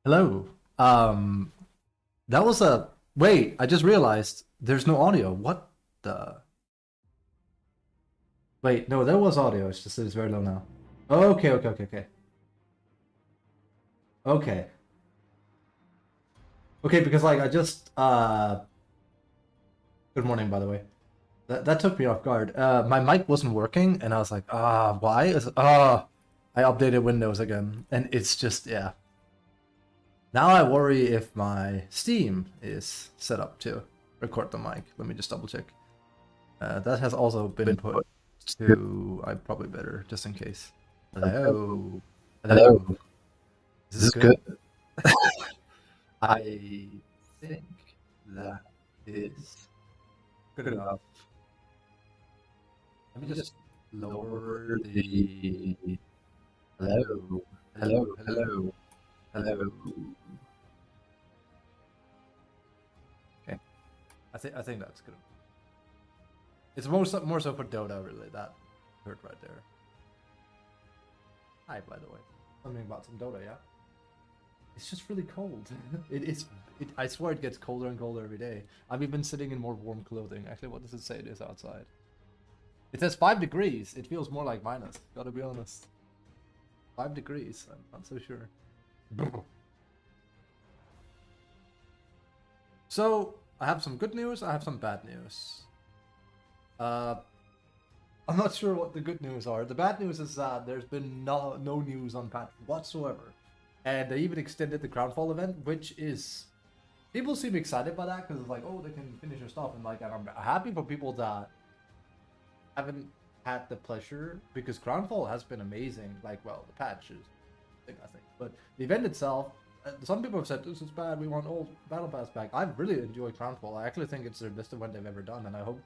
Hello. That was a wait. I just realized there's no audio. What the? Wait, no, there was audio. It's just it's very low now. Okay, okay, okay, okay, okay, okay. Because like I just good morning, by the way. That took me off guard. My mic wasn't working, and I was like, why? I updated Windows again, and it's just yeah. Now I worry if my Steam is set up to record the mic. Let me just double check. That has also been put to. I probably better just in case. Hello, hello. Hello, Is is this this good? good? I think that is good enough. Let me just lower the. Hello, hello, Hello, hello, hello, hello. hello. Okay, I think that's good. It's more so for Dota really. That hurt right there. Hi, by the way. Something about some Dota, yeah. It's just really cold. it is. I swear it gets colder and colder every day. I've even been sitting in more warm clothing. Actually, what does it say it is outside? It says 5 degrees. It feels more like minus. Gotta be honest. 5 degrees. I'm not so sure. So I have some good news. I have some bad news. Uh, I'm not sure what the good news are. The bad news is that there's been no news on patch whatsoever, and they even extended the Crownfall event, which is people seem excited by that because it's like, oh, they can finish their stuff, and like, and I'm happy for people that haven't had the pleasure because Crownfall has been amazing. Like, well, the patch is, I think, but the event itself. Some people have said this is bad. We want old Battle Pass back. I really enjoy Crownfall. I actually think it's their best event they've ever done, and I hope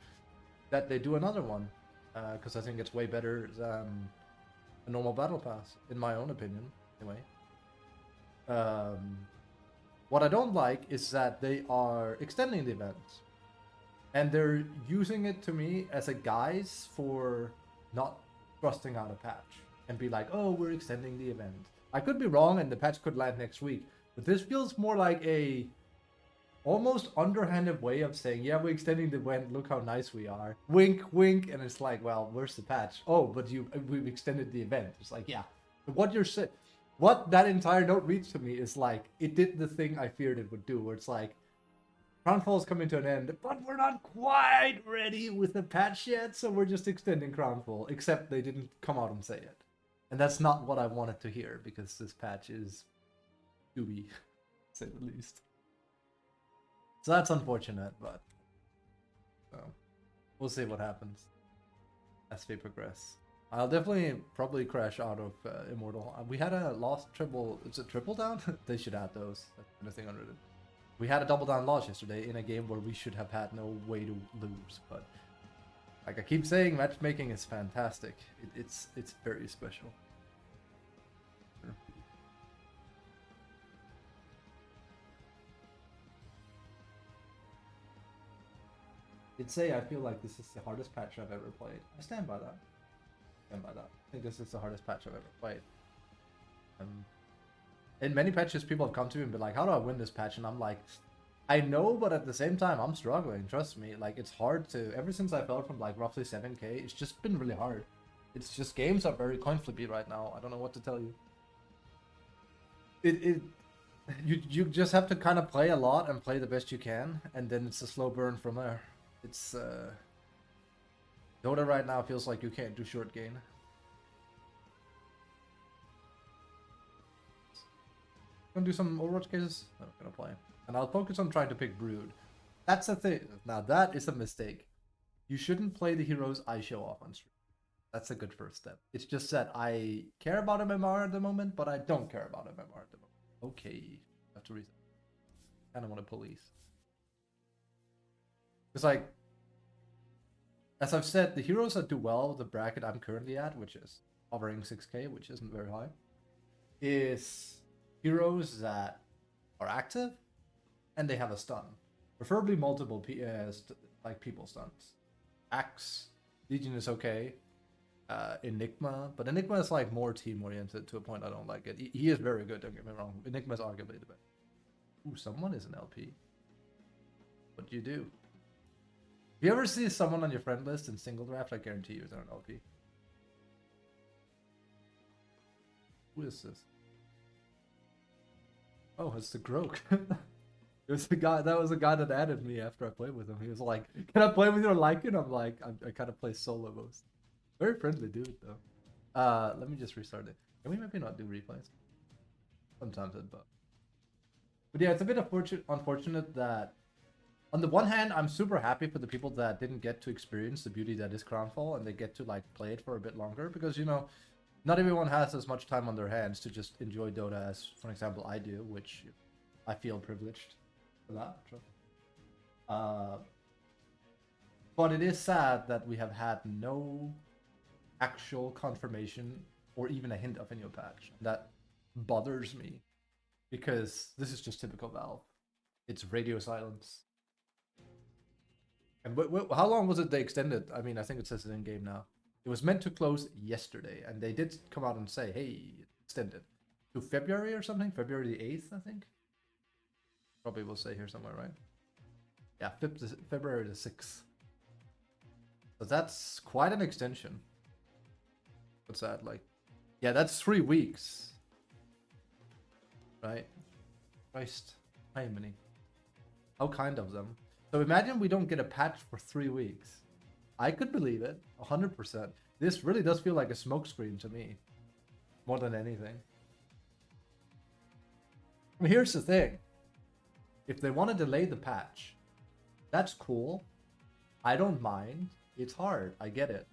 that they do another one because I think it's way better than a normal Battle Pass, in my own opinion. Anyway, um, what I don't like is that they are extending the event and they're using it to me as a guise for not thrusting out a patch and be like, oh, we're extending the event. I could be wrong and the patch could land next week, but this feels more like a almost underhanded way of saying, yeah, we're extending the event. Look how nice we are. Wink, wink, and it's like, well, where's the patch? Oh, but we've extended the event. It's like, yeah, but what you're saying, what that entire note reads to me is like, it did the thing I feared it would do, where it's like, Crownfall's coming to an end, but we're not quite ready with the patch yet, so we're just extending Crownfall. Except they didn't come out and say it, and that's not what I wanted to hear because this patch is gooey, to say the least. So that's unfortunate, but we'll see what happens as we progress. I'll definitely probably crash out of Immortal. We had a lost triple. Is it triple down? They should add those. That's the thing under it. We had a double down loss yesterday in a game where we should have had no way to lose. But like I keep saying, matchmaking is fantastic. It's very special. Did say I feel like this is the hardest patch I've ever played. I stand by that. Stand by that. I think this is the hardest patch I've ever played. In many patches, people have come to me and been like, "How do I win this patch?" And I'm like, "I know, but at the same time, I'm struggling. Trust me. Like, it's hard to. Ever since I fell from like roughly 7K, it's just been really hard. It's just games are very coin flippy right now. I don't know what to tell you. It you just have to kind of play a lot and play the best you can, and then it's a slow burn from there. It's Dota right now feels like you can't do short gain. Gonna do some Overwatch cases. No, gonna play, and I'll focus on trying to pick Brood. That's the thing. Now that is a mistake. You shouldn't play the heroes I show off on stream. That's a good first step. It's just that I care about MMR at the moment, but I don't care about MMR at the moment. Okay, I have to reason. Kind of want to police. It's like, as I've said, the heroes that do well, the bracket I'm currently at, which is hovering 6K, which isn't very high, is heroes that are active and they have a stun, preferably multiple like people stuns. Axe, Legion is okay. Enigma, but Enigma is like more team oriented to a point I don't like it. He is very good, don't get me wrong. Enigma is arguably the best. Ooh, someone is an LP. What do you do? If you ever see someone on your friend list in single draft, I guarantee you they're an LP. Who is this? Oh, it's the Grok. It was the guy. That was the guy that added me after I played with him. He was like, "Can I play with you or like it?" I'm like, I kind of play solo most. Very friendly dude though. Let me just restart it. Can we maybe not do replays? Sometimes it, but yeah, it's a bit unfortunate that. On the one hand, I'm super happy for the people that didn't get to experience the beauty that is Crownfall, and they get to like play it for a bit longer, because you know, not everyone has as much time on their hands to just enjoy Dota as, for example, I do, which I feel privileged for that. But it is sad that we have had no actual confirmation or even a hint of a new patch. That bothers me, because this is just typical Valve. It's radio silence. And how long was it they extended? I mean, I think it says it in game now. It was meant to close yesterday, and they did come out and say, hey, extended to February or something? February the 8th, I think? Probably will say here somewhere, right? Yeah, February the 6th. So that's quite an extension. What's that, like? Yeah, that's 3 weeks. Right? Christ. How many? How kind of them. So imagine we don't get a patch for 3 weeks. I could believe it, 100%. This really does feel like a smokescreen to me, more than anything. Well, here's the thing. If they want to delay the patch, that's cool. I don't mind. It's hard, I get it.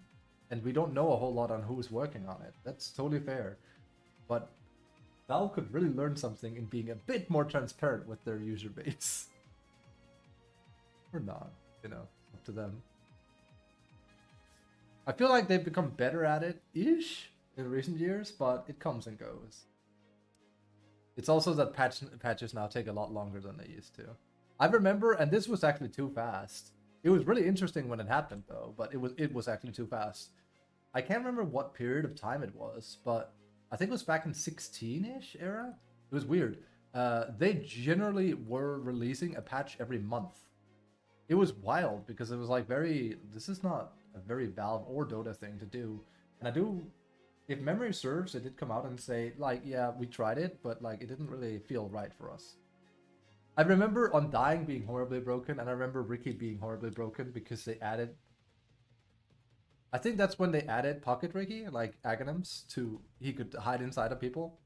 And we don't know a whole lot on who's working on it. That's totally fair. But Valve could really learn something in being a bit more transparent with their user base. Or not, you know, up to them. I feel like they've become better at it-ish in recent years, but it comes and goes. It's also that patches now take a lot longer than they used to. I remember, and this was actually too fast. It was really interesting when it happened though, but it was actually too fast. I can't remember what period of time it was, but I think it was back in 16-ish era. It was weird. They generally were releasing a patch every month. It was wild because it was like this is not a very Valve or Dota thing to do. And if memory serves, it did come out and say like, yeah, we tried it, but like it didn't really feel right for us. I remember Undying being horribly broken, and I remember Ricky being horribly broken because they added, I think that's when they added Pocket Ricky, like Aghanims, he could hide inside of people.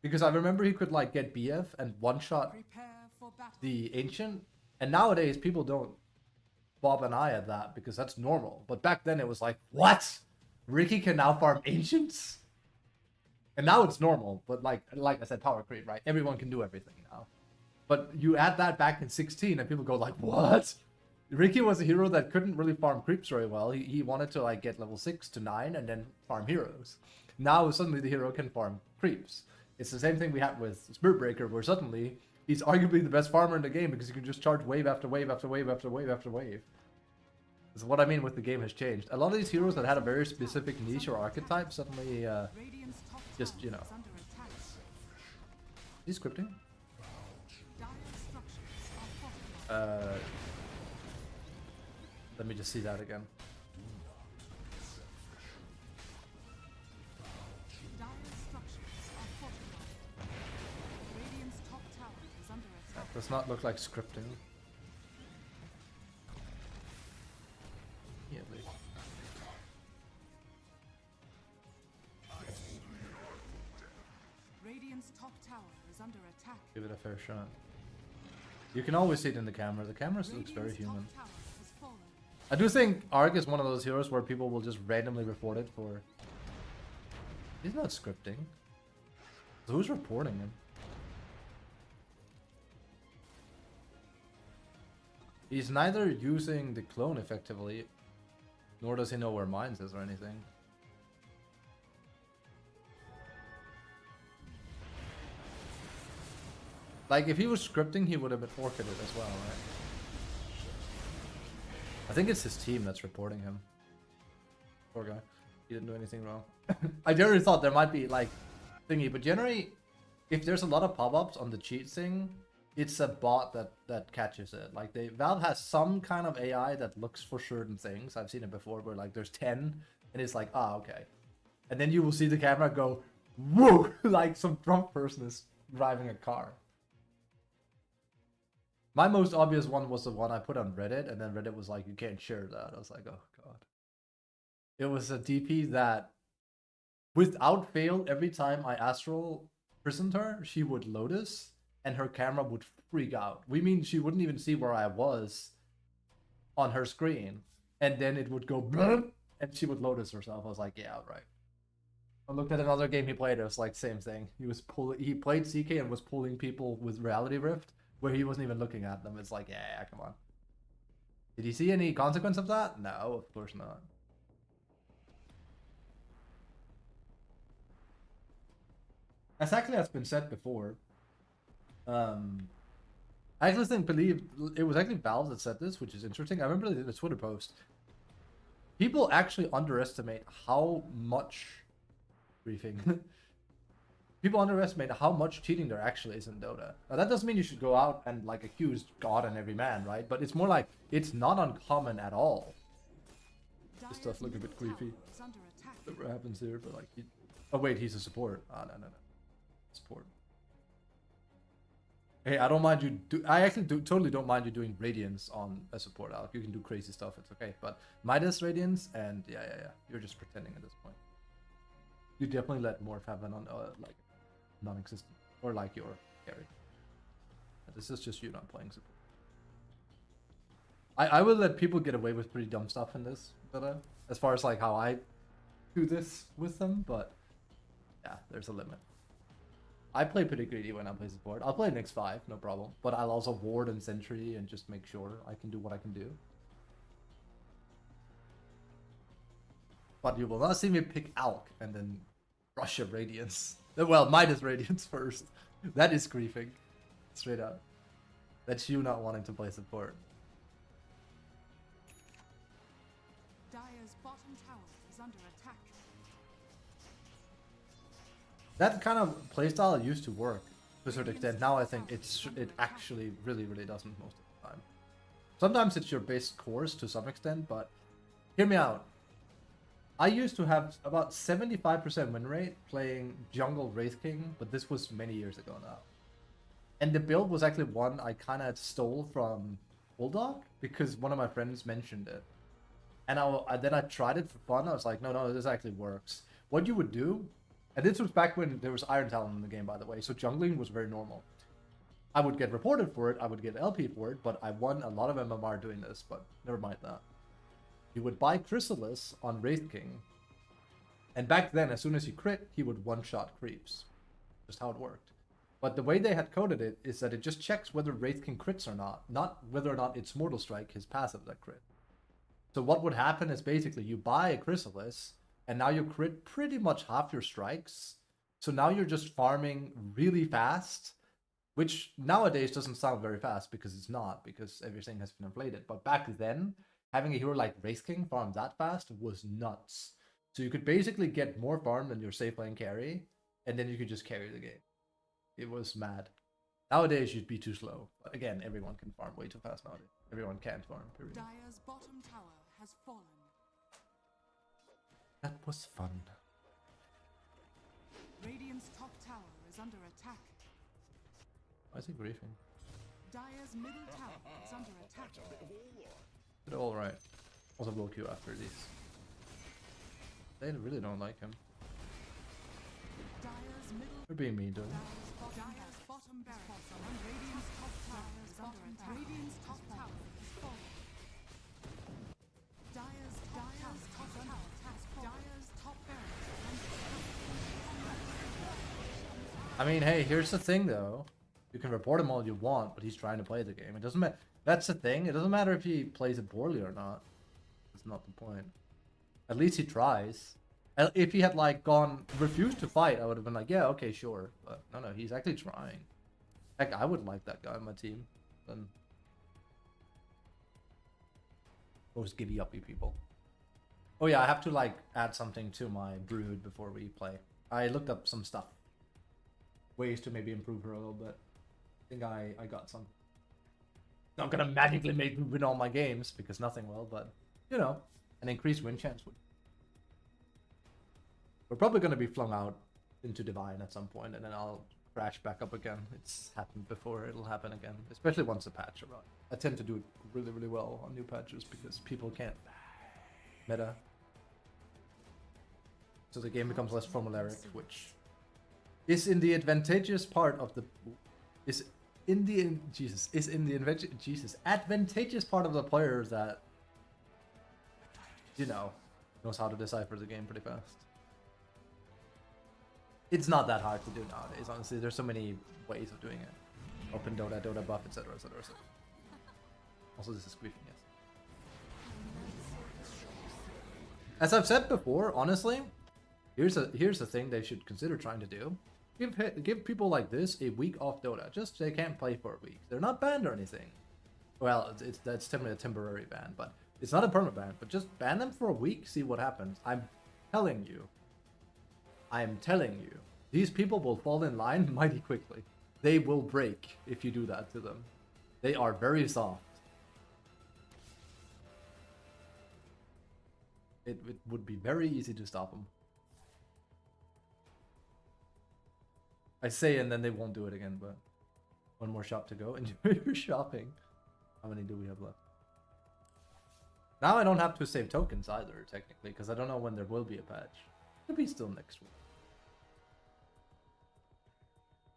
Because I remember he could like get BF and one-shot the Ancient. And nowadays, people don't bob an eye at that because that's normal. But back then, it was like, what? Ricky can now farm Ancients? And now it's normal. But like I said, power creep, right? Everyone can do everything now. But you add that back in 16, and people go like, what? Ricky was a hero that couldn't really farm creeps very well. He wanted to like get level 6 to 9 and then farm heroes. Now suddenly the hero can farm creeps. It's the same thing we had with Spirit Breaker, where suddenly he's arguably the best farmer in the game because you can just charge wave after wave after wave after wave after wave. That's what I mean with the game has changed. A lot of these heroes that had a very specific niche or archetype suddenly just, you know. Is he scripting? Let me just see that again. That does not look like scripting. Yeah, please. Radiant's top tower is under attack. Give it a fair shot. You can always see it in the camera. The camera looks very human. I do think Ark is one of those heroes where people will just randomly report it for... He's not scripting. So who's reporting him? He's neither using the clone effectively, nor does he know where Mines is or anything. Like, if he was scripting, he would have been orchid it as well, right? I think it's his team that's reporting him. Poor guy. He didn't do anything wrong. I generally thought there might be like thingy, but generally, if there's a lot of pop-ups on the cheat thing, it's a bot that catches it. Like Valve has some kind of AI that looks for certain things. I've seen it before where like there's 10 and it's like, ah, okay. And then you will see the camera go, whoa, like some drunk person is driving a car. My most obvious one was the one I put on Reddit, and then Reddit was like, you can't share that. I was like, oh god. It was a DP that, without fail, every time I astral prisoned her, she would lotus, and her camera would freak out. We mean she wouldn't even see where I was on her screen, and then it would go blurp, and she would lotus herself. I was like, yeah, right. I looked at another game he played. It was like same thing. He played CK and was pulling people with Reality Rift where he wasn't even looking at them. It's like, yeah, come on. Did he see any consequence of that? No, of course not. As actually has been said before, I actually believe it was actually Valve that said this, which is interesting. I remember the Twitter post. People actually underestimate how much briefing. People underestimate how much cheating there actually is in Dota. Now that doesn't mean you should go out and like accuse God and every man, right? But it's more like it's not uncommon at all. This stuff look a bit creepy. Whatever happens here, but like, oh wait, he's a support. Oh no. Support. Hey, I don't mind you. I actually totally don't mind you doing Radiance on a support, Alec. You can do crazy stuff. It's okay. But Midas Radiance and yeah. You're just pretending at this point. You definitely let Morph have an like non-existent or like your carry. This is just you not playing support. I will let people get away with pretty dumb stuff in this, but as far as like how I do this with them, but yeah, there's a limit. I play pretty greedy when I play support. I'll play Nyx 5, no problem. But I'll also ward and sentry and just make sure I can do what I can do. But you will not see me pick Alk and then rush a Radiance. Well, Midas Radiance first. That is griefing. Straight up. That's you not wanting to play support. Dire's bottom tower is under attack. That kind of playstyle used to work to a certain extent. Now I think it actually really doesn't most of the time. Sometimes it's your base course to some extent, but hear me out. I used to have about 75% win rate playing jungle Wraith King, but this was many years ago now. And the build was actually one I kind of stole from Bulldog because one of my friends mentioned it. And then I tried it for fun. I was like, no, this actually works. What you would do, and this was back when there was Iron Talon in the game, by the way, so jungling was very normal. I would get reported for it, I would get LP for it, but I won a lot of MMR doing this, but never mind that. You would buy Chrysalis on Wraith King, and back then, as soon as you crit, he would one-shot creeps. Just how it worked. But the way they had coded it is that it just checks whether Wraith King crits or not whether or not it's Mortal Strike, his passive, that crit. So what would happen is basically you buy a Chrysalis, and now you crit pretty much half your strikes. So now you're just farming really fast, which nowadays doesn't sound very fast because it's not, because everything has been inflated. But back then, having a hero like Wraith King farm that fast was nuts. So you could basically get more farm than your safe lane carry, and then you could just carry the game. It was mad. Nowadays you'd be too slow. But again, everyone can farm way too fast nowadays. Everyone can't farm, period. Dire's bottom tower has fallen. That was fun. Radiant's top tower is under attack. Why is he griefing? Dire's middle tower is under attack. But alright. Also blow Q after these. They really don't like him. Dire's middle. They're being mean to him. Dire's bottom barracks are on Radiant's top tower is under attack. Radiant's top tower is fallen. Dire's top tower has fallen. Dire's top barracks are under attack. I mean, hey, here's the thing though. You can report him all you want, but he's trying to play the game. It doesn't matter. That's the thing. It doesn't matter if he plays it poorly or not. That's not the point. At least he tries. If he had like refused to fight, I would have been like, yeah, okay, sure. But no, he's actually trying. Heck, I would like that guy on my team. Then those giddy uppy people. Oh yeah, I have to like add something to my brood before we play. I looked up some stuff. Ways to maybe improve her a little bit. I think I got some. Not gonna magically make me win all my games because nothing will, but you know, an increased win chance would. We're probably gonna be flung out into Divine at some point, and then I'll crash back up again. It's happened before, it'll happen again, especially once a patch arrives. I tend to do it really, really well on new patches because people can't meta. So the game becomes less formulaic, which is in the advantageous part of the advantageous part of the player that, you know, knows how to decipher the game pretty fast. It's not that hard to do nowadays, honestly. There's so many ways of doing it. Open Dota, Dota buff, etc, etc, etc. Also, this is griefing, yes. As I've said before, honestly, here's the thing they should consider trying to do. Give people like this a week off Dota. Just they can't play for a week. They're not banned or anything. Well, that's definitely a temporary ban, but it's not a permanent ban. But just ban them for a week, see what happens. I'm telling you, these people will fall in line mighty quickly. They will break if you do that to them. They are very soft. It would be very easy to stop them. I say, and then they won't do it again, but one more shop to go. Enjoy your shopping. How many do we have left? Now I don't have to save tokens either, technically, because I don't know when there will be a patch. It'll be still next week.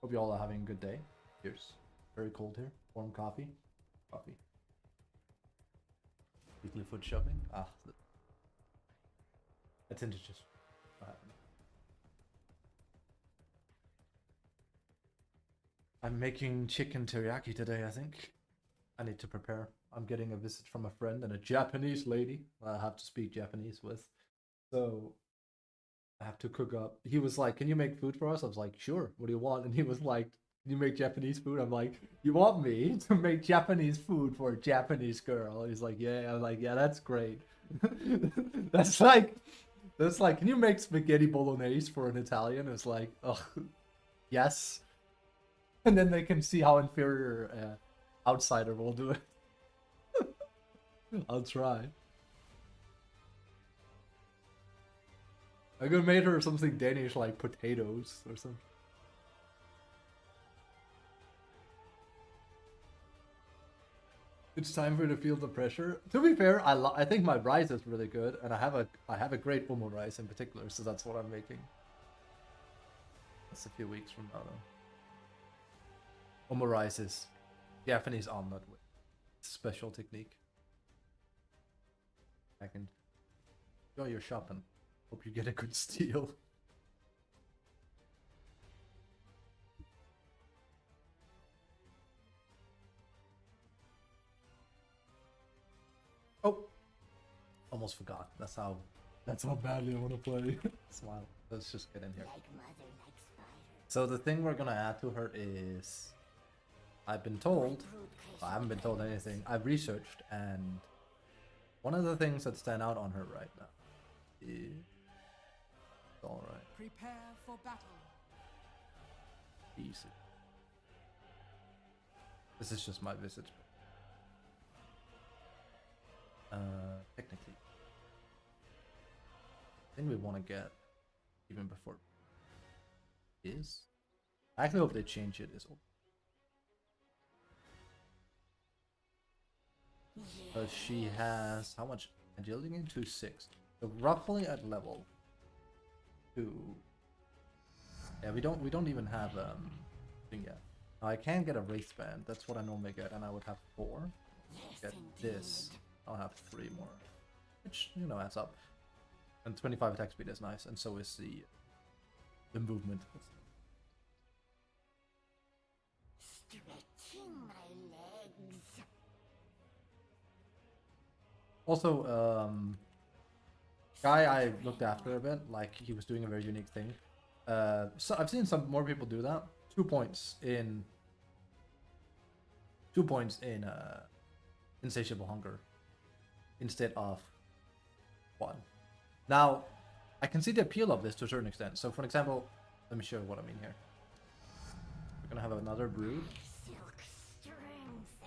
Hope you all are having a good day. Cheers. Very cold here. Warm coffee. Coffee. Weekly food shopping. Ah, I tend to just. What happened? I'm making chicken teriyaki today, I think. I need to prepare. I'm getting a visit from a friend and a Japanese lady I have to speak Japanese with. So I have to cook up. He was like, "Can you make food for us?" I was like, "Sure. What do you want?" And he was like, "Can you make Japanese food?" I'm like, "You want me to make Japanese food for a Japanese girl?" He's like, "Yeah." I'm like, "Yeah, that's great." that's like, can you make spaghetti bolognese for an Italian? It's like, oh, yes. And then they can see how inferior outsider will do it. I'll try. I could have made her something Danish like potatoes or something. It's time for you to feel the pressure. To be fair, I think my rice is really good, and I have a great umo rice in particular, so that's what I'm making. That's a few weeks from now though. Umo rice is Japanese omelet with special technique. I can enjoy your shopping. Hope you get a good steal. Oh, almost forgot. That's how badly I want to play. Smile. Let's just get in here. So the thing we're gonna add to her is, I've been told, I haven't been told anything. I've researched, and one of the things that stand out on her right now is all right. Prepare for battle. Easy. This is just my visage. Technically, I think we want to get even before is. I actually hope they change it. Is she has how much agility gain? 2/6. So roughly at level 2. Yeah, we don't even have thing yet. Now I can get a wristband. That's what I normally get, and I would have 4. Get this. I'll have 3 more, which adds up. And 25 attack speed is nice, and so is the movement. Stretching my legs. Also, guy I looked after a bit, like he was doing a very unique thing. So I've seen some more people do that. 2 points in Insatiable Hunger instead of 1. Now, I can see the appeal of this to a certain extent. So, for example, let me show you what I mean here. We're gonna have another brood. Silk strengthens. I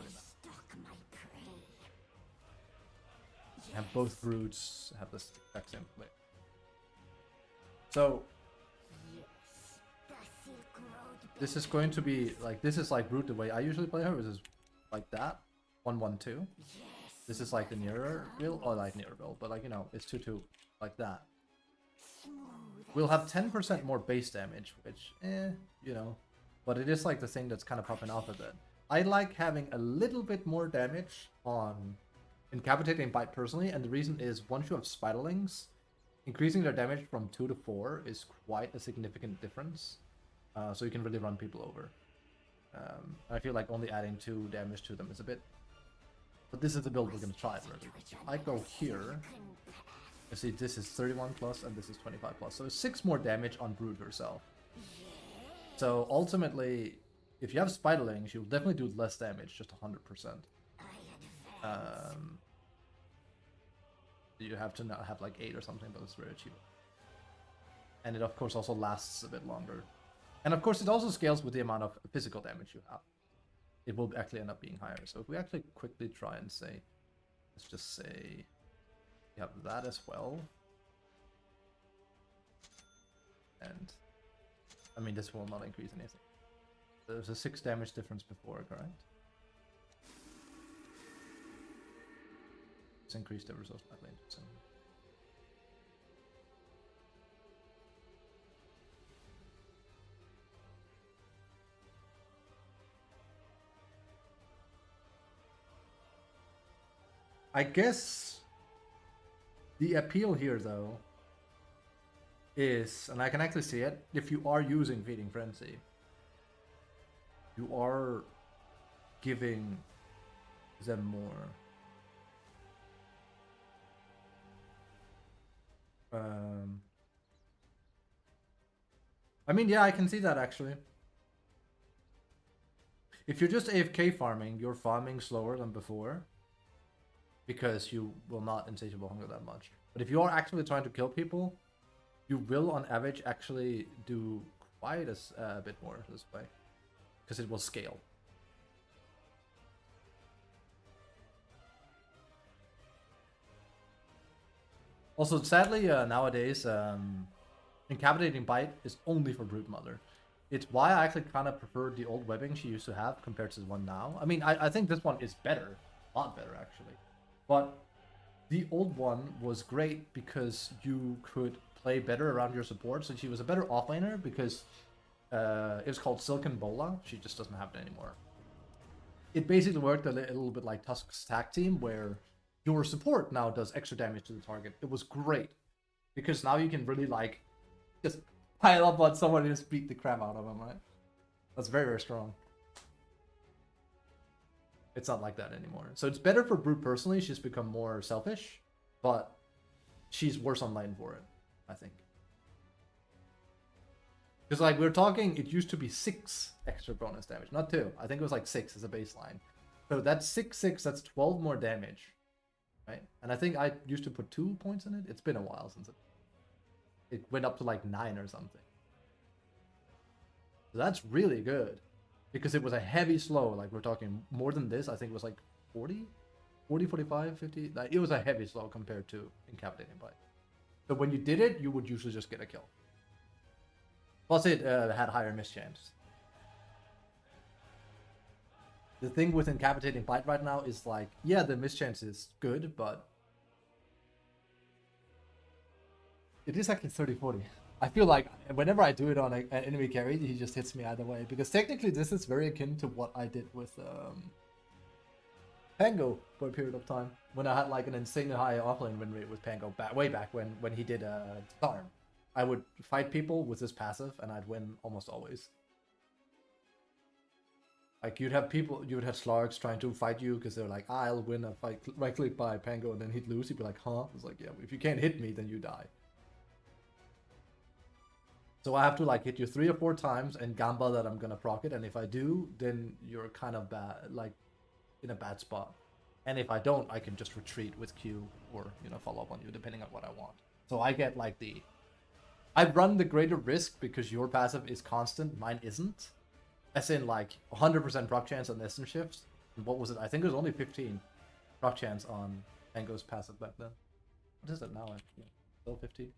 stalk my prey. And both broods have this exact same play. So Yes, the Silk Road. this is going to be like, this is like brood the way I usually play her, which is like that, 1-1-2. Yes, This is like the nearer build, or like nearer build, but like, you know, it's 2-2 like that. smooth. We'll have 10% more base damage, which, you know, but it is like the thing that's kind of popping off of it. I like having a little bit more damage on Incapacitating Bite personally, and the reason is once you have Spiderlings, increasing their damage from 2 to 4 is quite a significant difference. So you can really run people over. I feel like only adding 2 damage to them is a bit... But this is the build we're going to try, really. I go here. You see, this is 31 plus, and this is 25 plus. So it's 6 more damage on Brood herself. So ultimately, if you have Spiderlings, you'll definitely do less damage, just 100%. You have to not have like 8 or something, but it's very achievable. And it of course also lasts a bit longer. And of course it also scales with the amount of physical damage you have. It will actually end up being higher. So if we actually quickly try and say, let's just say we have that as well. And I mean, this will not increase anything. There's a 6 damage difference before, correct? It's increased ever so slightly. So. I guess the appeal here, though, is, and I can actually see it, if you are using Feeding Frenzy, you are giving them more. I mean, yeah, I can see that actually. If you're just AFK farming, you're farming slower than before because you will not insatiable hunger that much. But if you are actually trying to kill people, you will on average actually do quite a bit more this way because it will scale. Also, sadly, nowadays, Incapacitating Bite is only for Brood Mother. It's why I actually kind of prefer the old webbing she used to have compared to the one now. I mean, I think this one is better. A lot better, actually. But the old one was great because you could play better around your supports, and she was a better offlaner because it was called Silken Bola. She just doesn't have it anymore. It basically worked a little bit like Tusk's tag team, where your support now does extra damage to the target. It was great because now you can really like just pile up on someone and just beat the crap out of them, right? That's very, very strong. It's not like that anymore. So it's better for Brood personally. She's become more selfish, but she's worse online for it, I think. Because like we're talking, it used to be 6 extra bonus damage, not 2. I think it was like 6 as a baseline. So that's 6, that's 12 more damage. Right? And I think I used to put 2 points in it. It's been a while since it went up to like 9 or something. So that's really good. Because it was a heavy slow. Like we're talking more than this. I think it was like 40, 45, 50. Like, it was a heavy slow compared to Incapacitating Bite. So when you did it, you would usually just get a kill. Plus it had higher miss chance. The thing with Incapacitating Bite right now is like, yeah, the mischance is good, but it is actually 30-40. I feel like whenever I do it on an enemy carry, he just hits me either way. Because technically this is very akin to what I did with Pango for a period of time. When I had like an insanely high offlane win rate with Pango way back when he did Storm. I would fight people with this passive and I'd win almost always. Like you'd have Slarks trying to fight you because they're like, I'll win a fight, right click by Pango, and then he'd lose. He'd be like, huh? It's like, yeah, if you can't hit me, then you die. So I have to like hit you 3 or 4 times and gamble that I'm gonna proc it, and if I do, then you're kind of bad, like in a bad spot. And if I don't, I can just retreat with Q or, you know, follow up on you, depending on what I want. So I get like I run the greater risk because your passive is constant, mine isn't. As in like 100% proc chance on instant shifts. And what was it? I think it was only 15 proc chance on Pango's passive back then. What is it now? Actually? Still 15?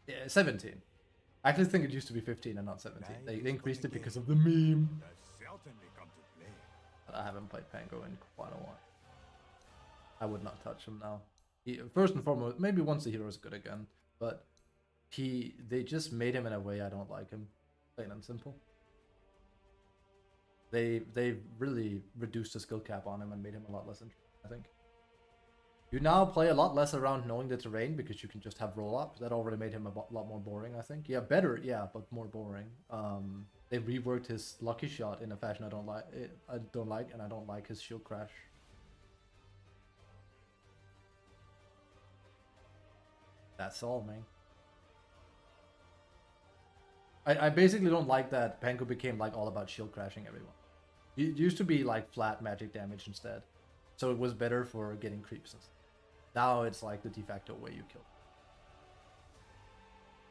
Yeah, 17. I actually think it used to be 15 and not 17. They increased it because of the meme. But I haven't played Pango in quite a while. I would not touch him now. First and foremost, maybe once the hero is good again, but they just made him in a way I don't like him. Plain and simple. They really reduced the skill cap on him and made him a lot less interesting, I think. You now play a lot less around knowing the terrain because you can just have roll up. That already made him a lot more boring, I think. Yeah, better, yeah, but more boring. They reworked his lucky shot in a fashion I don't like. And I don't like his shield crash. That's all, man. I basically don't like that Pango became like all about shield crashing everyone. It used to be like flat magic damage instead. So it was better for getting creeps and stuff. Now it's like the de facto way you kill.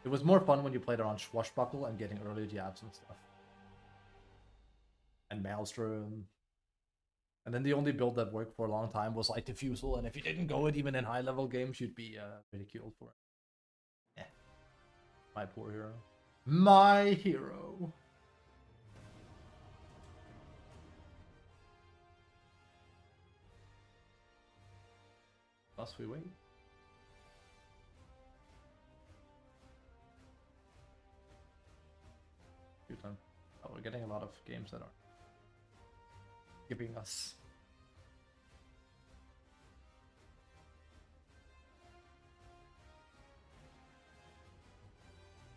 It was more fun when you played around Swashbuckle and getting early jabs and stuff. And Maelstrom. And then the only build that worked for a long time was like Diffusal, and if you didn't go it even in high level games, you'd be ridiculed for it. Yeah. My poor hero. My hero. Thus we wait. Good time. Oh, we're getting a lot of games that are giving us.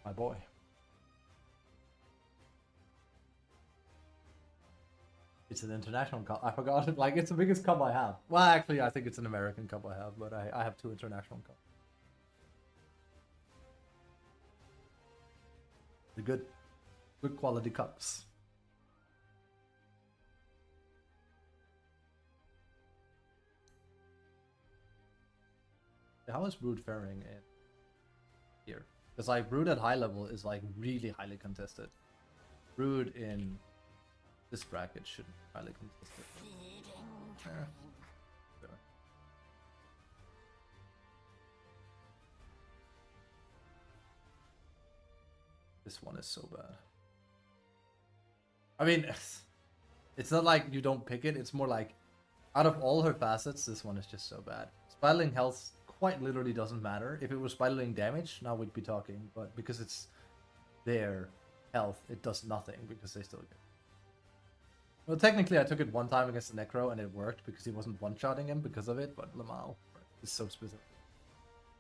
My boy. It's an international cup. I forgot it. Like, it's the biggest cup I have. Well, actually, I think it's an American cup I have, but I have 2 international cups. The good quality cups. How is Brood faring in here? Because like Brood at high level is like really highly contested. Brood in this bracket should be highly contested. Sure. This one is so bad. I mean, it's not like you don't pick it. It's more like, out of all her facets, this one is just so bad. Spiraling health quite literally doesn't matter. If it was spiraling damage, now we'd be talking. But because it's their health, it does nothing because they still get. Well, technically, I took it one time against the Necro and it worked because he wasn't one-shotting him because of it. But Lamau is so specific.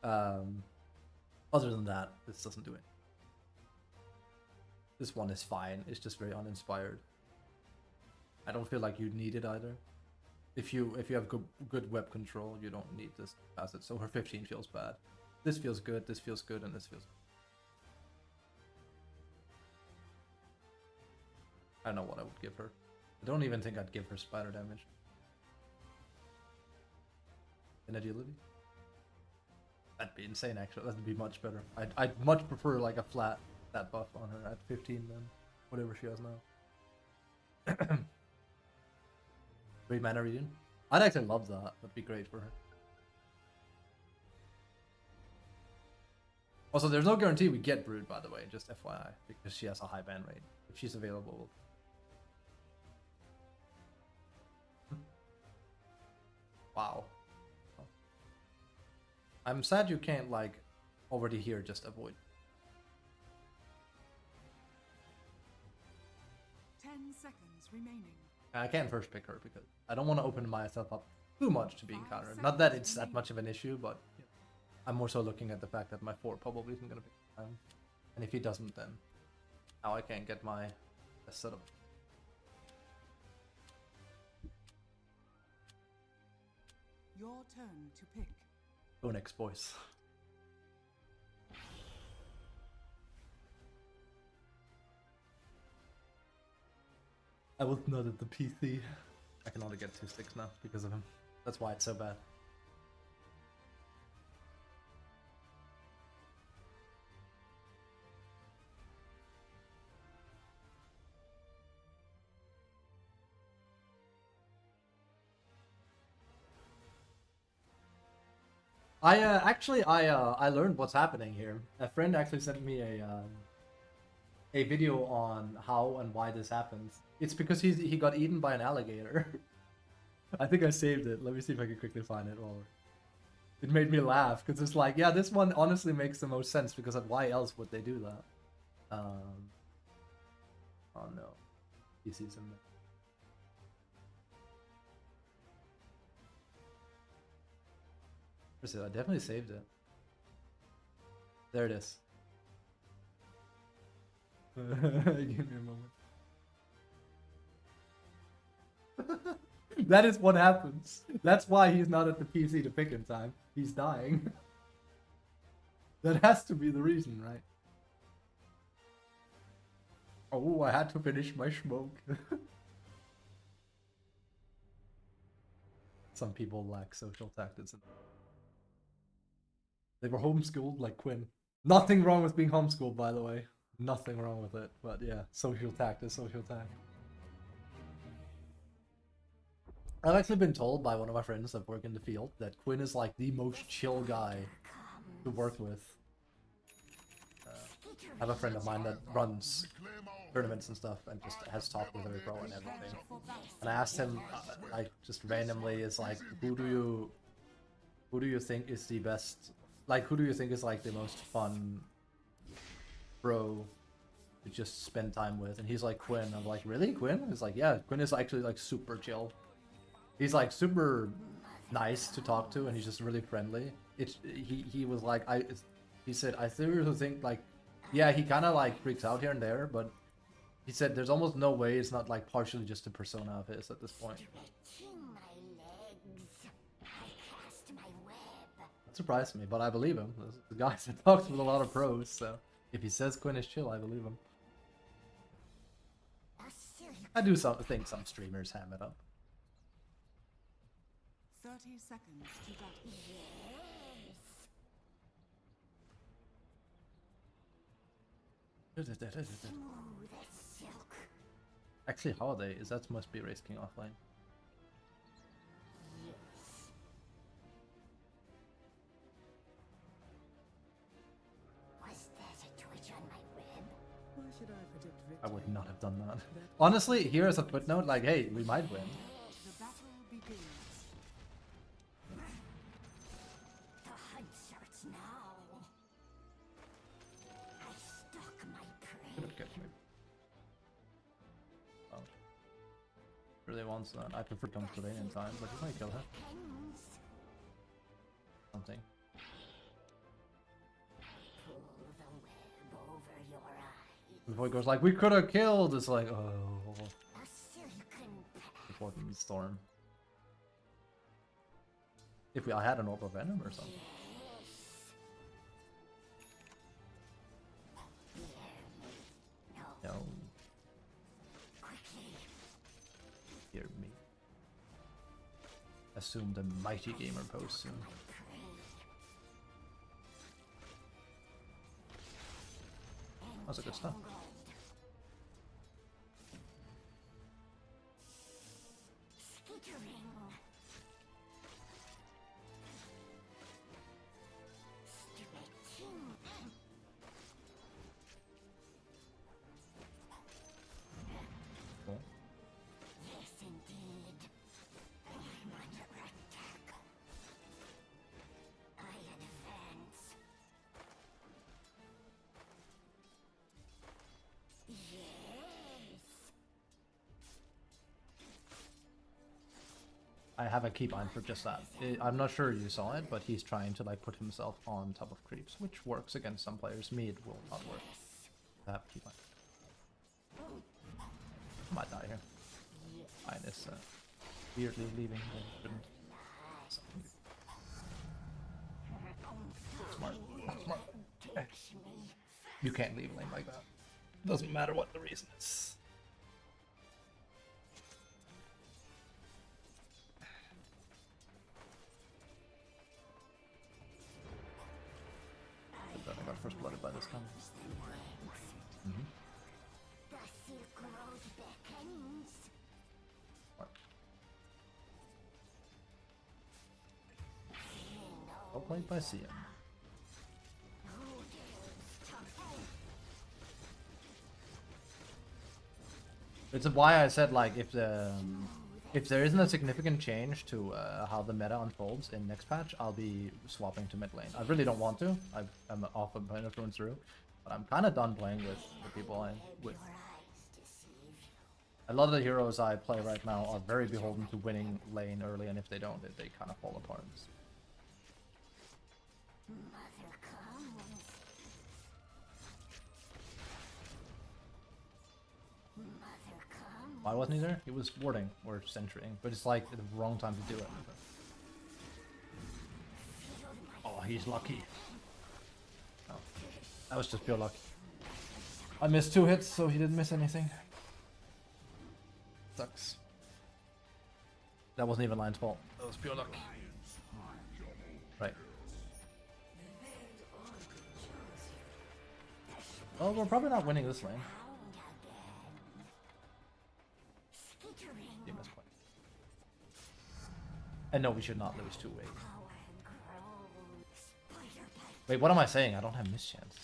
Other than that, this doesn't do it. This one is fine. It's just very uninspired. I don't feel like you need it either. If you have good web control, you don't need this facet. So her 15 feels bad. This feels good, and this feels good. I don't know what I would give her. I don't even think I'd give her spider damage. In agility? That'd be insane actually. That'd be much better. I'd much prefer like a flat that buff on her at 15 than whatever she has now. 3 mana regen. I'd actually love that. That'd be great for her. Also, there's no guarantee we get Brood, by the way, just FYI, because she has a high ban rate. If she's available. Wow. I'm sad you can't, like, already here just avoid. 10 seconds remaining. I can't first pick her because I don't want to open myself up too much to being countered. Not that it's that much of an issue, but you know, I'm more so looking at the fact that my 4 probably isn't going to pick him. And if he doesn't, then now I can't get my setup. Your turn to pick. Go next, boys. I was not at the PC. I can only get 2 sticks now because of him. That's why it's so bad. I learned what's happening here. A friend actually sent me a video on how and why this happens. It's because he got eaten by an alligator. I think I saved it. Let me see if I can quickly find it. Well, it made me laugh because it's like, yeah, this one honestly makes the most sense because of why else would they do that? Oh no, he sees him. Where's it? I definitely saved it. There it is. Give me a moment. That is what happens. That's why he's not at the PC to pick in time. He's dying. That has to be the reason, right? Oh, I had to finish my smoke. Some people lack social tactics. They were homeschooled like Quinn. Nothing wrong with being homeschooled, by the way. Nothing wrong with it. But yeah, social tact is social tact. I've actually been told by one of my friends that work in the field that Quinn is like the most chill guy to work with. I have a friend of mine that runs tournaments and stuff and just has talked with every pro and everything. And I asked him, like, just randomly, is like, who do you think is the best? Like, who do you think is like the most fun pro to just spend time with? And he's like, Quinn. I'm like, really, Quinn? He's like, yeah, Quinn is actually like super chill. He's like super nice to talk to, and he's just really friendly. He was like, he said, I seriously think like, yeah, he kind of like freaks out here and there, but he said there's almost no way it's not like partially just a persona of his at this point. That surprised me, but I believe him. The guy that talks with a lot of pros, so if he says Quinn is chill, I believe him. I do think some streamers ham it up. 30 seconds to battle. Actually, holiday is that must be Race King offline. Was that a twitch on my rib? Why should I predict victory? I would not have done that. Honestly, here is a footnote like, hey, we might win. The battle begins. The hunt starts now. I stalk my prey. Could have kept me. Oh. Really wants that. I prefer Constellation time, but you might kill her. Something. Pull the web over your eyes. Before he goes like, we could have killed. It's like, oh. A silken path. Before the storm. If I had an orb of venom or something. No. Quickly. Hear me. Assume the mighty gamer pose soon. Prey. That's a good stuff. Skittering. Stretching. Cool. Yes, indeed. I'm under attack. I advance. Yes. I have a keybind for just that. I'm not sure you saw it, but he's trying to like put himself on top of creeps, which works against some players. Me, it will not work. I have a keybind. Might die here. Mine is weirdly leaving. Shouldn't. Smart. Smart. You can't leave lane like that. Doesn't matter what the reason is. first blooded by this time. Mm-hmm. The Silk Road beckons. What? Well played by CM. It's why I said like if there isn't a significant change to how the meta unfolds in next patch, I'll be swapping to mid lane. I really don't want to. I'm off of playing through and through, but I'm kind of done playing with the people I'm with. A lot of the heroes I play right now are very beholden to winning lane early, and if they don't, they kind of fall apart. Mother comes. Mother comes. Why wasn't he there? He was warding or sentrying, but it's like the wrong time to do it. Oh, he's lucky. Oh, that was just pure luck. I missed 2 hits, so he didn't miss anything. Sucks. That wasn't even Lion's fault. That was pure luck. Right. Well, we're probably not winning this lane. He missed point. And no, we should not lose 2 waves. Wait, what am I saying? I don't have mischance.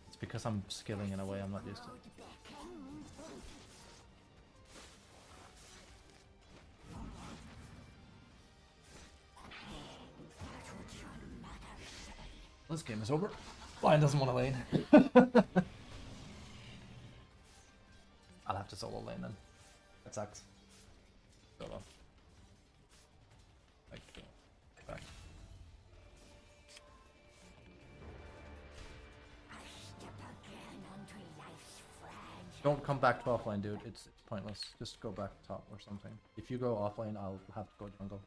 It's because I'm skilling in a way I'm not used to. This game is over. Lion doesn't want to lane. I'll have to solo lane then. That sucks. Solo. Like, back. Don't come back to offlane, dude. It's pointless. Just go back top or something. If you go offlane, I'll have to go jungle.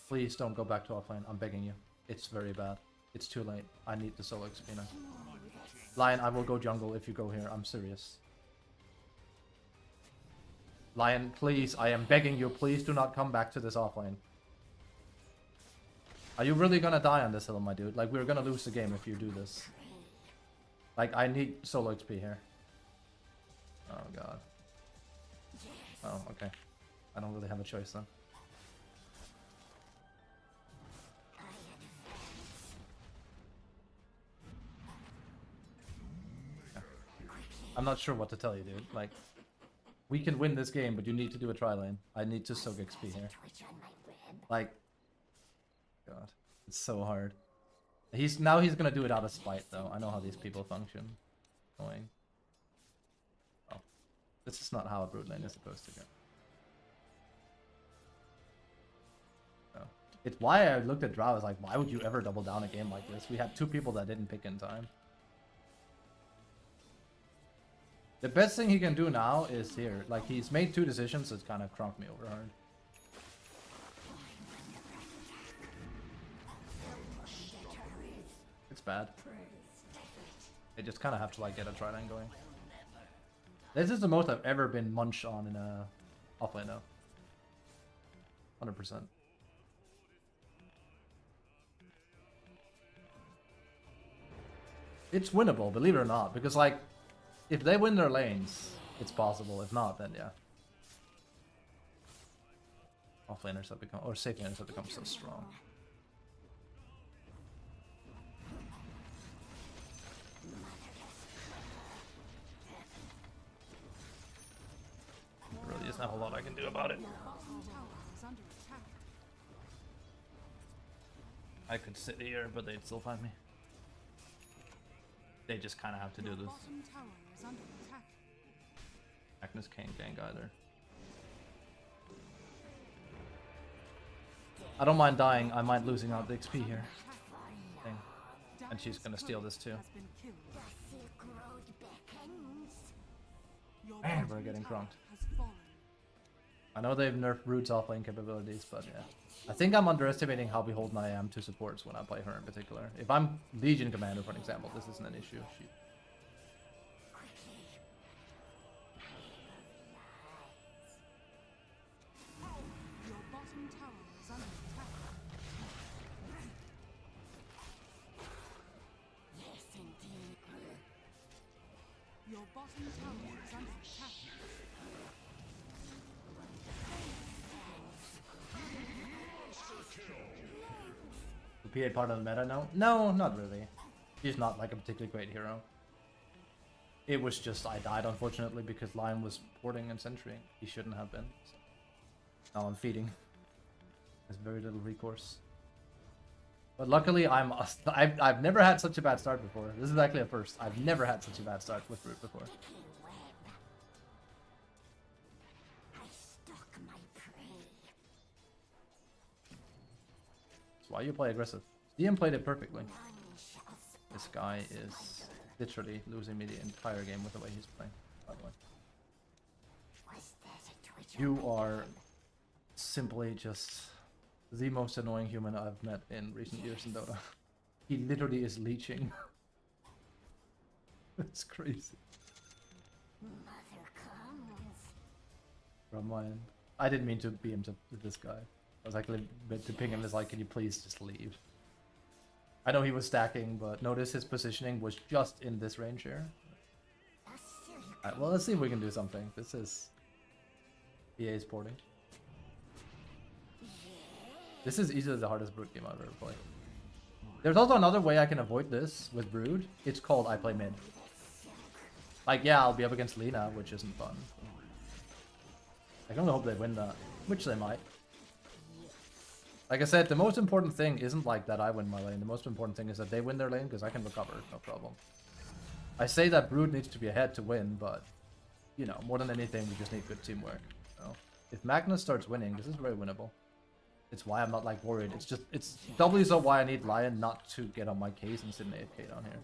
Please don't go back to offlane. I'm begging you. It's very bad. It's too late. I need the solo XP now. Lion, I will go jungle if you go here. I'm serious. Lion, please, I am begging you, please do not come back to this offlane. Are you really gonna die on this hill, my dude? Like, we're gonna lose the game if you do this. Like, I need solo XP here. Oh, God. Oh, okay. I don't really have a choice, then. I'm not sure what to tell you, dude. Like, we can win this game, but you need to do a tri lane. I need to soak XP here. Like, God, it's so hard. He's gonna do it out of spite, though. I know how these people function. Annoying. Oh, this is not how a brood lane is supposed to go. Oh. It's why I looked at Drow. I was like, why would you ever double down a game like this? We had 2 people that didn't pick in time. The best thing he can do now is here. Like, he's made 2 decisions that's kind of crunked me over hard. It's bad. They just kind of have to, like, get a tri-lane going. This is the most I've ever been munched on in a offlane now. 100%. It's winnable, believe it or not, because, like, if they win their lanes, it's possible. If not, then yeah. Offlaners have become, or safe laners have become so strong. There really isn't a whole lot I can do about it. I could sit here, but they'd still find me. They just kind of have to do this. Agnes can't gank either. I don't mind dying, I mind losing out the XP here. Thing. And she's gonna steal this too. Man, we're getting crunked. I know they've nerfed Brood's offlane capabilities, but yeah. I think I'm underestimating how beholden I am to supports when I play her in particular. If I'm Legion Commander, for an example, this isn't an issue. bottom tower is under attack. The PA part of the meta now? No, not really. He's not like a particularly great hero. It was just I died unfortunately because Lion was porting and centurying. He shouldn't have been. So now I'm feeding. There's very little recourse. But luckily I've never had such a bad start before. This is actually a first. I've never had such a bad start with Brood before. I stalk my prey. That's why you play aggressive. DM played it perfectly. None shall This guy is literally losing me the entire game with the way he's playing, by the way. was that a twitch? You are simply just the most annoying human I've met in recent years in Dota. He literally is leeching. It's crazy. Mother comes. From my end. I didn't mean to be him to this guy. I was actually meant to ping him as like, can you please just leave? I know he was stacking, but notice his positioning was just in this range here. A silk. Alright, well, let's see if we can do something. This is EA's porting. This is easily the hardest Brood game I've ever played. There's also another way I can avoid this with Brood. It's called I play mid. Like, yeah, I'll be up against Lina, which isn't fun. I can only hope they win that, which they might. Like I said, the most important thing isn't like that I win my lane. The most important thing is that they win their lane, because I can recover, no problem. I say that Brood needs to be ahead to win, but, you know, more than anything, we just need good teamwork. So, if Magnus starts winning, this is very winnable. It's why I'm not like worried. It's just, it's doubly so why I need Lion not to get on my case and sit in AFK down here.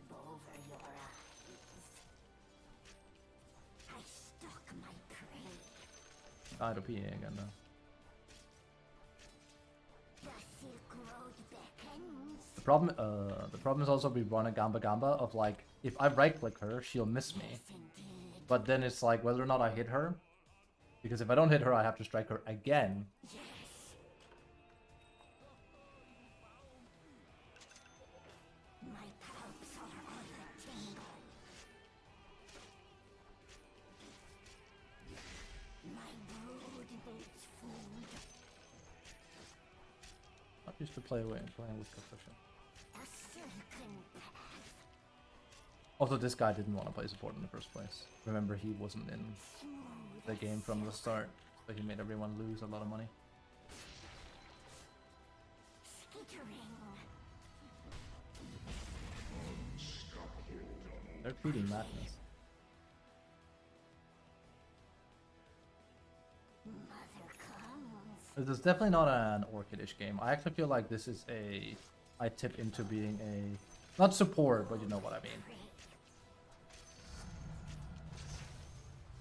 Web over your eyes. I stalk my prey. I had a PA again though. The Silk Road beckons. The problem is also we run a Gamba Gamba of like, if I right click her, she'll miss me. Yes, indeed. But then it's like whether or not I hit her. Because if I don't hit her, I have to strike her again. Yes. My palps are on a tingle. My brood needs food. Not used to playing with Confusion. A silken path. Also, this guy didn't want to play support in the first place. Remember, he wasn't in Smooth the game from the start, so he made everyone lose a lot of money. skittering. They're feeding madness. Mother comes. This is definitely not an Orchid-ish game. I actually feel like this is a... I tip into being a... Not support, but you know what I mean.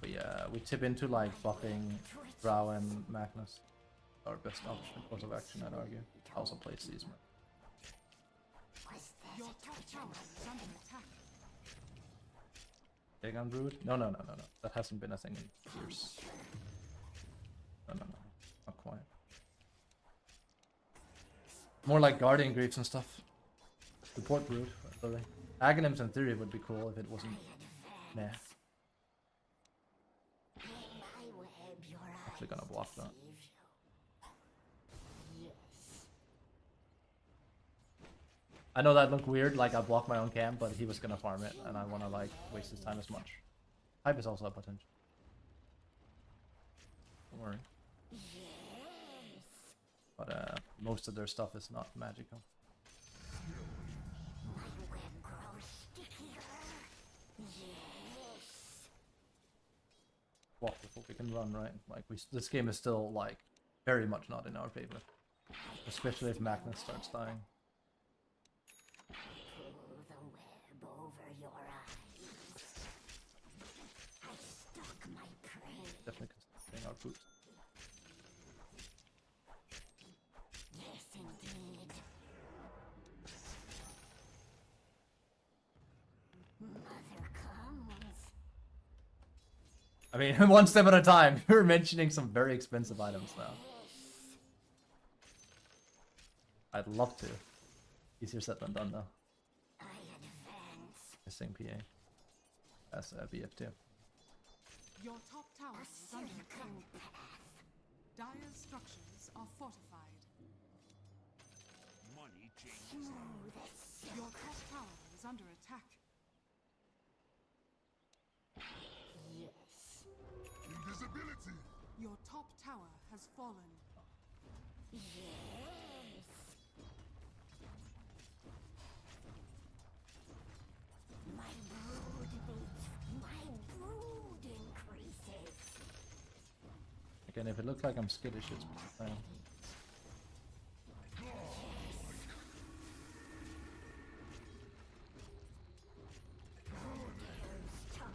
But yeah, we tip into like buffing Drow and Magnus. Our best option, course of action, I'd argue. Also plays Seasmer. Was that Your a top twitch? tower is under attack. Take on Brood? No. That hasn't been a thing in years. No. Not quite. More like Guardian Griefs and stuff. Support Brood, really. Aghanims in theory would be cool if it wasn't meh. In my web, your eyes Actually gonna block that. deceive you. Yes. I know that looked weird, like I blocked my own camp, but he was gonna farm it, and I wanna like waste his time as much. Hype is also a potential. Don't worry. Yes. But most of their stuff is not magical. My web grows stickier. Yes. Walk before we can run, right? Like this game is still like very much not in our favor, especially if Magnus starts dying. Pull the web over your eyes. I stalk my prey. Definitely considering our boots. Yes, indeed. Mother comes. I mean, one step at a time. You're mentioning some very expensive items now. I'd love to. Easier said than done, though. I advance. Missing PA. as BF2. Your top tower is under attack. Dire's structures are fortified. Money changes. Smooth as silk. Your top tower is under attack. Yes. Invisibility. Your top tower has fallen. Yes. My brood beats. My brood increases. Again, if it looks like I'm skittish, it's fine.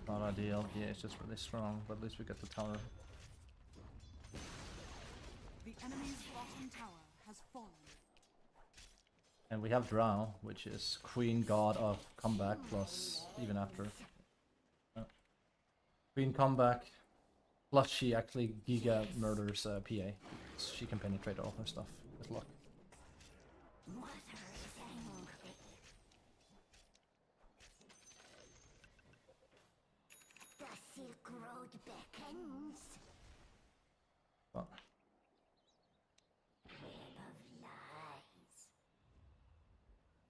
Not ideal. Yeah, it's just really strong, but at least we get the tower. The enemy's bottom tower has fallen. And we have Drow, which is Queen God of Comeback plus even after. Queen Comeback plus she actually Giga murders PA. She can penetrate all her stuff with luck. Mother is angry. The Silk Road beckons. But Web of lies.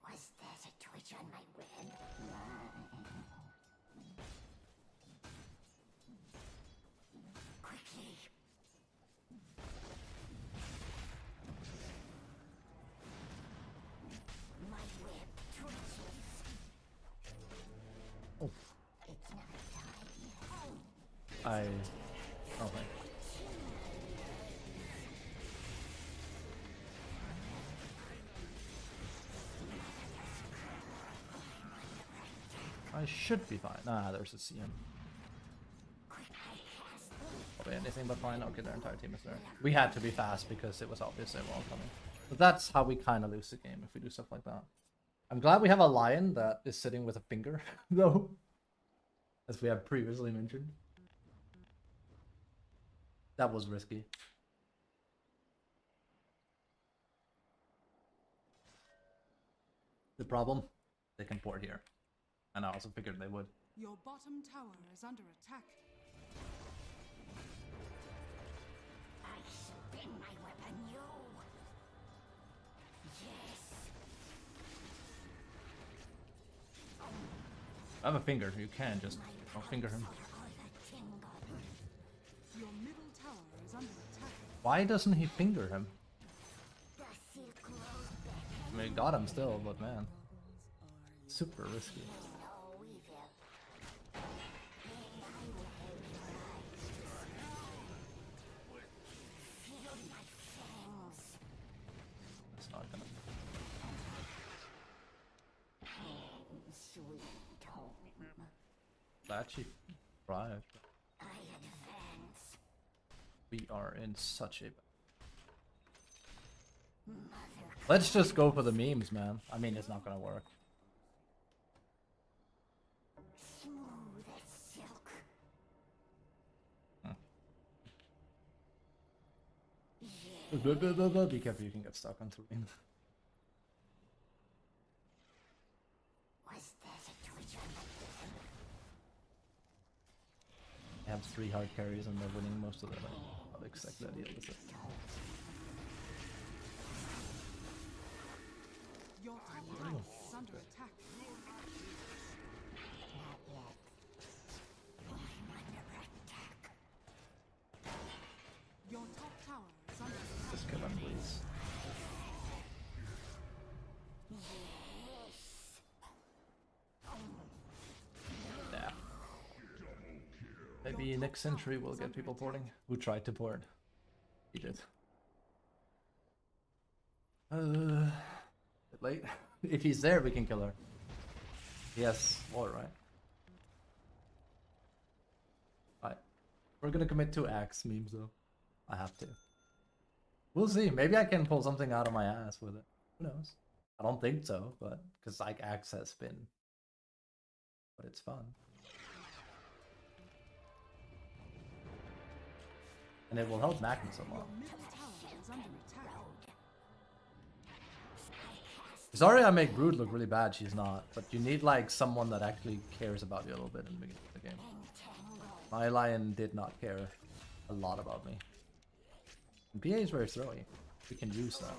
Was that a twitch on my web? Quickly. My web twitches. oh, It's not time yet. I okay. I should be fine. Nah, there's a CM. Probably anything but fine. Okay, their entire team is there. We had to be fast because it was obvious they were all coming. But that's how we kind of lose the game if we do stuff like that. I'm glad we have a lion that is sitting with a finger, though, as we have previously mentioned. That was risky. The problem? They can port here. And I also figured they would. Your bottom tower is under attack. I spin my web anew. Yes. I have a finger. You can just don't finger him. All the tingle. Your middle tower is under attack. Why doesn't he finger him? The Silk Road beckons. I mean, got him still, but man. Super risky. No evil. And I will help your eyes. Feel my fangs. It's not gonna. Sweet home. Glad she thrived. I advance. We are in such a. Mother. Let's just go for the memes, man. I mean, it's not gonna work. Smooth as silk. Be careful, you can get stuck on terrain. Was that a twitch on my web? They have 3 hard carries and they're winning most of them. I'll expect that deal with it. Your top tower is under attack. Not yet. I'm under attack. Your top tower is under attack. Just kill him, please. Yeah. Maybe next century we'll get people porting. Who tried to port? He did. Bit late. If he's there, we can kill her. Yes, alright. Alright. We're gonna commit to axe memes though. I have to. We'll see. Maybe I can pull something out of my ass with it. Who knows? I don't think so, but because like axe has been. But it's fun. And it will help Magnus a lot. Your middle tower is under attack. Sorry I make Brood look really bad, she's not. But you need like someone that actually cares about you a little bit in the beginning. that game. My lion did not care a lot about me. And PA is very throwy. We can use that.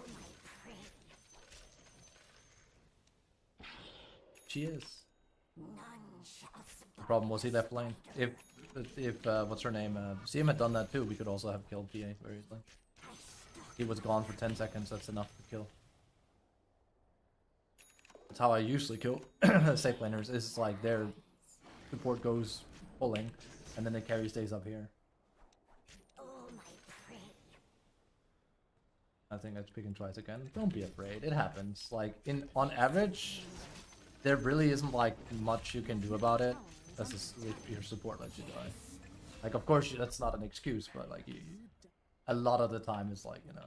She is. The problem was he left lane. If what's her name? CM had done that too, we could also have killed PA very easily. He was gone for 10 seconds, that's enough to kill. That's how I usually kill safe laners, is like their support goes pulling, and then the carry stays up here. I think that's picking twice again. Don't be afraid, it happens. Like, on average, there really isn't like much you can do about it. That's just if your support lets you die. Like, of course, that's not an excuse, but like, a lot of the time it's like, you know.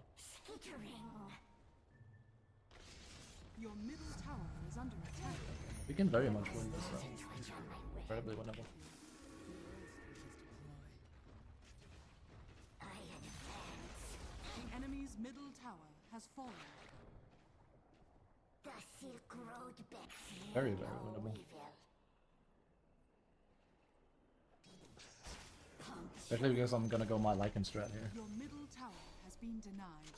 Your middle tower is under attack. We can very much win this though. Incredibly winnable. The enemy's middle tower has fallen. Very, very winnable. Especially because I'm gonna go my Lycan strat here. Your middle tower has been denied.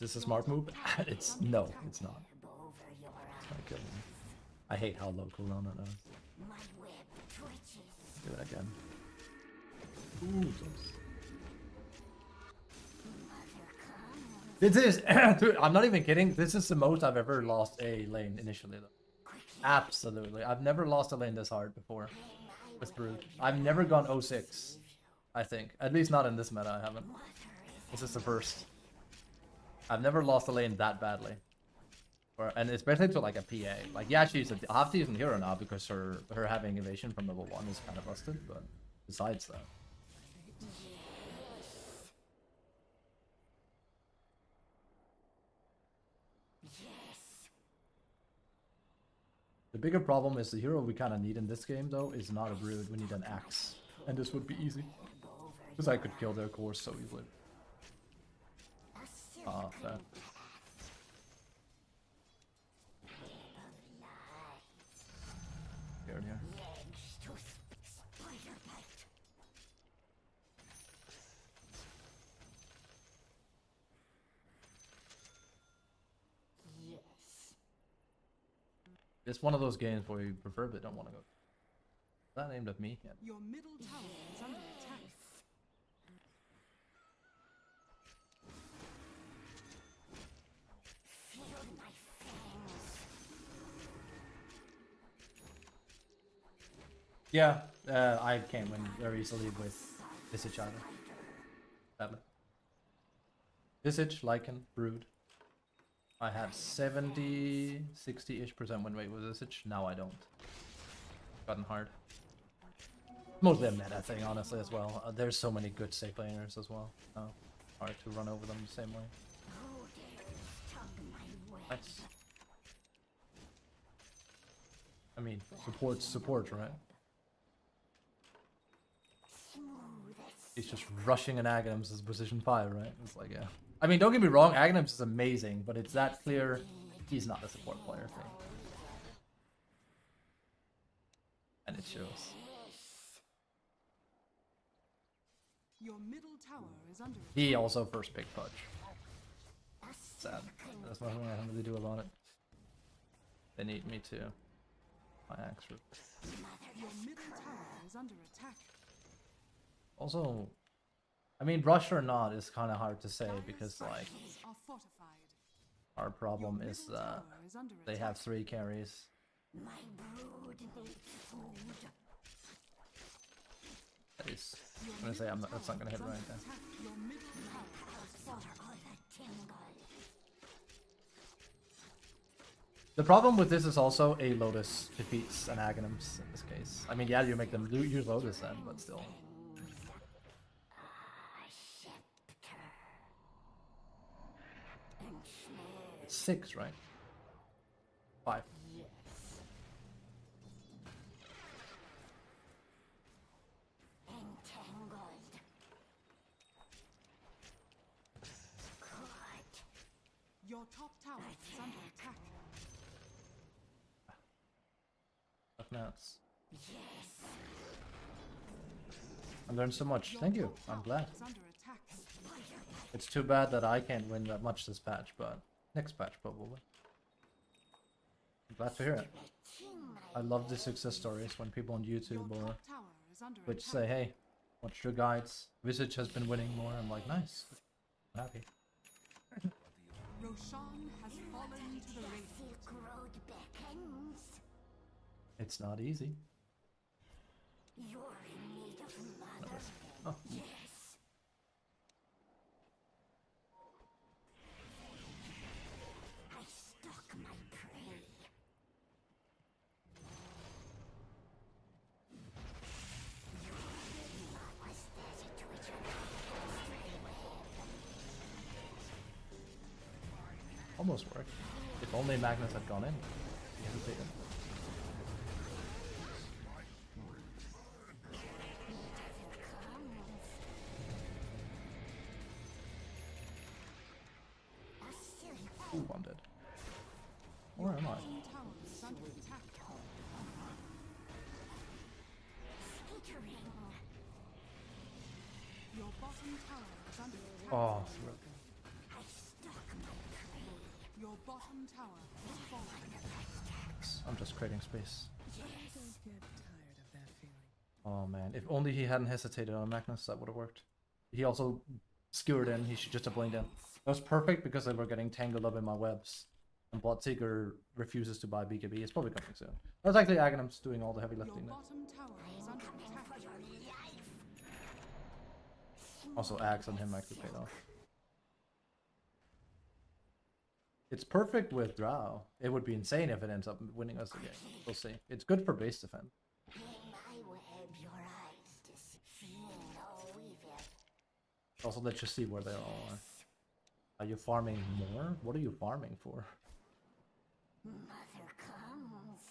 Is this a smart move? It's no, it's not. It's gonna kill me. I hate how low cooldown it is. Do it again. Ooh, this is, dude, I'm not even kidding. This is the most I've ever lost a lane initially, though. Absolutely, I've never lost a lane this hard before with Brood. I've never gone 06. I think, at least not in this meta. I haven't. This is the first. I've never lost a lane that badly, and especially to like a PA. Like, yeah, she's a half-decent hero now because her having evasion from level 1 is kind of busted. But besides that, the bigger problem is the hero we kind of need in this game though is not a Brood. We need an axe, and this would be easy because I could kill their core so easily. Ah, that. Here. It's one of those games where you preferably don't want to go. Is that aimed at me? Yeah. Your middle tower is under attack. Yeah, I can't win very easily with Visage either. Sadly. Visage, Lycan, Brood. I had 70, 60-ish% win rate with Visage. Now I don't. Gotten hard. Mostly a meta thing, honestly, as well. There's so many good safe laners as well. Oh, hard to run over them the same way. Nice. I mean, support's support, right? He's just rushing an Aghanims as position 5, right? It's like, yeah. I mean, don't get me wrong, Aghanims is amazing, but it's that clear he's not a support player thing. And it shows. Your middle tower is under attack. He also first picked Fudge. Sad. There's nothing I can really do about it. They need me to. My axe root. Your middle tower is under attack. Also, I mean, rush or not is kind of hard to say because, like, Are fortified. our problem is Middle that tower is under they attack. have 3 carries. That is, I'm gonna say that's not gonna hit right there. Attack. Your middle tower has fallen. The problem with this is also a Lotus defeats an Aghanims in this case. I mean, yeah, you make them use Lotus then, but still. It's 6, right? 5. Your top tower is under attack. Nats. I learned so much. Thank you. I'm glad. Is under attack. It's too bad that I can't win that much this patch, but next patch probably. I'm glad to hear it. I love the success stories when people on Your YouTube or top tower is under Twitch attack. say, hey, watch your guides. Visage has been winning more. I'm like, nice. I'm happy. Roshan has fallen to the radiant. Silk Road beckons. It's not easy. You're in need of mother. Oh. Yes. I stalk my prey. Was that a twitch of my web? Almost worked. If only Magnus had gone in. He hesitated. Ooh, I'm dead. Or am I? Bottom tower is under attack. Your bottom tower is under attack. Oh, I stalk my prey. Your bottom tower has fallen. I'm just creating space. Don't get tired of that feeling. Oh man, if only he hadn't hesitated on Magnus, that would have worked. He also skewered in, he should just have blinked in. That was perfect because they were getting tangled up in my webs. And Bloodseeker refuses to buy BKB, it's probably coming soon. That's actually Aghanim's doing all the heavy Your lifting there. bottom tower is under attack. Also, Axe on him actually paid off. It's perfect with Drow. It would be insane if it ends up winning us the game. We'll see. It's good for base defense. In my web, your eyes deceive no evil. Also, let's just see where they all are. Are you farming more? What are you farming for? Mother comes.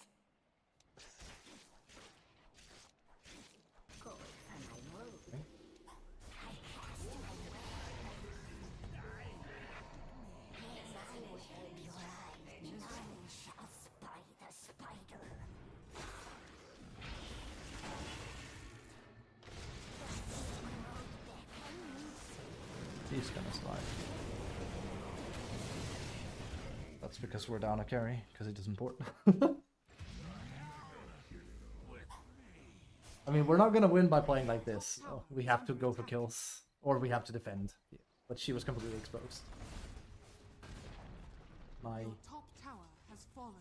Go for my move. Okay. I cast my web. In my web, your eyes, none shall spy the spider. He's gonna slide. That's because we're down a carry, because it doesn't port. I mean, we're not gonna win by playing like this. So we have to go for kills, or we have to defend. But she was completely exposed. My, Your top tower has fallen.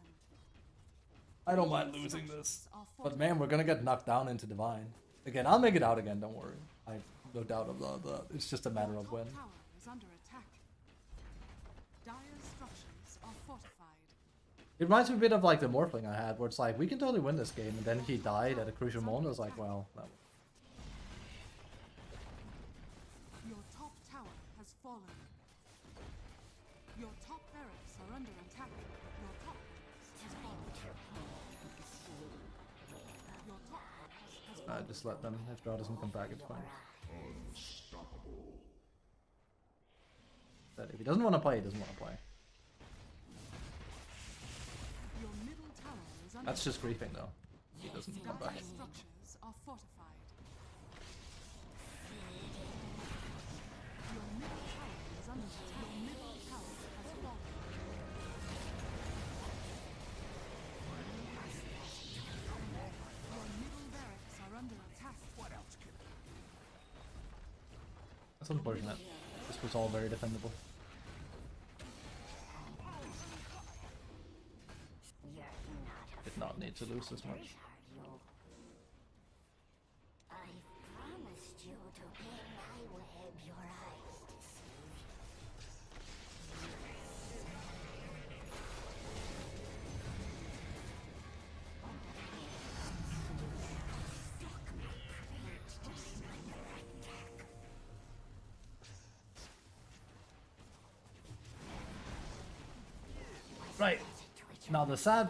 I don't mind losing this, Are but man, we're gonna get knocked down into Divine. Again, I'll make it out again. Don't worry. I have no doubt about that. It's just a matter of when. Top tower is under attack. Dire structures are fortified. It reminds me a bit of like the Morphling I had, where it's like, we can totally win this game, and then he died at a crucial moment. I was like, well, no. Your top tower has fallen. Your top barracks are under attack. Your top barracks has fallen. Your top has fallen. Just let them. If Drow doesn't come back, it's fine. But if he doesn't want to play, he doesn't want to play. Your middle tower is under That's just griefing, though. He doesn't come back. Dire structures are fortified. Your middle tower is under attack. Your middle tower has fallen. Your middle barracks are under attack. What else can That's unfortunate. This was all very defendable. You're not Did not need to lose this much. are you? I promised you to in my web, your eyes deceive. Right. Now the sad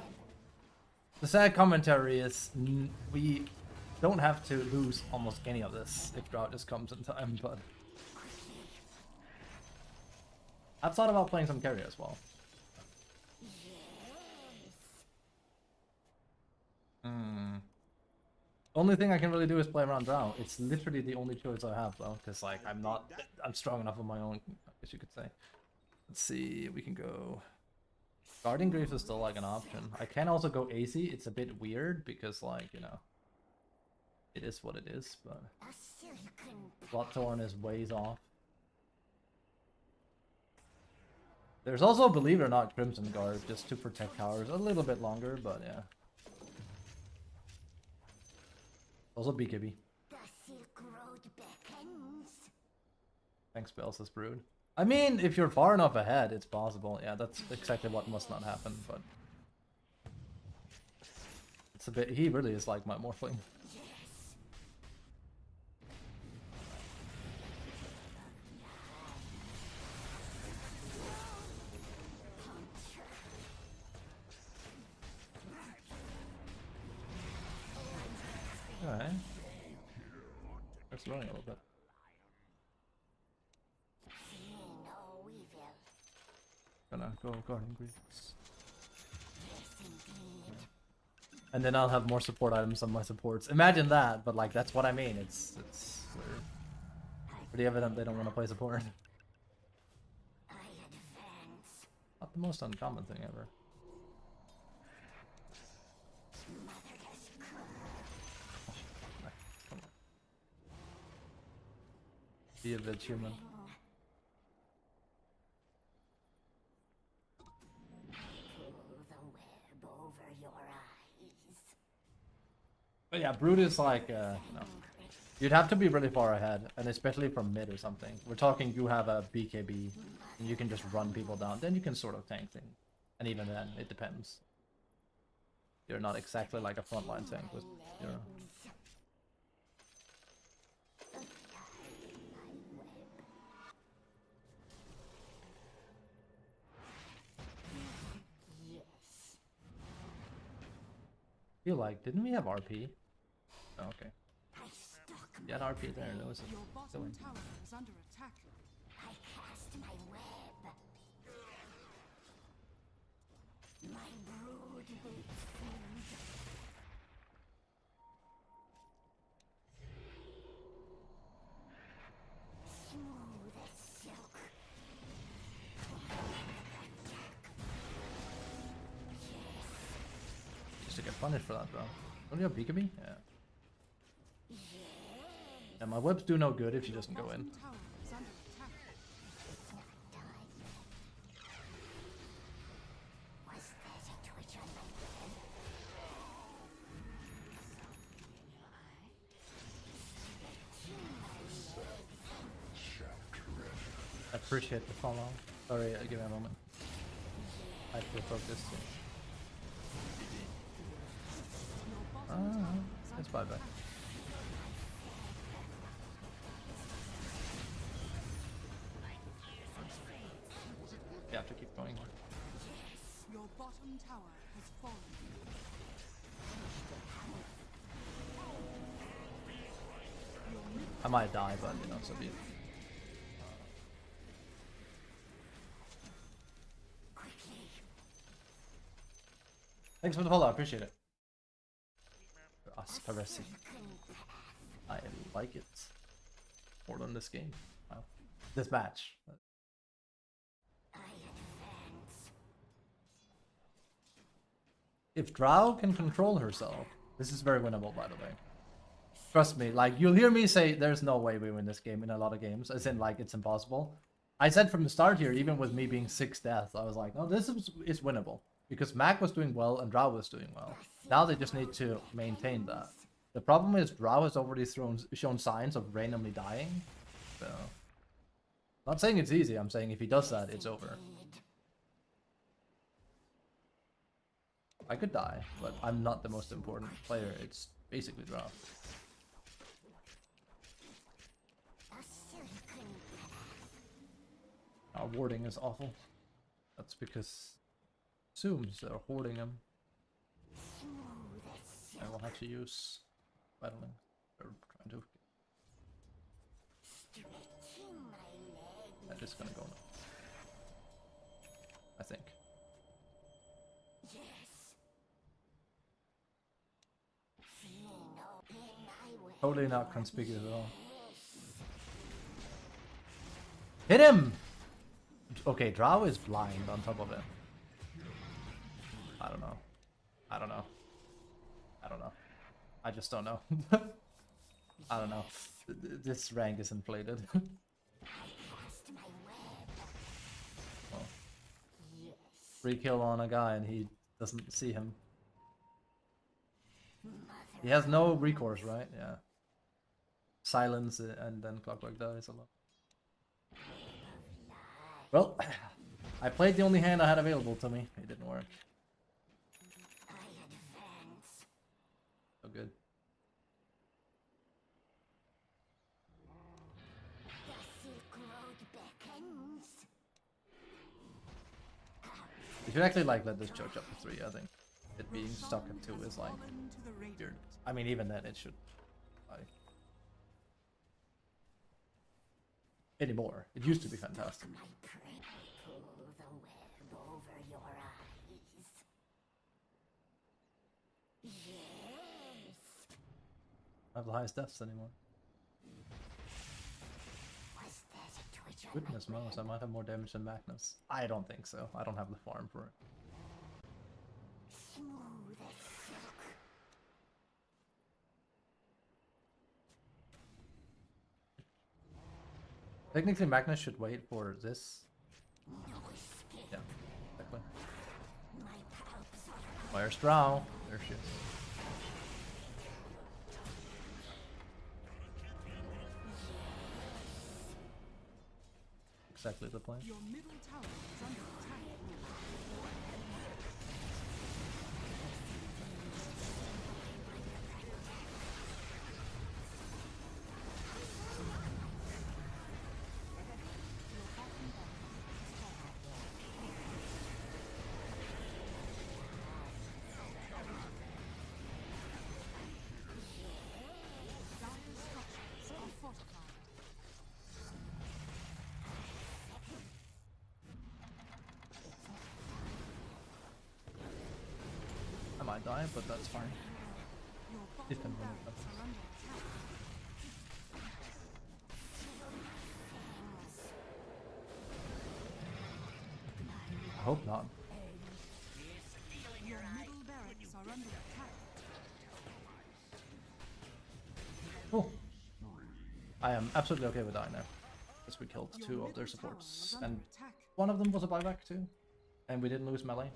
commentary is we don't have to lose almost any of this if Drought just comes in time, but I've thought about playing some carry as well. Hmm. Only thing I can really do is play around Drow. It's literally the only choice I have though, because like I'm strong enough on my own, I guess you could say. Let's see, we can go. Guarding Greaves is still like an option. I can also go AC. It's a bit weird because like, you know, it is what it is, but A silken Bloodthorn is ways off. There's also, believe it or not, Crimson Guard just to protect towers a little bit longer, but yeah. Also BKB. the Silk Road beckons. Thanks, Bell, says Brood. I mean, if you're far enough ahead, it's possible. Yeah, that's exactly what must not happen, but... It's a bit... He really is like my Morphling. Alright. It's running a little bit. See no evil. Gonna go Guardian Greaves. Yes, indeed. And then I'll have more support items on my supports. Imagine that, but like that's what I mean. It's pretty evident they don't want to play support. I advance. Not the most uncommon thing ever. Motherless Come on. Be a bit human. pull the web over your eyes. But yeah, Brood is like, no. You'd have to be really far ahead, and especially from mid or something. We're talking you have a BKB, and you can just run people down. Then you can sort of tank things. And even then, it depends. You're not exactly like a frontline tank with your... Yes. feel like, didn't we have RP? Oh, okay. I stalk You had RP there, that was Your bottom silly. tower is under attack. I cast my web. My brood needs food. Smooth as silk. Just to get punished for that, bro. Don't you have BKB? Yeah. Yeah, my webs do no good if she doesn't go in. Bottom tower is under attack. Was that a twitch on my web? I appreciate the follow. Sorry, give me a moment. I have to focus. Your bottom tower is Let's under buy back. attack. You have to keep going. Your bottom tower has fallen. I might die, but you know, so be it. Thanks for the follow, I appreciate it. Asparesi. I like it. More than this game. Wow. This match. I advance. If Drow can control herself, this is very winnable, by the way. Trust me, like, you'll hear me say there's no way we win this game in a lot of games, as in, like, it's impossible. I said from the start here, even with me being 6 deaths, I was like, no, this is winnable. Because Mac was doing well and Drow was doing well. Now they just need to maintain that. The problem is Drow has already shown signs of randomly dying. So, not saying it's easy, I'm saying if he does that, it's over. I could die, but I'm not the most important player. It's basically Drow. Our warding is awful. That's because assumes they're hoarding them. I will have to use battling. They're trying to. That is gonna go now. I think. Yes. Totally not conspicuous at all. Hit him! Okay, Drow is blind on top of it. I don't know. I don't know. I don't know. I just don't know. I don't know. This rank is inflated. Oh. 3 kill on a guy and he doesn't see him. He has no recourse, right? Yeah. Silence and then Clockwork dies a lot. Well, I played the only hand I had available to me. It didn't work. So good. You should actually like let this judge up to 3, I think. It being stuck at 2 is like weird. I mean, even then it should. Anymore. It used to be fantastic. Pull the web over your eyes. Yes. I have the highest deaths anymore. Was that a twitch on Goodness knows, I might have more damage than Magnus. I don't think so. I don't have the farm for it. smooth as silk? Technically, Magnus should wait for this. No escape. Yeah, exactly. My palps are Where's Drow? There she is. Exactly the plan. Your middle tower is under attack. Dire's structures are fortified. I might die, but that's fine. Your If bottom and when it barracks happens. are under attack. I hope not. Your middle barracks are under attack. Oh. I am absolutely okay with dying now. Because we killed Your 2 of middle their tower supports. is under And attack. one of them was a buyback too. And we didn't lose melee.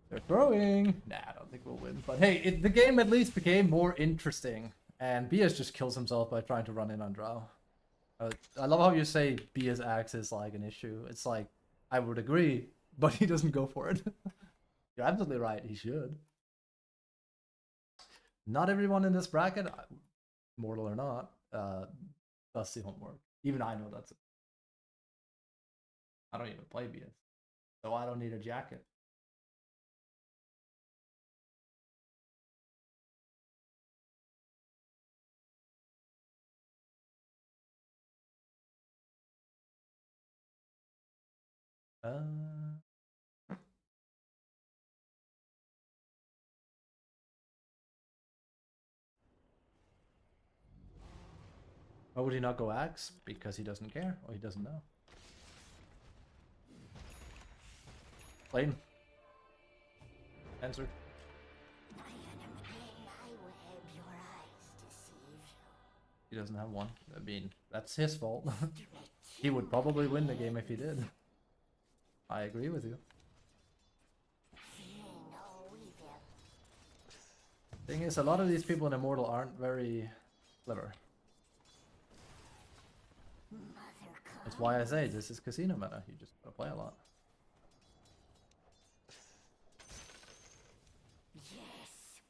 They're throwing! Nah, I don't think we'll win. But hey, the game at least became more interesting. And Bias just kills himself by trying to run in on Drow. I love how you say Bia's axe is like an issue. It's like, I would agree, but he doesn't go for it. You're absolutely right, he should. Not everyone in this bracket, mortal or not, does the homework. Even I know that's it. I don't even play BS, so I don't need a jacket. Why would he not go axe? Because he doesn't care, or he doesn't know. Lane. Answer. I am in my web, your eyes deceive you. He doesn't have one. I mean, that's his fault. He would probably win the game if he did. I agree with you. Fear no evil. Thing is, a lot of these people in Immortal aren't very clever. Mother That's why I say this is casino meta. You just gotta play a lot. yes.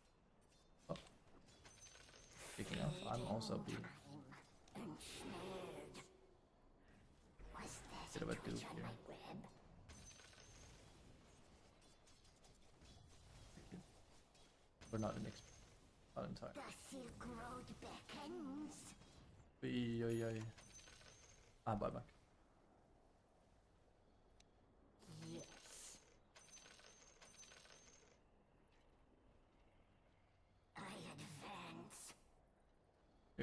Oh. Speaking of, I'm also being Ensnared. Was that bit of a twitch dupe on here. my web? We're not in not in time. The Silk Road beckons. Bye back. Yes. I advance.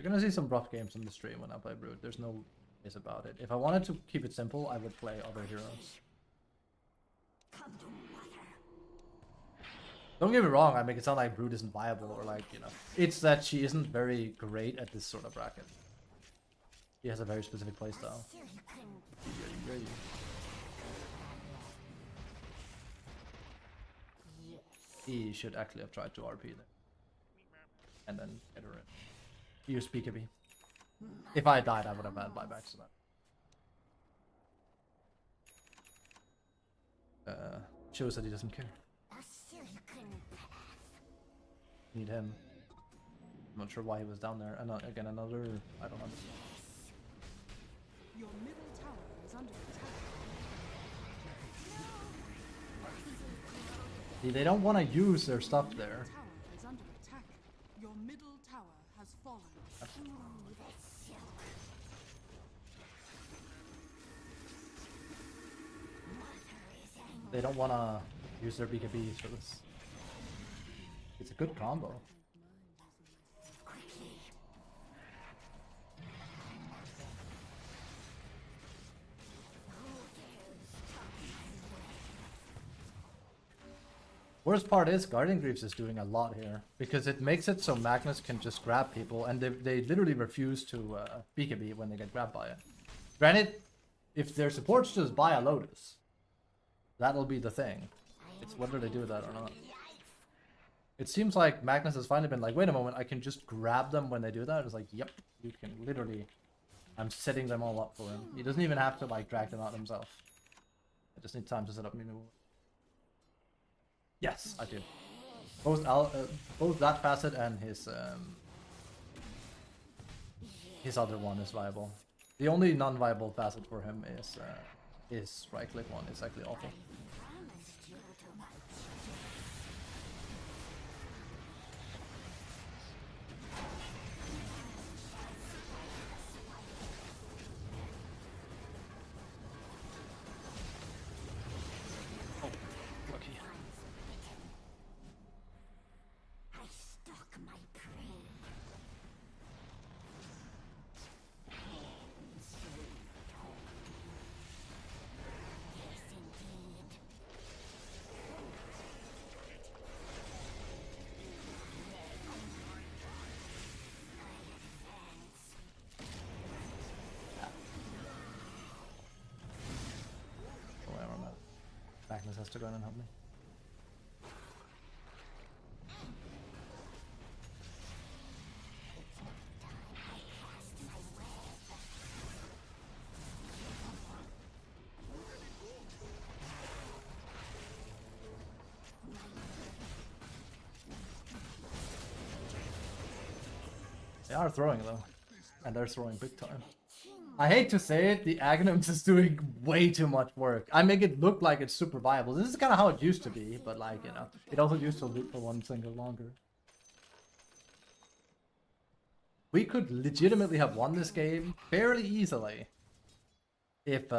You're gonna see some rough games on the stream when I play Brood. There's no ways about it. If I wanted to keep it simple, I would play other heroes. Come to mother. Don't get me wrong, I make it sound like Brood isn't viable or like, you know. It's that she isn't very great at this sort of bracket. She has a very specific playstyle. Silicon. Yes. He should actually have tried to RP there. And then get her in. Use BKB. If I died, I would have had buybacks to that. Shows that he doesn't care. A silicon path. Need him. I'm not sure why he was down there. And again, another... I don't know. Your middle tower is under attack. See, they don't want to use their stuff there. Tower is under attack. Your middle tower has fallen. Smooth as silk. Mother is angry. They don't want to use their BKBs for this. It's a good combo. Quickly. Worst part is Guardian Greaves is doing a lot here because it makes it so Magnus can just grab people and they literally refuse to BKB when they get grabbed by it. Granted, if their supports just buy a Lotus, that'll be the thing. It's whether they do that or not. It seems like Magnus has finally been like, wait a moment, I can just grab them when they do that. It's like, yep, you can literally. I'm setting them all up for him. He doesn't even have to like drag them out himself. I just need time to set up Mimic. Yes, I do. Both that facet and his other one is viable. The only non-viable facet for him is his right-click one. It's actually awful. Promised you to my Lucky. I stalk my prey. Sweet home. Yes, indeed. Oh, where am I? Magnus has to go in and help me. They are throwing though, and they're throwing big time. I hate to say it, the Aghanims is doing way too much work. I make it look like it's super viable. This is kind of how it used to be, but like, you know, it also used to loop for one single longer. We could legitimately have won this game fairly easily if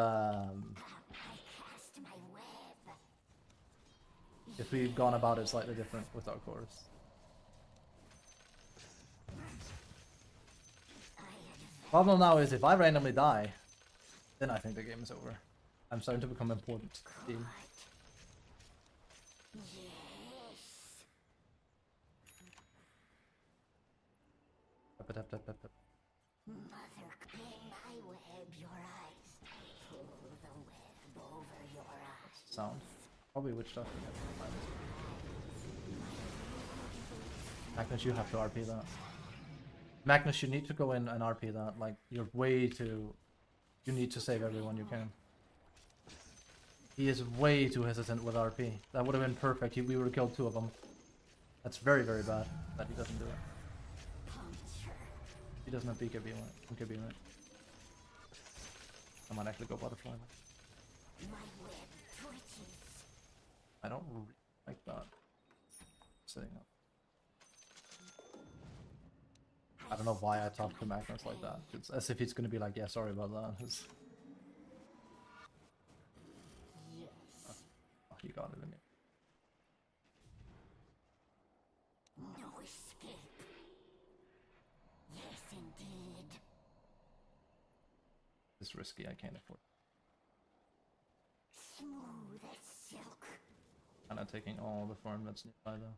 we'd gone about it slightly different with our course. Problem now is if I randomly die, then I think the game is over. I'm starting to become important to the team. Mother, clean my web, your eyes. Pull the web over your eyes. Sound. Probably witch stuff. Magnus, you have to RP that. Magnus, you need to go in and RP that. Like, you're way too... You need to save everyone you can. He is way too hesitant with RP. That would have been perfect. We would have killed two of them. That's very, very bad that he doesn't do it. He doesn't have BKB right. I might actually go butterfly. I don't really like that. Setting up. I don't know why I talk to Magnus like that. It's as if he's gonna be like, yeah, sorry about that. Oh, he got it in it. No escape. Yes, indeed. It's risky, I can't afford. Smooth as silk. I'm not taking all the farm that's nearby though.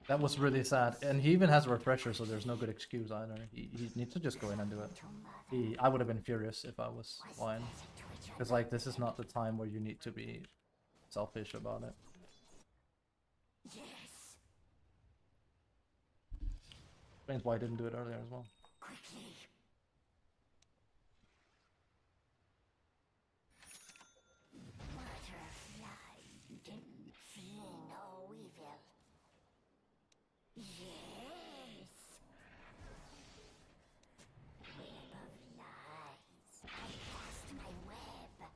That was really sad, and he even has a refresher, so there's no good excuse either. He needs to just go in and do it. I would have been furious if I was Lion, because like this is not the time where you need to be selfish about it. Yes. Explains why I didn't do it earlier as well. Quickly. Butterfly, you didn't flee no evil. Yes. Web of lies. I cast my web.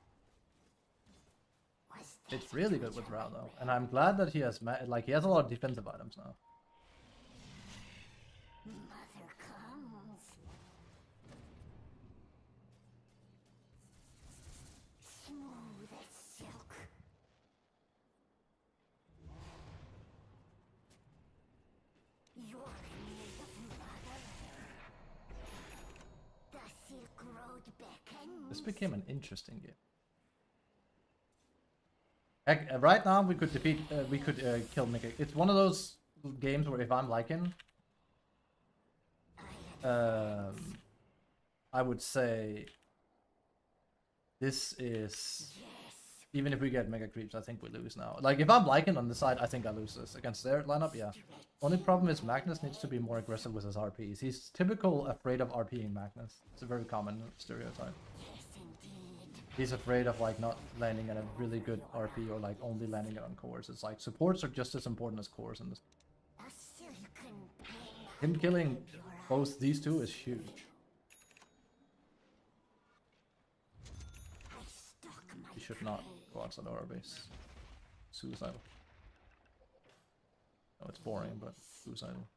Was It's really good with Rao though, and I'm glad that he has he has a lot of defensive items now. Mother comes. Smooth as silk. You're made of mother. The Silk Road beckons. This became an interesting game. Heck, right now we could defeat, we could kill Mega. It's one of those games where if I'm liking, I would say this is, even if we get Mega Creeps, I think we lose now. Like if I'm liking on the side, I think I lose this. Against their lineup, yeah. Only problem is Magnus needs to be more aggressive with his RPs. He's typical afraid of RPing Magnus. It's a very common stereotype. He's afraid of like not landing at a really good RP or like only landing it on cores. It's like supports are just as important as cores in this. Him killing both these two is huge. He should not go outside our base. Suicidal. No, it's boring, but suicidal.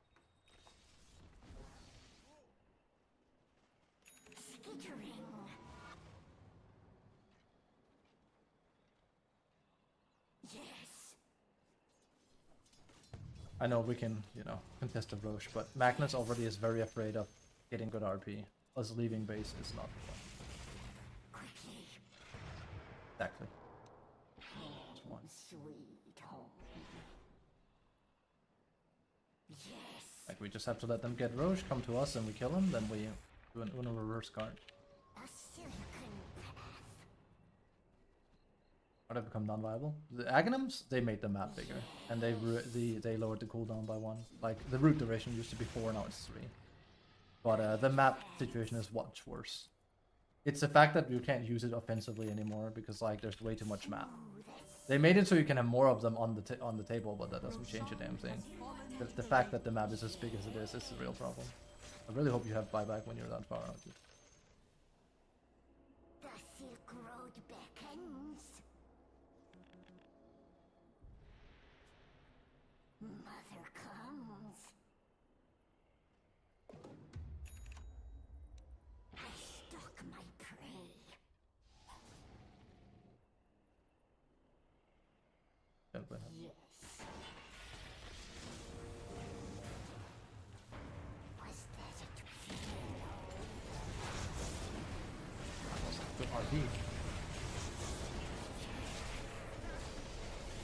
I know we can, you know, contest the Roche, but Magnus already is very afraid of getting good RP. Us leaving base is not fun. Exactly. Sweet home. Yes. Like we just have to let them get Roche, come to us, and we kill him. Then we do an Uno reverse card. A silken path. Or they become non-viable. The Aghanims, they made the map bigger, and they lowered the cooldown by 1. Like the root duration used to be 4, now it's 3. But the map situation is much worse. It's the fact that you can't use it offensively anymore because like there's way too much map. They made it so you can have more of them on the table, but that doesn't change a damn thing. The fact that the map is as big as it is the real problem. I really hope you have buyback when you're that far out. The Silk Road beckons. Mother comes. I stalk my prey. Yes. Was that it? Good RP.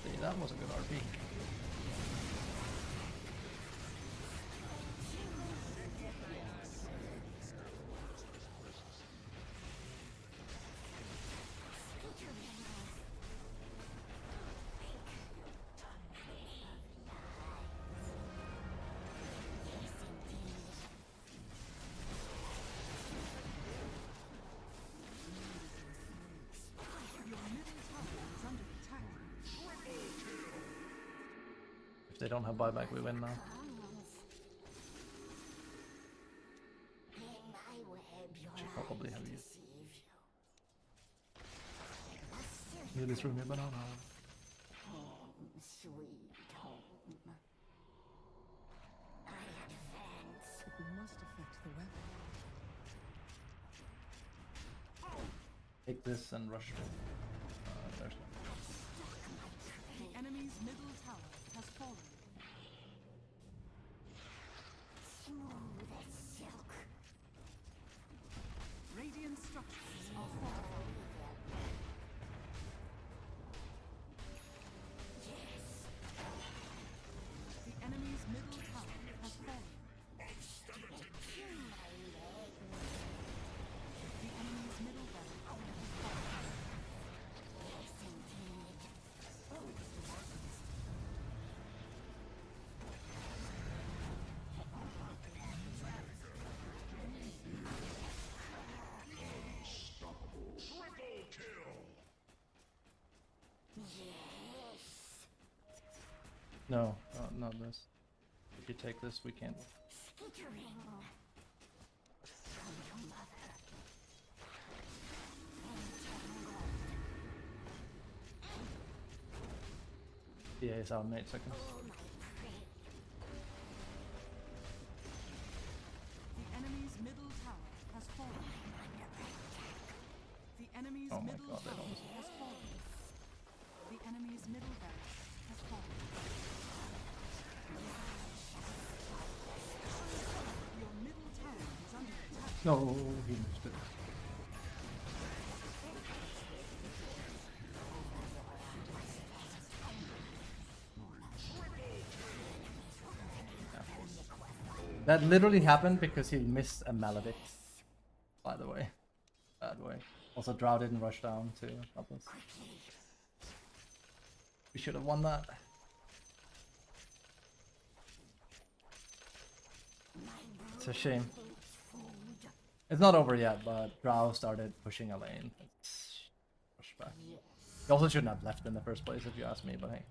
See, that was a good RP. If they don't have buyback, we win now. Should probably have you. Nearly threw me a banana. Home, sweet home. I advance. We must affect the weapon. Take this and rush. There's one. The enemy's middle tower has fallen. Smooth as silk. No, not this. If you take this, we can't. Skittering from your mother. Yeah, it's out in 8 seconds. Oh, my prey. The enemy's middle tower has fallen. The enemy's Oh my middle God, they tower don't. has fallen. The enemy's middle barracks has fallen. Your middle tower is under attack. No, he missed it. That literally happened because he missed a maledict. By the way. Bad way. Also, Drow didn't rush down to help us. We should have won that. It's a shame. It's not over yet, but Drow started pushing a lane. Let's push back. He also shouldn't have left in the first place if you ask me, but hey.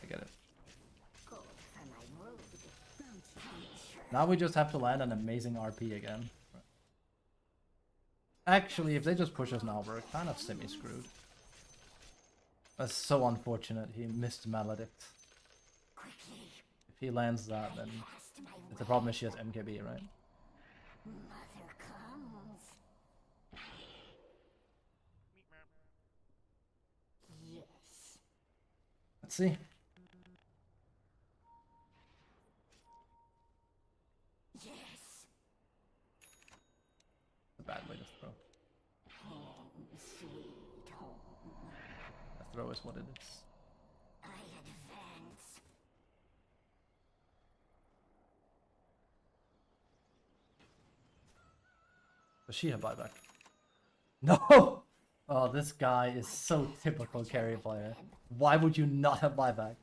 I get it. Now we just have to land an amazing RP again. Actually, if they just push us now, we're kind of semi-screwed. That's so unfortunate. He missed Maledict. If he lands that, then the problem is she has MKB, right? Mother comes. Yes. Let's see. Yes. A bad way to throw. Home, sweet home. A throw is what it is. I advance. Does she have buyback? No! Oh, this guy is so typical carry player. Why would you not have buyback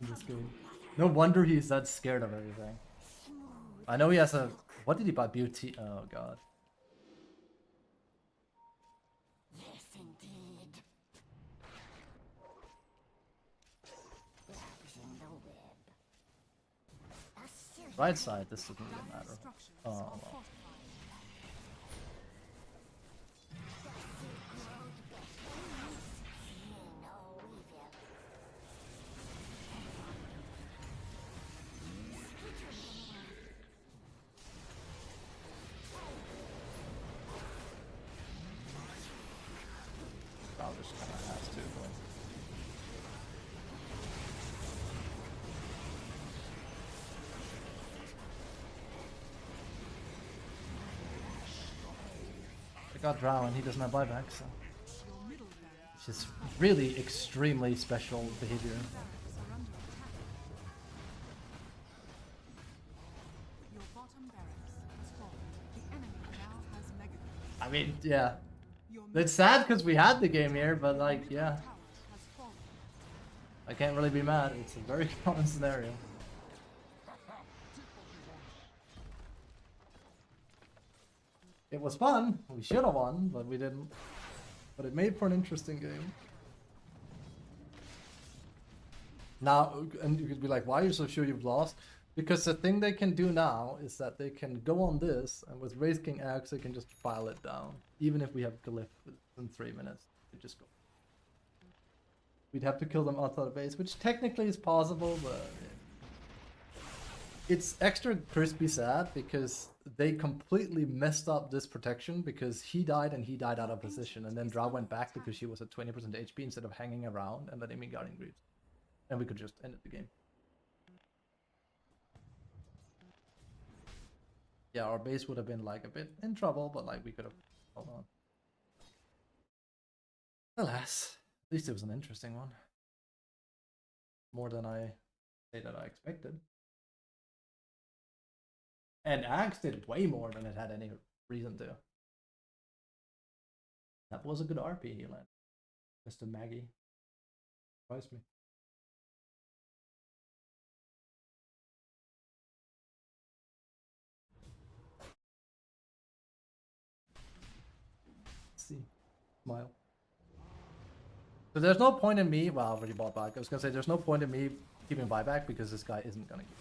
in this game? No wonder he's that scared of everything. I know he has a... What did he buy? Beauty? Oh god. Yes, indeed. Webs in the web. A serious Right side, this doesn't really Dire matter. structures Oh, are well. fortified. no evil. Drow just kind of has to. But... I got Drow and he doesn't have buyback, so... Your middle barracks Which is really extremely special behavior. are under attack. Your bottom barracks has fallen. The enemy now has mega. I mean, yeah. Your It's sad because we had the game here, but like, yeah. tower has fallen. I can't really be mad. It's a very common scenario. It was fun. We should have won, but we didn't. But it made for an interesting game. Now, and you could be like, why are you so sure you've lost? Because the thing they can do now is that they can go on this, and with Wraith King Axe, they can just file it down. Even if we have Glyph in 3 minutes, they just go. We'd have to kill them outside of base, which technically is possible, but it's extra crispy sad because they completely messed up this protection because he died and he died out of position, and then Drow went back because she was at 20% HP instead of hanging around and letting me Guardian Greaves. And we could just end the game. Yeah, our base would have been like a bit in trouble, but like we could have held on. Alas, at least it was an interesting one. More than I say that I expected. And Axe did way more than it had any reason to. That was a good RP he landed. Mr. Maggie. Surprised me. Let's see. Smile. So there's no point in me, well, I already bought back. I was gonna say there's no point in me keeping buyback because this guy isn't gonna keep.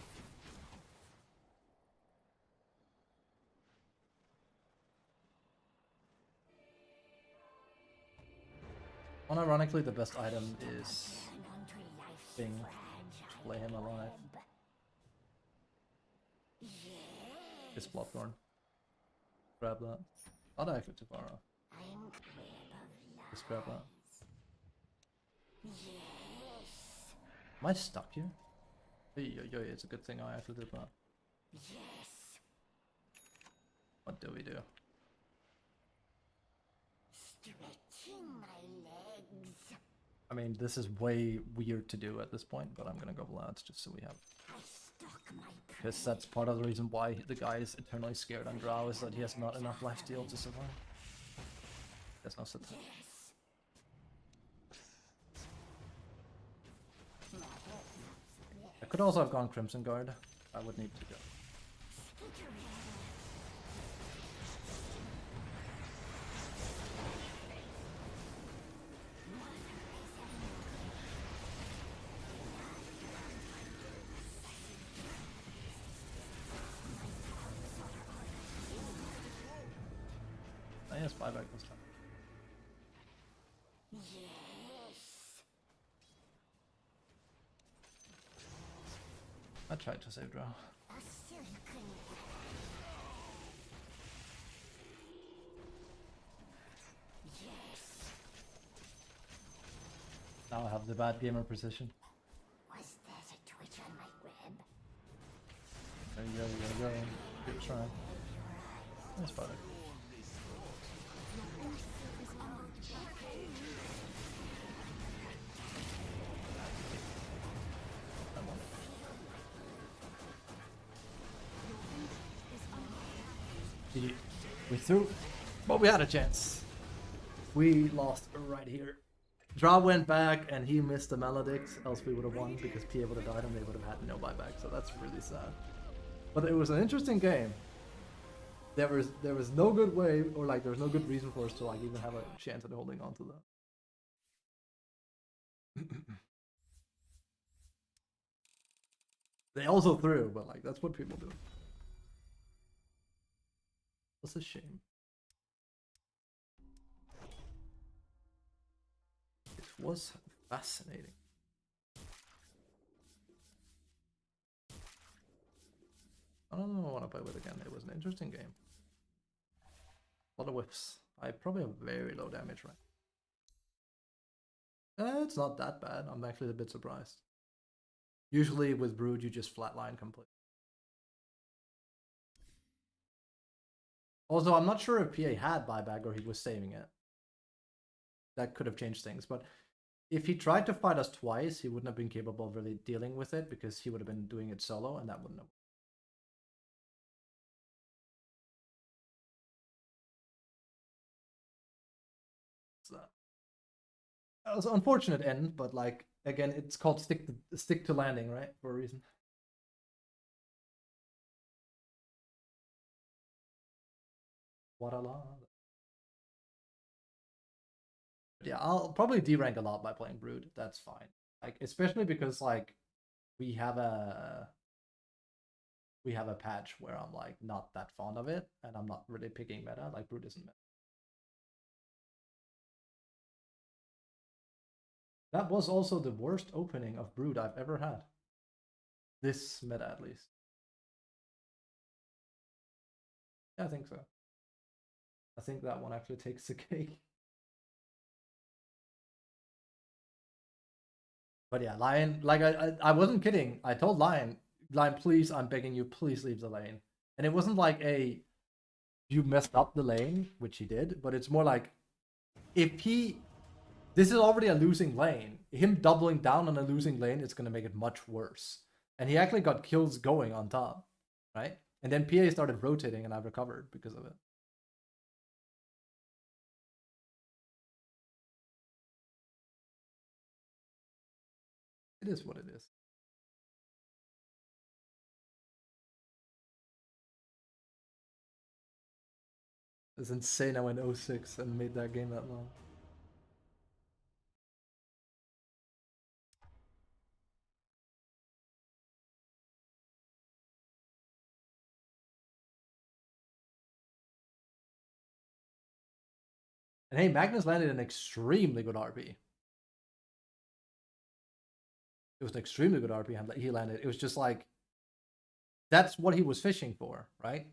Unironically, the best item is Bing. Play him alive. His Bloodthorn. Grab that. Not actually too far off. Just grab that. Am I stuck here? It's a good thing I actually did that. What do we do? Stretching my legs. I mean, this is way weird to do at this point, but I'm gonna go Lads just so we have. I stalk my Because that's part of the reason why the guy is eternally scared on Drow is that he has not enough lifesteal to survive. There's no such thing. I could also have gone Crimson Guard. I would need to go. Yes, buyback this time. I tried to save Drow. Now I have the bad gamer position. Was there a twitch on my rib? There you go, Good try. Nice buyback. We threw, but we had a chance. We lost right here. Draw went back and he missed the Maledict, else we would have won because PA would have died and they would have had no buyback, so that's really sad. But it was an interesting game. There was no good way, or like there was no good reason for us to like even have a chance at holding on to that. They also threw, but like that's what people do. That's a shame. It was fascinating. I don't know what I want to play with again. It was an interesting game. A lot of whips. I probably have very low damage, right? It's not that bad. I'm actually a bit surprised. Usually with Brood, you just flatline completely. Also, I'm not sure if PA had buyback or he was saving it. That could have changed things, but if he tried to fight us twice, he wouldn't have been capable of really dealing with it because he would have been doing it solo, and that wouldn't have. So, that was an unfortunate end, but like again, it's called stick to landing, right? For a reason. What a lot. Yeah, I'll probably D-rank a lot by playing Brood. That's fine. Like, especially because like we have a patch where I'm like not that fond of it, and I'm not really picking meta. Like Brood isn't meta. That was also the worst opening of Brood I've ever had. This meta, at least. Yeah, I think so. I think that one actually takes the cake. But yeah, Lion, like I wasn't kidding. I told Lion, please, I'm begging you, please leave the lane. And it wasn't like you messed up the lane, which he did, but it's more like, this is already a losing lane. Him doubling down on a losing lane is going to make it much worse. And he actually got kills going on top, right? And then PA started rotating and I recovered because of it. It is what it is. It's insane I went 0-6 and made that game that long. And hey, Magnus landed an extremely good RP. It was an extremely good RP he landed. It was just like, that's what he was fishing for, right?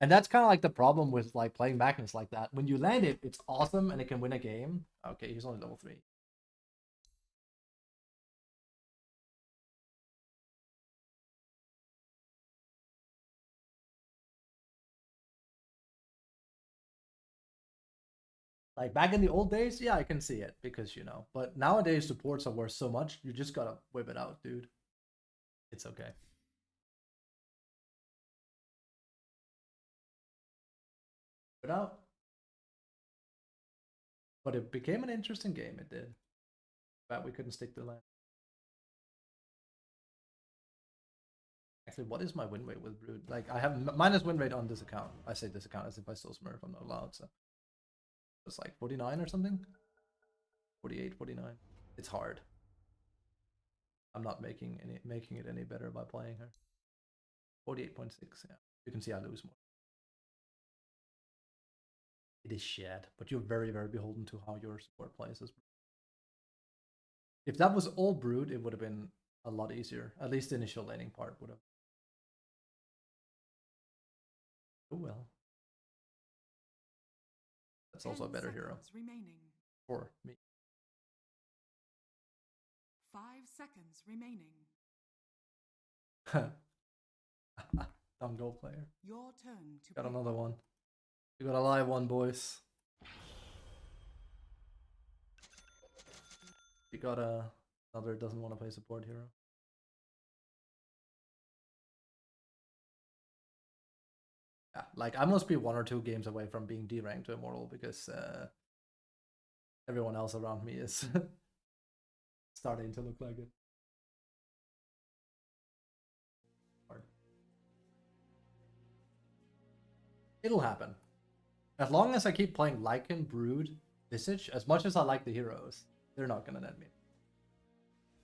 And that's kind of like the problem with like playing Magnus like that. When you land it, it's awesome and it can win a game. Okay, he's only level 3. Like back in the old days, yeah, I can see it because, you know, but nowadays supports are worth so much, you just gotta whip it out, dude. It's okay. Whip it out. But it became an interesting game, it did. But we couldn't stick to the land. Actually, what is my win rate with Brood? Like, I have minus win rate on this account. I say this account as if I still Smurf, I'm not allowed, so. It's like 49 or something? 48, 49. It's hard. I'm not making it any better by playing her. 48.6, yeah. You can see I lose more. It is shit, but you're very, very beholden to how your support plays as Brood. If that was all Brood, it would have been a lot easier. At least the initial laning part would have. Oh well. That's also a better hero. Remaining. For me. 5 seconds remaining. Dumb goal player. Your turn to Got play. another one. You got a live one, boys. You got another doesn't want to play support hero. Yeah, like I must be 1 or 2 games away from being D-ranked to Immortal because everyone else around me is starting to look like it. Hard. It'll happen. As long as I keep playing Lycan, Brood, Visage, as much as I like the heroes, they're not gonna net me.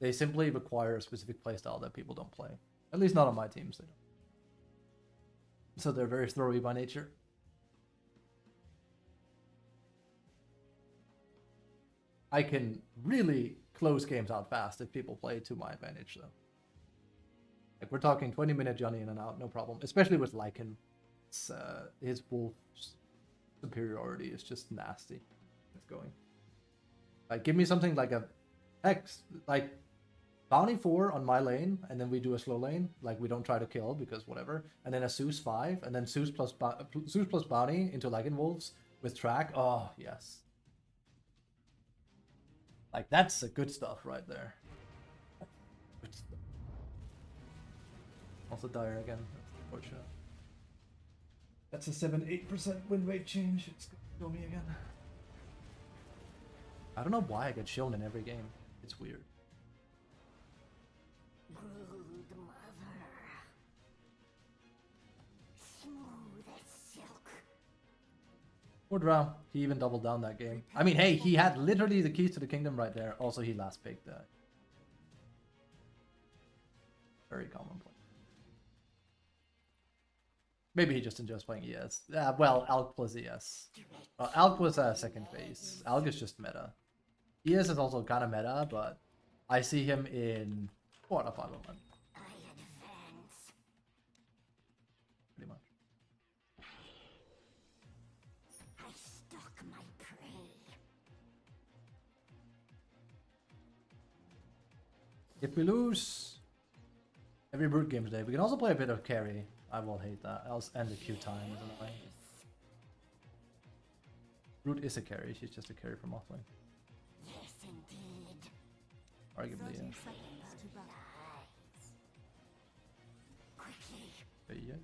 They simply require a specific playstyle that people don't play. At least not on my teams, they don't. So they're very throwy by nature. I can really close games out fast if people play to my advantage, though. Like we're talking 20-minute Johnny in and out, no problem. Especially with Lycan. It's, his wolf superiority is just nasty. It's going. Like, give me something like a X, like Bounty 4 on my lane, and then we do a slow lane. Like, we don't try to kill because whatever. And then a Zeus 5, and then Zeus plus Bounty into Lycan Wolves with track. Oh, yes. Like, that's the good stuff right there. Good stuff. Also dire again. That's unfortunate. That's a 7-8% win rate change. It's gonna kill me again. I don't know why I get shown in every game. It's weird. Brood mother. Smooth as silk. Poor Drow. He even doubled down that game. I mean, hey, he had literally the keys to the kingdom right there. Also, he last picked that. Very common point. Maybe he just enjoys playing ES. Well, Alk plus ES. Alk was second phase. Alk is just meta. ES is also kind of meta, but I see him in 4 out of 5 of them. I advance. Pretty much. I stalk my prey. If we lose every Brood game today, we can also play a bit of carry. I will hate that. Else, and the Q time is annoying. Brood is a carry. She's just a carry from offlane. Yes, indeed. Arguably, 30 yeah. seconds to battle. Quickly, Yeah.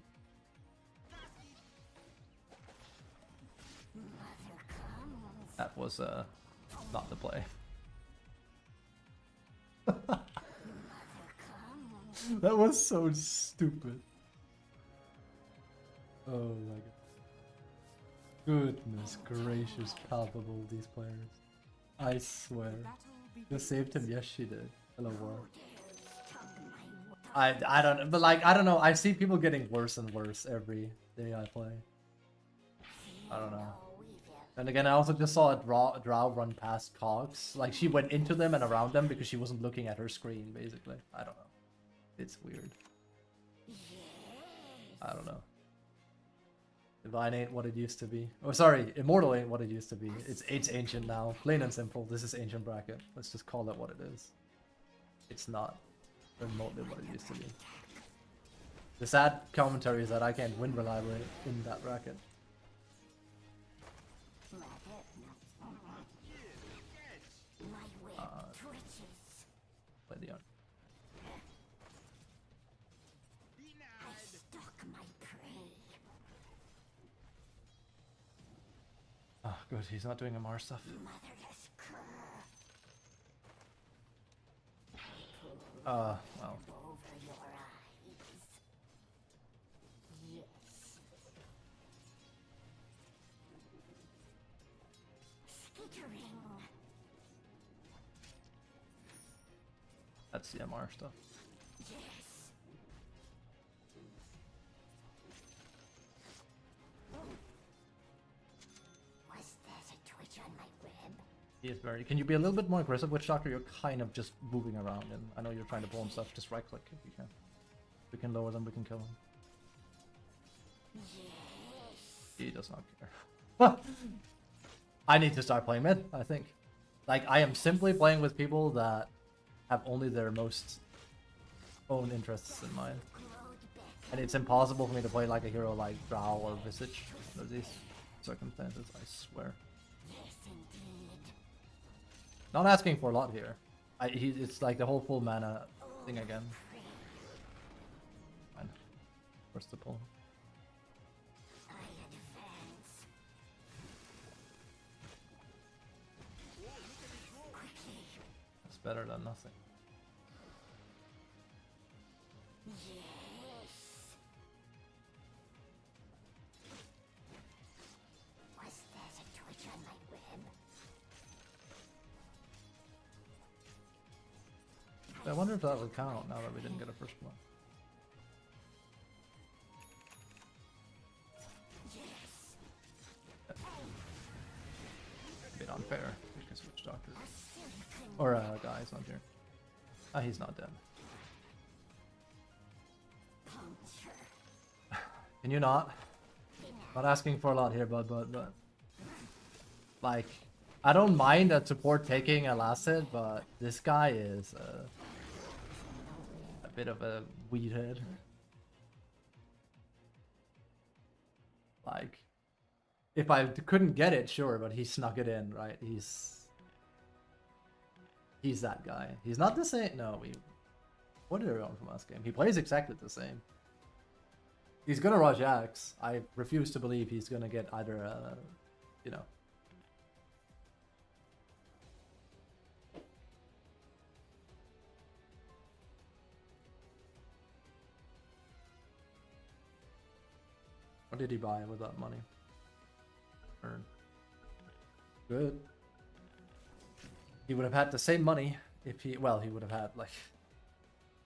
mother comes. That was not the play. Mother comes. That was so stupid. Oh my god. Goodness gracious, palpable these players. I swear. Battle You begins. saved him? Yes, she did. Hello, world. Stalk my I don't, but like I don't know. I see people getting worse and worse every day I play. I don't know. evil. And again, I also just saw a drow run past cogs. Like, she went into them and around them because she wasn't looking at her screen, basically. I don't know. It's weird. I don't know. Divine ain't what it used to be. Oh, sorry, Immortal ain't what it used to be. It's ancient now. Plain and simple. This is ancient bracket. Let's just call it what it is. It's not remotely what it used to be. The sad commentary is that I can't win reliably in that bracket. Play the art. Oh, good. He's not doing MR stuff. Well. That's the MR stuff. He is very. Can you be a little bit more aggressive, Witch Doctor? You're kind of just moving around, and I know you're trying to pull him stuff. Just right click if you can. We can lower them, we can kill him. He does not care. I need to start playing mid, I think. Like, I am simply playing with people that have only their most own interests in mind. And it's impossible for me to play like a hero like Drow or Visage under these circumstances, I swear. Not asking for a lot here. It's like the whole full mana thing again. Fine. First to pull. It's better than nothing. I wonder if that would count now that we didn't get a first one. A bit unfair because Witch Doctor or guy's not here. Ah, he's not dead. Can you not? Not asking for a lot here, but like, I don't mind a support taking a last hit, but this guy is a bit of a weed head. Like, if I couldn't get it, sure, but he snuck it in, right? He's that guy. He's not the same. No, what did I run from last game? He plays exactly the same. He's gonna rush Axe. I refuse to believe he's gonna get either, you know. What did he buy with that money? Earn. Good. He would have had the same money if he, well, he would have had like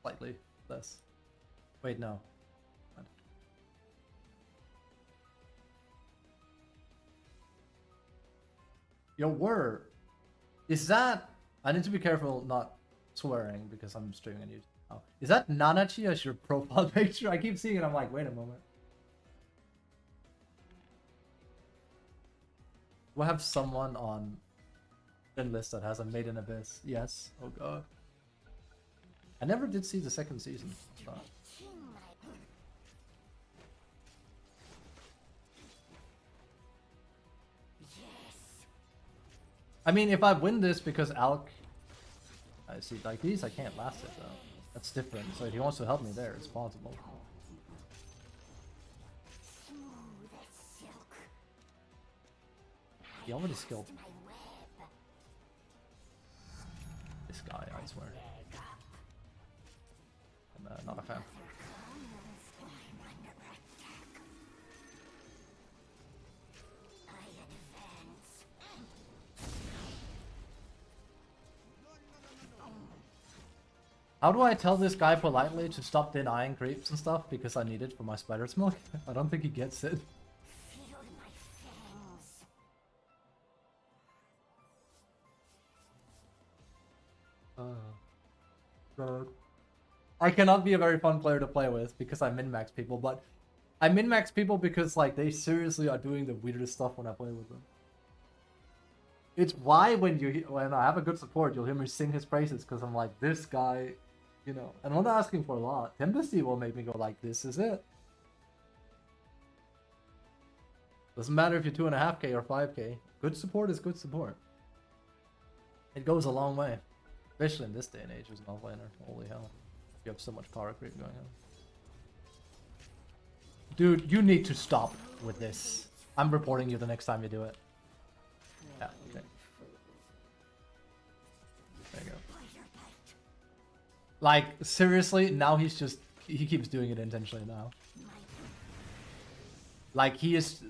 slightly less. Wait, no. Yo, word. Is that, I need to be careful not swearing because I'm streaming on YouTube. Oh. Is that Nanachi as your profile picture? I keep seeing it, I'm like, wait a moment. Do I have someone on the list that has a Maiden Abyss? Yes. Oh god. I never did see the second season. So. I mean, if I win this because Alk, I see like these, I can't last it though. That's different. So if he wants to help me there, it's possible. He already skilled this guy, I swear. I'm not a fan. How do I tell this guy politely to stop denying creeps and stuff because I need it for my spider smoke? I don't think he gets it. God. I cannot be a very fun player to play with because I min-max people, but I min-max people because like they seriously are doing the weirdest stuff when I play with them. It's why when I have a good support, you'll hear me sing his praises because I'm like, this guy, you know, and I'm not asking for a lot. Tempesty will make me go like, this is it. Doesn't matter if you're 2.5k or 5k. Good support is good support. It goes a long way, especially in this day and age as an offlaner. Holy hell, you have so much power creep going on. Dude, you need to stop with this. I'm reporting you the next time you do it. Yeah, okay. There you go. Like, seriously, now he keeps doing it intentionally now. Like, it's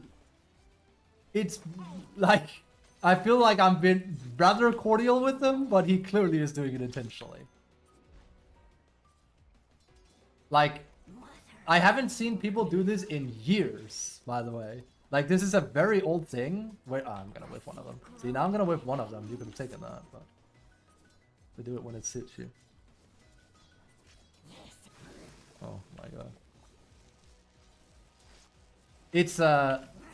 like, I feel like I'm been rather cordial with him, but he clearly is doing it intentionally. Like, I haven't seen people do this in years, by the way. Like, this is a very old thing. Wait, I'm gonna whiff one of them. See, now I'm gonna whiff one of them. You could have taken that, but we do it when it suits you. Oh my god. It's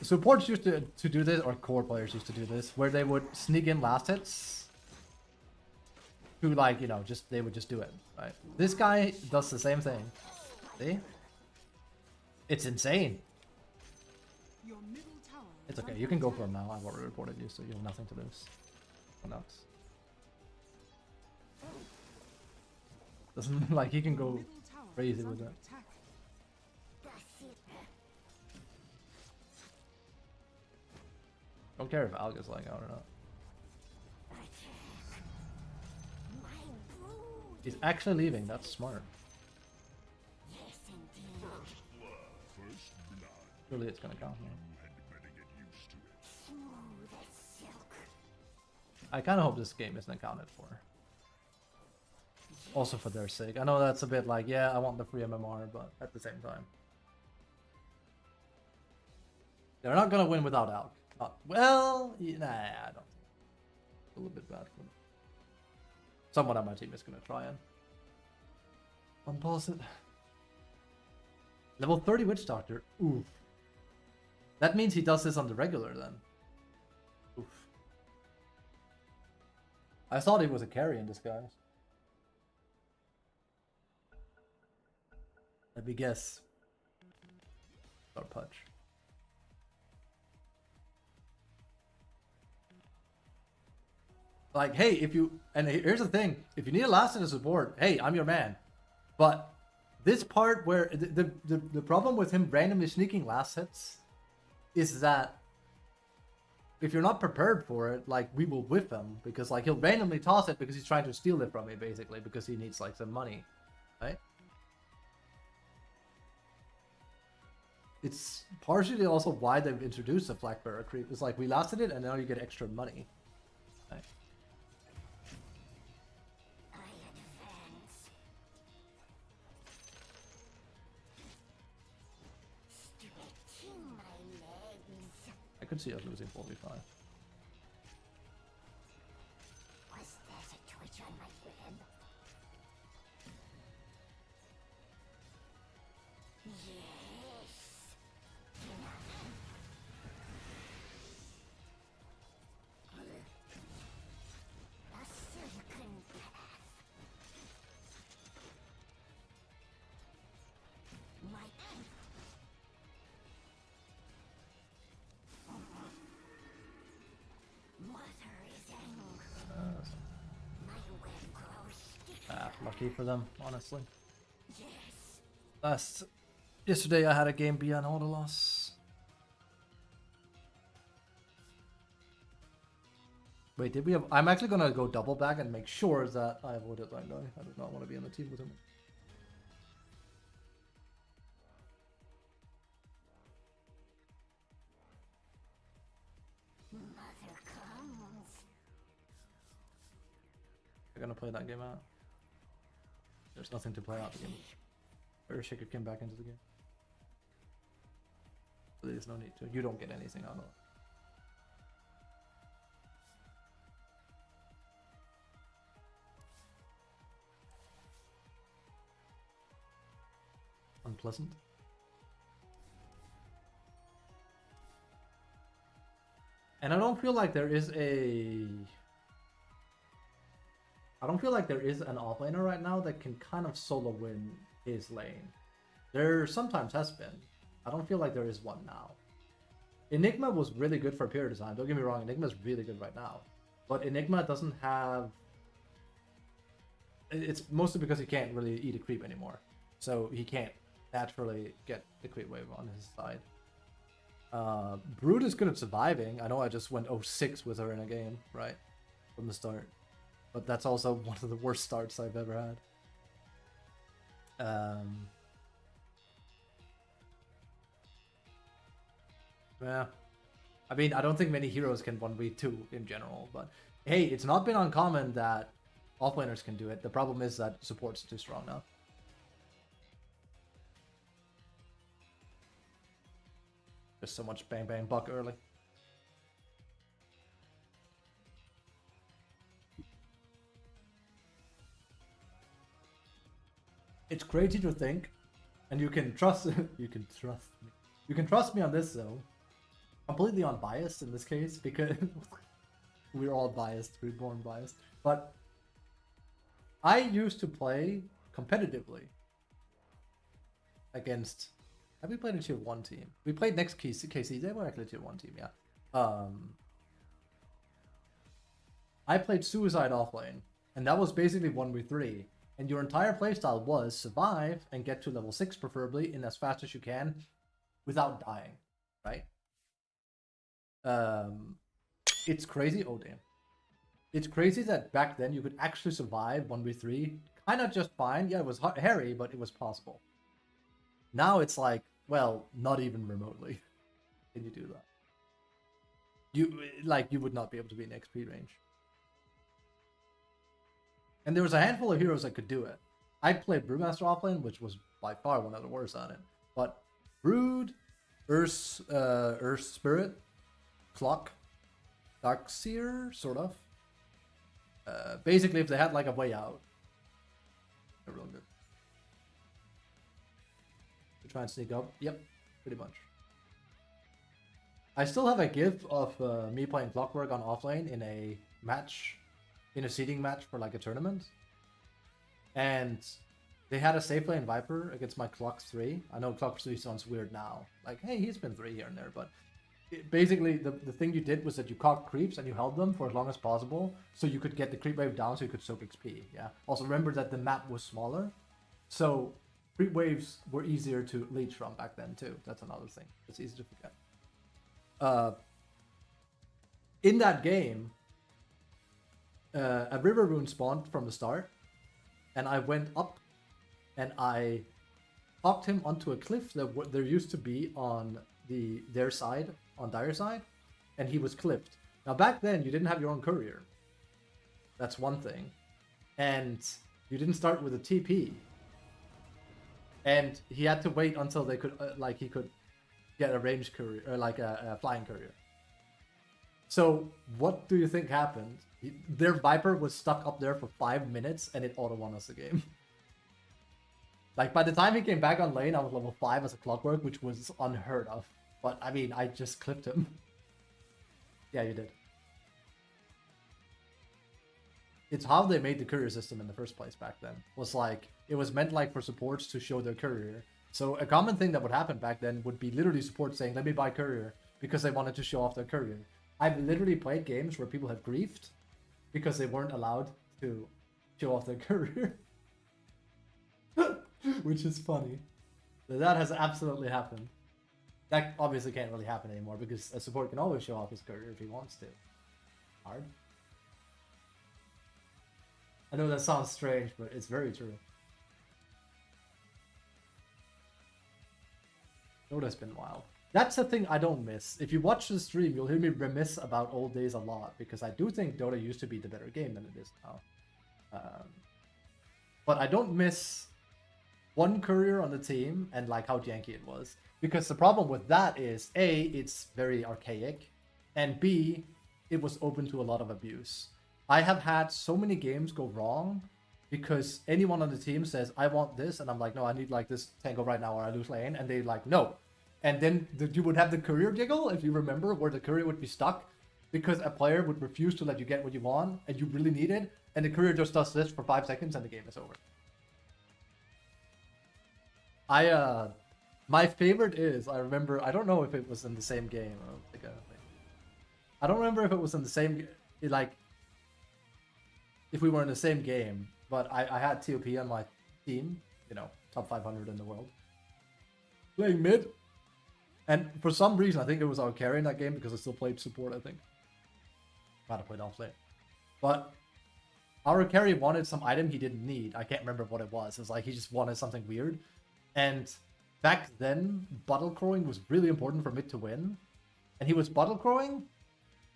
supports used to do this, or core players used to do this, where they would sneak in last hits to, like, you know, they would just do it, right? This guy does the same thing. See? It's insane. Your middle tower It's okay, you can go for him now. I've already reported you, so you have nothing to lose. Or not. Doesn't like he can go crazy with that. Don't care if Alga's like out or not. He's actually leaving, that's smart. Surely it's gonna count now. I kinda hope this game isn't accounted for. Also for their sake. I know that's a bit like, yeah, I want the free MMR, but at the same time. They're not gonna win without Alg. Well, nah, I don't. A little bit bad for them. Someone on my team is gonna try and unpause it. Level 30 Witch Doctor. Oof. That means he does this on the regular then. Oof. I thought he was a carry in disguise. Let me guess. Or Pudge. Like, hey, if you... And here's the thing. If you need a last minute support, hey, I'm your man. But this part where... The problem with him randomly sneaking last hits is that if you're not prepared for it, like, we will whiff him. Because, like, he'll randomly toss it because he's trying to steal it from me, basically. Because he needs, like, some money. Right? It's partially also why they've introduced the Flag Bearer creep. It's like, we lasted it and now you get extra money. Right? I could see us losing 4v5. Was that a twitch on my web? Yes. A silken path. My mother is angry. My web grows thicker. Lucky for them, honestly. Yes. Yesterday I had a game beyond auto loss. Wait, did we have... I'm actually gonna go double back and make sure that I avoided that guy. I do not want to be on the team with him. Mother comes. We're gonna play that game out. There's nothing to play out the game. Or she could come back into the game. There's no need to. You don't get anything out of it. unpleasant. And I don't feel like there is I don't feel like there is an offlaner right now that can kind of solo win his lane. There sometimes has been. I don't feel like there is one now. Enigma was really good for a period of time. Don't get me wrong, Enigma's really good right now. But Enigma doesn't have... It's mostly because he can't really eat a creep anymore. So he can't naturally get the creep wave on his side. Brood is good at surviving. I know I just went 0-6 with her in a game, right? From the start. But that's also one of the worst starts I've ever had. Yeah. I mean, I don't think many heroes can 1v2 in general, but hey, it's not been uncommon that offlaners can do it. The problem is that support's too strong now. There's so much bang bang buck early. It's crazy to think, and you can trust you can trust me. You can trust me on this though. Completely unbiased in this case because we're all biased, we're born biased. But I used to play competitively against. Have we played a tier 1 team? We played next KC. They were actually a tier 1 team, yeah. I played Suicide offlane, and that was basically 1v3. And your entire playstyle was survive and get to level 6 preferably in as fast as you can without dying, right? It's crazy. Oh damn. It's crazy that back then you could actually survive 1v3 kind of just fine. Yeah, it was hairy, but it was possible. Now it's like, well, not even remotely can you do that. You would not be able to be in XP range. And there was a handful of heroes that could do it. I played Brewmaster offlane, which was by far one of the worst on it. But Brood, Earth Spirit, Clock, Darkseer, sort of. Basically, if they had like a way out, they're real good. To try and sneak up. Yep, pretty much. I still have a GIF of me playing Clockwork on offlane in a match, in a seeding match for like a tournament. And they had a safe lane Viper against my Clock 3. I know Clock 3 sounds weird now. Like, hey, he's been 3 here and there, but basically the thing you did was that you caught creeps and you held them for as long as possible so you could get the creep wave down so you could soak XP. Yeah. Also remember that the map was smaller, so creep waves were easier to leech from back then too. That's another thing. It's easy to forget. In that game, a river rune spawned from the start, and I went up and I talked him onto a cliff that there used to be on their side, on Dire side, and he was clipped. Now back then you didn't have your own courier. That's one thing. And you didn't start with a TP. And he had to wait until they could he could get a ranged courier, or like a flying courier. So what do you think happened? Their Viper was stuck up there for 5 minutes and it auto won us the game. Like by the time he came back on lane, I was level 5 as a Clockwork, which was unheard of. But I mean, I just clipped him. Yeah, you did. It's how they made the courier system in the first place back then. Was like, it was meant like for supports to show their courier. So a common thing that would happen back then would be literally support saying, let me buy courier, because they wanted to show off their courier. I've literally played games where people have griefed because they weren't allowed to show off their courier. Which is funny. That has absolutely happened. That obviously can't really happen anymore because a support can always show off his courier if he wants to. Hard. I know that sounds strange, but it's very true. Dota's been wild. That's the thing I don't miss. If you watch the stream, you'll hear me reminisce about old days a lot, because I do think Dota used to be the better game than it is now. But I don't miss one courier on the team and like how janky it was. Because the problem with that is, A, it's very archaic, and B, it was open to a lot of abuse. I have had so many games go wrong because anyone on the team says, I want this, and I'm like, no, I need like this tango right now or I lose lane, and they like, no. And then you would have the courier jiggle, if you remember, where the courier would be stuck because a player would refuse to let you get what you want and you really need it, and the courier just does this for 5 seconds and the game is over. My favorite is, I remember, I don't know if it was in the same game. I don't remember if it was in the same, like, if we were in the same game, but I had TOP on my team, you know, top 500 in the world, playing mid. And for some reason, I think it was our carry in that game because I still played support, I think. Might have played off lane. But our carry wanted some item he didn't need. I can't remember what it was. It was like he just wanted something weird. And back then, bottle crowing was really important for mid to win. And he was bottle crowing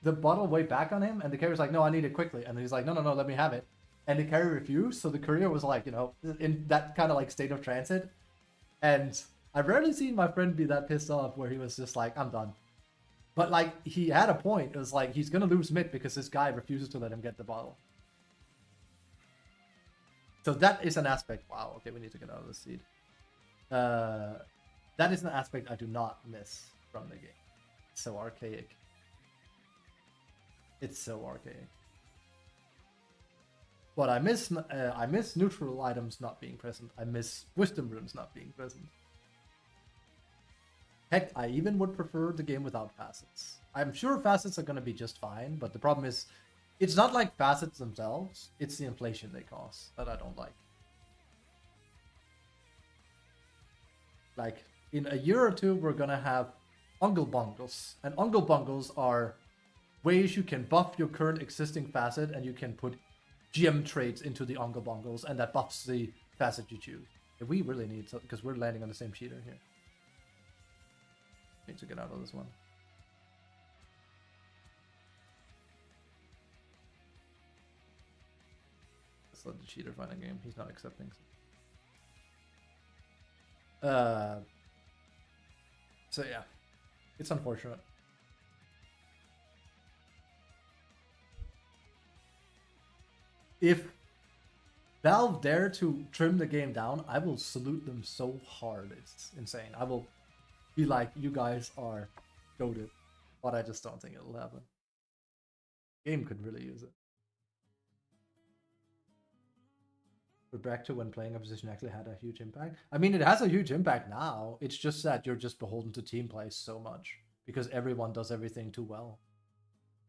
the bottle way back on him, and the carrier's like, no, I need it quickly. And he's like, no, let me have it. And the carrier refused, so the courier was like, you know, in that kind of like state of transit. And I've rarely seen my friend be that pissed off where he was just like, I'm done. But like, he had a point. It was like, he's gonna lose mid because this guy refuses to let him get the bottle. So that is an aspect. Wow, okay, we need to get out of the seed. That is an aspect I do not miss from the game. It's so archaic. It's so archaic. But I miss neutral items not being present. I miss wisdom runes not being present. Heck, I even would prefer the game without facets. I'm sure facets are going to be just fine, but the problem is, it's not like facets themselves, it's the inflation they cause that I don't like. Like, in a year or two, we're going to have Ungle Bungles, and Ungle Bungles are ways you can buff your current existing facet, and you can put GM traits into the Ungle Bungles, and that buffs the facet you choose. We really need to, because we're landing on the same cheater here. Need to get out of this one. Let's let the cheater find a game. He's not accepting. So yeah, it's unfortunate. If Valve dare to trim the game down, I will salute them so hard. It's insane. I will be like, you guys are goated, but I just don't think it'll happen. Game could really use it. We're back to when playing a position actually had a huge impact. I mean, it has a huge impact now. It's just that you're just beholden to team play so much because everyone does everything too well.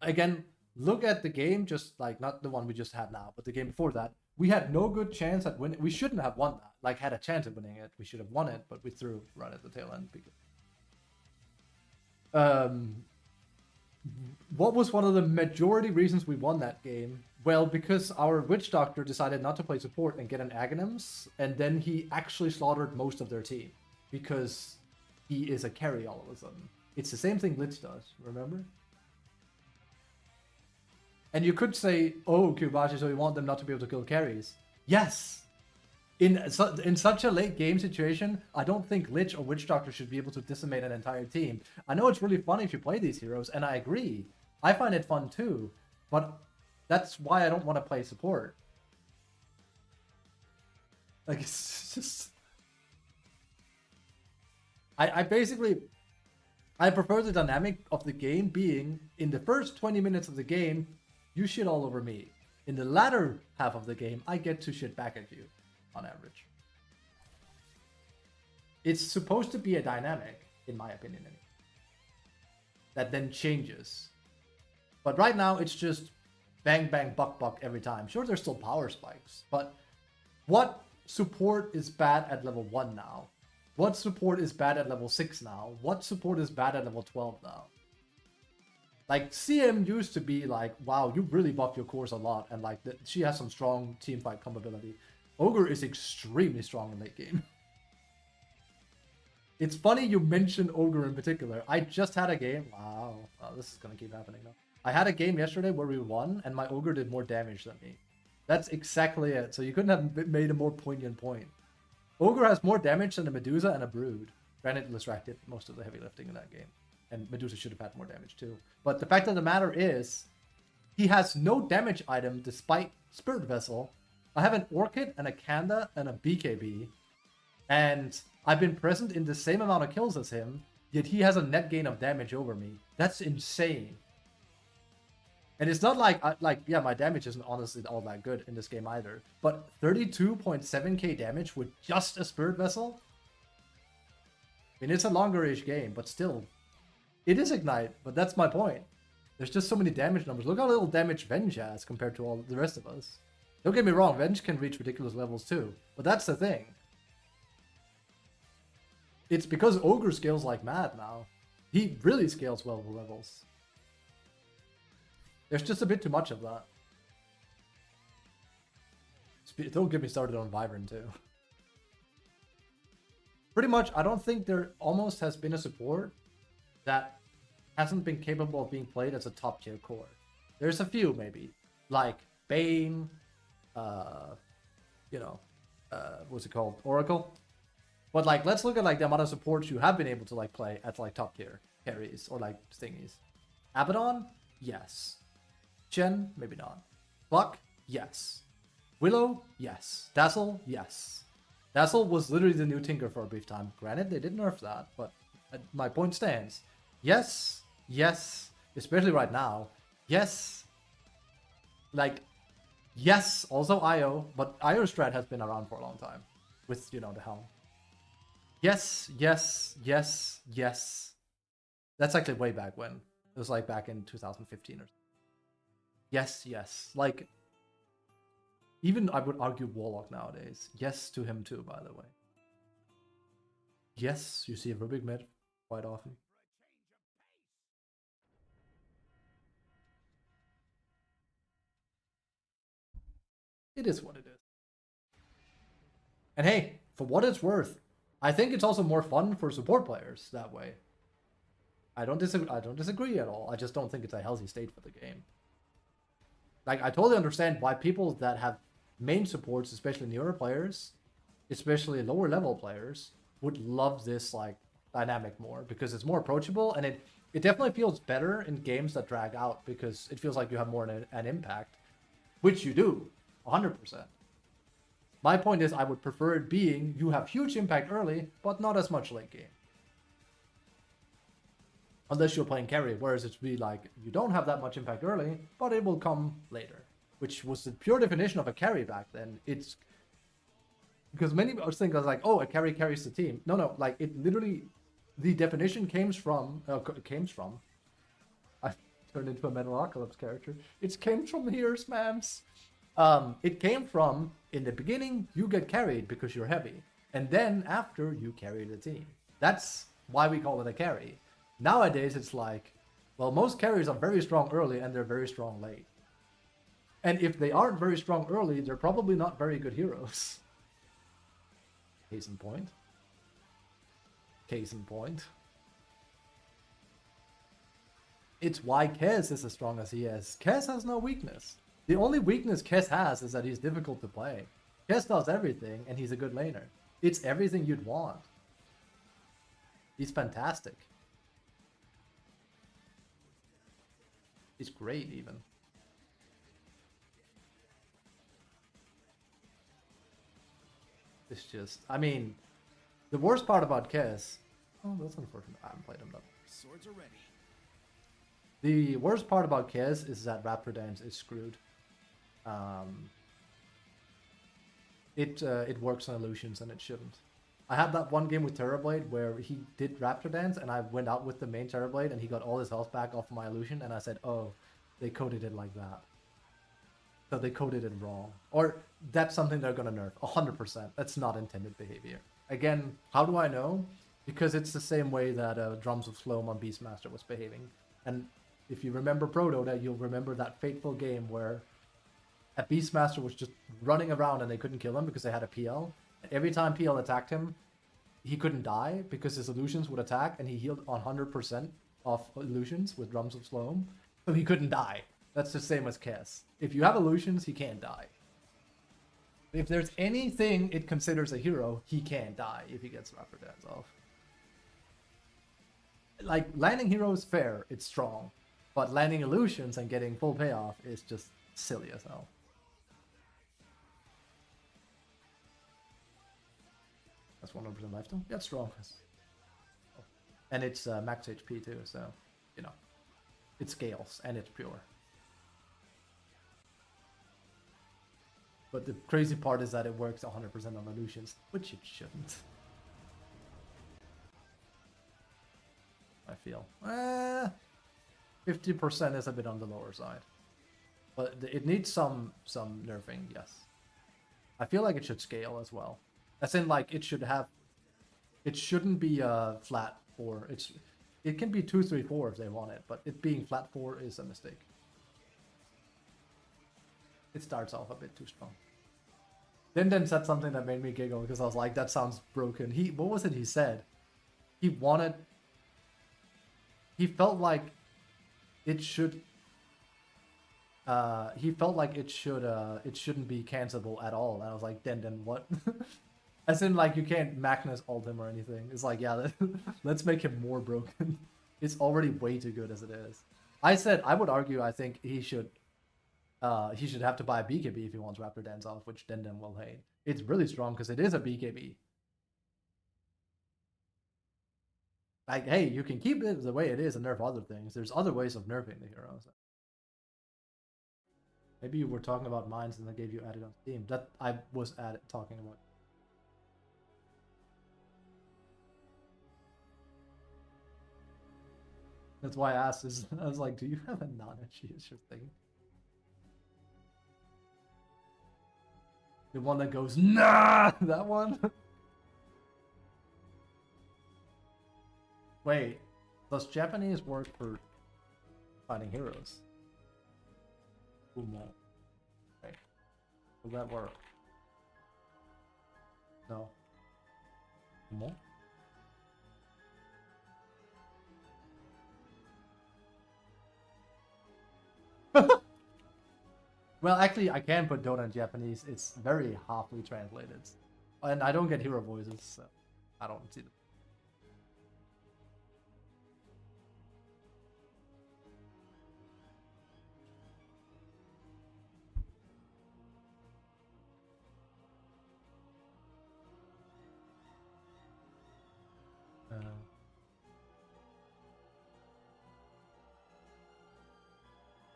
Again, look at the game, just like not the one we just had now, but the game before that. We had no good chance at winning. We shouldn't have won that. Like, had a chance at winning it, we should have won it, but we threw right at the tail end. What was one of the majority reasons we won that game? Well, because our Witch Doctor decided not to play support and get an Aghanims, and then he actually slaughtered most of their team because he is a carry all of a sudden. It's the same thing Lich does, remember? And you could say, oh, Kubashi, so you want them not to be able to kill carries. Yes! In such a late game situation, I don't think Lich or Witch Doctor should be able to decimate an entire team. I know it's really fun if you play these heroes, and I agree. I find it fun too, but that's why I don't want to play support. Like, it's just... I prefer the dynamic of the game being, in the first 20 minutes of the game, you shit all over me. In the latter half of the game, I get to shit back at you, on average. It's supposed to be a dynamic, in my opinion, that then changes. But right now, it's just bang, bang, buck, buck every time. Sure, there's still power spikes, but what support is bad at level 1 now? What support is bad at level 6 now? What support is bad at level 12 now? Like, CM used to be like, wow, you really buff your cores a lot, and like, she has some strong teamfight compatibility. Ogre is extremely strong in late game. It's funny you mentioned Ogre in particular. I just had a game. Wow, this is gonna keep happening now. I had a game yesterday where we won, and my Ogre did more damage than me. That's exactly it. So you couldn't have made a more poignant point. Ogre has more damage than a Medusa and a Brood. Granted, Lysrak did most of the heavy lifting in that game. And Medusa should have had more damage too. But the fact of the matter is, he has no damage item despite Spirit Vessel, I have an Orchid and a Kanda and a BKB, and I've been present in the same amount of kills as him, yet he has a net gain of damage over me. That's insane. And it's not like, yeah, my damage isn't honestly all that good in this game either. But 32.7k damage with just a Spirit Vessel? I mean, it's a longer-ish game, but still. It is Ignite, but that's my point. There's just so many damage numbers. Look how little damage Venge has compared to all the rest of us. Don't get me wrong, Venge can reach ridiculous levels too. But that's the thing. It's because Ogre scales like mad now. He really scales well with levels. There's just a bit too much of that. Don't get me started on Wyvern too. Pretty much, I don't think there almost has been a support that hasn't been capable of being played as a top tier core. There's a few maybe, like Bane, what's it called, Oracle. But like, let's look at like the amount of supports you have been able to like play at like top tier carries or like thingies. Abaddon, yes. Chen, maybe not. Buck, yes. Willow, yes. Dazzle, yes. Dazzle was literally the new Tinker for a brief time. Granted, they did nerf that, but my point stands. Yes, yes, especially right now. Yes, like, yes, also IO, but IO strat has been around for a long time with, you know, the helm. Yes, yes, yes, yes. That's actually way back when. It was like back in 2015 or something. Yes, yes. Like, even I would argue Warlock nowadays. Yes to him too, by the way. Yes, you see a Rubik mid quite often. It is what it is. And hey, for what it's worth, I think it's also more fun for support players that way. I don't disagree at all. I just don't think it's a healthy state for the game. Like, I totally understand why people that have main supports, especially newer players, especially lower level players, would love this like dynamic more because it's more approachable and it definitely feels better in games that drag out because it feels like you have more an impact, which you do, 100%. My point is I would prefer it being you have huge impact early, but not as much late game. Unless you're playing carry, whereas it's really like, you don't have that much impact early, but it will come later. Which was the pure definition of a carry back then. It's... Because many of us think like, oh, a carry carries the team. No, like, it literally... The definition came from... I turned into a Metalocalypse character. It came from here, smams. It came from, in the beginning, you get carried because you're heavy. And then, after, you carry the team. That's why we call it a carry. Nowadays, it's like, well, most carries are very strong early and they're very strong late. And if they aren't very strong early, they're probably not very good heroes. Case in point. Case in point. It's why Kez is as strong as he is. Kez has no weakness. The only weakness Kez has is that he's difficult to play. Kez does everything and he's a good laner. It's everything you'd want. He's fantastic. He's great, even. It's just, I mean, the worst part about Kez... Oh, that's unfortunate. I haven't played him though. Swords are ready. The worst part about Kez is that Raptor Dance is screwed. It works on illusions and it shouldn't. I had that one game with Terrorblade where he did Raptor Dance and I went out with the main Terrorblade and he got all his health back off my illusion and I said, oh, they coded it like that. So they coded it wrong. Or that's something they're gonna nerf, 100%. That's not intended behavior. Again, how do I know? Because it's the same way that Drums of Sloam on Beastmaster was behaving. And if you remember Proto, you'll remember that fateful game where a Beastmaster was just running around and they couldn't kill him because they had a PL. Every time PL attacked him, he couldn't die because his illusions would attack and he healed 100% of illusions with Drums of Sloam. So he couldn't die. That's the same as Kess. If you have illusions, he can't die. If there's anything it considers a hero, he can't die if he gets Raptor Dance off. Like, landing heroes, fair, it's strong. But landing illusions and getting full payoff is just silly as hell. That's 100% lifetime. Yeah, it's strong. And it's max HP too, so, you know. It scales, and it's pure. But the crazy part is that it works 100% on illusions, which it shouldn't. I feel. 50% is a bit on the lower side. But it needs some nerfing, yes. I feel like it should scale as well. As in, like, it should have... It shouldn't be a flat 4. It can be 2, 3, 4 if they want it, but it being flat 4 is a mistake. It starts off a bit too strong. Then said something that made me giggle because I was like, that sounds broken. What was it he said? He felt like it should it shouldn't be cancelable at all. And I was like, then what? As in, like, you can't Magnus ult him or anything. It's like, yeah, let's make him more broken. It's already way too good as it is. I would argue, I think he should have to buy a BKB if he wants Raptor Dance off, which Denden will hate. It's really strong because it is a BKB. Like, hey, you can keep it the way it is and nerf other things. There's other ways of nerfing the heroes. Maybe you were talking about mines and I gave you added on Steam. That I was talking about. That's why I asked. I was like, do you have a non-achievement thing? The one that goes, nah! That one? Wait, does Japanese work for fighting heroes? Ummo. Okay. Will that work? No. Ummo? Well, actually, I can put Dota in Japanese. It's very halfly translated. And I don't get hero voices, so I don't see them.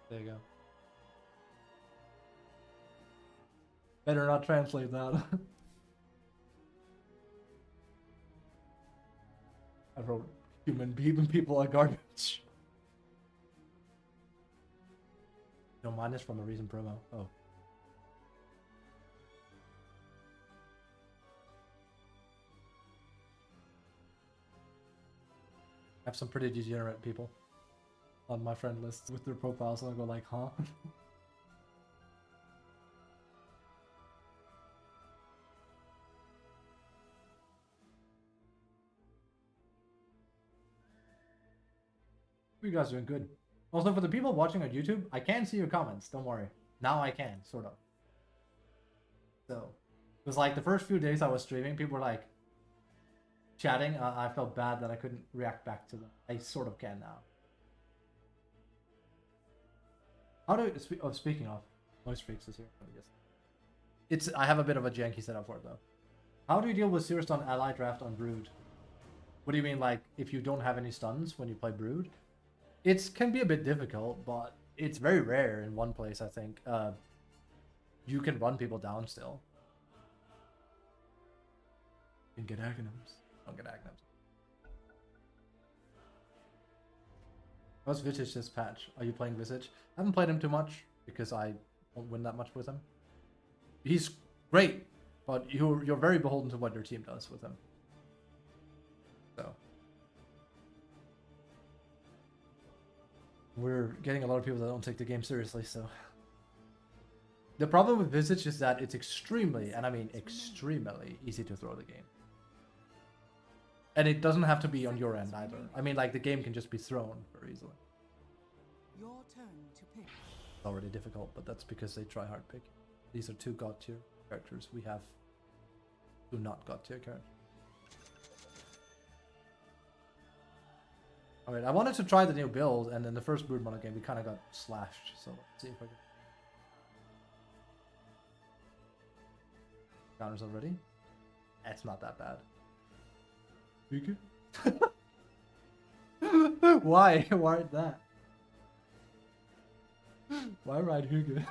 There you go. Better not translate that. I wrote human people are garbage. No, mine is from a recent promo. Oh. I have some pretty degenerate people on my friend list with their profiles, and I go like, huh? You guys are doing good. Also, for the people watching on YouTube, I can see your comments. Don't worry. Now I can, sort of. So, it was like the first few days I was streaming, people were like chatting. I felt bad that I couldn't react back to them. I sort of can now. How do speaking of, Noise Freaks is here, I guess. I have a bit of a janky setup for it though. How do you deal with zero stun ally draft on Brood? What do you mean, like if you don't have any stuns when you play Brood? It can be a bit difficult, but it's very rare in one place, I think. You can run people down still. You can get Aghanims. Don't get Aghanims. How's Visage this patch? Are you playing Visage? I haven't played him too much because I won't win that much with him. He's great, but you're very beholden to what your team does with him. So we're getting a lot of people that don't take the game seriously, so. The problem with Visage is that it's extremely, and I mean extremely, easy to throw the game. And it doesn't have to be on your end either. I mean, like, the game can just be thrown very easily. Your turn to pick. It's already difficult, but that's because they try hard pick. These are 2 god tier characters. We have 2 not god tier characters. Alright, I wanted to try the new build, and in the first Brood Mono game, we kind of got slashed, so let's see if I can. Counters already? It's not that bad. Hygge? Why? Why that? Why ride Hygge?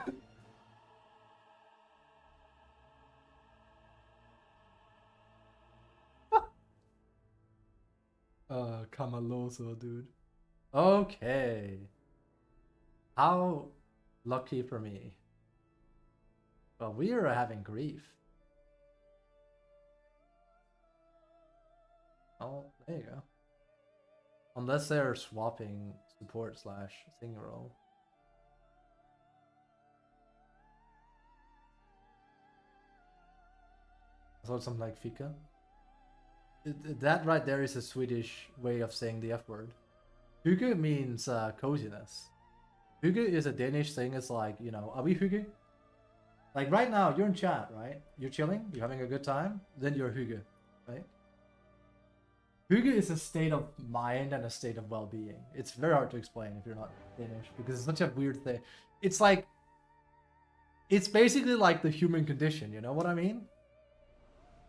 Kamaloso, dude. Okay. How lucky for me. Well, we are having grief. Oh, there you go. Unless they're swapping support slash thing role. I thought something like Fika. That right there is a Swedish way of saying the F word. Hygge means coziness. Hygge is a Danish thing. It's like, you know, are we hygge? Like right now, you're in chat, right? You're chilling, you're having a good time, then you're hygge, right? Hygge is a state of mind and a state of well-being. It's very hard to explain if you're not Danish because it's such a weird thing. It's like, it's basically like the human condition, you know what I mean?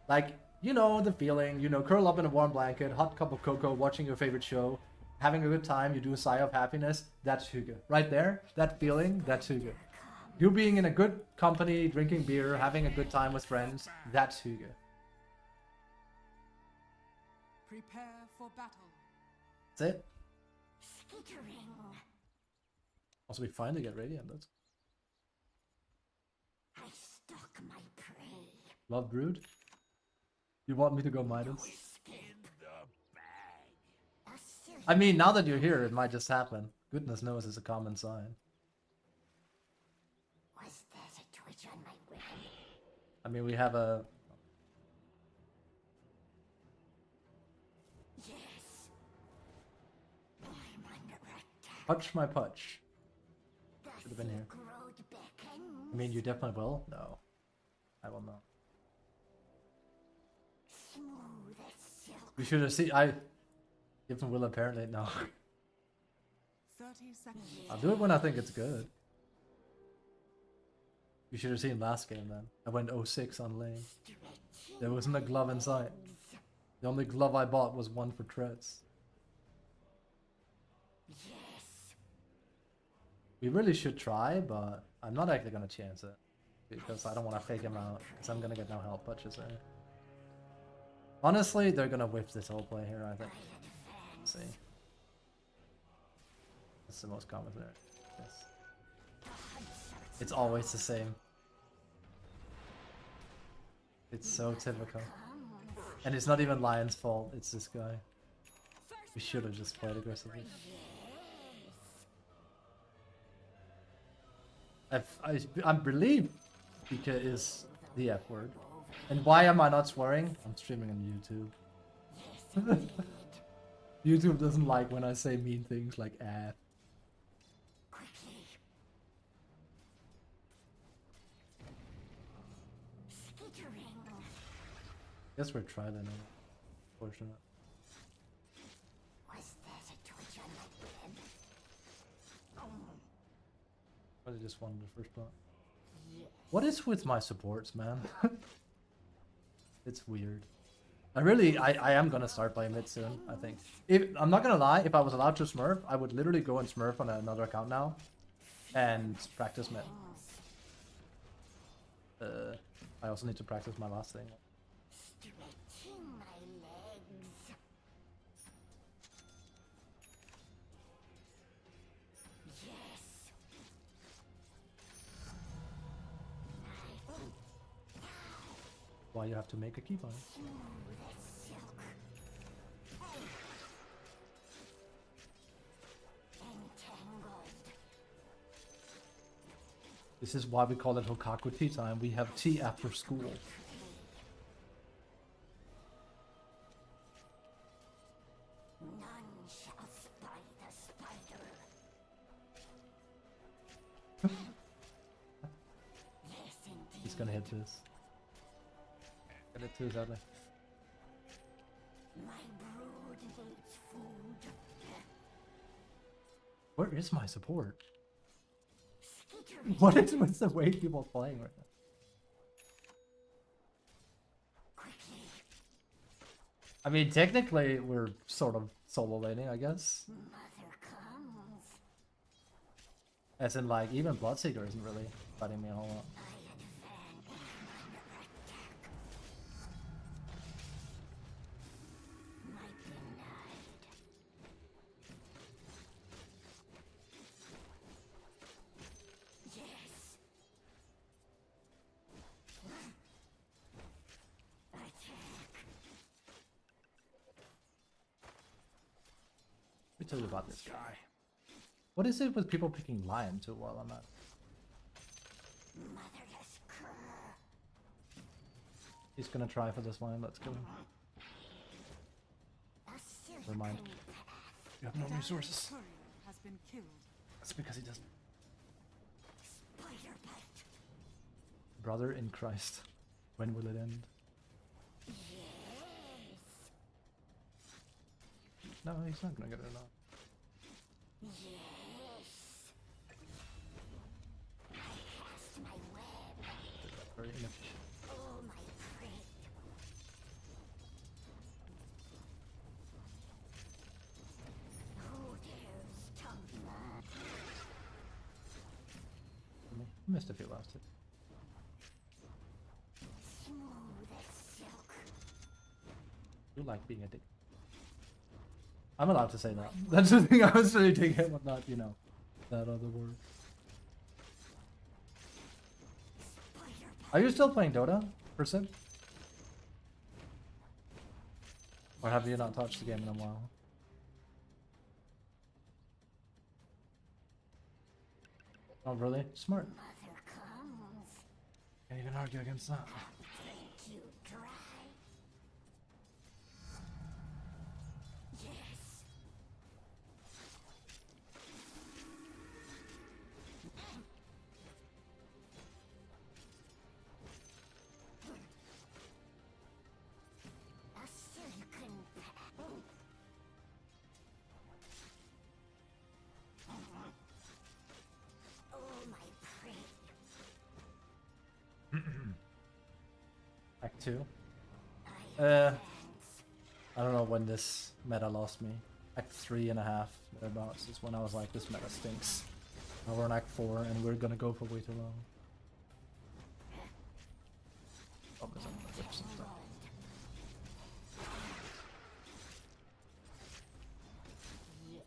Like, you know the feeling, you know, curl up in a warm blanket, hot cup of cocoa, watching your favorite show, having a good time, you do a sigh of happiness, that's hygge. Right there, that feeling, that's hygge. You being in a good company, drinking beer, having a good time with friends, that's hygge. Prepare for battle. That's it. Skittering. Also, we finally get Radiant, that's... I stalk my prey. Love Brood? You want me to go Midas? I mean, now that you're here, it might just happen. Goodness knows it's a common sign. Was there a twitch on my web? I mean, we have a... Yes. I'm under attack. Punch my punch. The Should have been here. Silk Road beckons. I mean, you definitely will? No. I will not. Smooth as silk. We should have seen... I... Even will apparently, no. 30 seconds. I'll do it when I think it's good. You should have seen last game then. I went 0-6 on lane. There wasn't a glove in sight. The only glove I bought was one for treads. Yes. We really should try, but I'm not actually gonna chance it. Because I don't want to fake him out, because I'm gonna get no health touches there. Honestly, they're gonna whip this whole play here, I think. Let's see. That's the most common there. Yes. It's always the same. It's so typical. And it's not even Lion's fault, it's this guy. We should have just played aggressively. I believe Pika is the F word. And why am I not swearing? I'm streaming on YouTube. YouTube doesn't like when I say mean things like F. Quickly. Skittering. Guess we're trying to know. Fortunate. Was there a twitch on my web? I just wanted the first block. What is with my supports, man? It's weird. I am gonna start playing mid soon, I think. I'm not gonna lie, if I was allowed to smurf, I would literally go and smurf on another account now. And practice mid. I also need to practice my last thing. Stretching my legs. Yes. Why you have to make a keybind. Smooth as silk. Entangled. This is why we call it Hokaku tea time. We have tea after school. None shall spy the spider. Yes, indeed. He's gonna hit this. Get it too, sadly. My brood needs food. Where is my support? Skittering. What is with the way people are playing right now? Quickly. I mean, technically, we're sort of solo laning, I guess. Mother comes. As in, like, even Bloodseeker isn't really fighting me a whole lot. I advance under attack. My denied. Yes. Attack. Let me tell you about this guy. What is it with people picking Lion too while I'm at? Motherless cur. He's gonna try for this Lion, let's kill him. A silken Never mind. path. You have no resources. Courier has been killed. That's because he doesn't. Spider bite. Brother in Christ. When will it end? Yes. No, he's not gonna get it enough. Yes. I cast my web. Very inefficient. Oh, my prey. Who dares taunt me? I missed a few last hits. Smooth as silk. You like being a dick. I'm allowed to say that. That's the thing I was really taking, but not, you know, that other word. Spider Are you still playing Dota, person? Or have you not touched the game in a while? Oh, really? Smart. mother comes. Can't even argue against that. Drink you dry. Yes. A silken path. Oh, my prey. Act 2. I advance. I don't know when this meta lost me. Act 3.5, thereabouts, is when I was like, this meta stinks. Now we're in Act 4 and we're gonna go for way too long. Oh, there's another glitch some stuff. Yes.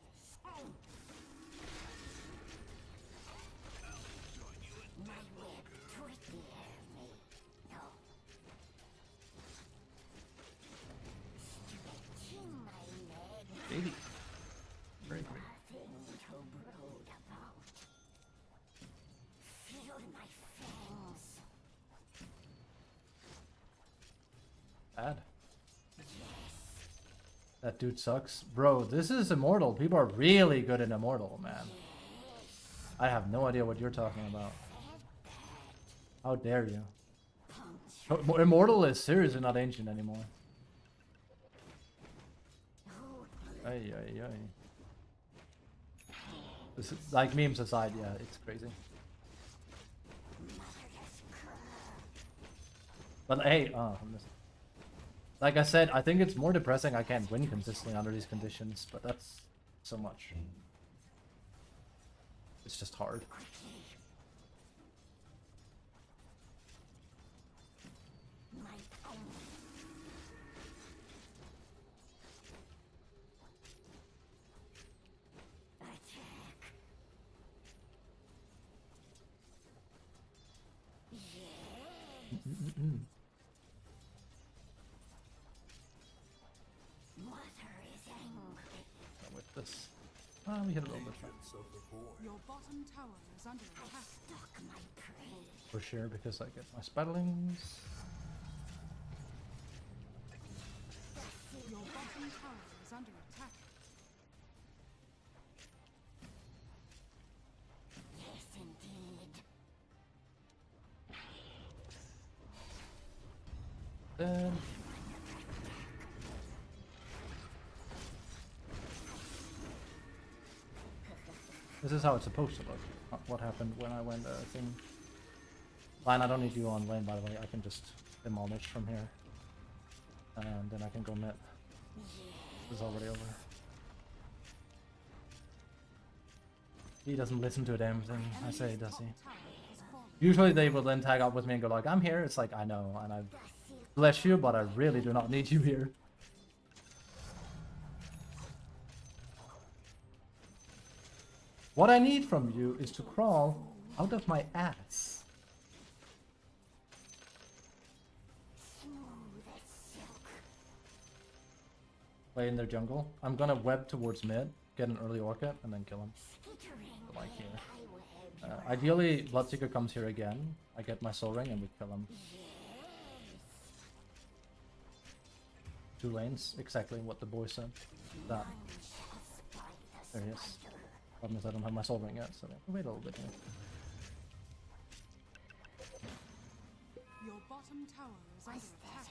My web twisted me. No. Stretching my leg. Baby. Very great. Nothing to brood about. Feel my fangs. Bad. That dude sucks. Bro, this is Immortal. People are really good at Immortal, man. I have no idea what you're talking about. How dare you? Immortal is seriously not ancient anymore. Ay, ay, ay. This is, like, memes aside, yeah, it's crazy. But hey, I missed it. Like I said, I think it's more depressing I can't win consistently under these conditions, but that's so much. It's just hard. My tongue. Attack. Yes. Mother is angry. With this. We hit a little bit fast. Your bottom tower is under I attack. stalk my prey. For sure, because I get my spatterlings. Your bottom tower is under attack. Yes, indeed. Then this is how it's supposed to look. Not what happened when I went thing. Line, I don't need you on lane, by the way. I can just demolish from here, and then I can go mid. It's already over. He doesn't listen to a damn thing I say, does he? Usually they will then tag up with me and go like, I'm here. It's like, I know, and I bless you, but I really do not need you here. What I need from you is to crawl out of my ass. Play in their jungle. I'm gonna web towards mid, get an early orchid, and then kill him. Like here. Ideally, Bloodseeker comes here again. I get my soul ring and we kill him. 2 lanes, exactly what the boy said. That. There he is. Problem is I don't have my soul ring yet, so wait a little bit here. Your bottom tower is under attack.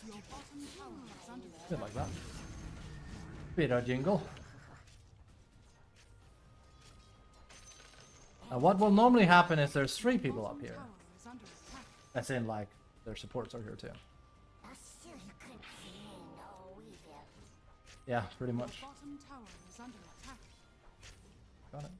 Your bottom tower is under attack. Bit like that. Bit of jingle. Now what will normally happen is there's 3 people up here. Tower is under attack. As in like, their supports are here too. Yeah, pretty much. Your bottom tower is under attack. Got it.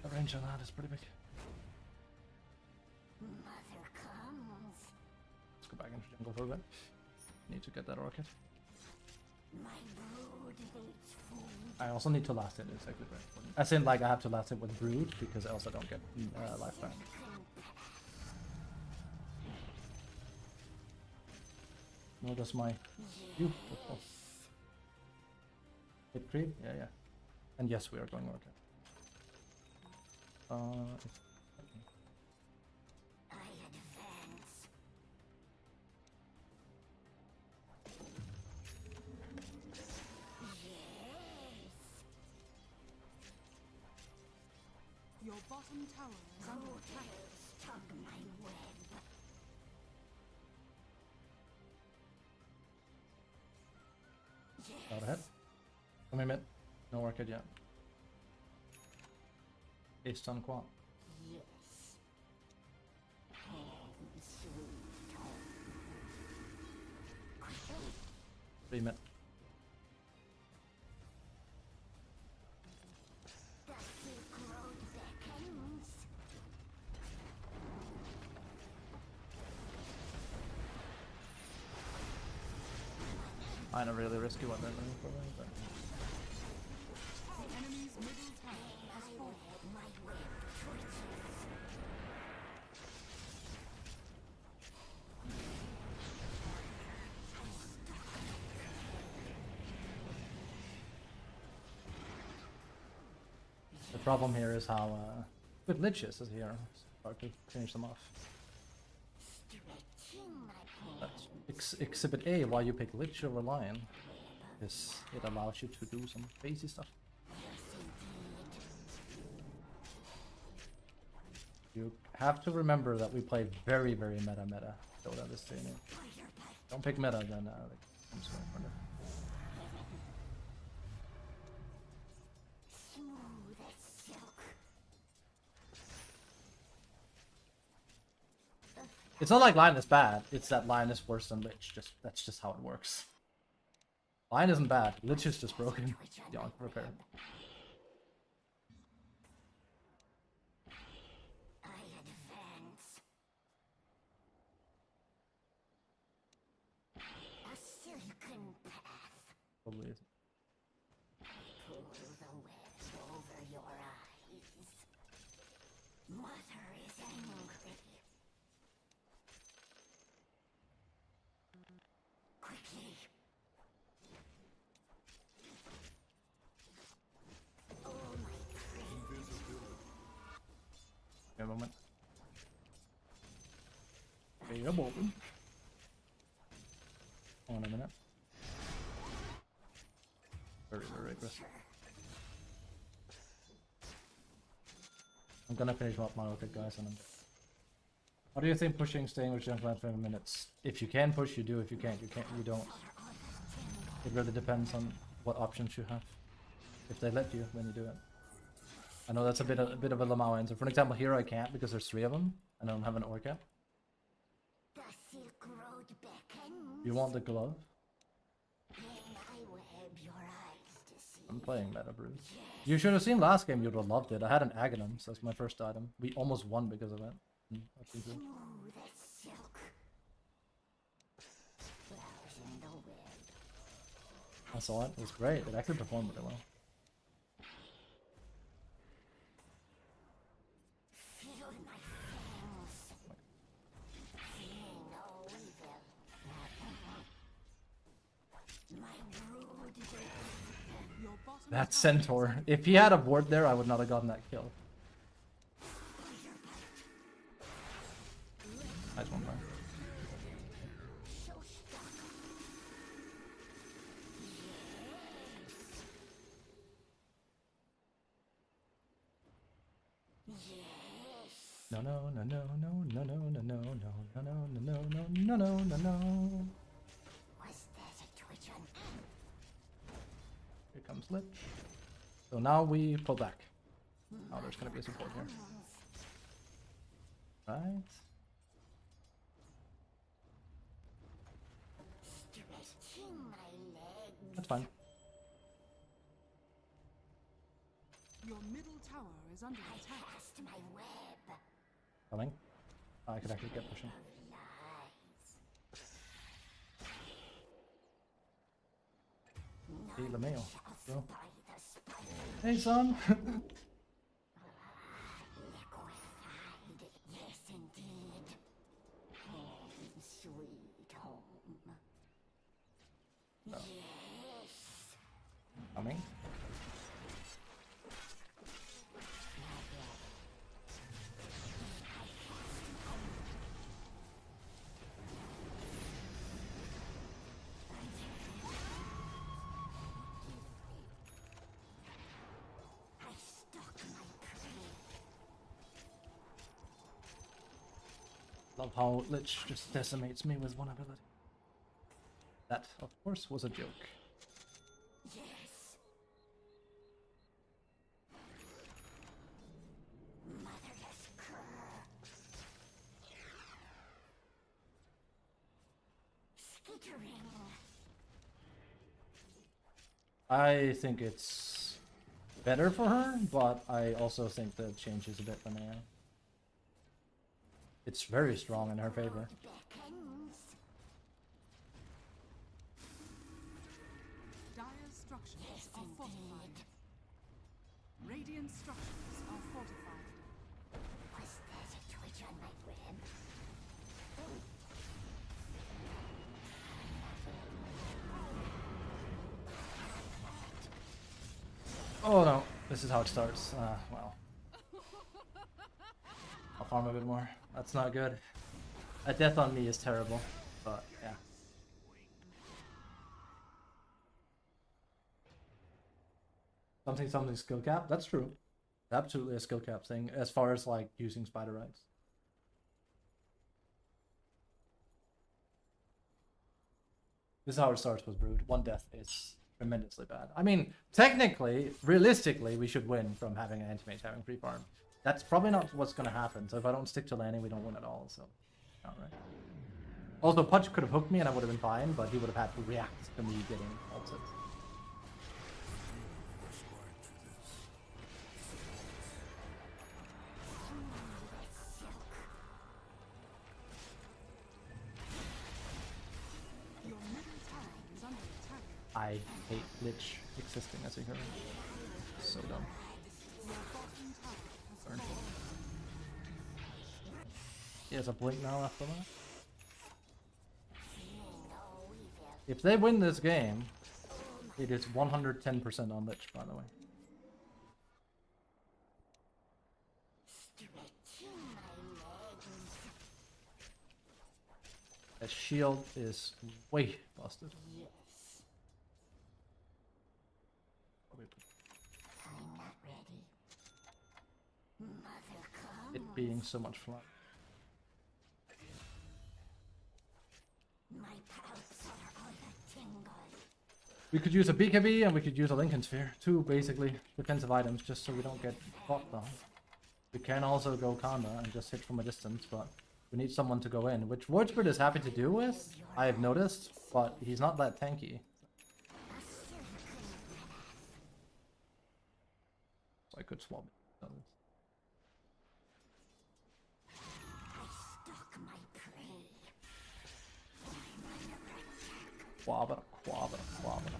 The range on that is pretty big. Let's go back into jungle for a bit. Need to get that orchid. I also need to last it, it's actually very important. As in, like, I have to last it with Brood, because else I don't get lifetime. Nor does my beautiful hit creep? Yeah. And yes, we are going orchid. Your bottom tower is under attack. Out ahead. Come in mid. No orchid yet. Ace stun quad. 3 mid. I know, really risky one then, but Enemy's middle tower has fallen. the problem here is how good liches is here. It's hard to finish them off. That's exhibit A, why you pick Lich over Lion, is it allows you to do some crazy stuff. You have to remember that we play very meta Dota this training. Don't pick meta, then I'm just going for it. It's not like Lion is bad, it's that Lion is worse than Lich. That's just how it works. Lion isn't bad, Lich is just broken. Beyond repair. Probably is. a moment. Wait a moment. Hold on a minute. Very aggressive. I'm gonna finish up my rocket, guys, and what do you think pushing, staying with junk line for minutes? If you can push, you do. If you can't, you don't. It really depends on what options you have. If they let you, then you do it. I know that's a bit of a Lamau answer. For example, here I can't because there's 3 of them, and I don't have an orca. The Silk Road beckons. You want the glove? May I web your eyes to see. I'm playing meta Brood. You should have seen last game, you'd have loved it. I had an Aghanim, so that's my first item. We almost won because of it. That's easy. Smooth as silk. Flowers in the web. I saw it. It was great. It actually performed really well. Feel my fangs. Feeling no evil. My brood waits. Your bottom That tower centaur. If he had a ward there, I would not have gotten that kill. Nice one, man. So stuck. Yes. No, no, no, no, no, no, no, no, no, no, no, no, no, no, no, no, no, no. Was that a twitch on? Here comes Lich. So now we pull back. Oh, there's gonna be a support here. Right. Stretching my legs. That's fine. Your middle tower is under I attack. cast my web Coming. I could actually get pushing. of lies. Hey, Lameo. Bro. By the spider Hey, son. liquefied. Yes, indeed. Home, sweet home. No. Yes. Coming. I stalk my prey. Love how Lich just decimates me with one ability. That, of course, was a joke. Yes. Motherless cur. Skittering. I think it's better for her, but I also think the change is a bit linear. It's very strong in her favor. Beckons. Dire structures Yes, are fortified. indeed. Radiant structures are fortified. Was that a twitch on my web? Oh no, this is how it starts. Well. I'll farm a bit more. That's not good. A death on me is terrible, but yeah. Something skill cap? That's true. Absolutely a skill cap thing as far as like using spider rights. This is how it starts with Brood. One death is tremendously bad. I mean, technically, realistically, we should win from having an anti-mage having free farm. That's probably not what's going to happen. So if I don't stick to landing, we don't win at all. So, alright. Also, Punch could have hooked me and I would have been fine, but he would have had to react to me getting ulted. Your middle tower is under attack. I hate Lich existing as a hero. So dumb. Your bottom tower has Burn. fallen. He has a blink now after that. Feeling no evil. If they win this game, it is 110% on Lich, by the way. Stretching That shield is way busted. Yes. I'm not ready. Mother come. It being so much fun. My pulse are all a tingle. We could use a BKB and we could use a Lincoln Sphere. Two basically defensive items just so we don't get caught down. We can also go Kanda and just hit from a distance, but we need someone to go in, which Wardspurt is happy to do with, I have noticed, but he's not that tanky. So I could swap it. Stalk my prey. Quabba, quabba, quabba.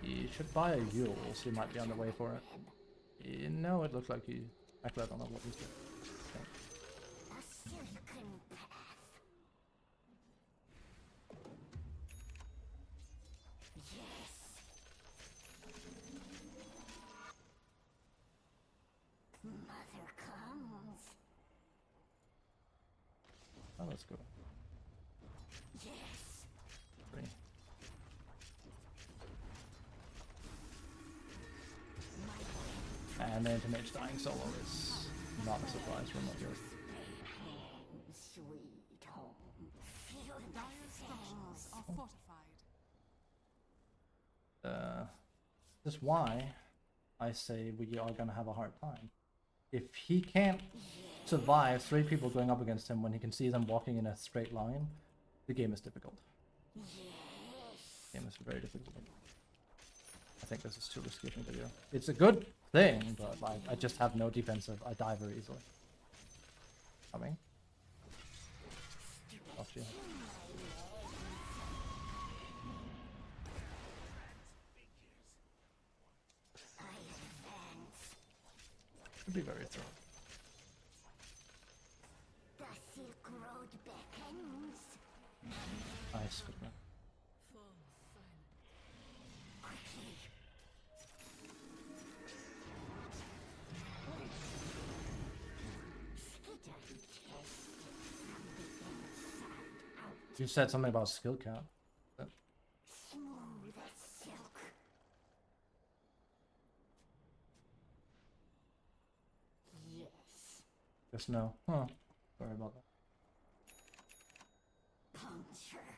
He should buy a Yule, so he might be on the way for it. No, it looks like he... Actually, I don't know what he's doing. A silken path. Yes. Mother comes. Oh, let's go. Yes. Three. And the Anti-Mage dying solo is not a surprise from what you're... Sweet home. Feel the Dire's structures are fortified. This is why I say we are gonna have a hard time. If he can't survive 3 people going up against him when he can see them walking in a straight line, the game is difficult. The game is very difficult. I think this is too risky thing to do. It's a good thing, but like I just have no defensive. I die very easily. Coming. Off you. Should be very thorough. The Silk Road beckons. Nice, good man. Quickly. Skitter test from the inside out. You said something about skill cap. Smooth as silk. Yes. Just no. Huh. Sorry about that. Puncture.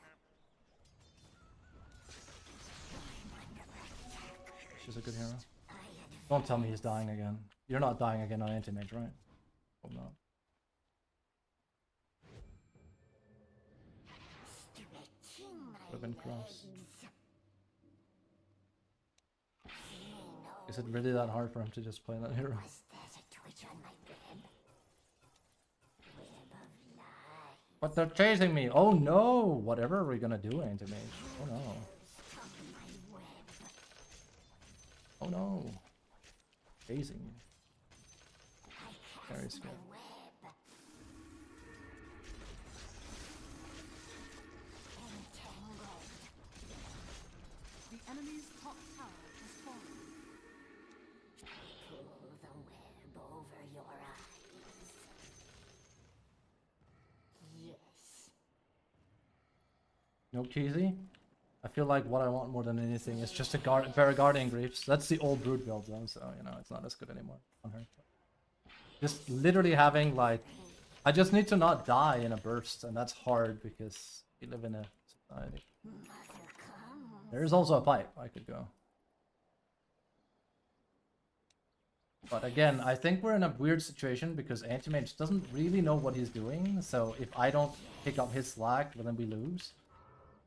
She's a good hero. I Don't tell me he's dying again. You're not dying again on Anti-Mage, right? Hope not. stretching my Would've been cross. legs. Is it really that hard for him to just play that hero? Was that a twitch on my web? Web of lies. But they're chasing me! Oh no! Whatever are we gonna do, Anti-Mage? Oh no. Stuck my web. Oh no. Chasing me. I Very cast scared. my web. Entangled. The enemy's top tower has fallen. Pull the web over your eyes. Yes. No cheesy? I feel like what I want more than anything is just a Guardian Griefs. That's the old Brood build though, so you know, it's not as good anymore on her. Just literally having like... I just need to not die in a burst, and that's hard because we live in a society. Mother comes. There is also a pipe I could go. But again, I think we're in a weird situation because Anti-Mage doesn't really know what he's doing, so if I don't pick up his slack, well, then we lose.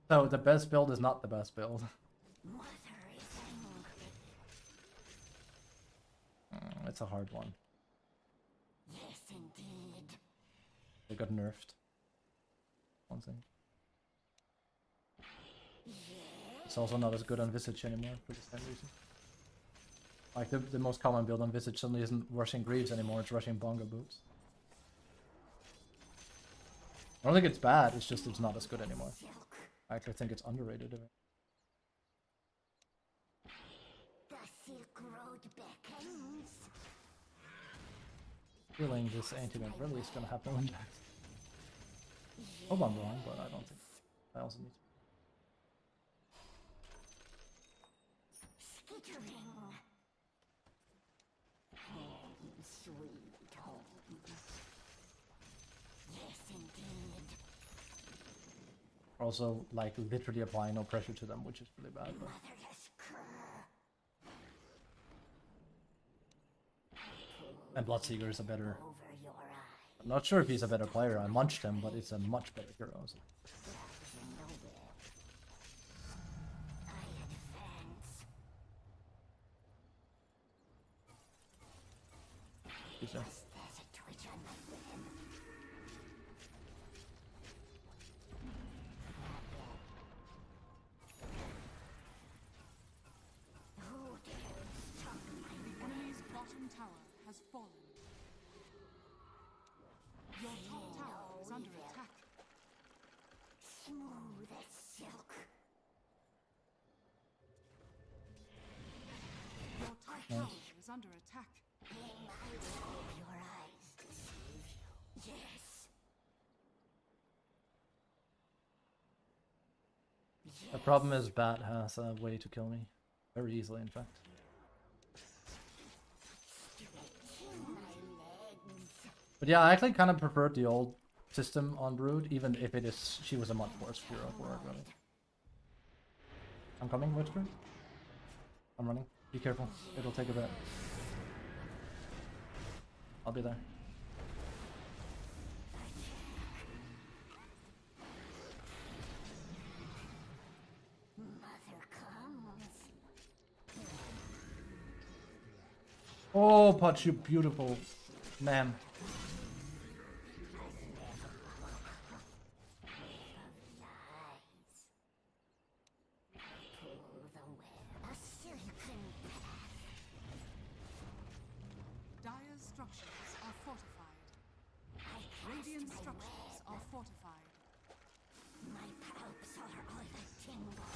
So the best build is not the best build. Mother is angry. It's a hard one. Yes, indeed. They got nerfed. One thing. It's also not as good on Visage anymore for the same reason. Like the most common build on Visage suddenly isn't rushing Greaves anymore, it's rushing Bongo Boots. I don't think it's bad, it's just it's not as good anymore. Silk. I actually think it's underrated. The Silk Road beckons. Feeling this Anti-Mage really is gonna have no impact. Hope I'm wrong, but I don't think I also need to. Skittering. Home, sweet home. Yes, indeed. Also, like, literally applying no pressure to them, which is really bad. But... Motherless cur. And Bloodseeker is a better... Over your eyes. I'm not sure if he's a better player. I munched him, but it's a much better hero. So. Nowhere. I advance. He's there. There's a twitch on my limb. Who dares stop my The enemy's bottom tower has fallen. Your top tower is under attack. smooth as silk? Your top tower is under attack. Aim, I will open your eyes to save you. Yes. The problem is Bat has a way to kill me. Very easily, in fact. But yeah, I actually kind of preferred the old system on Brood, even if it is she was a much worse hero for it, really. I'm coming, Whisper. I'm running. Be careful. It'll take a bit. I'll be there. Mother comes. Oh, Putch, you beautiful man. Dire's structures are fortified. Radiant structures are fortified. My palps are all a tingle.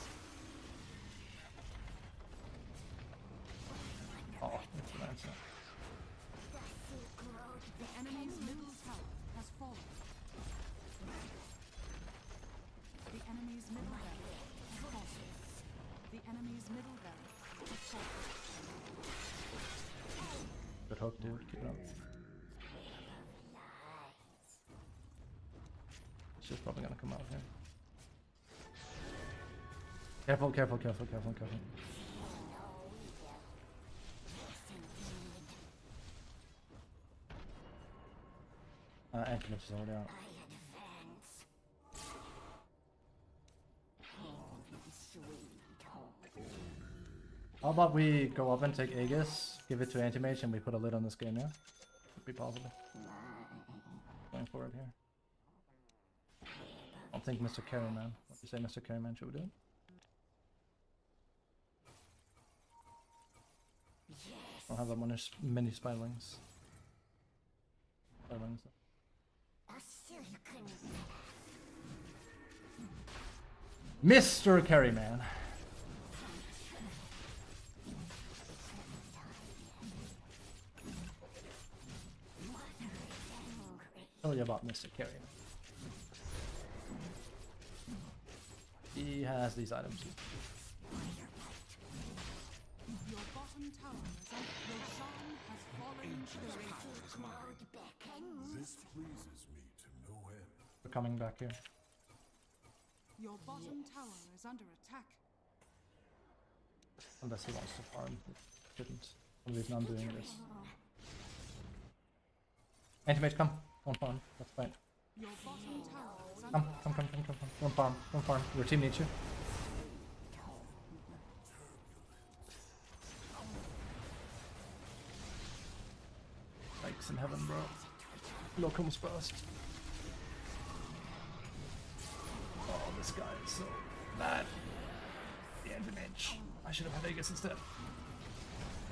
Oh, that's an answer. The Silk Road The enemy's middle tower has fallen. The enemy's middle barracks has fallen. The enemy's middle barracks has fallen. Good hook, dude. Keep it up. She's probably gonna come out here. Careful, careful, careful, careful, careful. Anchorage is already out. I advance. Home, sweet home. How about we go up and take Aegis, give it to Anti-Mage, and we put a lid on this game, yeah? Could be possible. Going forward here. I don't think Mr. Carryman. What do you say, Mr. Carryman? Should we do it? I don't have that many spylings. Spylings. A silken Mr. Carryman! Tell you about Mr. Carryman. He has these items. Your bottom tower is under Roshan has fallen to the Radiant. road beckons. This pleases me to no end. We're coming back here. Your bottom tower is under attack. Unless he wants to farm. He shouldn't. For the reason I'm doing this. Anti-Mage, come. Don't farm. That's fine. Your bottom tower is under Come. Don't farm. Don't farm. Your team needs you. Yikes in heaven, bro. Locum's burst. Oh, this guy is so bad. The Anti-Mage. I should have had Aegis instead.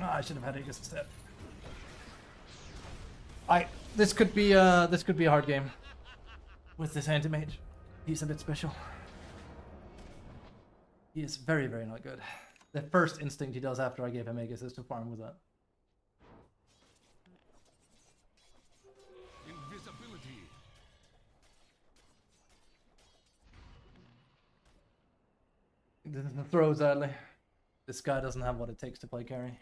I should have had Aegis instead. This could be a hard game with this Anti-Mage. He's a bit special. He is very, very not good. The first instinct he does after I gave him Aegis is to farm with that. Invisibility. The throws early. This guy doesn't have what it takes to play carry.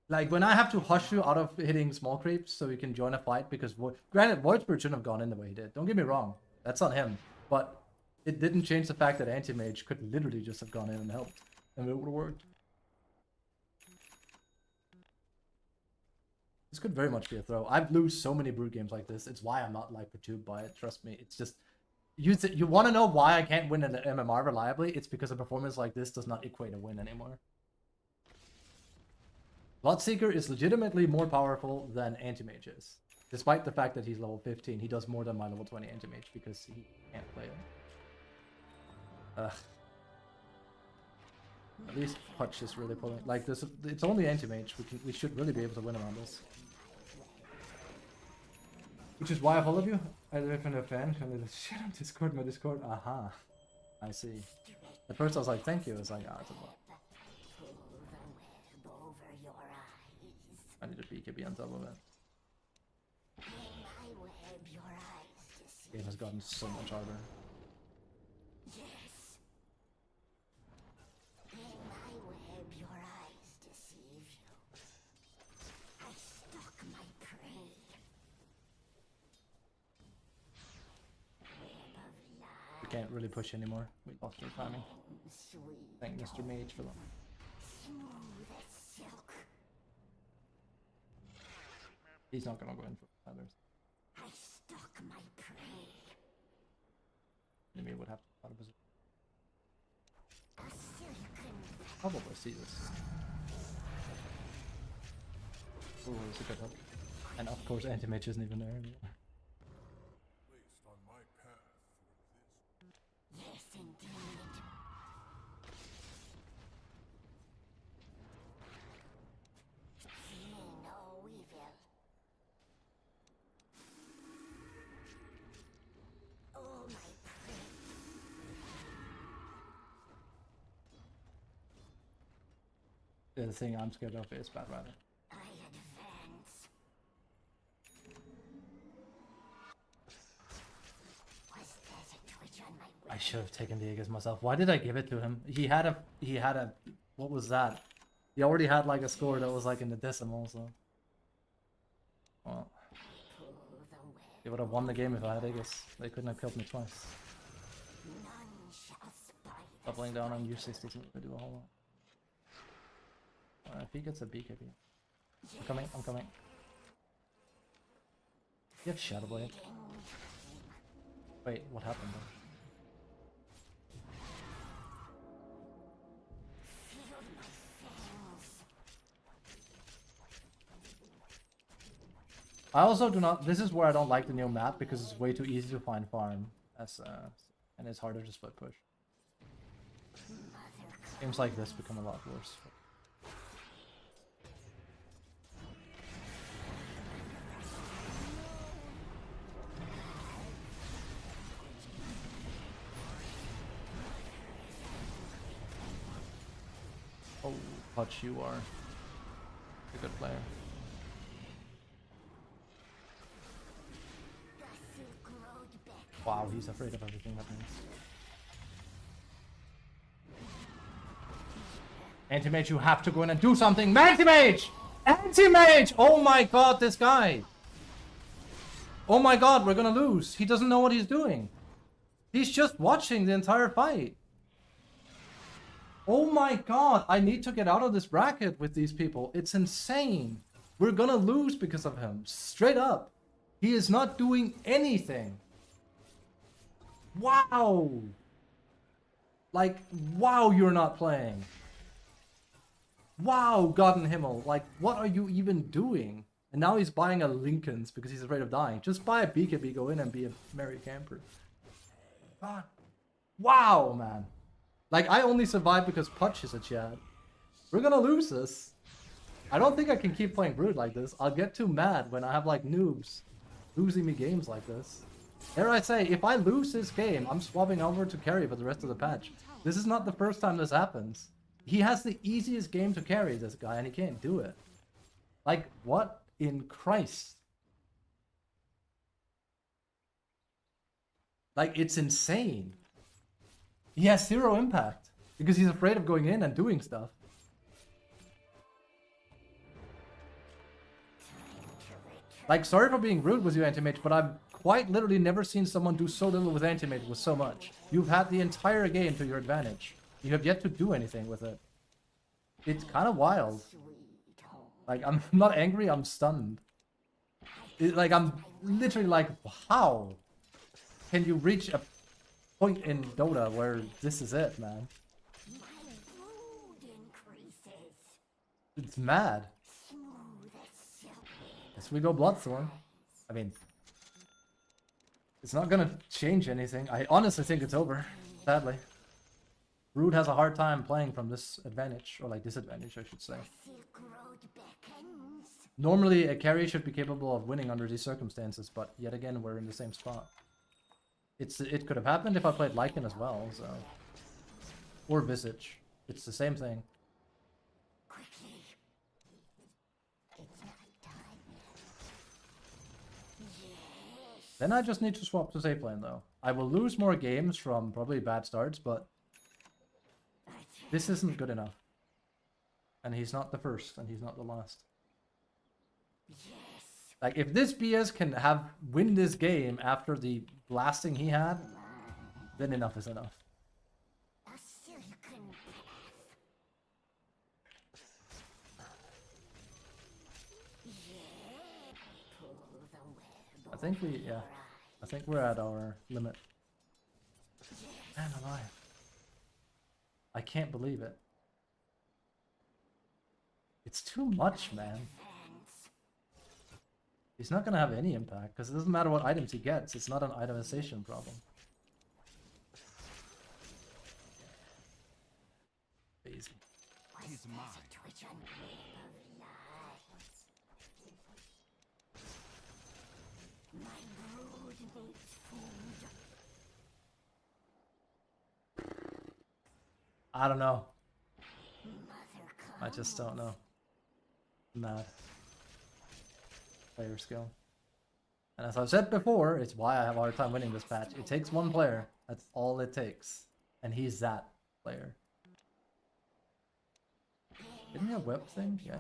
Like, when I have to hush you out of hitting small creeps so you can join a fight because... Granted, Voidspirit shouldn't have gone in the way he did. Don't get me wrong. That's on him. But it didn't change the fact that Anti-Mage could literally just have gone in and helped. And it would have worked. This could very much be a throw. I've lost so many Brood games like this. It's why I'm not, like, perturbed by it. Trust me. It's just... You want to know why I can't win an MMR reliably? It's because a performance like this does not equate a win anymore. Bloodseeker is legitimately more powerful than Anti-Mage is. Despite the fact that he's level 15, he does more than my level 20 Anti-Mage because he can't play it. Ugh. At least Hutch is really pulling. Like, this, it's only Anti-Mage. We should really be able to win around this. Which is why I follow you. I live in a fan. Can I shit on Discord? My Discord. Aha. I see. At first I was like, thank you. I was like, ah, it's a lot. I need a BKB on top of it. Game has gotten so much harder. Yes. May my web your eyes deceive you. I stalk my prey. Web of lies. We can't really push anymore. We lost our timing. Sweet. Thank Mr. Mage for that. Smooth as silk. He's not gonna go in for feathers. I stalk my prey. Enemy would have to out of position. A silken Probably see this. Ooh, it's a good hook. And of course Anti-Mage isn't even there anymore. Placed on my path through this. yes indeed. Seeing no evil. Oh my prey. The thing I'm scared of is Bad Rider. I advance. Was there a twitch on my I should have taken the Aegis myself. Why did I give it to him? He had a what was that? He already had like a score that was like in the decimal, so well, pull the web? he would have won the game if I had Aegis. They couldn't have killed me twice. None shall spy the Doubling down on U6 doesn't really do a whole lot. If he gets a BKB. I'm coming, I'm coming. You have Shadow Blade. Wait, what happened though? Feel my fangs. I also do not. This is where I don't like the new map because it's way too easy to find farm, and it's harder to split push. Games like this become a lot worse. Oh, Hutch, you are a good player. The Silk Road beckons. Wow, he's afraid of everything that means. Anti-Mage, you have to go in and do something! Anti-Mage! Anti-Mage! Oh my god, this guy! Oh my god, we're gonna lose. He doesn't know what he's doing. He's just watching the entire fight. Oh my god, I need to get out of this bracket with these people. It's insane. We're gonna lose because of him. Straight up. He is not doing anything. Wow. Like, wow, you're not playing. Wow, God in Himmel. Like, what are you even doing? And now he's buying a Lincoln's because he's afraid of dying. Just buy a BKB, go in and be a merry camper. God. Wow, man. Like, I only survived because Putch is a Chad. We're gonna lose this. I don't think I can keep playing Brood like this. I'll get too mad when I have, like, noobs losing me games like this. Dare I say, if I lose this game, I'm swapping over to carry for the rest of the patch. This is not the first time this happens. He has the easiest game to carry, this guy, and he can't do it. Like, what in Christ? Like, it's insane. He has 0 impact because he's afraid of going in and doing stuff. Like, sorry for being rude with you, Anti-Mage, but I've quite literally never seen someone do so little with Anti-Mage with so much. You've had the entire game to your advantage. You have yet to do anything with it. It's kind of wild. Like, I'm not angry, I'm stunned. Like, I'm literally like, how can you reach a point in Dota where this is it, man? My brood increases. It's mad. Smooth as silk. Yes, we go Bloodthorn. I mean, it's not gonna change anything. I honestly think it's over, sadly. Brood has a hard time playing from this advantage, or like disadvantage, I should say. Silk road beckons. Normally, a carry should be capable of winning under these circumstances, but yet again, we're in the same spot. It could have happened if I played Lycan as well, so... Or Visage. It's the same thing. Quickly. It's not time yet. Yes. Then I just need to swap to safe lane, though. I will lose more games from probably bad starts, but... This isn't good enough. And he's not the first, and he's not the last. Yes. Like, if this BS can win this game after the blasting he had, then enough is enough. A silken path. Yeah. Pull the web. I think we, yeah. I think we're at our limit. Man alive. I can't believe it. It's too much, man. He's not gonna have any impact, because it doesn't matter what items he gets. It's not an itemization problem. Easy. He's mine. Twitch on web of lies. My brood needs food. I don't know. Mother I just don't know. Mad. Player skill. And as I've said before, it's why I have a hard time winning this patch. It takes one player. That's all it takes. And he's that player. Didn't we have web thing? Yeah.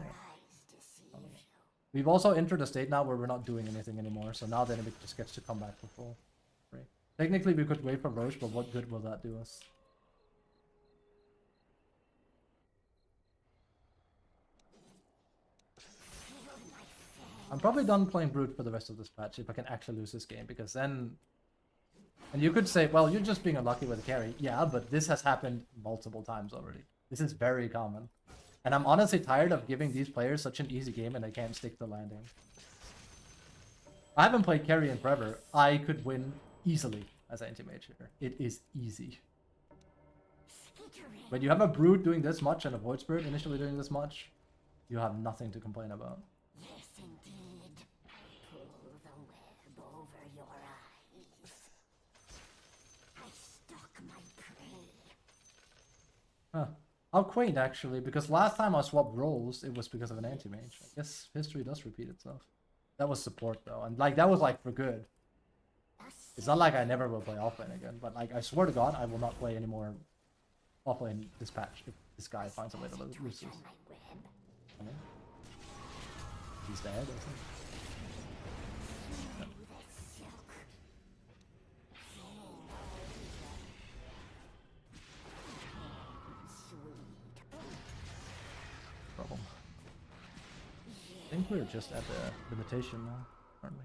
We've also entered a state now where we're not doing anything anymore, so now the enemy just gets to come back for full free. Technically we could wait for Roche, but what good will that do us? I'm probably done playing Brood for the rest of this patch if I can actually lose this game, because then... And you could say, well, you're just being unlucky with the carry. Yeah, but this has happened multiple times already. This is very common. And I'm honestly tired of giving these players such an easy game and they can't stick the landing. I haven't played carry in forever. I could win easily as anti-mage here. It is easy. When you have a Brood doing this much and a Void Spirit initially doing this much, you have nothing to complain about. Yes, indeed. Pull the web over your eyes. I stalk my prey. Huh. How quaint, actually, because last time I swapped roles, it was because of an anti-mage. I guess history does repeat itself. That was support, though, and like that was like for good. It's not like I never will play offlane again, but like I swear to God, I will not play any more offlane this patch if this guy finds a way to lose this. Okay. He's dead, isn't he? Problem. I think we're just at the limitation now, aren't we?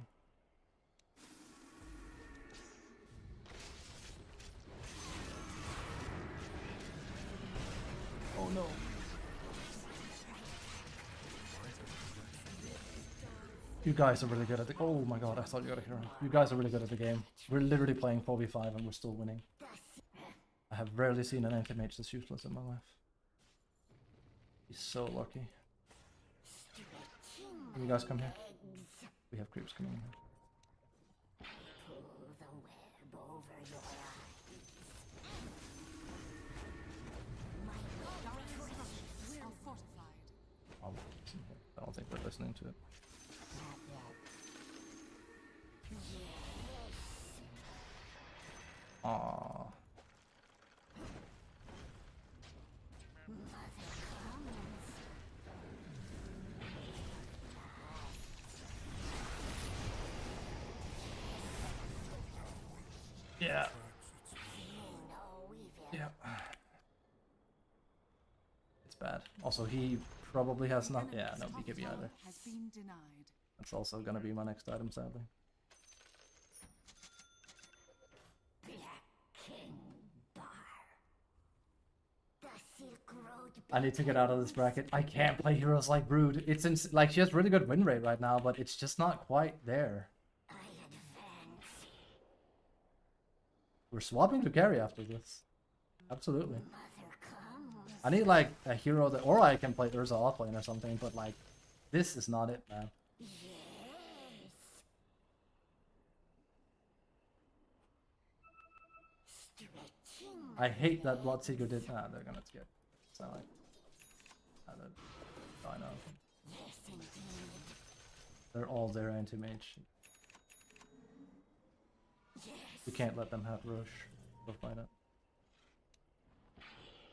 Oh no. You guys are really good at the— oh my god, I thought you got a hero. You guys are really good at the game. We're literally playing 4v5 and we're still winning. I have rarely seen an anti-mage this useless in my life. He's so lucky. Can you guys come here? We have creeps coming in here. Pull the web over your eyes. We are fortified. Oh, I don't think we're listening to it. Yeah. No evil. Yeah. It's bad. Also, he probably has not. Yeah, no BKB either. Has been denied. That's also gonna be my next item, sadly. Black King Bar. The Silk Road. I need to get out of this bracket. I can't play heroes like Brood. It's like she has really good win rate right now, but it's just not quite there. I advance. We're swapping to carry after this. Absolutely. Mother comes. I need like a hero that, or I can play Urza offlane or something, but like, this is not it, man. Yes. Stretching. I hate that Bloodseeker did. Ah, they're gonna skip. So like, I don't. I know. Yes, indeed. They're all their anti-mage. Yes. We can't let them have Roche. We'll fight it.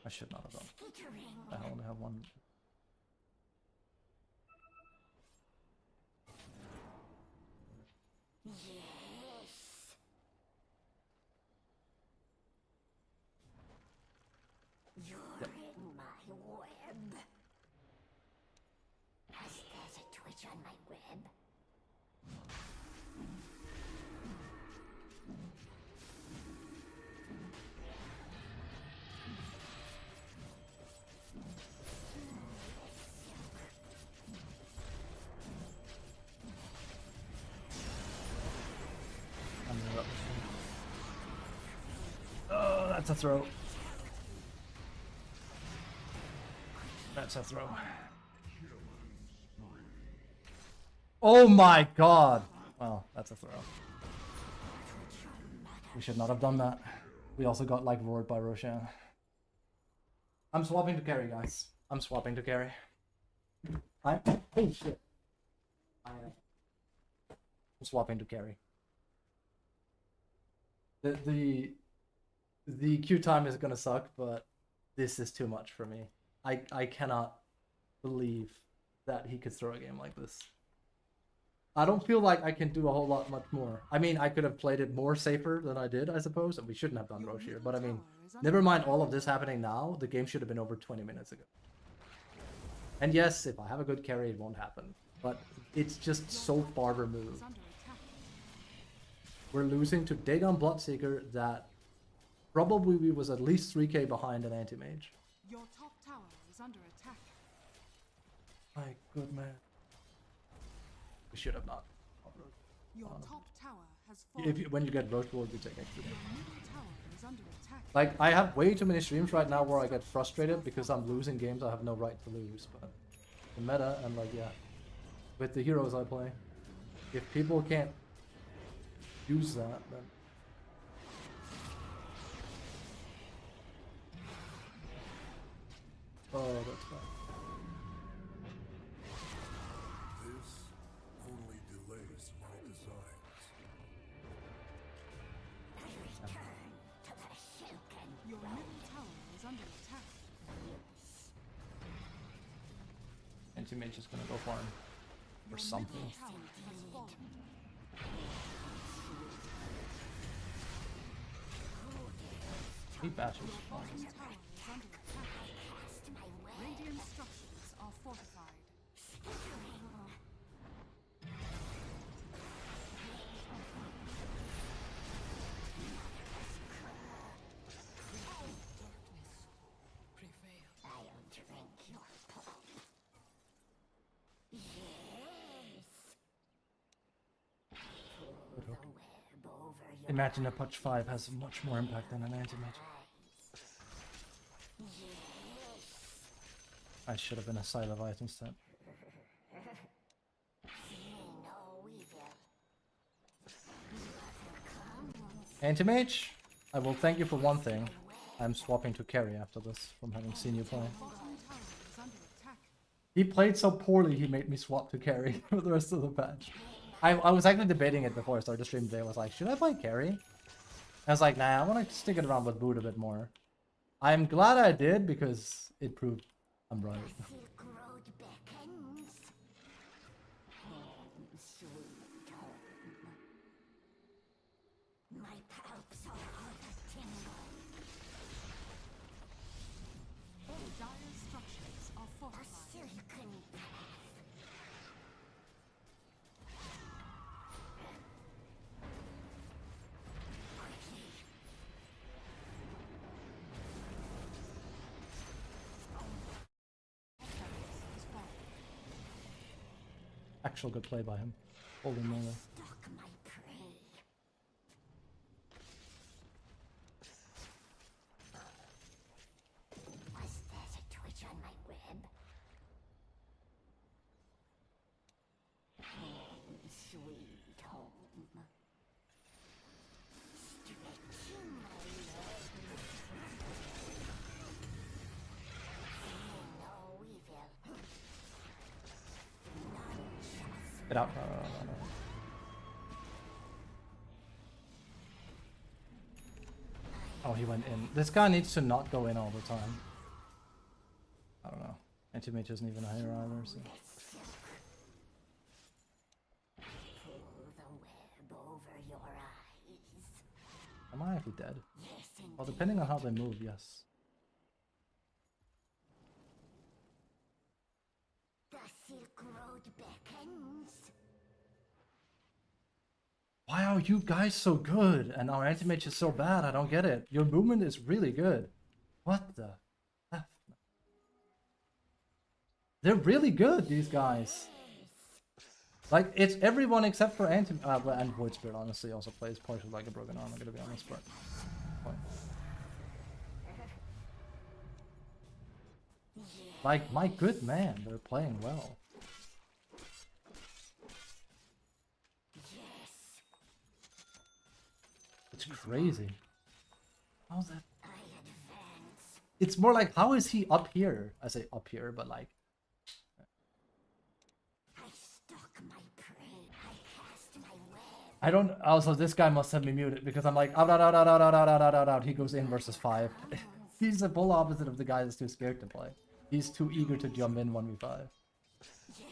I should not have done. Skittering. I only have one. Yes. You're in my web. There's a twitch on my web. Oh, that's a throw. That's a throw. Oh my god! Well, that's a throw. We should not have done that. We also got like roared by Roshan. I'm swapping to carry, guys. I'm swapping to carry. Oh shit. I'm swapping to carry. The Q time is gonna suck, but this is too much for me. I cannot believe that he could throw a game like this. I don't feel like I can do a whole lot much more. I mean, I could have played it more safer than I did, I suppose, and we shouldn't have done Roche here. But I mean, never mind all of this happening now. The game should have been over 20 minutes ago. And yes, if I have a good carry, it won't happen. But it's just so far removed. We're losing to Dagon Bloodseeker that probably was at least 3k behind an anti-mage. Your top tower is under attack. My good man. We should have not. Your top tower has When you get Roche Lord, you take extra damage. Your middle tower is under attack. Like, I have way too many streams right now where I get frustrated because I'm losing games I have no right to lose. But the meta, and like, yeah, with the heroes I play, if people can't use that, then... Oh, that's bad. This only delays my designs. I return to the silken Your middle tower is under attack. Anti-mage is gonna go for him. Or something. Middle tower has fallen. He bashes. Bottom tower is under attack. cast my way. Radiant structures are fortified. I'll drink your pulp. Yes. Pull the web over your Imagine a Punch 5 has much more impact than an anti-mage. Yes. I should have been a Silevite instead. No evil. Anti-mage, I will thank you for one thing. I'm swapping to carry after this from having seen you play. Bottom tower is under attack. He played so poorly he made me swap to carry for the rest of the patch. I was actually debating it before I started the stream today. I was like, should I play carry? I was like, nah, I want to stick it around with Brood a bit more. I'm glad I did because it proved I'm right. Silk Road beckons. Home, sweet home. My palps are Actual good play by him. Holy moly. Stalk my prey. Was that a twitch on my web? Home, sweet home. Stretching my legs. No evil. None shall Get out. No. Oh, he went in. This guy needs to not go in all the time. I don't know. Anti-mage isn't even a hero either, so. pull the web over your eyes. Am I actually dead? Yes, Well, depending on how they move, yes. the Silk Road beckons. Why are you guys so good and our anti-mage is so bad? I don't get it. Your movement is really good. What the F? They're really good, these guys. Like, it's everyone except for and Void Spirit honestly also plays partially like a broken arm, I'm gonna be honest, but... Like, my good man, they're playing well. It's crazy. How's that? I advance. It's more like, how is he up here? I say up here, but like... I stalk my prey. I cast my web. I don't... Also, this guy must have me muted, because I'm like, out. He goes in versus 5. He's the full opposite of the guy that's too scared to play. He's too eager to jump in 1v5. Yes.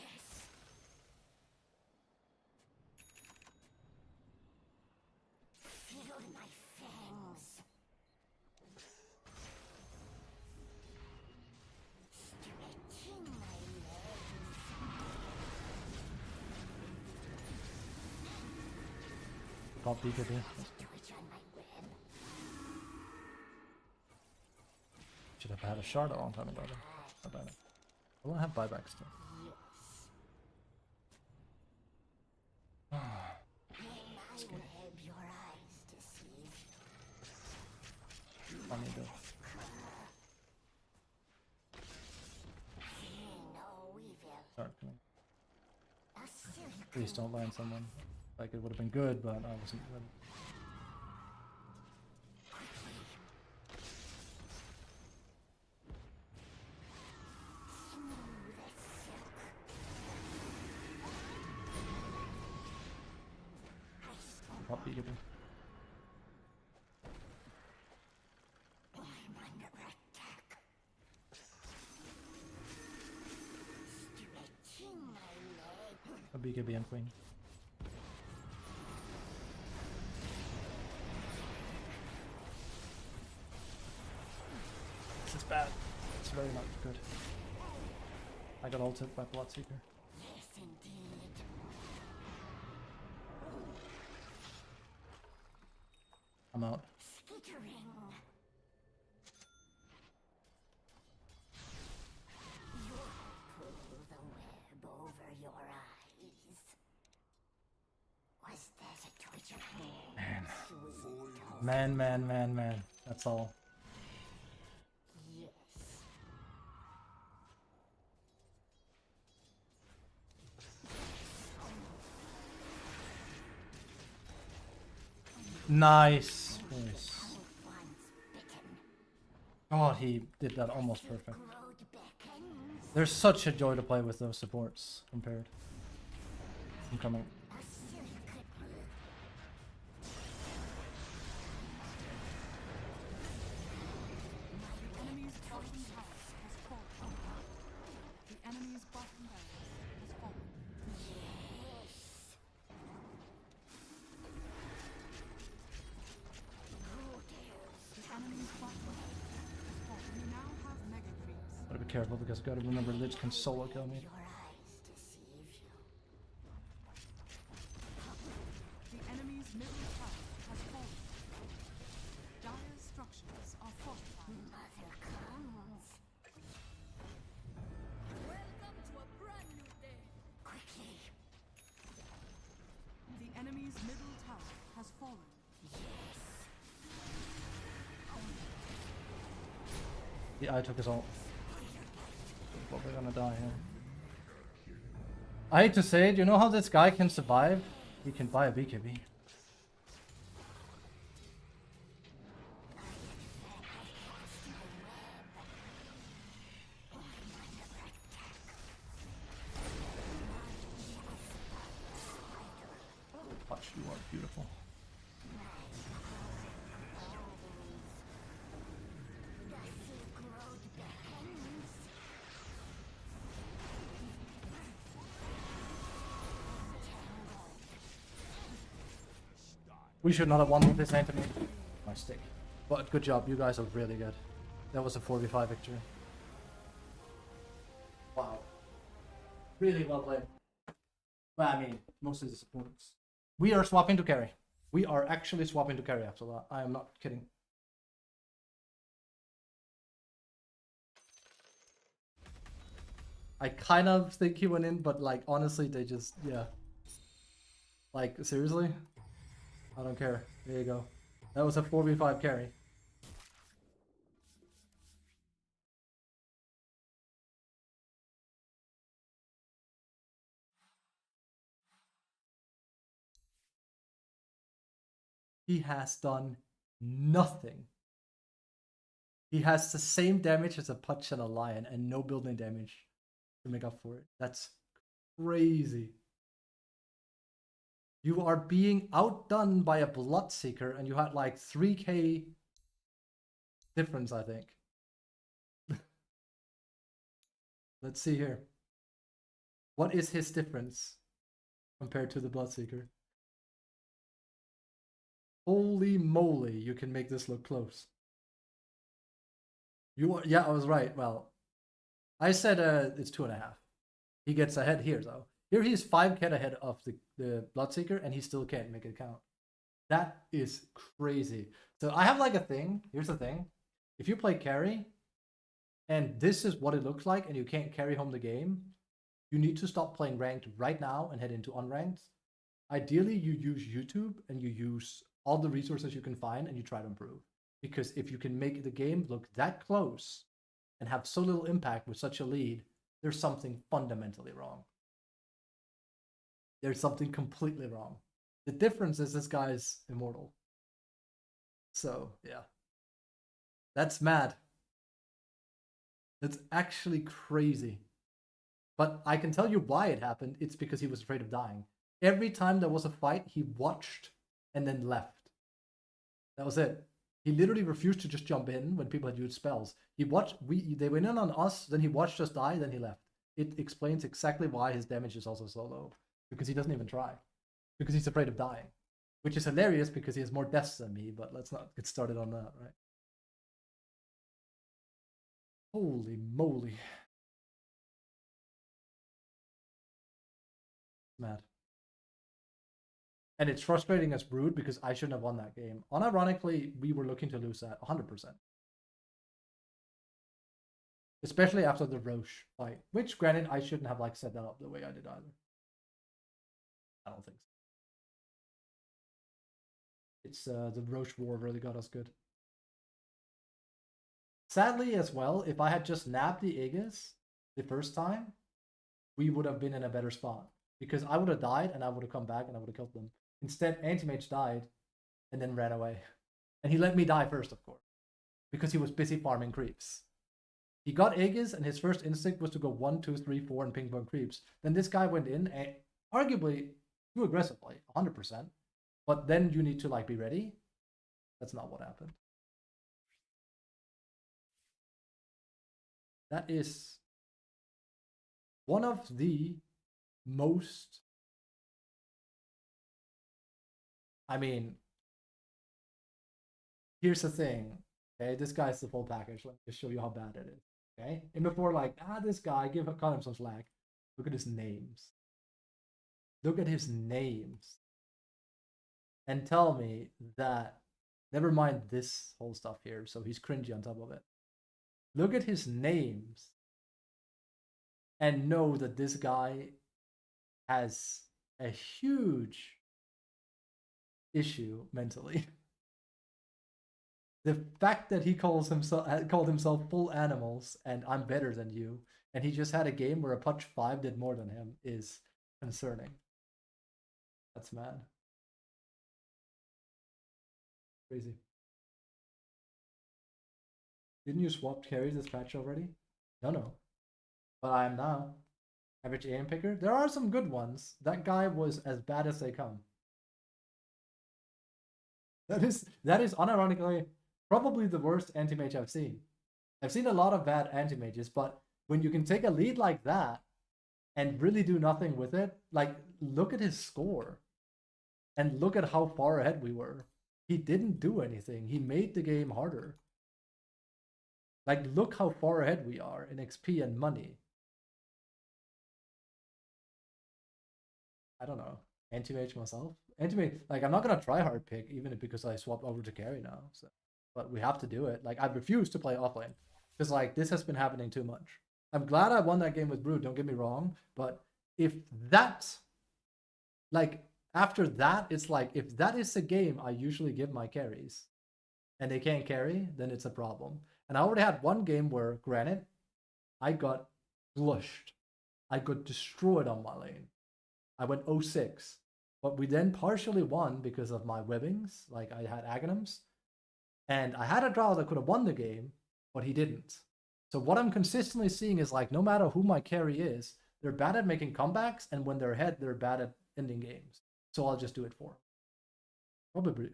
Feel my fangs. Stretching my legs. Got BKB. Twitch on my web. Should have had a shard a long time ago. How about it? I won't have buyback still. May my web your eyes deceive you. Funny though. See no evil. Start coming. A silk Please don't land someone. Like, it would have been good, but I wasn't ready. smooth as silk. Pop BKB. I'm under attack. Stretching my leg. A BKB and queen. This is bad. It's very not good. I got ulted by Bloodseeker. Yes, indeed. I'm out. Skittering. You'll pull the web over your eyes. Was that a twitch of hand? Sweet home. Man. That's all. Yes. Nice. Nice. Once bitten. God, he did that almost perfect. Road beckons. There's such a joy to play with those supports compared. I'm coming. A silk. The enemy's bottom tower has fallen. The enemy's bottom barracks has fallen. Yes. Who dares? The enemy's bottom barracks has fallen. We now have mega creeps. Gotta be careful because I gotta remember Lich can solo kill me. Your eyes deceive you. The enemy's middle tower has fallen. Dire structures are fortified. Mother comes. Welcome to a brand new day. Quickly. The eye took us all. But we're gonna die here. I hate to say it, you know how this guy can survive? He can buy a BKB. Touch, you are beautiful. We should not have won with this Anthony. My stick. But good job, you guys are really good. That was a 4v5 victory. Wow. Really well played. Well, I mean, mostly the supports. We are swapping to carry. We are actually swapping to carry after that. I am not kidding. I kind of think he went in, but like, honestly, they just, yeah. Like, seriously? I don't care. There you go. That was a 4v5 carry. He has done nothing. He has the same damage as a Punch and a Lion and no building damage to make up for it. That's crazy. You are being outdone by a Bloodseeker and you had like 3k difference, I think. Let's see here. What is his difference compared to the Bloodseeker? Holy moly, you can make this look close. You are, yeah, I was right. Well, I said it's 2.5. He gets ahead here though. Here he is 5k ahead of the Bloodseeker and he still can't make it count. That is crazy. So I have like a thing. Here's the thing. If you play carry and this is what it looks like and you can't carry home the game, you need to stop playing ranked right now and head into unranked. Ideally, you use YouTube and you use all the resources you can find and you try to improve. Because if you can make the game look that close and have so little impact with such a lead, there's something fundamentally wrong. There's something completely wrong. The difference is this guy's immortal. So, yeah. That's mad. That's actually crazy. But I can tell you why it happened. It's because he was afraid of dying. Every time there was a fight, he watched and then left. That was it. He literally refused to just jump in when people had used spells. He watched, they went in on us, then he watched us die, then he left. It explains exactly why his damage is also so low. Because he doesn't even try. Because he's afraid of dying. Which is hilarious because he has more deaths than me, but let's not get started on that, right? Holy moly. Mad. And it's frustrating as Brood because I shouldn't have won that game. Unironically, we were looking to lose that 100%. Especially after the Roche fight. Which, granted, I shouldn't have like set that up the way I did either. I don't think so. It's the Roche war really got us good. Sadly as well, if I had just nabbed the Aegis the first time, we would have been in a better spot. Because I would have died and I would have come back and I would have killed them. Instead, Anti-Mage died and then ran away. And he let me die first, of course. Because he was busy farming creeps. He got Aegis and his first instinct was to go 1, 2, 3, 4 and ping pong creeps. Then this guy went in and arguably too aggressively, 100%. But then you need to like be ready. That's not what happened. That is one of the most, I mean, here's the thing, okay? This guy's the full package. Let me just show you how bad it is, okay? And before like, this guy, cut him some slack. Look at his names. Look at his names. And tell me that, never mind this whole stuff here, so he's cringy on top of it. Look at his names and know that this guy has a huge issue mentally. The fact that he called himself full animals and I'm better than you, and he just had a game where a punch 5 did more than him is concerning. That's mad. Crazy. Didn't you swap carries this patch already? No. But I am now. Average aim picker? There are some good ones. That guy was as bad as they come. That is unironically probably the worst anti-mage I've seen. I've seen a lot of bad anti-mages, but when you can take a lead like that and really do nothing with it, like look at his score and look at how far ahead we were. He didn't do anything. He made the game harder. Like look how far ahead we are in XP and money. I don't know. Anti-mage myself? Anti-mage, like I'm not gonna try hard pick even because I swapped over to carry now. So, but we have to do it. Like I refuse to play offlane because like this has been happening too much. I'm glad I won that game with Brood. Don't get me wrong, but if that, like after that, it's like if that is the game I usually give my carries, and they can't carry, then it's a problem. And I already had one game where, granted, I got flushed. I got destroyed on my lane. I went 0-6. But we then partially won because of my webbings. Like I had Aghanims. And I had a draw that could have won the game, but he didn't. So what I'm consistently seeing is like no matter who my carry is, they're bad at making comebacks, and when they're ahead, they're bad at ending games. So I'll just do it for them. Probably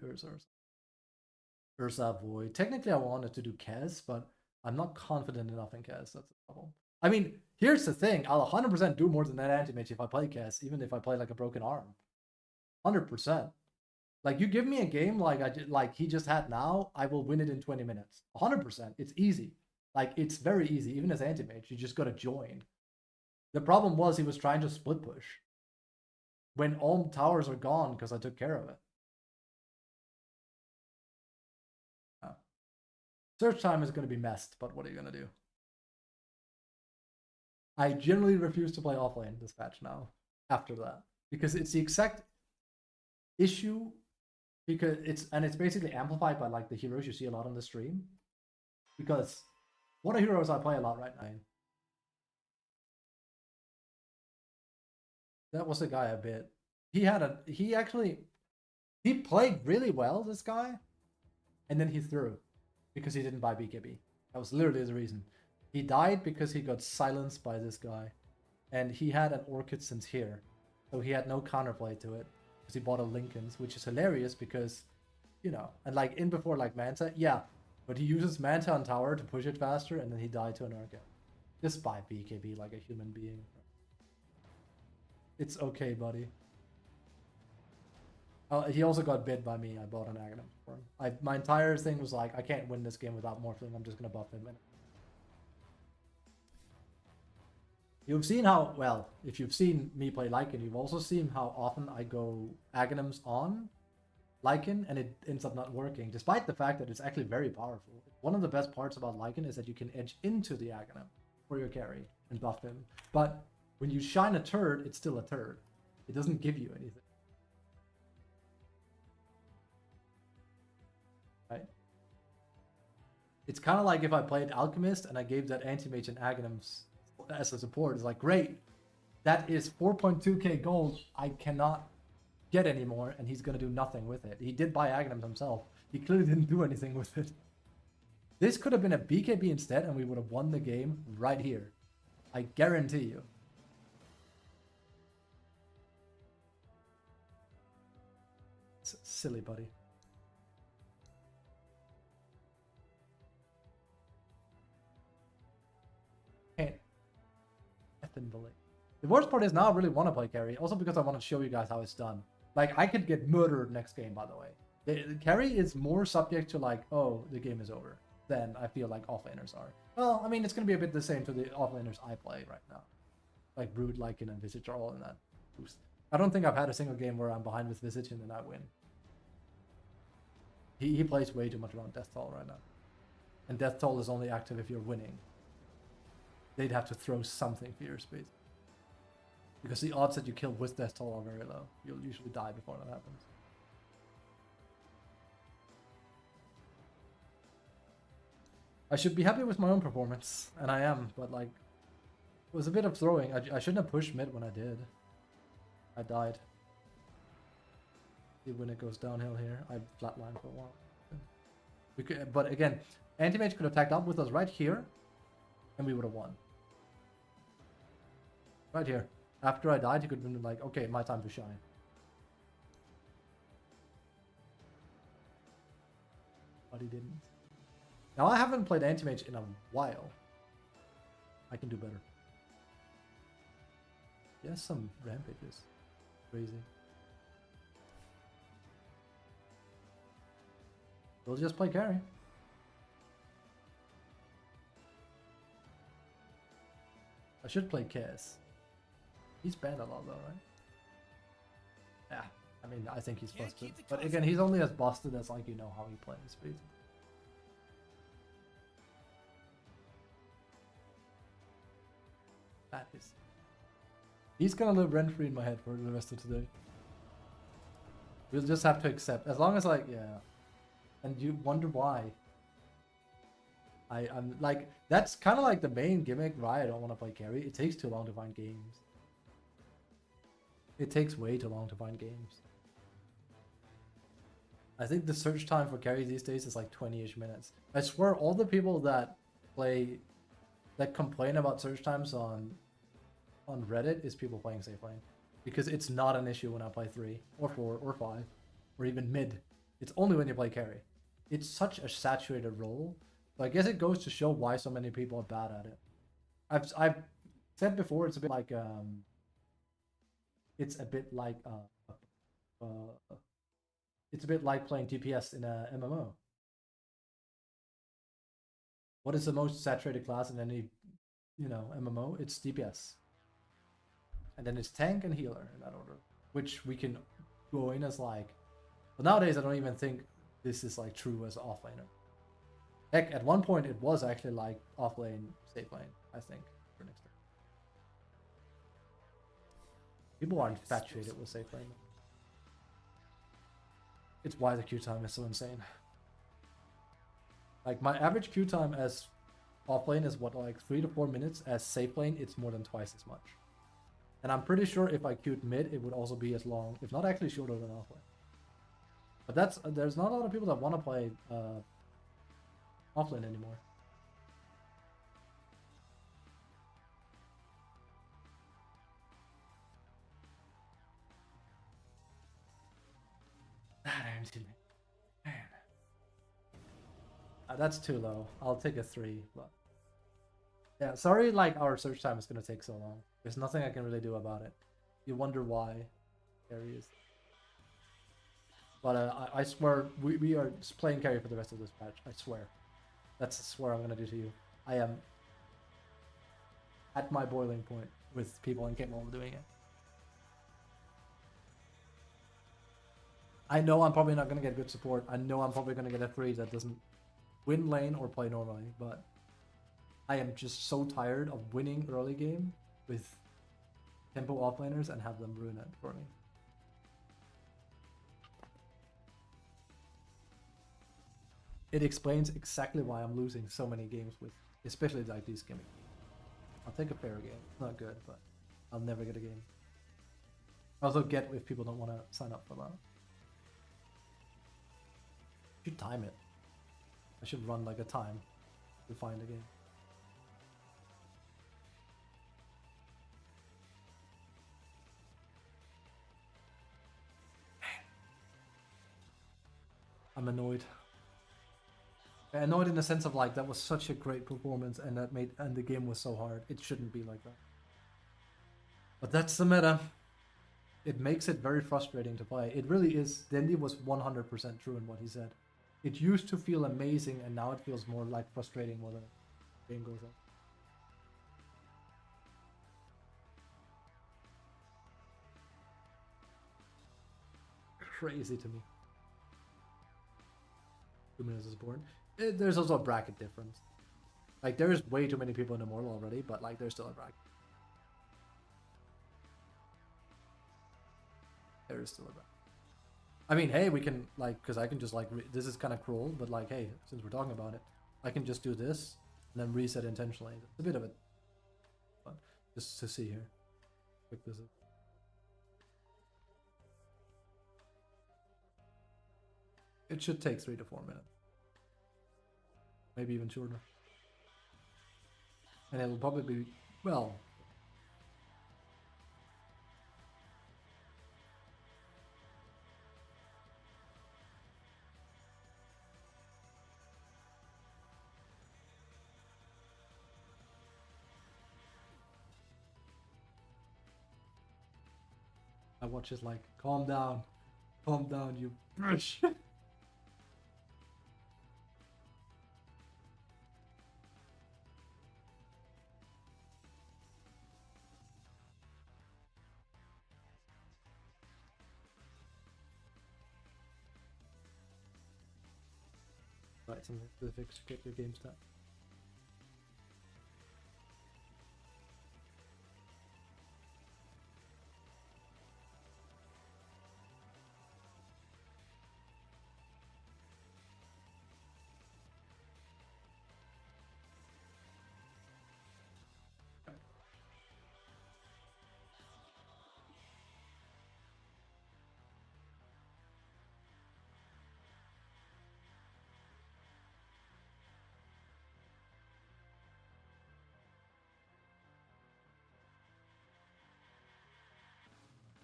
Ursa Void. Technically, I wanted to do Kez, but I'm not confident enough in Kez. That's the problem. I mean, here's the thing. I'll 100% do more than that anti-mage if I play Kez, even if I play like a broken arm. 100%. Like, you give me a game like he just had now, I will win it in 20 minutes. 100%. It's easy. Like, it's very easy. Even as anti-mage, you just got to join. The problem was he was trying to split push when all towers are gone because I took care of it. Search time is going to be messed, but what are you going to do? I generally refuse to play offlane this patch now after that because it's the exact issue because it's basically amplified by like the heroes you see a lot on the stream because what are heroes I play a lot right now? That was a guy a bit. He played really well, this guy, and then he threw because he didn't buy BKB. That was literally the reason. He died because he got silenced by this guy. And he had an Orchid since here. So he had no counterplay to it. Because he bought a Lincoln's, which is hilarious because, you know, and like in before like Manta, yeah. But he uses Manta on tower to push it faster and then he died to an Orchid. Just buy BKB like a human being. It's okay, buddy. He also got bit by me. I bought an Aghanim for him. My entire thing was like, I can't win this game without Morphling. I'm just going to buff him. You've seen how, well, if you've seen me play Lycan, you've also seen how often I go Aghanims on Lycan and it ends up not working, despite the fact that it's actually very powerful. One of the best parts about Lycan is that you can edge into the Aghanim for your carry and buff him. But when you shine a turd, it's still a turd. It doesn't give you anything. Right? It's kind of like if I played Alchemist and I gave that Anti-Mage and Aghanims as a support. It's like, great, that is 4.2k gold I cannot get anymore, and he's going to do nothing with it. He did buy Aghanims himself. He clearly didn't do anything with it. This could have been a BKB instead, and we would have won the game right here. I guarantee you. It's silly, buddy. The worst part is now I really want to play carry, also because I want to show you guys how it's done. Like, I could get murdered next game, by the way. The carry is more subject to like, oh, the game is over, than I feel like offlaners are. Well, I mean, it's going to be a bit the same to the offlaners I play right now. Like Brood, Lycan, and Visage are all in that boost. I don't think I've had a single game where I'm behind with Visage and then I win. He plays way too much around Death Toll right now. And Death Toll is only active if you're winning. They'd have to throw something for your space. Because the odds that you kill with Death Toll are very low. You'll usually die before that happens. I should be happy with my own performance, and I am, but like, it was a bit of throwing. I shouldn't have pushed mid when I did. I died. See when it goes downhill here. I flatlined for a while. We could, but again, Anti-Mage could have tagged up with us right here, and we would have won. Right here. After I died, he could have been like, okay, my time to shine. But he didn't. Now I haven't played Anti-Mage in a while. I can do better. Yes, some rampages. Crazy. We'll just play carry. I should play Cass. He's banned a lot though, right? Yeah, I mean, I think he's busted. But again, he's only as busted as like you know how he plays, basically. That is. He's gonna live rent-free in my head for the rest of today. We'll just have to accept. As long as like, yeah. And you wonder why. I'm like, that's kind of like the main gimmick why I don't want to play carry. It takes too long to find games. It takes way too long to find games. I think the search time for carry these days is like 20-ish minutes. I swear all the people that complain about search times on Reddit is people playing safe lane. Because it's not an issue when I play 3 or 4 or 5 or even mid. It's only when you play carry. It's such a saturated role. So I guess it goes to show why so many people are bad at it. I've said before, it's a bit like it's a bit like playing DPS in a MMO. What is the most saturated class in any, MMO? It's DPS. And then it's tank and healer in that order, which we can go in as like. But nowadays, I don't even think this is like true as offlaner. Heck, at one point it was actually like offlane, safe lane, I think, for next turn. People are infatuated with safe lane. It's why the queue time is so insane. Like my average queue time as offlane is what, like 3 to 4 minutes. As safe lane, it's more than twice as much. And I'm pretty sure if I queued mid, it would also be as long, if not actually shorter than offlane. But there's not a lot of people that want to play offlane anymore. Man. That's too low. I'll take a 3, but yeah, sorry, like our search time is gonna take so long. There's nothing I can really do about it. You wonder why. Carry is. But I swear, we are playing carry for the rest of this patch. I swear. That's a swear I'm gonna do to you. I am at my boiling point with people incapable of doing it. I know I'm probably not gonna get good support. I know I'm probably gonna get a 3 that doesn't win lane or play normally, but I am just so tired of winning early game with tempo offlaners and have them ruin it for me. It explains exactly why I'm losing so many games with, especially like these gimmicks. I'll take a fair game. It's not good, but I'll never get a game. I also get if people don't want to sign up for that. I should time it. I should run like a time to find a game. I'm annoyed. Annoyed in the sense of like that was such a great performance and the game was so hard. It shouldn't be like that. But that's the meta. It makes it very frustrating to play. It really is. Dendy was 100% true in what he said. It used to feel amazing and now it feels more like frustrating when the game goes on. Crazy to me. 2 minutes of support. There's also a bracket difference. Like there's way too many people in Immortal already, but like there's still a bracket. There is still a bracket. I mean, hey, we can like, because I can just like, this is kind of cruel, but like, hey, since we're talking about it, I can just do this and then reset intentionally. It's a bit of it, but just to see here. Quick visit. It should take 3 to 4 minutes. Maybe even shorter. And it'll probably be, well, I watch it like, calm down, you bitch. Right, something specific to get your game stat.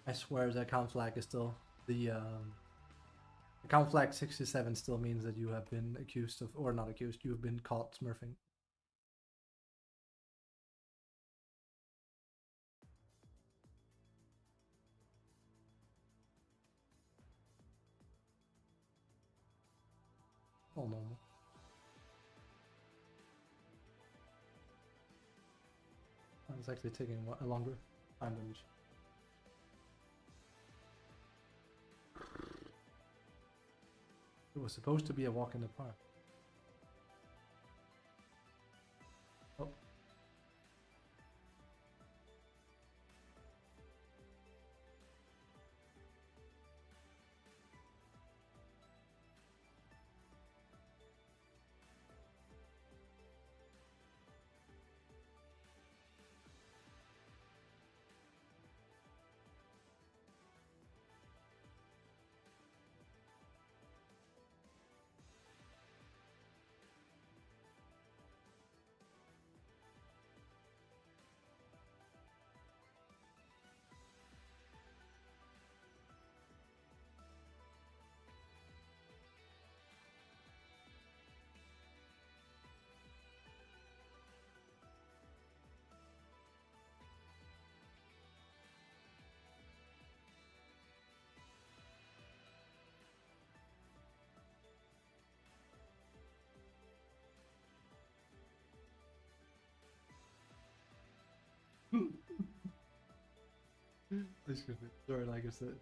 I swear the account flag is still the account flag 67 still means that you have been accused of, or not accused, you have been caught smurfing. All normal. It's actually taking a longer time than usual. It was supposed to be a walk in the park. Oh. Sorry, like I said.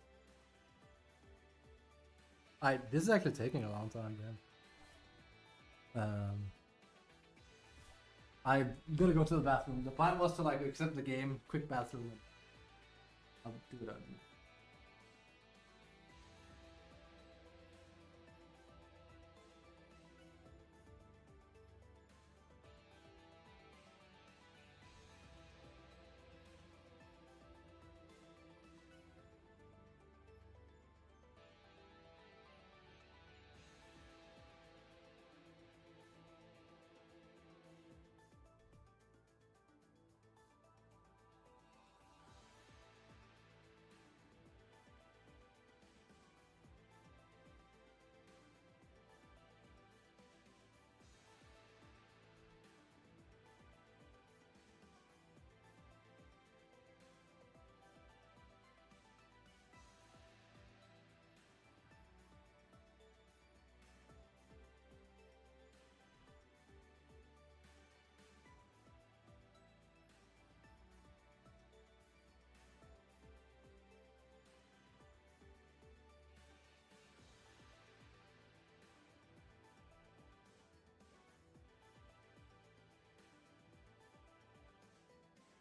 This is actually taking a long time, man. I'm gonna go to the bathroom. The plan was to like accept the game, quick bathroom, and I'll do that.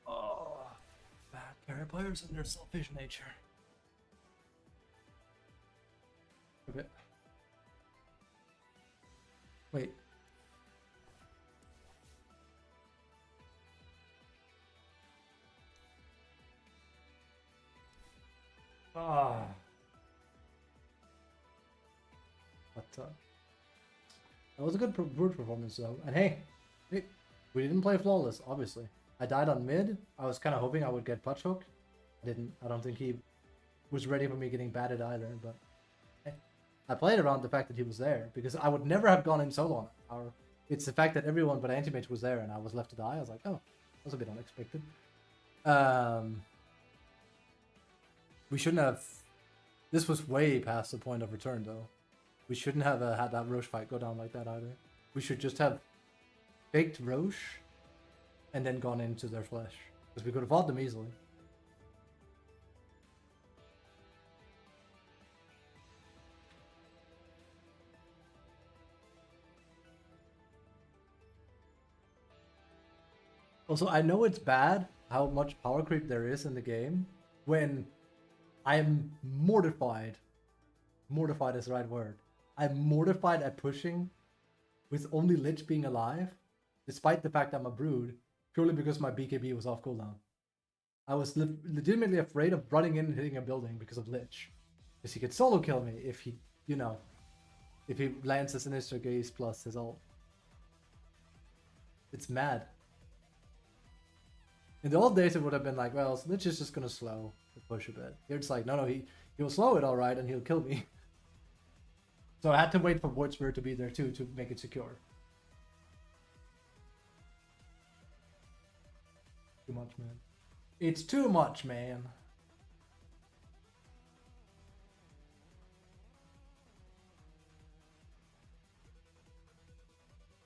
Oh, bad carry players and their selfish nature. Okay. Wait. Ah. But that was a good Brood performance though. And hey, we didn't play flawless, obviously. I died on mid. I was kind of hoping I would get punch hooked. I didn't. I don't think he was ready for me getting batted either. But hey, I played around the fact that he was there because I would never have gone in solo on it. It's the fact that everyone but Anti-Mage was there and I was left to die. I was like, oh, that was a bit unexpected. We shouldn't have. This was way past the point of return though. We shouldn't have had that Roche fight go down like that either. We should just have faked Roche and then gone into their flesh. Because we could have fought them easily. Also, I know it's bad how much power creep there is in the game when I'm mortified. Mortified is the right word. I'm mortified at pushing with only Lich being alive, despite the fact I'm a Brood, purely because my BKB was off cooldown. I was legitimately afraid of running in and hitting a building because of Lich. Because he could solo kill me if he, you know, if he lands a Sinister Gaze plus his ult. It's mad. In the old days, it would have been like, well, Lich is just gonna slow the push a bit. Here it's like, no, he'll slow it alright and he'll kill me. So I had to wait for Void Spirit to be there too to make it secure. Too much, man. It's too much, man.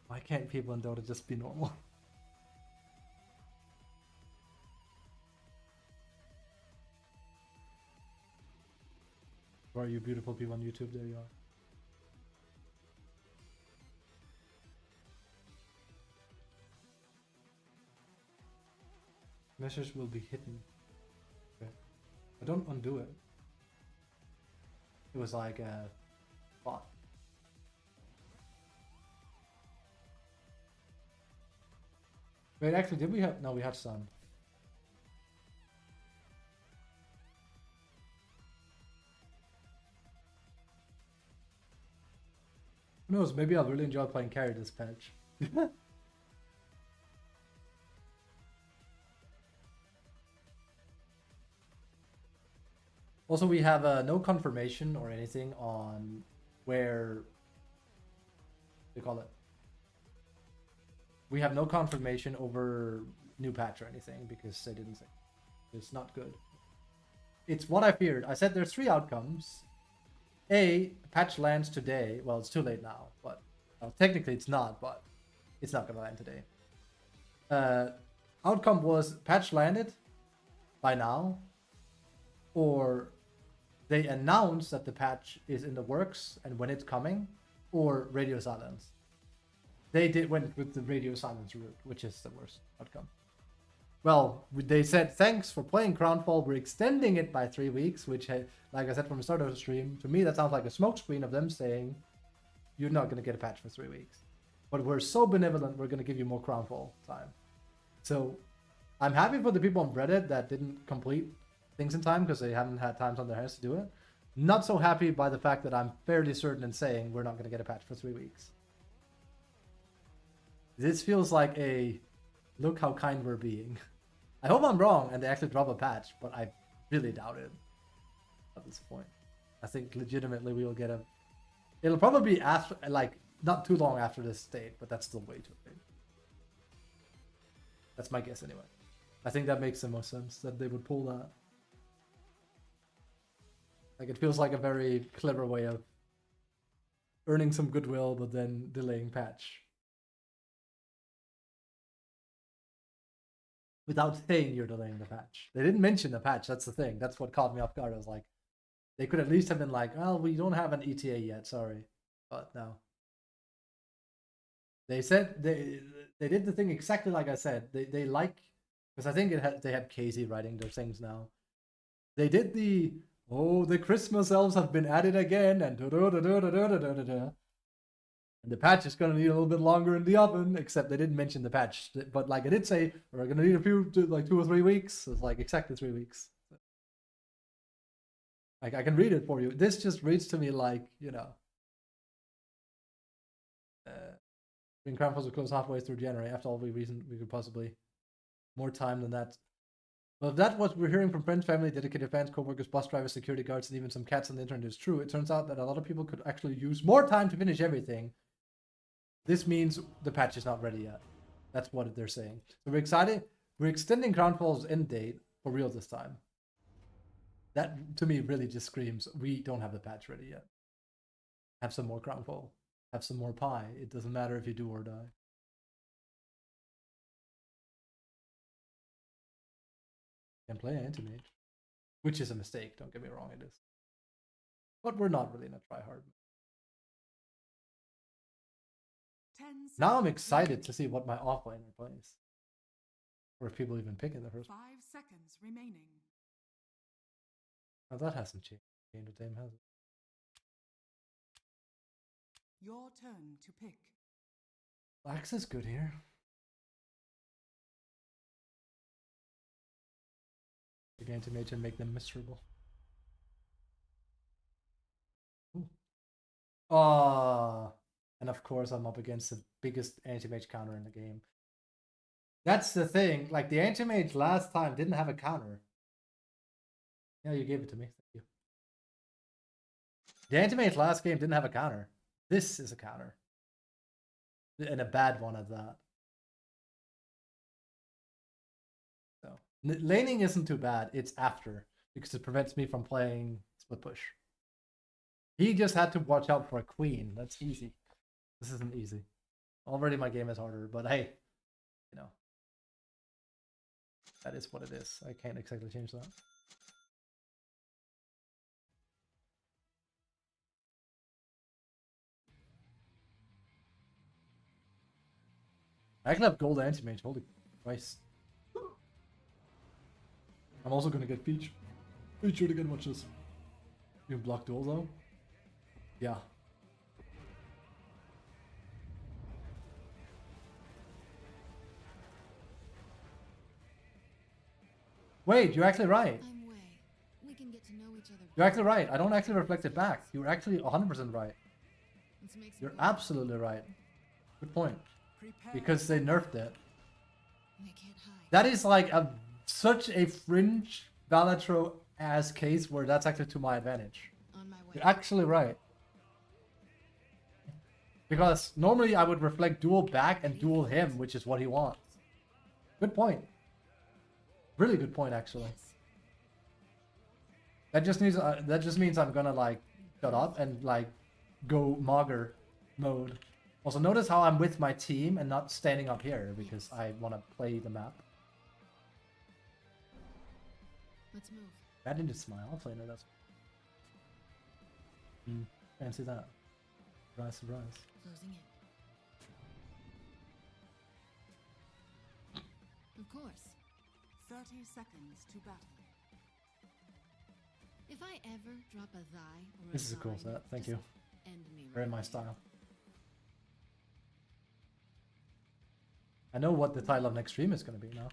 Why can't people in Dota just be normal? Where are you beautiful people on YouTube? There you are. Measures will be hidden. Okay. I don't undo it. It was like a bot. Wait, actually, did we have? No, we had sun. Who knows? Maybe I'll really enjoy playing carry this patch. Also, we have no confirmation or anything on where they call it. We have no confirmation over new patch or anything because they didn't say. It's not good. It's what I feared. I said there's 3 outcomes. A, patch lands today. Well, it's too late now, but well, technically it's not, but it's not gonna land today. Outcome was patch landed by now, or they announce that the patch is in the works and when it's coming, or radio silence. They went with the radio silence route, which is the worst outcome. Well, they said, thanks for playing Crownfall. We're extending it by 3 weeks, which, like I said from the start of the stream, to me that sounds like a smokescreen of them saying, you're not going to get a patch for 3 weeks. But we're so benevolent, we're going to give you more Crownfall time. So I'm happy for the people on Reddit that didn't complete things in time because they haven't had times on their hands to do it. Not so happy by the fact that I'm fairly certain in saying we're not going to get a patch for 3 weeks. This feels like a look how kind we're being. I hope I'm wrong and they actually drop a patch, but I really doubt it at this point. I think legitimately we will get a... It'll probably be after, like, not too long after this state, but that's still way too late. That's my guess anyway. I think that makes the most sense that they would pull that. Like, it feels like a very clever way of earning some goodwill, but then delaying patch. Without saying you're delaying the patch. They didn't mention the patch, that's the thing. That's what caught me off guard. I was like, they could at least have been like, well, we don't have an ETA yet, sorry. But no. They said, they did the thing exactly like I said. They like, because I think they have Casey writing their things now. They did the, oh, the Christmas elves have been added again, and da-da-da-da-da-da-da-da-da. And the patch is going to need a little bit longer in the oven, except they didn't mention the patch. But like I did say, we're going to need like 2 or 3 weeks. So it's like exactly 3 weeks. Like, I can read it for you. This just reads to me like, you know, being Crown Force will close halfway through January. After all, we reason we could possibly more time than that. Well, if that what we're hearing from friends, family, dedicated fans, co-workers, bus drivers, security guards, and even some cats on the internet is true, it turns out that a lot of people could actually use more time to finish everything. This means the patch is not ready yet. That's what they're saying. So we're excited. We're extending Crownfall's end date for real this time. That, to me, really just screams, we don't have the patch ready yet. Have some more Crownfall. Have some more pie. It doesn't matter if you do or die. Can play Anti-Mage. Which is a mistake, don't get me wrong, it is. But we're not really in a try-hard. Now I'm excited to see what my offlaner plays. Or if people even pick in the first. 5 seconds remaining. Now that hasn't changed. Game to game has it? Your turn to pick. Lax is good here. Again to make them miserable. And of course I'm up against the biggest anti-mage counter in the game. That's the thing. Like, the anti-mage last time didn't have a counter. Yeah, you gave it to me. Thank you. The anti-mage last game didn't have a counter. This is a counter. And a bad one at that. So, laning isn't too bad. It's after. Because it prevents me from playing split push. He just had to watch out for a queen. That's easy. This isn't easy. Already my game is harder, but hey, you know. That is what it is. I can't exactly change that. I actually have gold anti-mage. Holy Christ. I'm also gonna get featured again. Watch this. You can block duel though? Yeah. Wait, you're actually right. I'm Wei. We can get to know each other. You're actually right. I don't actually reflect it back. You're actually 100% right. Let's make some You're good- absolutely right. Good point. Prepare. Because they nerfed it. They can't hide. That is like such a fringe Balatro ass case where that's actually to my advantage. On my way. You're actually right. Because normally I would reflect duel back and duel him, which is what he wants. Good point. Really good point, actually. Yes. That just means I'm gonna like shut up and like go Mogger mode. Also, notice how I'm with my team and not standing up here because I want to play the map. Let's move. That didn't just smile. I'll play no, that's. Fancy that. Surprise, surprise. Closing in. Of course. 30 seconds to battle. If I ever drop a thigh or This is a cool thigh, set. Thank just you. End me Very right my there. style. I know what the title of next stream is going to be now.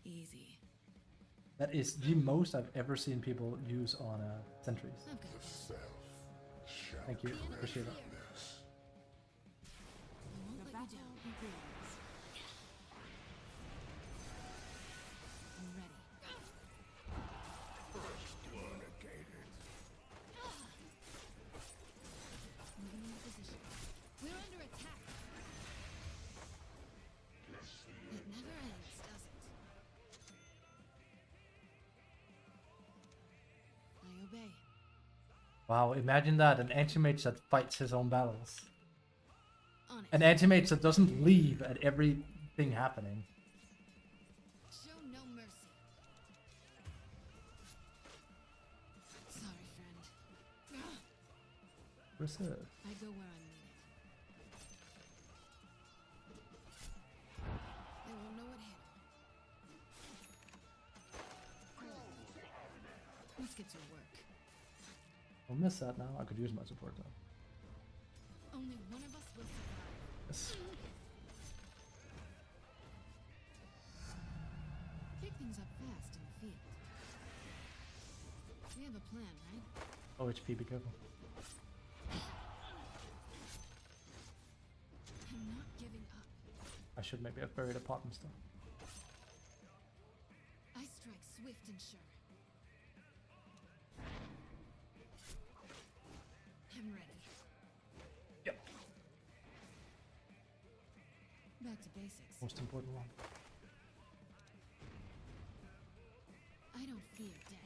Easy. That is the most I've ever seen people use on sentries. I've got this. Self shall Thank you. The enemy Appreciate it. here. this. I won't The let you battle down. begins. I'm ready. Fornicated. Moving into position. We're under attack. It never ends, does it? I obey. Wow, imagine that. An anti-mage that fights his own battles. On it. An anti-mage that doesn't leave at everything happening. Show no mercy. Sorry, friend. Where's it? I go where I'm needed. They won't know what hit. Let's get to work. I'll miss that now. I could use my support though. Only one of us will survive. Yes. Pick things up fast in the field. We have a plan, right? OHP, be careful. I'm not giving up. I should maybe have buried a pot and stuff. I strike swift and sure. I'm ready. Yep. Back to basics. Most important one. I don't fear death.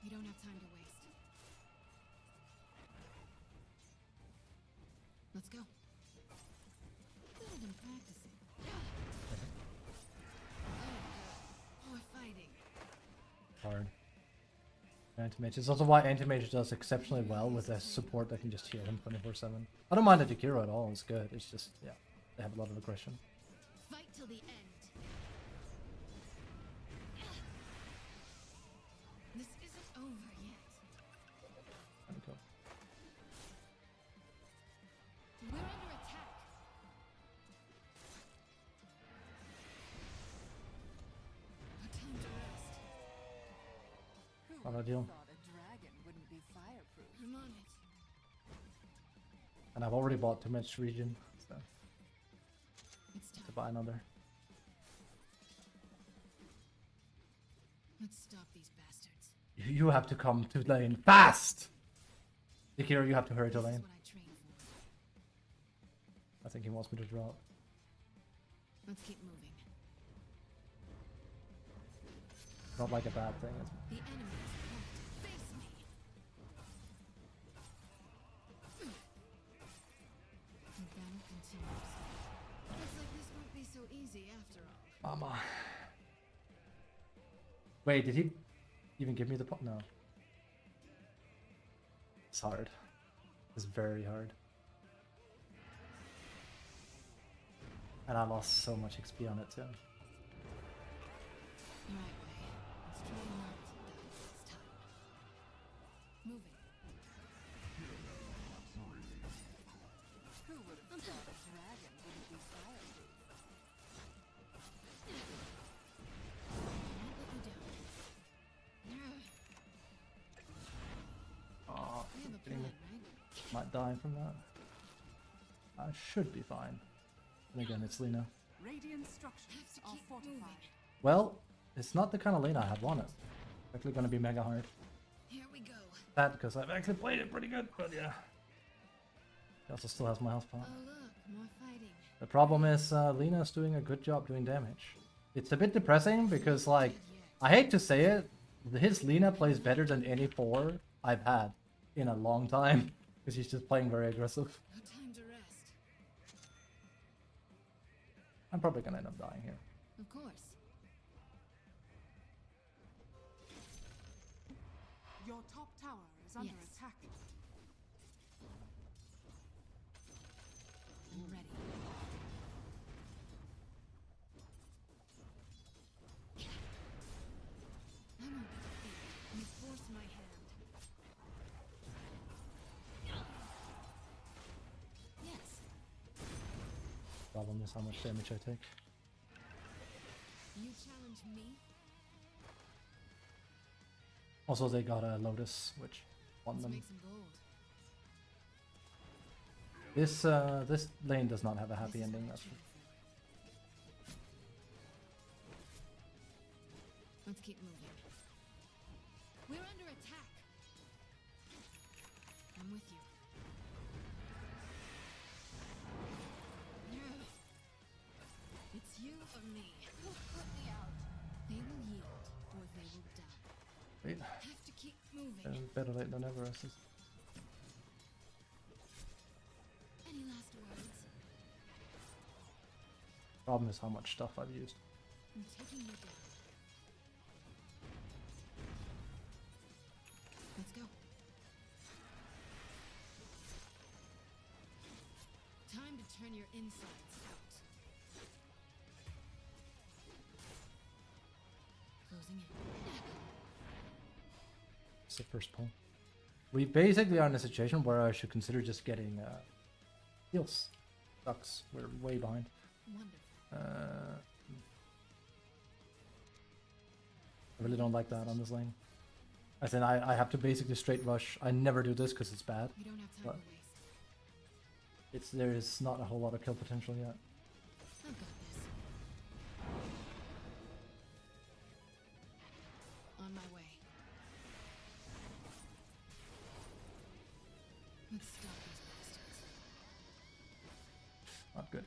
We don't have time to waste. Let's go. Better than practicing. More fighting. Hard. Anti-mage. It's also why anti-mage does exceptionally well with a support that can just heal him 24/7. I don't mind the Jakiro at all, it's good. It's just, yeah, they have a lot of aggression. Fight till the end. This isn't over yet. There we go. We're under attack. No time to rest. Who Not would ideal. have thought a dragon wouldn't be fireproof? I'm on it. And I've already bought too much region, so It's time. to buy another. Let's stop these bastards. You have to come to lane fast! Jakiro, you have to hurry to This is lane. what I trained for. I think he wants me to drop. Let's keep moving. Not like a bad thing, is it? The enemy is cornered. Face me. The battle continues. Looks like this won't be so easy after all. Mama. Wait, did he even give me the pot? No. It's hard. It's very hard. And I lost so much XP on it too. Right way. Let's try not to die this time. Moving. Who would have thought a dragon wouldn't be fireproof? Won't let you down. Oh, We have a plan, right? might die from that. I should be fine. And again, it's Lena. Radiant structures Have to are keep fortified. moving. Well, it's not the kind of Lena I have wanted. It's actually gonna be mega hard. Here we go. That because I've actually played it pretty good, but yeah. He also still has my health pot. Oh look, more fighting. The problem is Lena's doing a good job doing damage. It's a bit depressing because, like, I hate to say it, his Lena plays better than any 4 I've had in a long time because he's just playing very aggressive. No time to rest. I'm probably gonna end up dying here. Of course. Your top tower is under Yes. attack. I'm ready. I won't be defeated. You force my hand. Yes. Problem is how much damage I take. You challenge me? Also, they got a Lotus, which won Let's them. make some gold. This lane does not have a happy This is ending. what I That's trained for. Let's keep moving. We're under attack. I'm with you. It's you or me. Put me out. They will yield, or they will die. wait, Have to keep moving. better late than never. Any last words? Problem is how much stuff I've used. I'm taking you down. Let's go. Time to turn your insides out. Closing in. It's the first pull. We basically are in a situation where I should consider just getting heals. Sucks. We're way behind. Wonderful. I really don't like that on this lane. As in, I have to basically straight rush. I never do this because it's bad. We don't have time But- to waste. There is not a whole lot of kill potential yet. I've got this. On my way. Let's stop these bastards. Not good.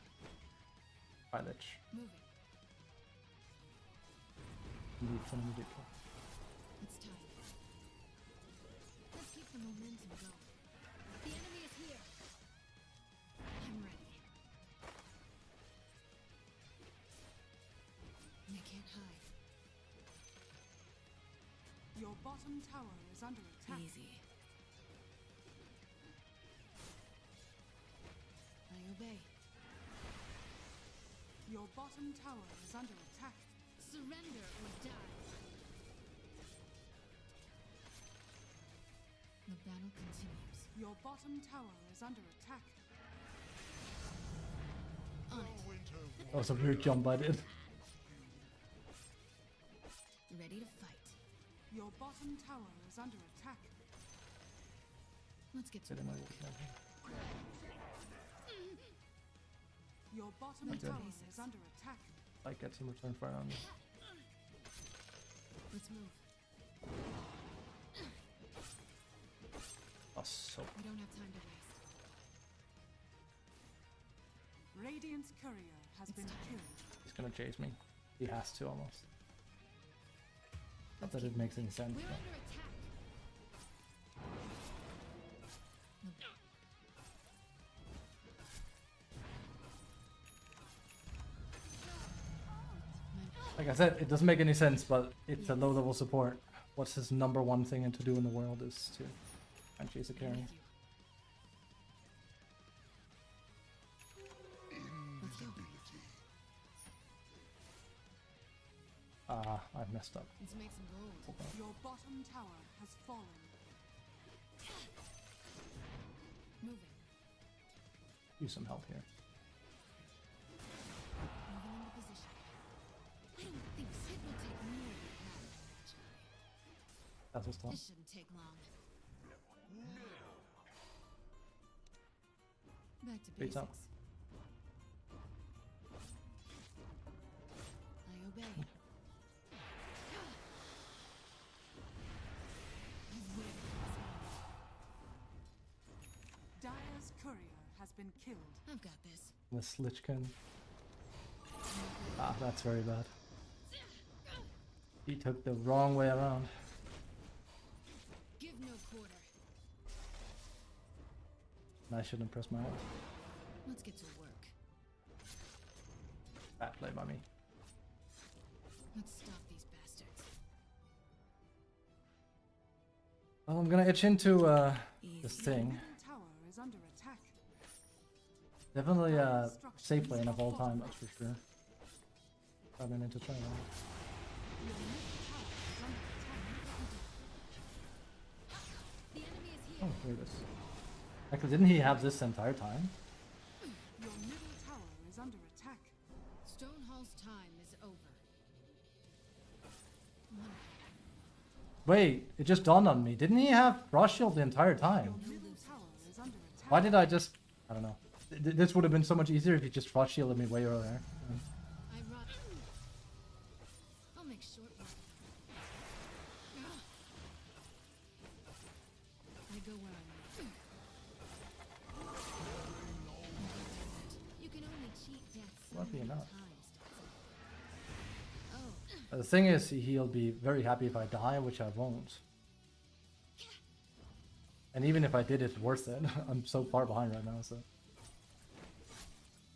Bye, Lich. Moving. Indeed, for an immediate kill. It's time. Let's keep the momentum going. The enemy is here. I'm ready. They can't hide. Your bottom tower is under attack. Easy. I obey. Your bottom tower is under attack. Surrender or die. The battle continues. Your bottom tower is under attack. On it. That was a weird jump I did. Ready to fight. Your bottom tower is under attack. Let's get to Didn't know work. what was happening. Your bottom Okay. tower is under attack. I get some return fire on me. Let's move. Oh, so We don't have time to waste. Radiant's courier has been killed. he's gonna chase me. He has to almost. Not that it makes any sense. We're But under attack. like I said, it doesn't make any sense, but it's a low level support. What's his number one thing to do in the world is to try and chase a carry. Thank you. Let's go. I messed up. Let's make some gold. Hold on. Your bottom tower has fallen. Moving. Use some help here. Moving into position. I don't think Sid will take more than that. That's what's top. This shouldn't take long. Back to Beats basics. up. I obey. I've waited for this moment. Dire's courier has been killed. I've got this. This Lich can. Ah, that's very bad. He took the wrong way around. Give no quarter. And I shouldn't press my ult. Let's get to work. Bad play by me. Let's stop these bastards. Well, I'm gonna itch into this Easy. thing. Middle tower is under attack. Definitely safe lane of all time, that's for sure. I ran into China. Your middle tower is under attack. The enemy is Oh, here. here it is. Actually, didn't he have this the entire time? Your middle tower is under attack. Stonehall's time is over. Wait, it just dawned on me. Didn't he have Frost Shield the entire time? Your middle tower is under attack. Why did I just... I don't know. This would have been so much easier if he just Frost Shielded me way earlier. I run. I'll make short work. I go where I'm needed. You can only cheat death so Lucky many enough. times. Oh, The thing is, he'll be very happy if I die, which I won't. And even if I did, it's worth it. I'm so far behind right now, so...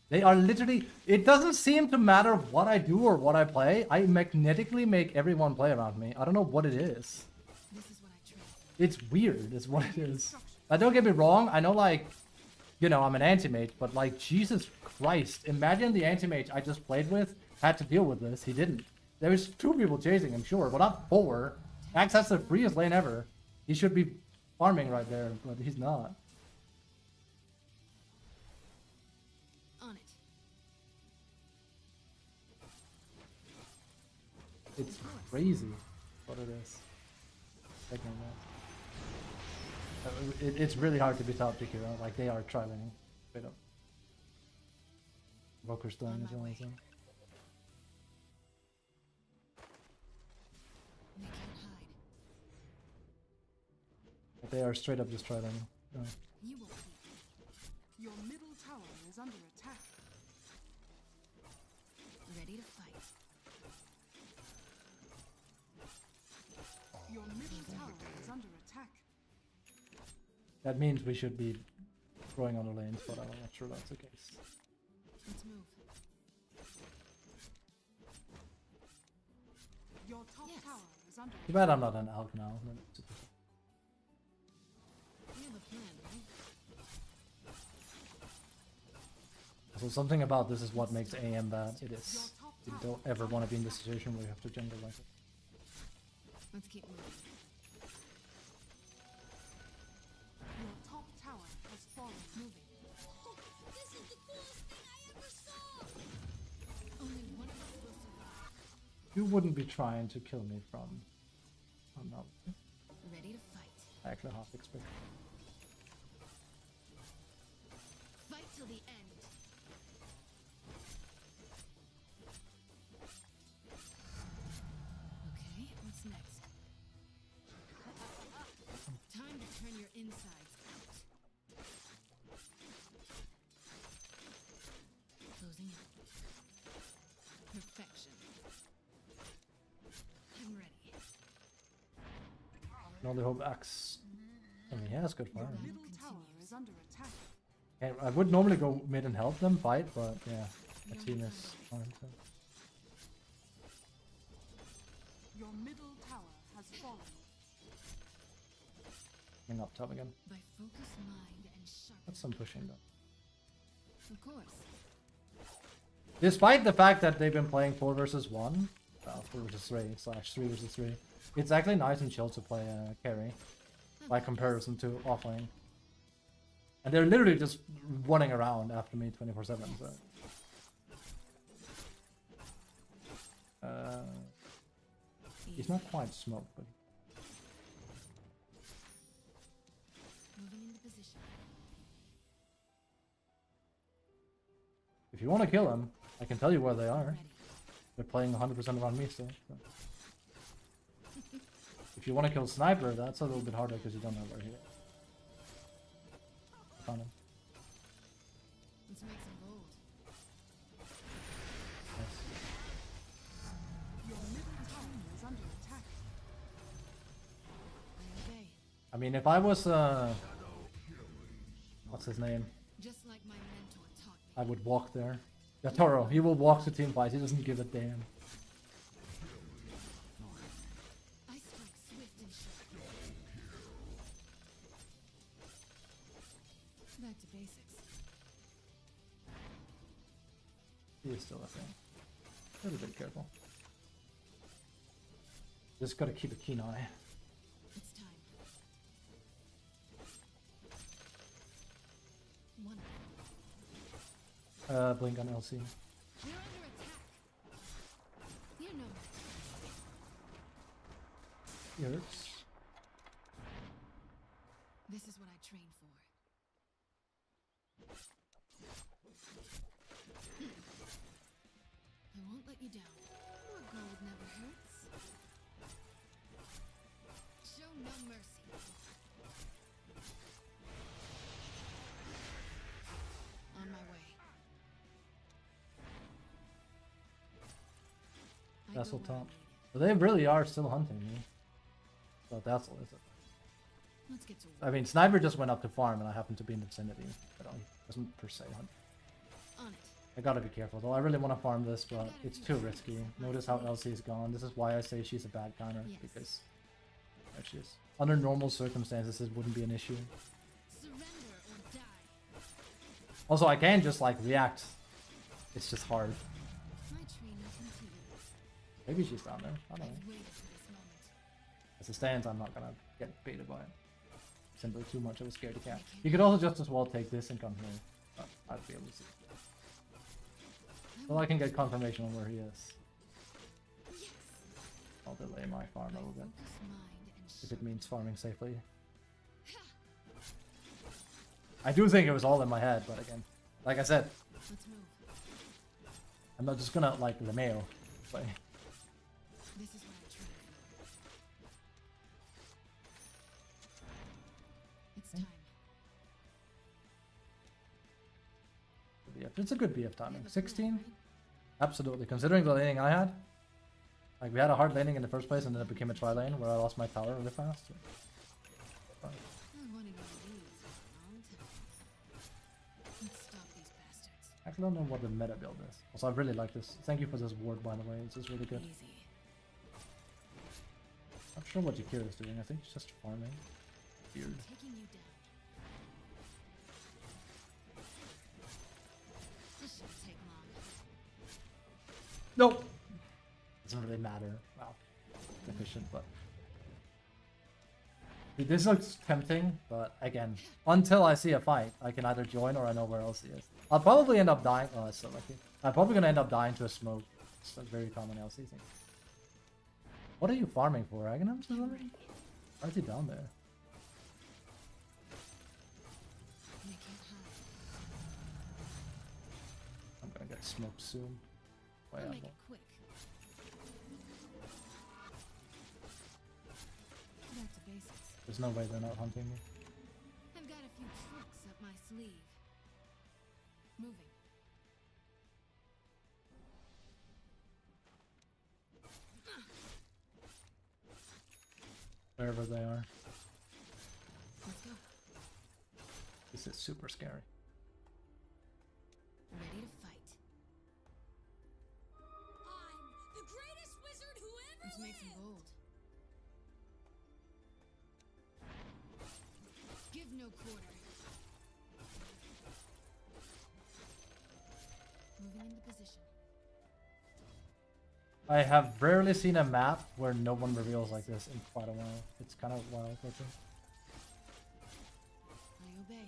They are literally... It doesn't seem to matter what I do or what I play. I magnetically make everyone play around me. I don't know what it is. this is what I trade. It's weird, is what it is. Don't get me wrong, I know, like... You know, I'm an anti-mage, but like, Jesus Christ. Imagine the anti-mage I just played with had to deal with this. He didn't. There was 2 people chasing him, sure, but not 4. Axe has the freest lane ever. He should be farming right there, but he's not. On it. It's crazy. what it is. Taking that. It's really hard to beat out Jakiro. Like they are trying straight up. Voker's doing On as my well way. as them. They can't hide. But they are straight up just trying. You won't beat me. Your middle tower is under attack. Ready to fight. Your middle tower is under attack. That means we should be throwing on the lanes, but I'm not sure that's the case. Let's move. Your top Yes. tower is under Too bad I'm not an Alk now. We have a plan, right? So something about this is what makes AM bad. It Your is. top You tower don't ever want to be in this situation where you have to jungle like it. Let's keep moving. Your top tower has fallen. Moving. This is the coolest thing I ever saw! Only one of us will survive. You wouldn't be trying to kill me from... I'm not... Ready to fight. I actually half expect. Fight till the end. Okay, what's next? Time to turn your insides out. Closing in. Perfection. I'm ready. I only hope Axe... I mean, he has good fire. Your Battle middle tower continues. is under attack. Okay, I would normally go mid and help them fight, but yeah, my team is fine. So. Your middle tower has fallen. Coming up top again. By focused mind and sharp. That's some pushing though. Of course. Despite the fact that they've been playing 4 versus 1, 4 versus 3, slash 3 versus 3, it's actually nice and chill to play carry by comparison to offlane. And they're literally just running around after me 24/7. So. He's not quite smoked, but Moving into position. if you want to kill him, I can tell you where they are. Ready. They're playing 100% around me still. So. If you want to kill Sniper, that's a little bit harder because you don't know where he is. Found him. Let's make some gold. Nice. Your middle tower is under attack. I obey. I mean, if I was, what's his name? Just like my mentor taught me. I would walk there. Yeah, Toro, he will walk to team fights. He doesn't give a damn. I strike swift and sharp. Back to basics. He is still a thing. A little bit careful. Just gotta keep a keen eye. It's time. One. Blink on LC. We're under attack. You know that. Yerks. This is what I trained for. I won't let you down. More gold never hurts. Show no mercy. On my way. I go Vessel where I'm top. needed. But they really are still hunting me. So that's all, is it? Let's get to I work. mean, Sniper just went up to farm and I happen to be in the vicinity. But he doesn't per se hunt. On it. I gotta be careful though. I really want to farm this, but it's too risky. Notice how LC is gone. This is why I say she's a bad counter, Yes. because there she is. Under normal circumstances, this wouldn't be an issue. Surrender or die. Also, I can just like react. It's just hard. My training continues. Maybe she's down there. I don't know. I've waited for this moment. As it stands, I'm not gonna get baited by it. Simply too much of a scaredy cat. You could also just as well take this and come here. But I'd be able to see. Well, I can get confirmation on where he is. Yes. I'll delay my farm a little bit. Focus mind and If it means farming safely. I do think it was all in my head, but again, like I said, let's move. I'm not just gonna like Lemeo. But This is what I trained for. It's time. it's a good BF timing. We have a 16? plan, right? Absolutely. Considering the laning I had, like we had a hard laning in the first place and then it became a tri lane where I lost my tower really fast. I wanted one of these for a long time. Let's stop these bastards. I actually don't know what the meta build is. Also, I really like this. Thank you for this ward, by the way. This is really good. Easy. I'm not sure what Jakiro is doing. I think he's just farming. Weird. Taking you down. This shouldn't take long. Nope. Doesn't really matter. Wow. Efficient, but. Dude, this looks tempting, but again, until I see a fight, I can either join or I know where else he is. I'll probably end up dying. Oh, that's so lucky. I'm probably gonna end up dying to a smoke. It's a very common LC thing. What are you farming for, Aghanim's or something? Why is he down there? They can't hide. I'm gonna get smoked soon. Way I'll out. make it quick. Back to basics. There's no way they're not hunting me. I've got a few tricks up my sleeve. Moving. Wherever they are. Let's go. This is super scary. Ready to fight. I'm the greatest wizard who ever Let's make some lived. gold. Give no quarter. Moving into position. I have rarely seen a map where no one reveals like this in quite a while. It's kind of wild looking. I obey.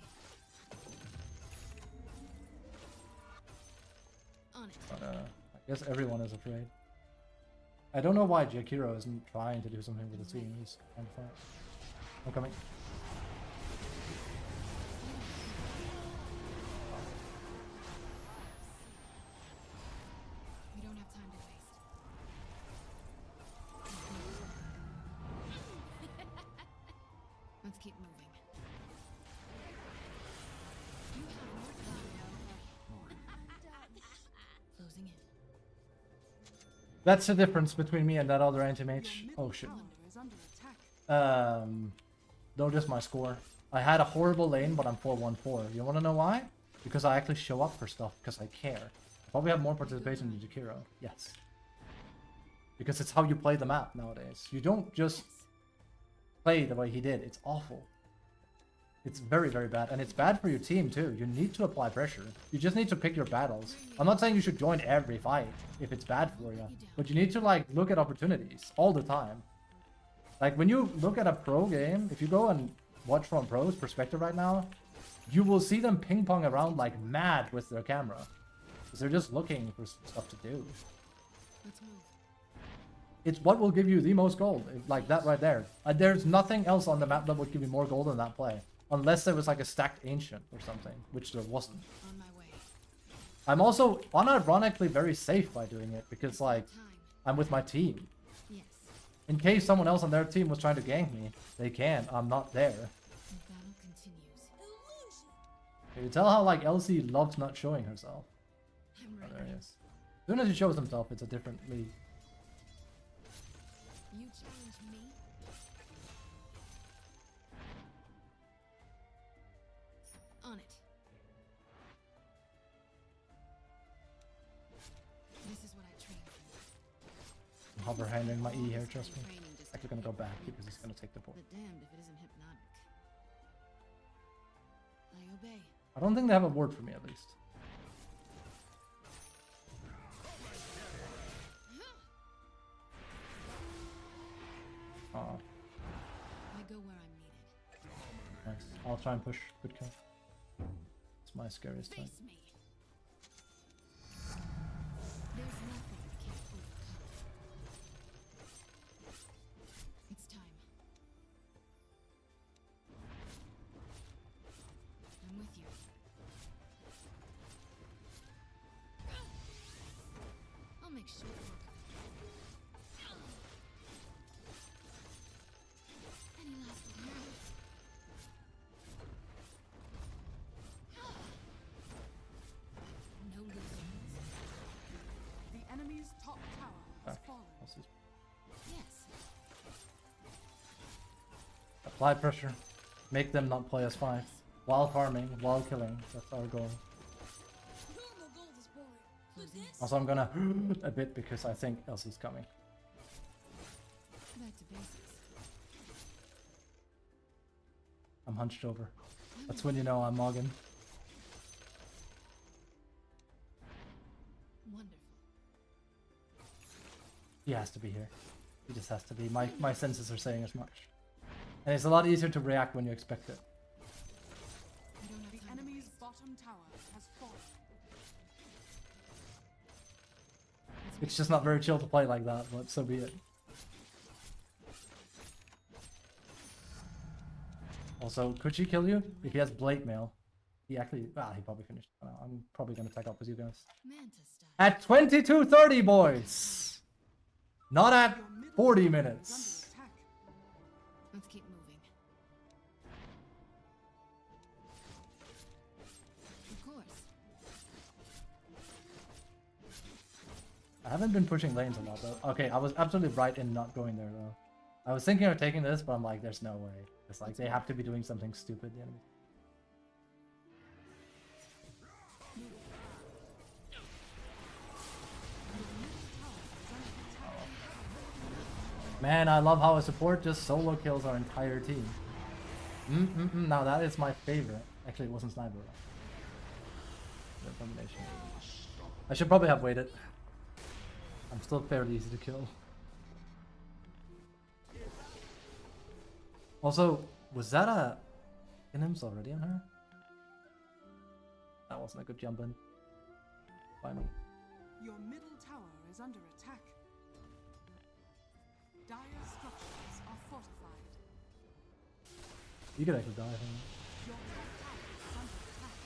On it. But I guess everyone is afraid. I don't know why Jakiro isn't trying to do something with the team. He's on fire. I'm coming. We don't have time to waste. Let's keep moving. You have more time now. Closing in. That's the difference between me and that other anti-mage. Oh shit. Calendar is under attack. Notice my score. I had a horrible lane, but I'm 4-1-4. You want to know why? Because I actually show up for stuff because I care. I probably have more participation than Jakiro. Yes. Because it's how you play the map nowadays. You don't just play the way he did. It's awful. It's very, very bad. And it's bad for your team too. You need to apply pressure. You just need to pick your battles. I'm not saying you should join every fight if it's bad for you. But you need to like look at opportunities all the time. Like when you look at a pro game, if you go and watch from a pro's perspective right now, you will see them ping pong around like mad with their camera. Because they're just looking for stuff to do. Let's move. It's what will give you the most gold, like that right there. There's nothing else on the map that would give you more gold than that play. Unless there was like a stacked ancient or something, which there wasn't. On my way. I'm also unironically very safe by doing it because like Time. I'm with my team. Yes. In case someone else on their team was trying to gank me, they can. I'm not there. The battle continues. Illusion. Can you tell how like Elsie loves not showing herself? I'm Oh, ready. there he is. As soon as he shows himself, it's a different league. You challenge me? On it. This is what I trained for. I'm hover handing my E here, This trust me. kind of training just Actually gonna go back because he's gonna take the point. But damned if it isn't hypnotic. I obey. I don't think they have a word for me at least. Oh, I go where I'm needed. nice. I'll try and push. Good kill. It's my scariest thing. Face me. There's nothing I can't overcome. short work of it. Any last words? No losers. The enemy's top tower has fallen. Yes. Apply pressure. Make them not play us 5. While farming, while killing. That's our goal. Normal gold is boring. Who's this? Also, I'm gonna a bit because I think Elsie's coming. Back to basics. I'm hunched over. That's when you know I'm Morgan. Wonderful. He has to be here. He just has to be. My senses are saying as much. And it's a lot easier to react when you expect it. I don't have The time to enemy's waste. bottom tower has fallen. It's just not very chill to play like that, but so be it. Also, could she kill you? If he has Blade Mail. He actually... Ah, he probably finished. I'm probably gonna tag up with you guys. Manta style. At 22:30, boys! Not at Your middle 40 tower is minutes. under attack. Let's keep moving. Of course. I haven't been pushing lanes a lot, though. Okay, I was absolutely right in not going there, though. I was thinking of taking this, but I'm like, there's no way. It's like, they have to be doing something stupid, the enemy. Man, I love how a support just solo kills our entire team. Now that is my favorite. Actually, it wasn't sniper. The combination. I should probably have waited. I'm still fairly easy to kill. Also, was that a Inims already on her? That wasn't a good jump in. By me. Your middle tower is under attack. Dire structures are fortified. You could actually die, I think. Your top tower is under attack.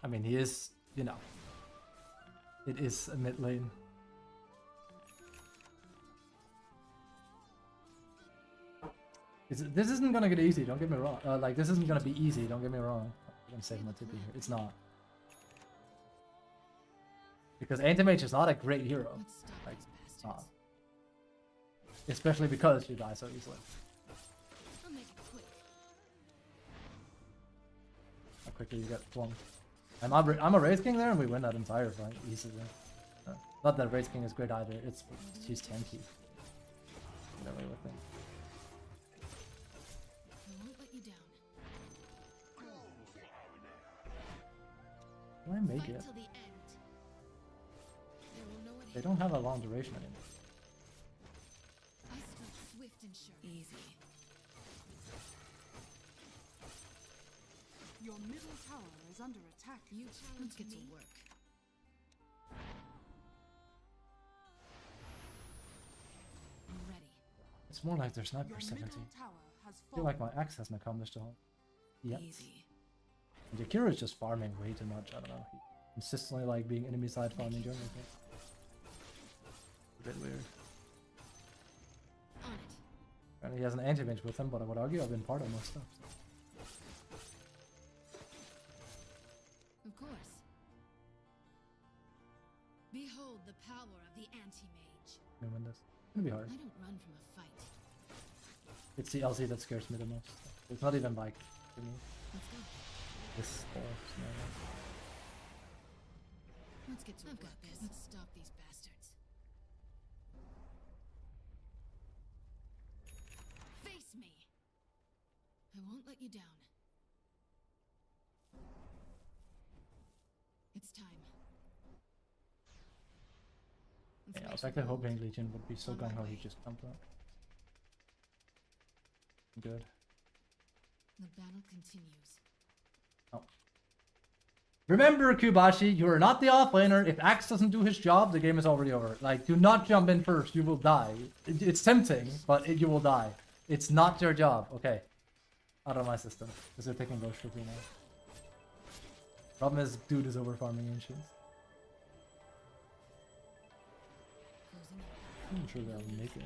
I mean, he is, you know. It is a mid lane. This isn't gonna get easy, don't get me wrong. Like, this isn't gonna be easy, don't get me wrong. I'm gonna save my tippy here. It's not. Because Anti-Mage is not a great hero. Let's stop Like, these it's not. bastards. Especially because you die so easily. I'll make it quick. How quickly you get flung. I'm a Wraith King there and we win that entire fight easily. Not that Wraith King is great either, it's she's tanky. Get away with it. I won't let you down. Can I make Fight it? till the end. There will know it They don't have a long duration anymore. I strike swift and sure. Easy. Your middle tower is under attack. You challenge get to work. I'm ready. It's more like their sniper Your 70. middle tower has I feel like fallen. my axe hasn't accomplished all. Yep. Easy. And Yakira is just farming way too much, I don't know. He consistently like being enemy side farming during the game. A bit weird. On it. And he has an anti-mage with him, but I would argue I've been part of most stuff. So. Of course. Behold the power of the anti-mage. We win this. It's gonna be hard. I don't run from a fight. It's the LC that scares me the most. It's not even like for me. Let's go. This or Let's get to I've got this. Let's stop these bastards. Face me. I won't let you down. It's time. Let's Yeah, I make was some actually gold. hoping Legion would be so On my gung ho he way. just jumped up. Good. The battle continues. Oh. Remember, Kubashi, you are not the offlaner. If Axe doesn't do his job, the game is already over. Like, do not jump in first. You will die. It's tempting, but you will die. It's not your job. Okay. Out of my system. Because they're taking Ghost Trooper now. Problem is, dude is over farming Ancients. I'm sure they'll make it.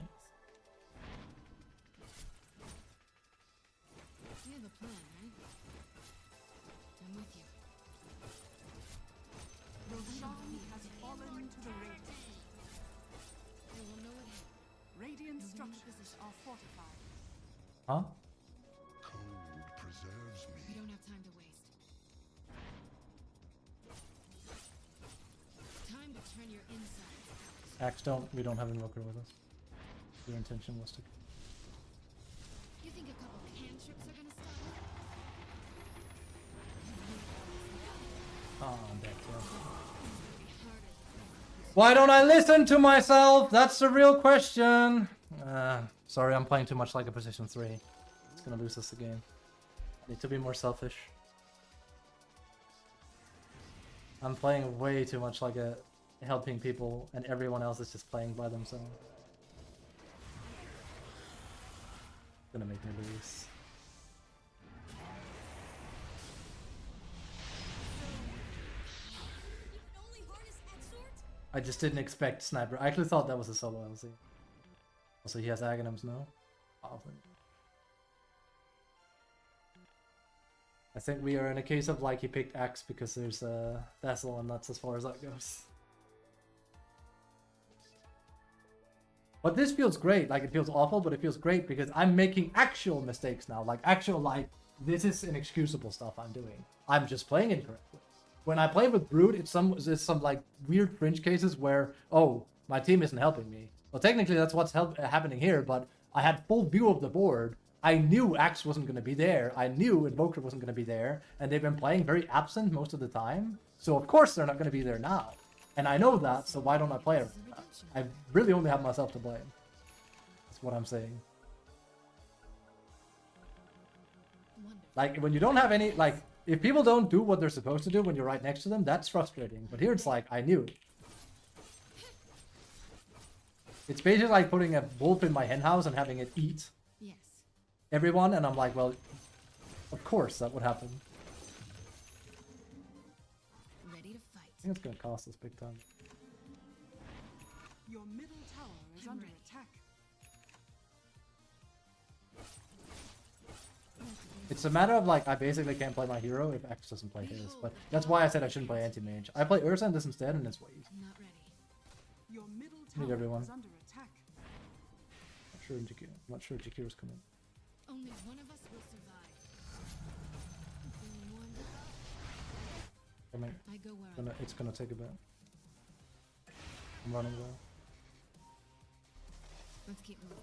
We have a plan, right? I'm with you. Roshan has fallen to the Radiant. They will know it hit. Radiant structures are fortified. Huh? Cold preserves We me. don't have time to waste. Time to turn your insides out. Axe, we don't have Invoker with us. Your intention was to. You think a couple cantrips are gonna stop it? Oh, I'm back to It's gonna be harder than Why don't I listen to myself? That's the real question. Sorry, I'm playing too much like a position 3. It's gonna lose us the game. I need to be more selfish. I'm playing way too much like a helping people, and everyone else is just playing by themselves. Gonna make me lose. You can only harness Exort? I just didn't expect Sniper. I actually thought that was a solo LC. Also, he has Aghanims now. Often. I think we are in a case of like he picked Axe because there's a Dazzle, and that's as far as that goes. But this feels great. Like, it feels awful, but it feels great because I'm making actual mistakes now. Like, actual, like, this is inexcusable stuff I'm doing. I'm just playing incorrectly. When I play with Brood, it's some like weird fringe cases where, oh, my team isn't helping me. Well, technically that's what's happening here, but I had full view of the board. I knew Axe wasn't going to be there. I knew Invoker wasn't going to be there, and they've been playing very absent most of the time. So of course they're not going to be there now. And I know that, so why don't I play it? I really only have myself to blame. That's what I'm saying. Wonderful. Like, when you don't have any, like, if people don't do what they're supposed to do when you're right next to them, that's frustrating. But here it's like, I knew. It's basically like putting a wolf in my henhouse and having it eat Yes. everyone, and I'm like, well, of course that would happen. Ready to fight. I think it's gonna cost us big time. Your middle tower is I'm under ready. attack. It's a matter of like, I basically can't play my hero if X doesn't play his, but that's why I said I shouldn't play anti-mage. I play Ursa and this instead, and it's way easier. I'm not ready. Your middle Meet tower everyone. is under attack. I'm not sure Jakira's coming. Only one of us will survive. Feeling warmed up? Come here. I go where It's gonna take a bit. I'm running well. Let's keep moving.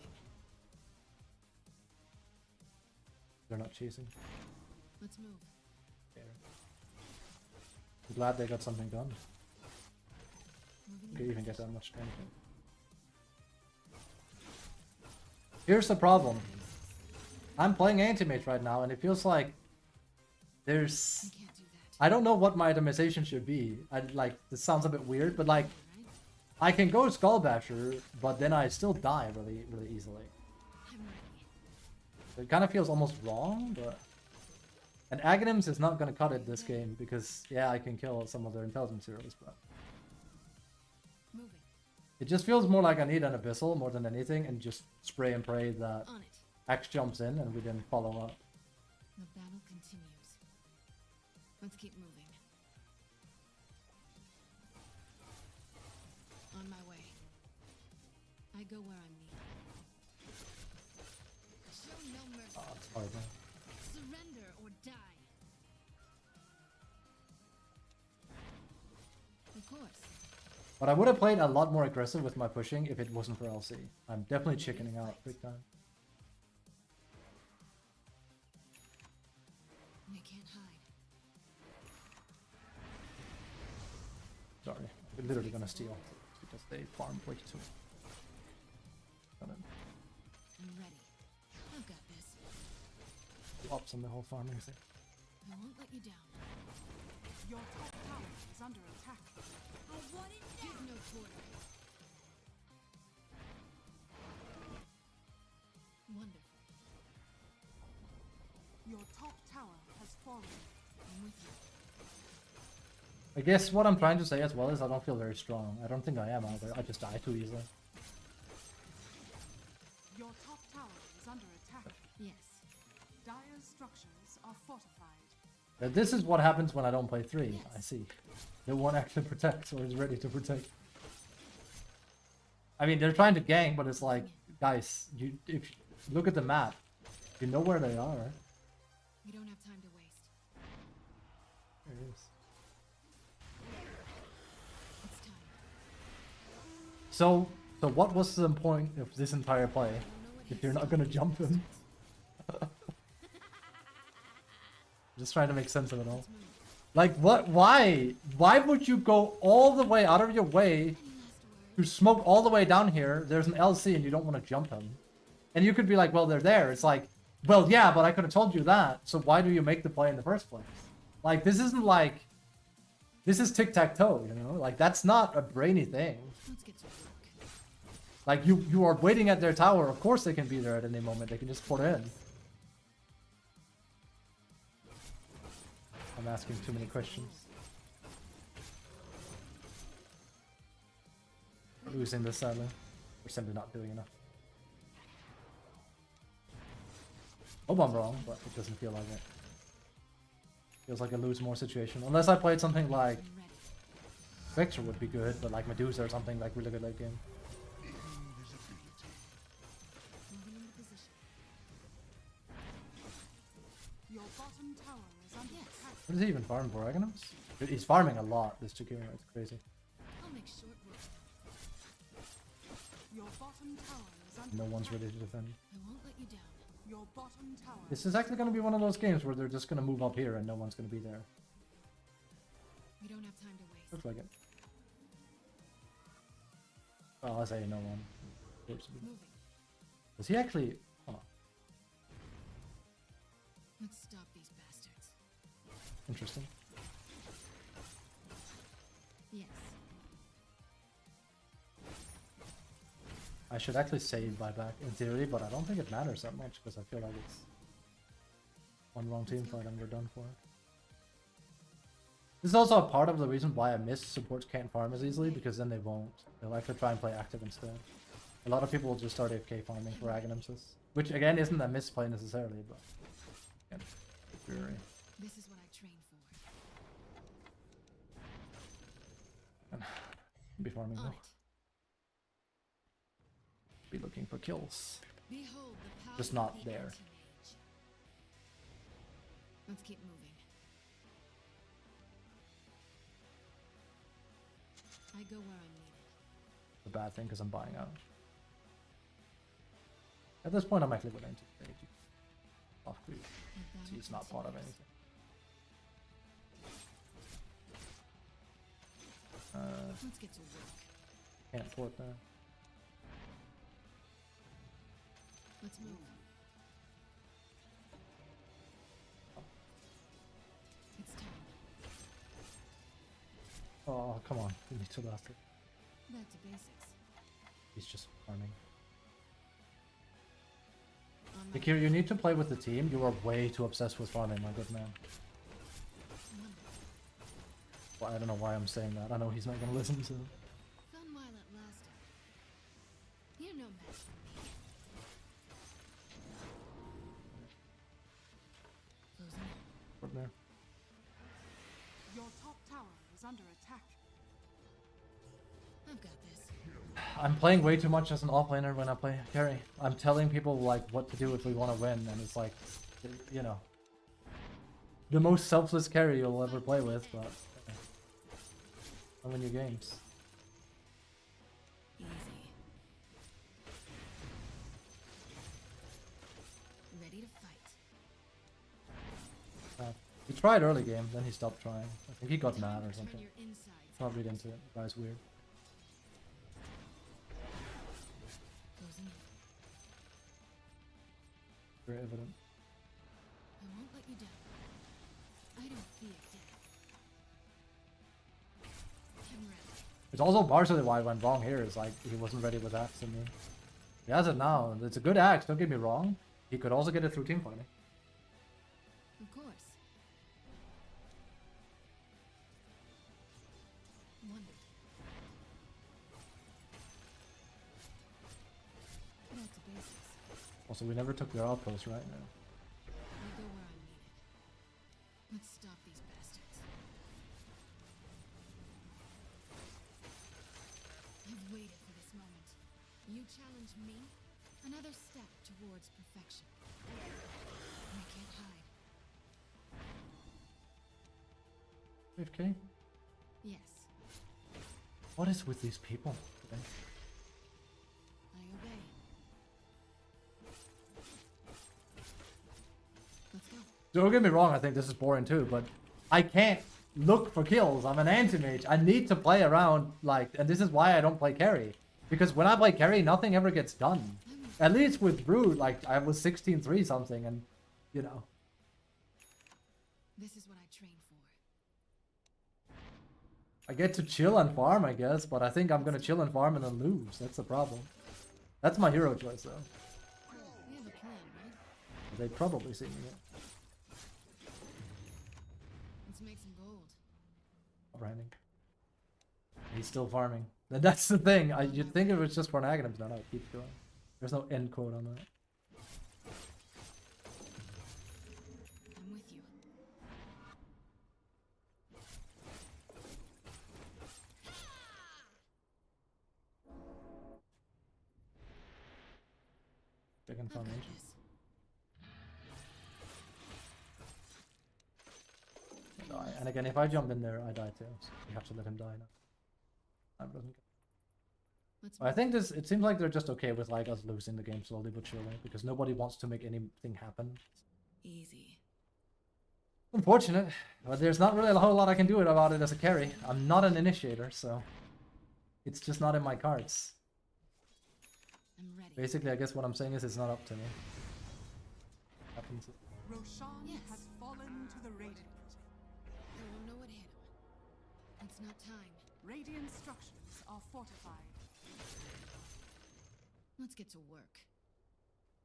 They're not chasing. Let's move. I'm glad they got something done. Moving They in even get position. that much damage. Here's the problem. I'm playing anti-mage right now, and it feels like there's... I can't do that. I don't know what my itemization should be. This sounds a bit weird, but like, Right? I can go Skullbasher, but then I still die really, really easily. I'm ready. It kind of feels almost wrong, but... And Aghanims is not going to cut it this game, because, yeah, I can kill some of their intelligence heroes, but... Moving. It just feels more like I need an Abyssal more than anything, and just spray and pray that On it. Axe jumps in and we then follow up. The battle continues. Let's keep moving. On my way. I go where I'm needed. Show no mercy. Oh, it's hard, man. Surrender or die. Of course. But I would have played a lot more aggressive with my pushing if it wasn't for LC. I'm definitely chickening out big time. They can't hide. Sorry, I'm literally gonna steal because they farm way too. Got it. I'm ready. I've got this. Ops on the whole farming thing. I won't let you down. Your top tower is under attack. I want it now. Give no quarter. Wonderful. Your top tower has fallen. I'm with you. I guess what I'm trying to say as well is I don't feel very strong. I don't think I am either. I just die too easily. Dire's structures are fortified. This is what happens when I don't play 3. I see. No one actually protects or is ready to protect. I mean, they're trying to gank, but it's like, guys, if you look at the map, you know where they are. We don't have time to waste. There it is. It's time. So what was the point of this entire play if you're not gonna jump him? Just trying to make sense of it all. Like, what? Why? Why would you go all the way out of your way to smoke all the way down here? There's an LC and you don't want to jump him. And you could be like, well, they're there. It's like, well, yeah, but I could have told you that. So why do you make the play in the first place? Like, this isn't like... This is tic-tac-toe, you know? Like, that's not a brainy thing. Let's get to work. Like, you are waiting at their tower. Of course they can be there at any moment. They can just put in. I'm asking too many questions. Losing this sadly. We're simply not doing enough. Hope I'm wrong, but it doesn't feel like it. Feels like a lose more situation. Unless I played something like I'm ready. Vector would be good, but like Medusa or something like really good late game. Moving into position. Your bottom tower is under attack. What is he even farming for? Aghanim's? Dude, he's farming a lot, this Chikira. It's crazy. I'll make short work of them. Your bottom tower is under No one's attack. ready to defend. I won't let you down. Your bottom tower. This is actually going to be one of those games where they're just going to move up here and no one's going to be there. We don't have time to waste. Looks like it. Oh, I say no one. Moving. Does he actually... Oh, Let's stop these bastards. interesting. Yes. I should actually save buyback in theory, but I don't think it matters that much because I feel like it's one wrong team fight and we're done for. This is also a part of the reason why I miss supports can't farm as easily, because then they won't. They'll actually try and play active instead. A lot of people will just start AFK farming for Aghanim's, which again isn't a misplay necessarily, but again, fury. This is what I trained for. And be farming On though. it. Be looking for kills. Behold the power Just not of the there. anti-mage. Let's keep moving. I go where I'm needed. A bad thing because I'm buying out. At this point, I'm actually willing to trade you off creep. The battle He's not part of continues. anything. Let's get to work. Can't port that. Let's move. It's time. Oh, come on. We need to last it. Back to basics. He's just farming. On my Akira, you need to play with the team. You are way too obsessed with farming, my good man. wonderful. Well, I don't know why I'm saying that. I know he's not going to listen to it. Fun while it lasted. You're no match for me. Closing in. Right there. Your top tower is under attack. I've got this. I'm playing way too much as an offlaner when I play carry. I'm telling people like what to do if we want to win, and it's like, you know, the most selfless carry you'll ever play with, but I'll win your games. Easy. Ready to fight. He tried early game, then he stopped trying. I think he got mad or Turn something. your insides. Not read into it. The guy's weird. Closing in. Very evident. I won't let you down. I don't fear death. I'm ready. It's also partially why I went wrong here, is like he wasn't ready with axe in me. He has it now. It's a good axe, don't get me wrong. He could also get it through team fighting. Of course. Wonderful. Back to basics. Also, we never took their outpost, right? No. I go You challenge me? Another step towards perfection. We can't hide. 5k? Yes, What is with these people today? I obey. Let's go. Don't get me wrong, I think this is boring too, but I can't look for kills. I'm an anti-mage. I need to play around, like, and this is why I don't play carry. Because when I play carry, nothing ever gets done. At least with Brood, like, I was 16-3 something, and, you know. This is what I train for. I get to chill and farm, I guess, but I think I'm gonna chill and farm and then lose. That's the problem. That's my hero choice, though. We have a plan, right? They probably see me. Let's make some gold. Branding. He's still farming. And that's the thing. You'd think it was just for an Aghanims. No, it keeps going. There's no end quote on that. I'm with you. Big I've got information. this. Die. And again, if I jump in there, I die too. So we have to let him die now. That doesn't. Let's I think this. It seems like they're just okay with like us losing the game slowly but surely because nobody wants to make anything happen. easy. Unfortunate, but there's not really a whole lot I can do about it as a carry. I'm not an initiator, so it's just not in my cards. I'm ready. Basically, I guess what I'm saying is it's not up to me. Happens. Roshan Yes. has fallen to the Radiant. I don't know what hit him. It's not time. Radiant structures are fortified. Let's get to work.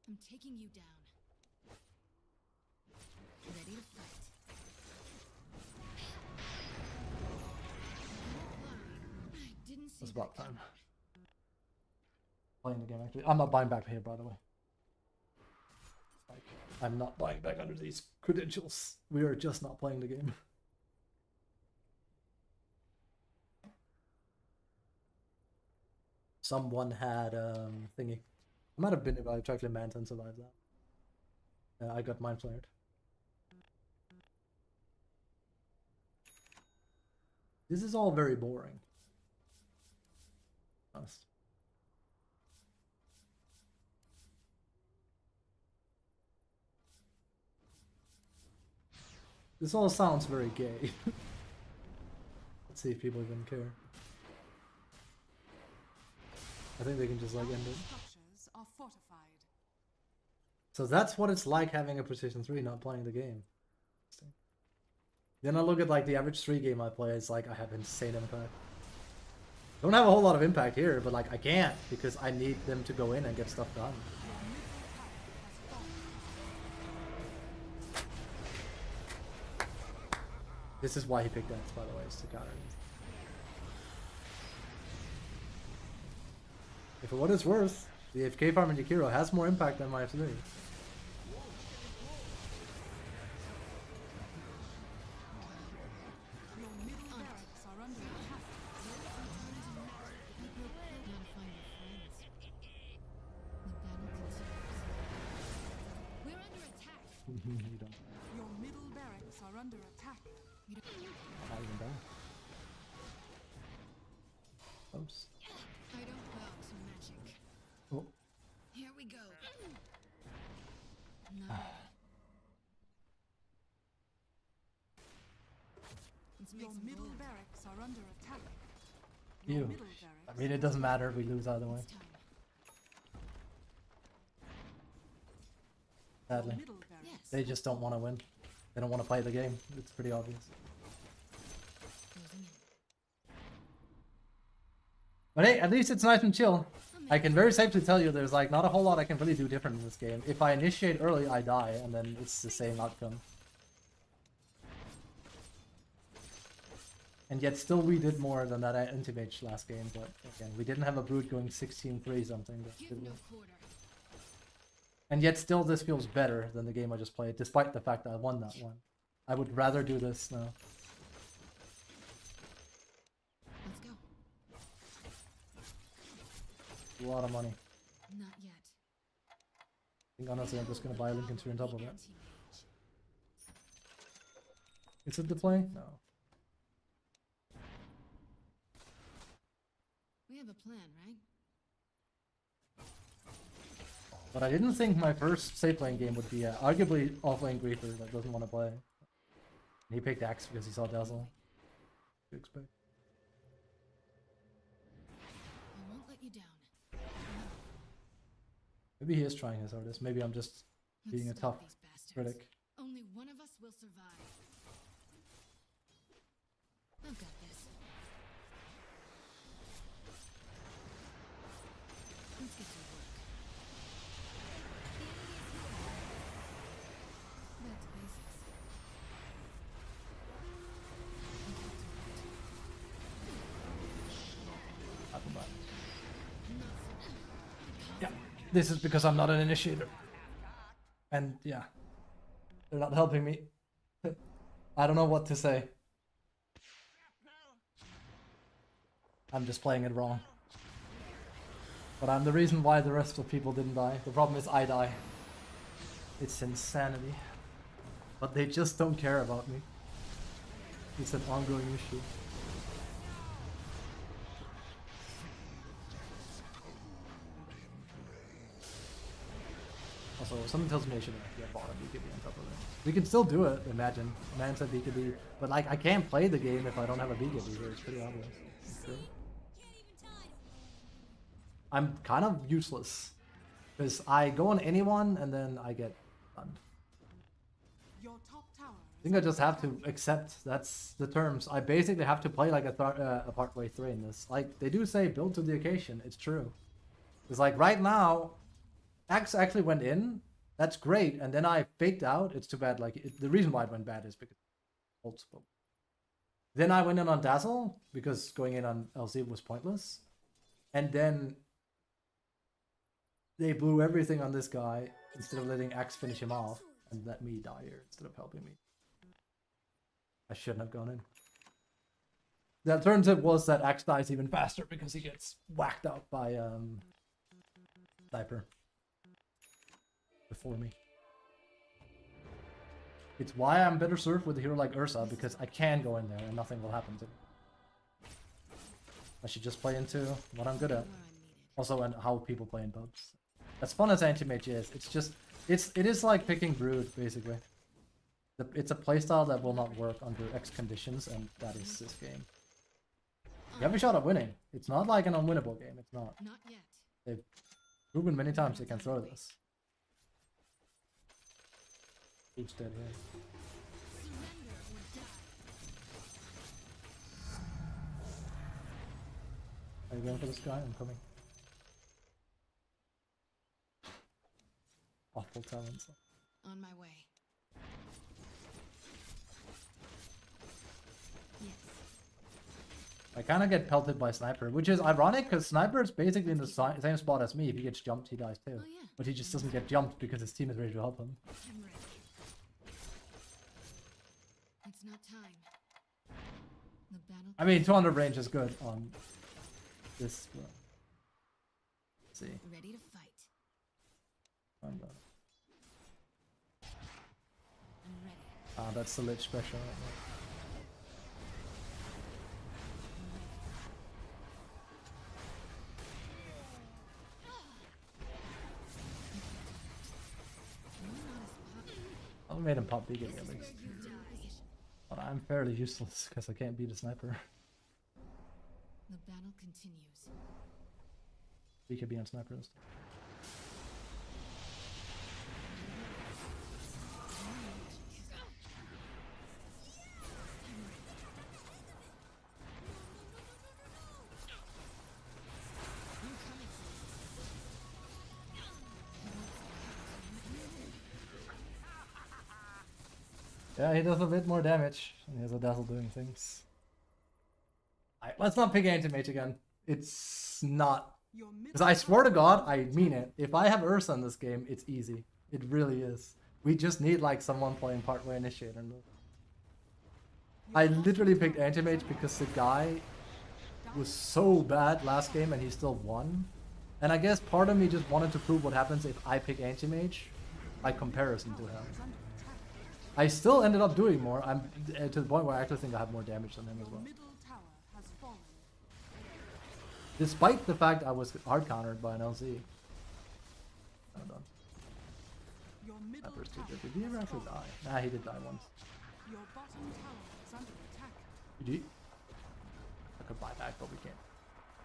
I'm taking you down. Ready to fight. I didn't see It's that about time. coming. Playing the game actually. I'm not buying back here, by the way. Like, I'm not buying back under these credentials. We are just not playing the game. Someone had thingy. It might have been if I tried to Manta and survived that. I got mind flared. This is all very boring. Honest. This all sounds very gay. Let's see if people even care. I think they can just like end it. Structures are fortified. So that's what it's like having a precision 3 not playing the game. Then I look at like the average 3 game I play, it's like I have insane impact. Don't have a whole lot of impact here, but like I can't because I need them to go in and get stuff done. This is why he picked X, by the way, is to counter these. If for what it's worth, the AFK farm in Yakiro has more impact than my 3. Your middle barracks are under attack. Not find your friends. The battle continues. We're under attack. You don't. Your middle barracks are under attack. Not even die. Oops. I don't bow to magic. Oh. Here we go. No. Let's make Your some middle gold. barracks are under attack. You. Your middle I barracks mean, it doesn't matter. We lose either way. It's time. Sadly. middle barracks. Yes. They just don't want to win. They don't want to play the game. It's pretty obvious. Closing in. But hey, at least it's nice and chill. I can very safely tell you there's like not a whole lot I can really do different in this game. If I initiate early, I die, and then it's the same outcome. And yet still we did more than that anti-mage last game, but again, we didn't have a Brood going 16-3 something. Give Did we? no quarter. And yet still this feels better than the game I just played, despite the fact that I won that one. I would rather do this now. Let's go. A lot of money. think honestly I'm just gonna buy a Lincoln Sphere on top of it. Anti-mage. Is it the play? No. We have a plan, right? But I didn't think my first safe lane game would be arguably off-lane Griefer that doesn't want to play. And he picked Axe because he saw Dazzle. You expect? I won't let you down. Maybe he is trying his hardest. Maybe I'm just Let's being a stop tough these bastards. critic. Only one of us will survive. I've got this. Let's get to work. The enemy is here. Back to basics. Happen back. Yeah, this is because I'm not an initiator. And yeah, they're not helping me. I don't know what to say. I'm just playing it wrong. But I'm the reason why the rest of people didn't die. The problem is I die. It's insanity. But they just don't care about me. It's an ongoing issue. Also, something tells me I should get bottom BKB on top of it. We can still do it, imagine. Man said BKB. But like, I can't play the game if I don't have a BKB here. It's pretty obvious. I'm kind of useless. Because I go on anyone and then I get stunned. Your top tower I think I just have to accept that's the terms. I basically have to play like a partway through in this. Like, they do say build to the occasion. It's true. It's like right now, Axe actually went in. That's great. And then I faked out. It's too bad. Like, the reason why it went bad is because ult spoke. Then I went in on Dazzle because going in on LC was pointless. And then they blew everything on this guy instead of letting Axe finish him off and let me die here instead of helping me. I shouldn't have gone in. The alternative was that Axe dies even faster because he gets whacked out by Sniper before me. It's why I'm better served with a hero like Ursa, because I can go in there and nothing will happen to me. I should just play into what I'm good at. Also, and how people play in bugs. As fun as anti-mage is, it's just it is like picking Brood basically. It's a playstyle that will not work under X conditions, and that is this game. You have a shot at winning. It's not like an unwinnable game. It's not. Not yet. They've proven many times they can throw this. Who's dead here? Surrender or die. Are you going for this guy? I'm coming. Awful talents. On my way. Yes. I kind of get pelted by Sniper, which is ironic because Sniper is basically in the same spot as me. If he gets jumped, he dies too. Oh yeah. But he just doesn't get jumped because his team is ready to help him. I'm ready. It's not time. The battle. I mean, 200 range is good on this. Let's see. Ready to fight. Find that. I'm ready. Ah, that's the Lich special. I made him pop big at least. You die. But I'm fairly useless because I can't beat a Sniper. The battle continues. We could be on Sniper instead. Yeah, he does a bit more damage. And he has a Dazzle doing things. Let's not pick anti-mage again. It's not. Your Because I swear to God, I mean it. If I have Ursa in this game, it's easy. It really is. We just need like someone playing partway initiator. I literally picked anti-mage because the guy was so bad last game and he still won. And I guess part of me just wanted to prove what happens if I pick anti-mage by comparison to him. I still ended up doing more. I'm to the point where I actually think I have more damage than him as well. Middle tower has fallen. Despite the fact I was hard countered by an LC. Well done. Your middle That first two tower did he ever has actually fallen. die? Nah, he did die once. Your bottom tower is under attack. GG. I could buy back, but we can't.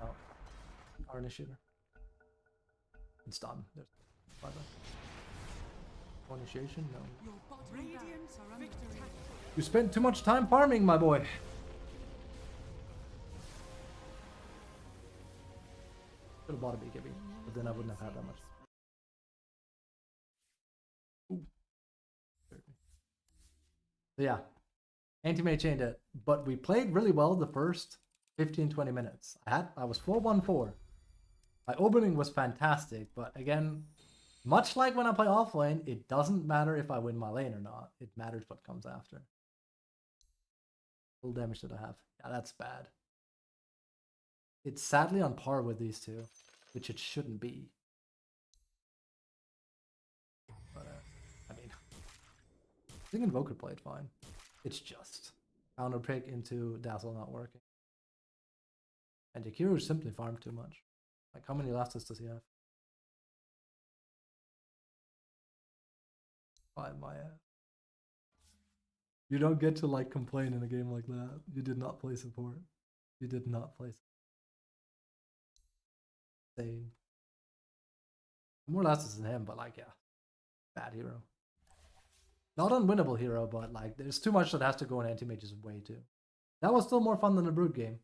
Oh. Our initiator. It's done. There's bye bye. Initiation? No. Your bottom barracks are under attack. You spent too much time farming, my boy. Could have bought a BKB, but then I wouldn't have had that much. Ooh. So yeah, anti-mage chained it, but we played really well the first 15-20 minutes. I was 4-1-4. My opening was fantastic, but again, much like when I play offlane, it doesn't matter if I win my lane or not. It matters what comes after. Full damage that I have. Yeah, that's bad. It's sadly on par with these two, which it shouldn't be. But, I mean, I think Invoker played fine. It's just counter pick into Dazzle not working. And Yakiru simply farmed too much. Like, how many Elastus does he have? 5 Maya. You don't get to like complain in a game like that. You did not play support. You did not play insane. More Elastus than him, but like, yeah. Bad hero. Not unwinnable hero, but like, there's too much that has to go in anti-mage's way too. That was still more fun than the Brood game.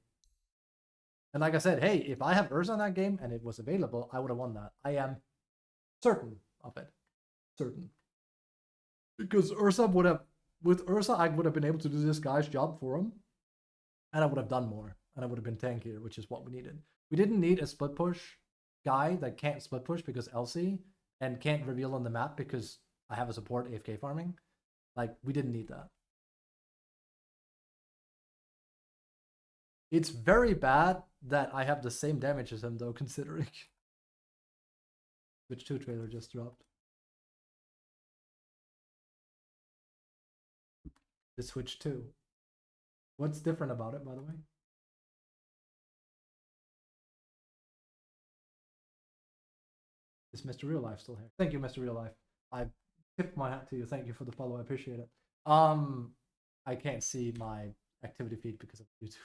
And like I said, hey, if I have Ursa in that game and it was available, I would have won that. I am certain of it. Certain. Because Ursa would have, with Ursa, I would have been able to do this guy's job for him. And I would have done more. And I would have been tankier, which is what we needed. We didn't need a split push guy that can't split push because LC and can't reveal on the map because I have a support AFK farming. Like, we didn't need that. It's very bad that I have the same damage as him, though, considering. Switch 2 trailer just dropped. The Switch 2. What's different about it, by the way? Is Mr. Real Life still here? Thank you, Mr. Real Life. I tipped my hat to you. Thank you for the follow. I appreciate it. I can't see my activity feed because of YouTube.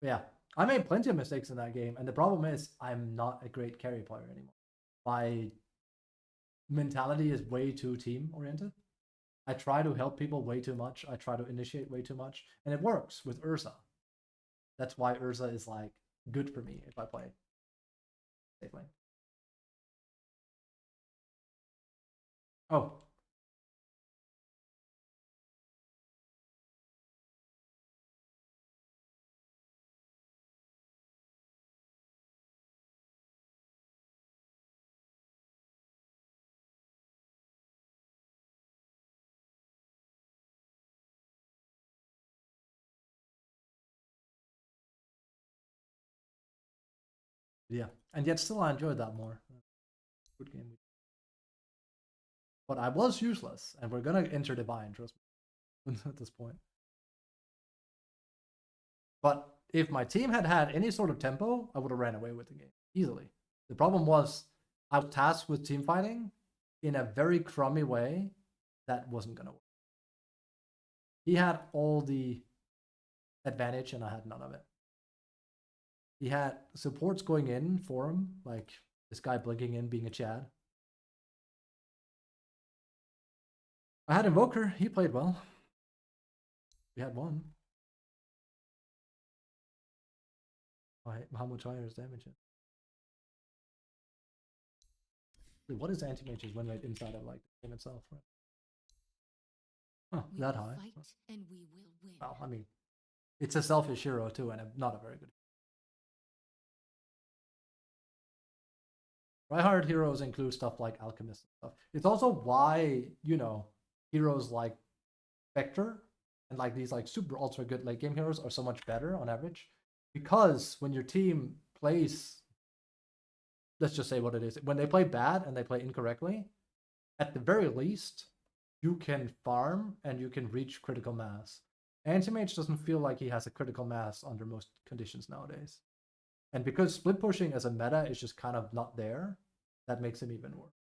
Yeah, I made plenty of mistakes in that game, and the problem is I'm not a great carry player anymore. My mentality is way too team oriented. I try to help people way too much. I try to initiate way too much, and it works with Ursa. That's why Ursa is like good for me if I play safe lane. Oh. Yeah, and yet still I enjoyed that more. Good game. But I was useless, and we're gonna enter Divine, trust me, at this point. But if my team had had any sort of tempo, I would have ran away with the game easily. The problem was I was tasked with team fighting in a very crummy way that wasn't gonna work. He had all the advantage, and I had none of it. He had supports going in for him, like this guy blinking in, being a Chad. I had Invoker. He played well. We had one. How much higher is damage? Wait, what is anti-mage's win rate inside of like the game itself? Right? Oh, We that will high. fight and we will win. Well, I mean, it's a selfish hero too, and not a very good. Tryhard heroes include stuff like Alchemist and stuff. It's also why, you know, heroes like Spectre and like these like super ultra good late game heroes are so much better on average, because when your team plays, let's just say what it is, when they play bad and they play incorrectly, at the very least, you can farm and you can reach critical mass. Anti-Mage doesn't feel like he has a critical mass under most conditions nowadays. And because split pushing as a meta is just kind of not there, that makes him even worse.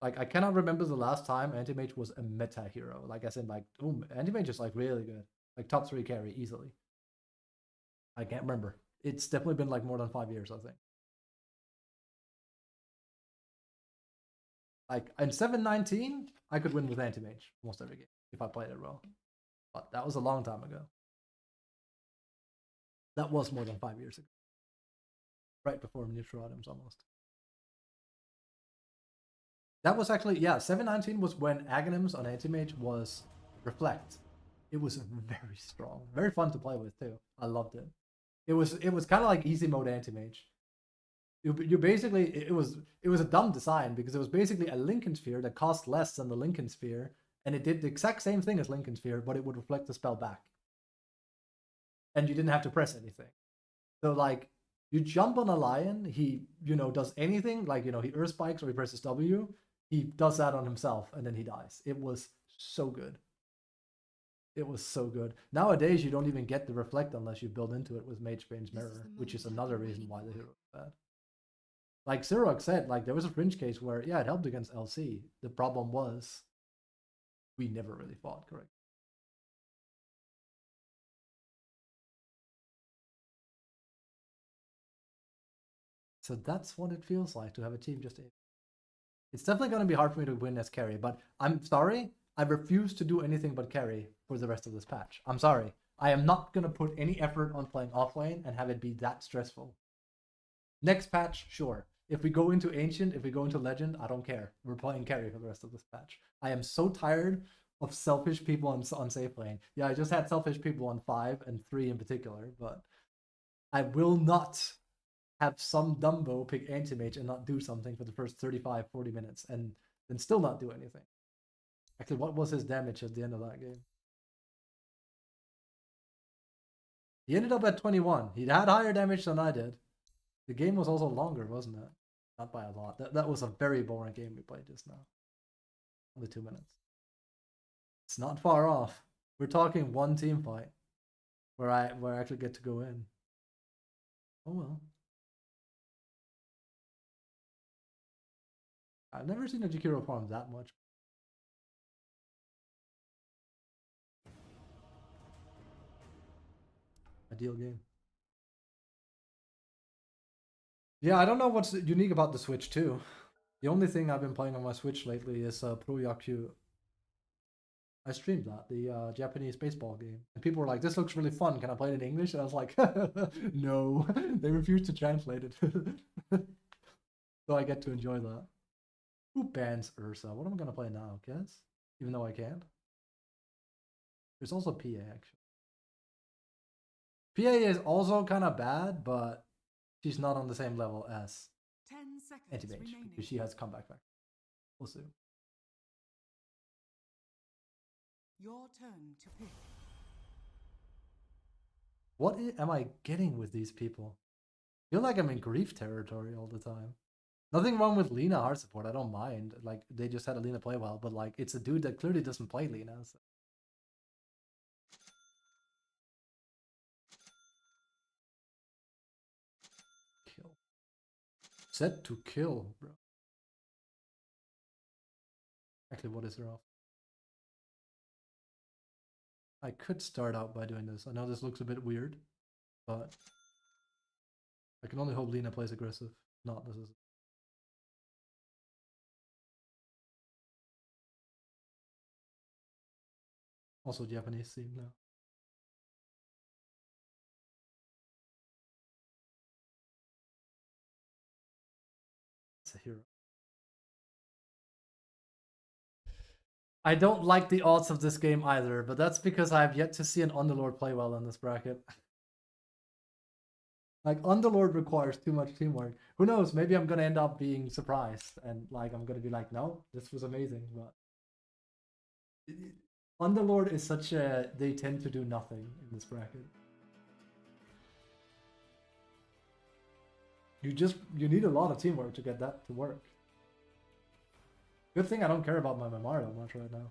Like, I cannot remember the last time Anti-Mage was a meta hero. Like, as in, like, Anti-Mage is, like, really good. Like, top 3 carry, easily. I can't remember. It's definitely been, like, more than 5 years, I think. Like, in 719, I could win with Anti-Mage almost every game if I played it well. But that was a long time ago. That was more than 5 years ago. Right before neutral items, almost. That was actually, yeah, 719 was when Aghanims on Anti-Mage was Reflect. It was very strong. Very fun to play with, too. I loved it. It was kind of like easy mode Anti-Mage. You basically, it was a dumb design because it was basically a Lincoln Sphere that cost less than the Lincoln Sphere, and it did the exact same thing as Lincoln Sphere, but it would reflect the spell back. And you didn't have to press anything. So like, you jump on a lion, he, does anything, like, he earth spikes or he presses W, he does that on himself, and then he dies. It was so good. It was so good. Nowadays, you don't even get the reflect unless you build into it with Mage Brain's Mirror, which is another reason why the hero is bad. Like Xerox said, like, there was a fringe case where, yeah, it helped against LC. The problem was, we never really fought correctly. So that's what it feels like to have a team just in. It's definitely going to be hard for me to win as carry, but I'm sorry, I refuse to do anything but carry for the rest of this patch. I'm sorry. I am not going to put any effort on playing offlane and have it be that stressful. Next patch, sure. If we go into Ancient, if we go into Legend, I don't care. We're playing carry for the rest of this patch. I am so tired of selfish people on safe lane. Yeah, I just had selfish people on 5 and 3 in particular, but I will not have some Dumbo pick Anti-Mage and not do something for the first 35, 40 minutes and then still not do anything. Actually, what was his damage at the end of that game? He ended up at 21. He had higher damage than I did. The game was also longer, wasn't it? Not by a lot. That was a very boring game we played just now. Only 2 minutes. It's not far off. We're talking one team fight where I actually get to go in. Oh well. I've never seen a Jakiro farm that much. Ideal game. Yeah, I don't know what's unique about the Switch too. The only thing I've been playing on my Switch lately is Pro Yaku. I streamed that, the Japanese baseball game. And people were like, this looks really fun. Can I play it in English? And I was like, no. They refused to translate it. So I get to enjoy that. Who bans Ursa? What am I going to play now, kids? Even though I can't. There's also PA, actually. PA is also kind of bad, but she's not on the same level as 10 seconds Anti-Mage, because she has comeback factor. We'll see. Your turn to pick. What am I getting with these people? I feel like I'm in grief territory all the time. Nothing wrong with Lina hard support. I don't mind. Like, they just had Lina play well, but like, it's a dude that clearly doesn't play Lina. So. Kill. Set to kill, bro. Actually, what is her off? I could start out by doing this. I know this looks a bit weird, but I can only hope Lina plays aggressive. Not this is. Also Japanese theme now. It's a hero. I don't like the odds of this game either, but that's because I have yet to see an Underlord play well in this bracket. Like, Underlord requires too much teamwork. Who knows, maybe I'm gonna end up being surprised, and like, I'm gonna be like, no, this was amazing, but... Underlord is such a... They tend to do nothing in this bracket. You need a lot of teamwork to get that to work. Good thing I don't care about my Memorial much right now.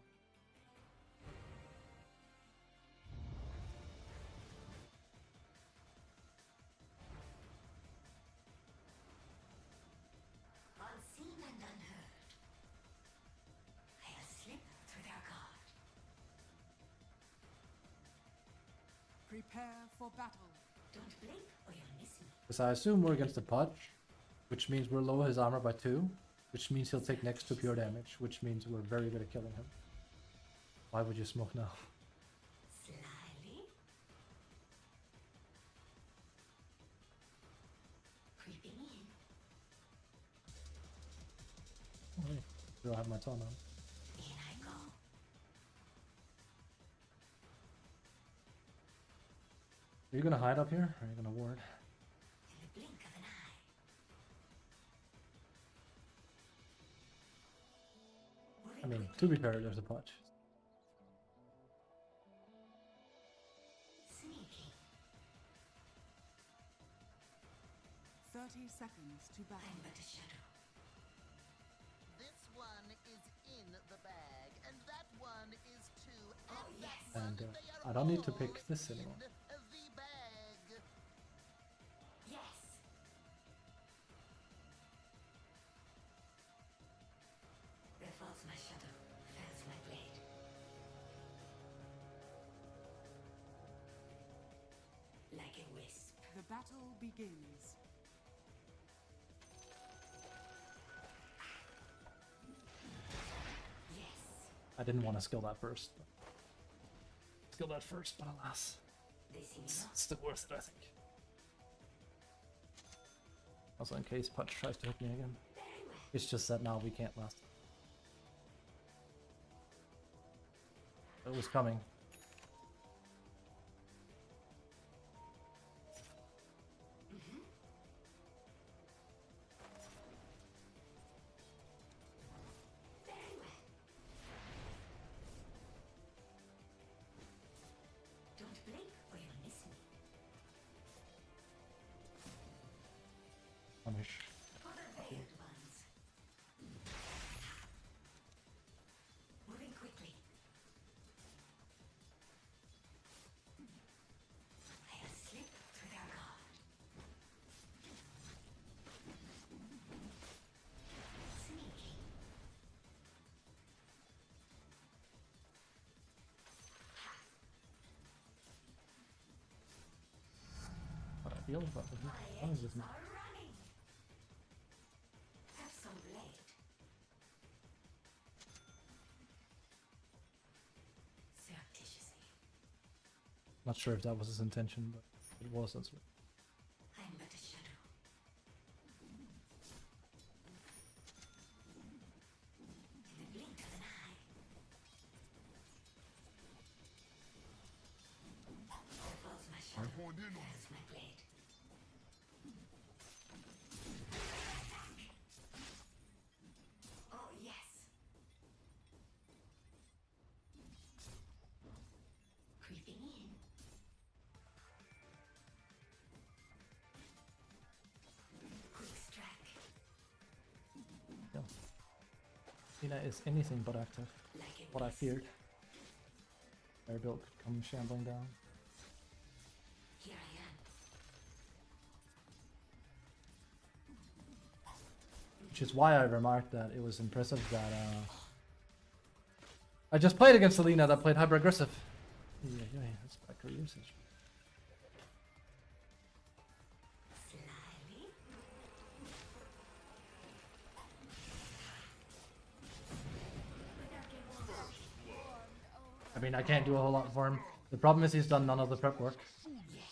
Unseen and unheard. I'll slip through their guard. Prepare for battle. Don't blink or you'll miss me. Because I assume we're against the Pudge, which means we'll lower his armor by 2, which means he'll take next to pure damage, which means we're very good at killing him. Why would you smoke now? Slyly. Creeping in. Oh, hey, I don't have my ton on. In I go. Are you gonna hide up here, or are you gonna ward? In the blink of an eye. I mean, to be fair, there's a Pudge. Sneaking. 30 seconds to battle. I'm but a shadow. This one is in the bag, and that one is too. Oh, And that yes. one, And they are I don't need to all pick this anymore. in the bag. Yes. There falls my shadow. Fails my blade. Like a wisp. The battle begins. Yes. I didn't want to skill that first. Skill that first, but alas. They see me It's not. still worth it, I think. Also, in case Pudge tries to hit me again. Very well. It's just that now we can't last. It was coming. Very well. Don't blink or you'll miss me. Punish. For the veiled ones. Moving quickly. I'll slip through their guard. Sneaking. What I feel about this. My What is edges this? are running. Have some blade. Surreptitiously. Not sure if that was his intention, but it was. That's I'm but a shadow. In the blink of an eye. There falls my shadow. honed in on There's my blade. Oh yes. Creeping in. Quick strike. yeah. Tina is anything but active. Like a What I wisp. feared. Their build could come shambling down. Here I am. Which is why I remarked that it was impressive that I just played against Selena that played hyper aggressive. Yeah, that's bad career usage. Slyly. I mean, I can't do a whole lot for him. The problem is he's done none of the prep work. Yes.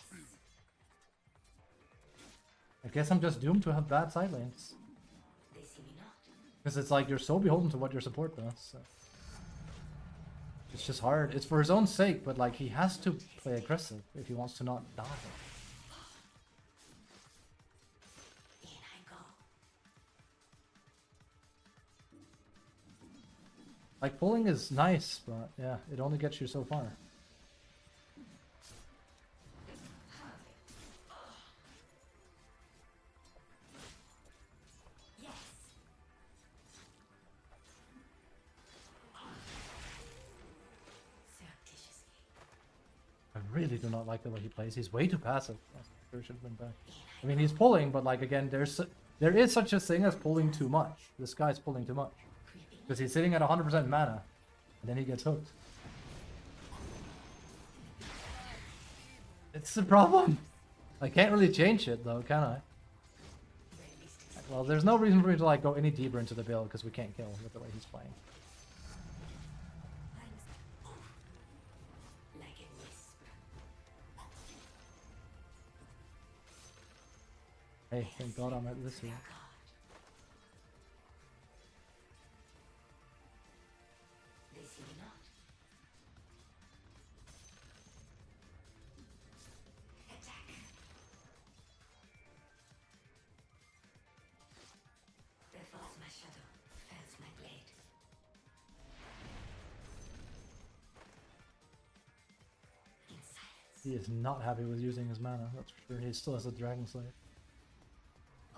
I guess I'm just doomed to have bad side lanes. They see me not. Because it's like you're so beholden to what your support does. So. It's just hard. It's for his own sake, but like he has to play aggressive if he wants to not die. In I go. Like, pulling is nice, but yeah, it only gets you so far. I really do not like the way he plays. He's way too passive. There should have been back. I mean, he's pulling, but like again, there is such a thing as pulling too much. This guy's pulling too much because he's sitting at 100% mana, and then he gets hooked. It's the problem. I can't really change it though, can I? Well, there's no reason for me to like go any deeper into the build because we can't kill with the way he's playing. Hey, thank God I'm at this here. He is not happy with using his mana, that's for sure. He still has a Dragon Slayer.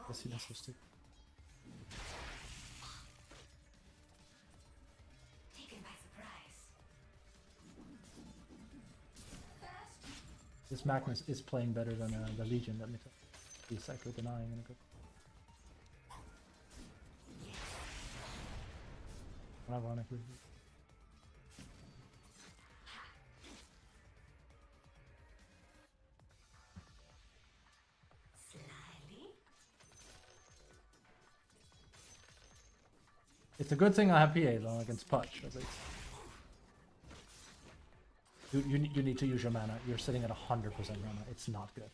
Guess he has to stick. This Magnus is playing better than the Legion, let me tell you. He's actually denying in a good. Ironically. It's a good thing I have PA though against Punch, at least. You need to use your mana. You're sitting at 100% mana. It's not good.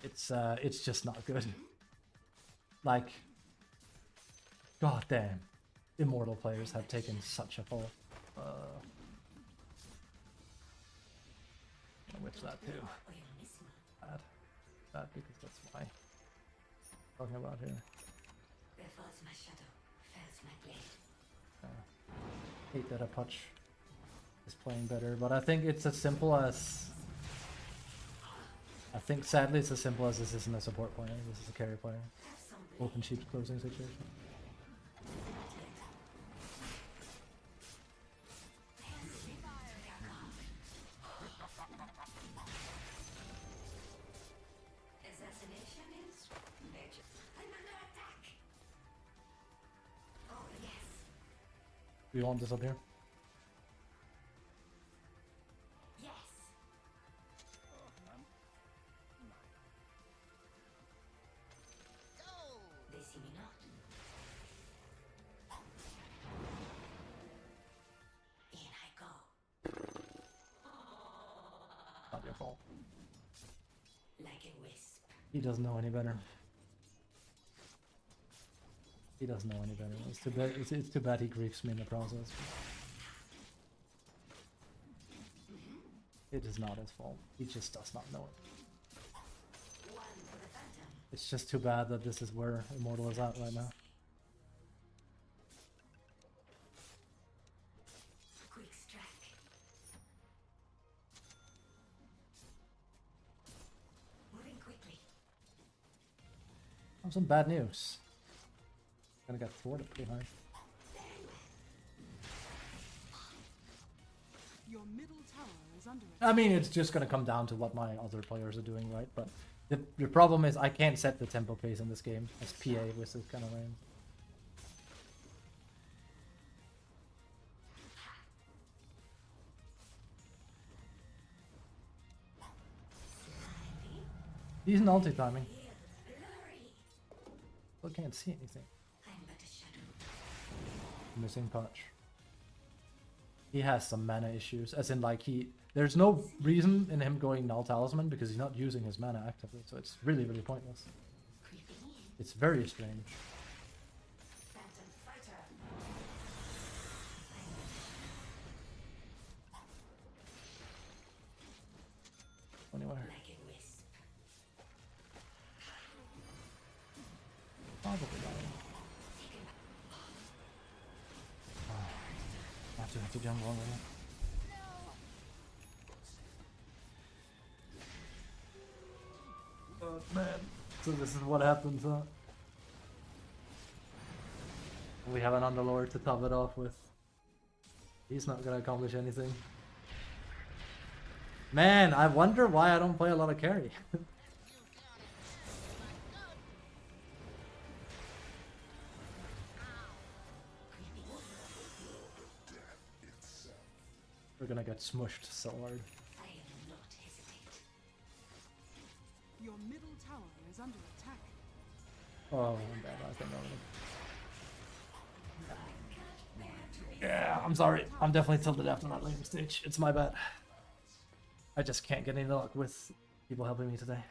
It's just not good. Like, god damn, Immortal players have taken such a fall. I'll witch that too. Bad. Bad because that's why I'm talking about here. Hate that a Punch is playing better, but I think it's as simple as... I think sadly it's as simple as this isn't a support player, this is a carry player. Open sheep closing situation. Do you want this up here? Yes. Go! They see me not. In I go. Not your fault. Like a wisp. He doesn't know any better. He doesn't know any better. It's too bad. It's too bad he griefs me in the process. It is not his fault. He just does not know it. It's just too bad that this is where Immortal is at right now. Quick strike. Moving quickly. I have some bad news. Gonna get thwarted pretty hard. Your middle tower is under I mean, it's just gonna come down to what my other players are doing, right? But the problem is I can't set the tempo pace in this game as PA with this kind of range. Decent ulti timing. Still can't see anything. Missing Punch. He has some mana issues, as in like there's no reason in him going Null Talisman because he's not using his mana actively, so it's really, really pointless. It's very strange. Anywhere. Probably dying. to jungle already. Oh man. So this is what happens, huh? We have an Underlord to top it off with. He's not gonna accomplish anything. Man, I wonder why I don't play a lot of carry. We're gonna get smushed so hard. I will not hesitate. Your middle tower is under attack. Oh, I'm bad. I think already. Yeah, I'm sorry. I'm definitely tilted after that lane stage. It's my bad. I just can't get any luck with people helping me today.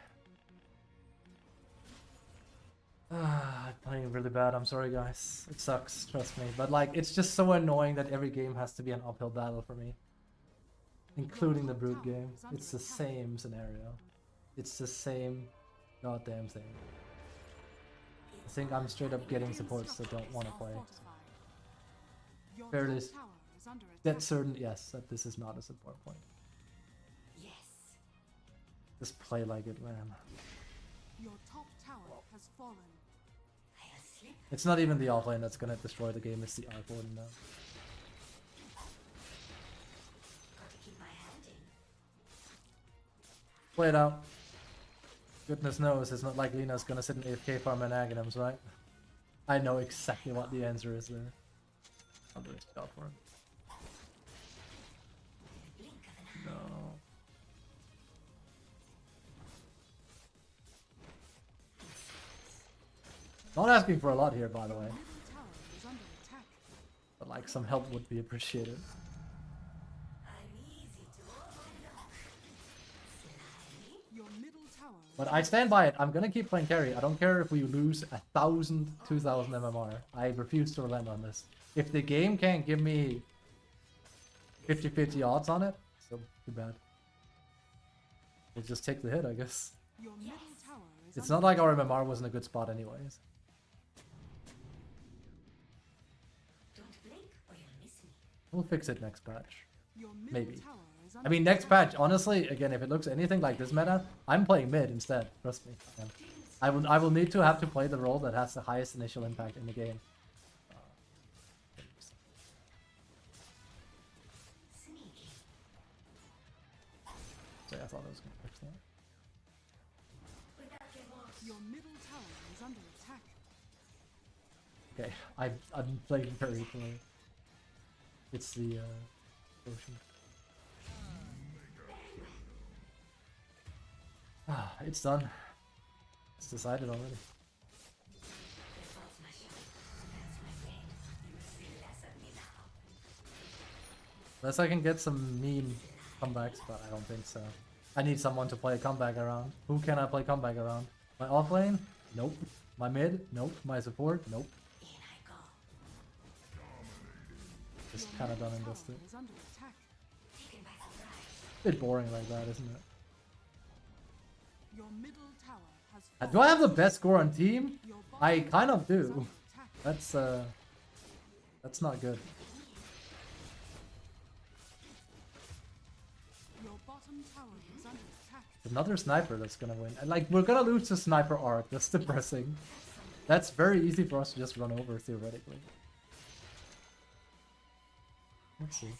I'm playing really bad. I'm sorry, guys. It sucks. Trust me. But like, it's just so annoying that every game has to be an uphill battle for me. Including the Brood game. It's the same scenario. It's the same goddamn thing. I think I'm straight up getting supports that don't want to play. Your Fairly top tower is under attack. dead certain, yes, that this is not a support point. Yes. Just play like it, man. Your top tower has fallen. I'll slip. It's not even the offlane that's gonna destroy the game, it's the Arc Warden now. Got to keep my hand in. Play it out. Goodness knows, it's not like Lina's gonna sit in AFK farm and Aghanims, right? I know exactly what the answer is there. I'll do it out for him. Blink of an eye. No. Not asking for a lot here, by the way. Middle tower is under attack. But like, some help would be appreciated. I'm easy to overlook. Slyly. Your middle tower. But I stand by it. I'm gonna keep playing carry. I don't care if we lose 1,000, 2,000 MMR. I refuse to relent on this. If the game can't give me 50-50 odds on it, so too bad. We'll just take the hit, I guess. Your middle tower is It's under not like our MMR was in a good spot anyways. Don't blink or you'll miss me. We'll fix it next patch. Your middle Maybe. tower is I under mean, next attack. patch, honestly, again, if it looks anything like this meta, I'm playing mid instead. Trust me. I will need to have to play the role that has the highest initial impact in the game. Sneaky. So yeah, I thought I was gonna fix that. Without your walls. Your middle tower is under attack. Okay, I'm playing very clearly. It's the ocean. Ah, it's done. It's decided already. This was my shot. That's my blade. You will see less of me now. Unless I can get some meme comebacks, but I don't think so. I need someone to play a comeback around. Who can I play comeback around? My offlane? Nope. My mid? Nope. My support? Nope. In I go. Just Your kind of middle done and tower dusted. is under attack. Taken by surprise. Bit boring like that, isn't it? Your middle tower has Do I have the fallen. best score on team? Your I bottom kind of tower is do. under attack. That's not good. Your bottom tower is under attack. Another sniper that's gonna win. And like, we're gonna lose to sniper arc. That's depressing. That's very easy for us to just run over theoretically. Let's see.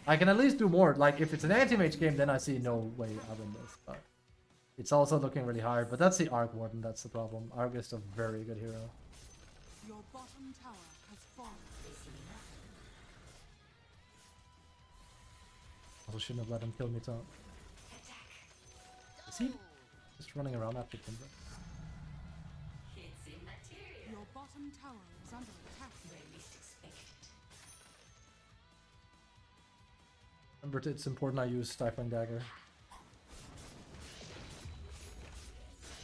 I can at least do more. Like, if it's an anti-mage game, then I see no way I win this. But it's also looking really hard. But that's the Arc Warden. That's the problem. Arc is a very good hero. Your bottom tower has fallen. Also shouldn't have let him kill me, Tom. Is he just running around after Timber? It's immaterial. Your bottom tower is under attack. Where least expected. Remember, it's important I use Stifling Dagger.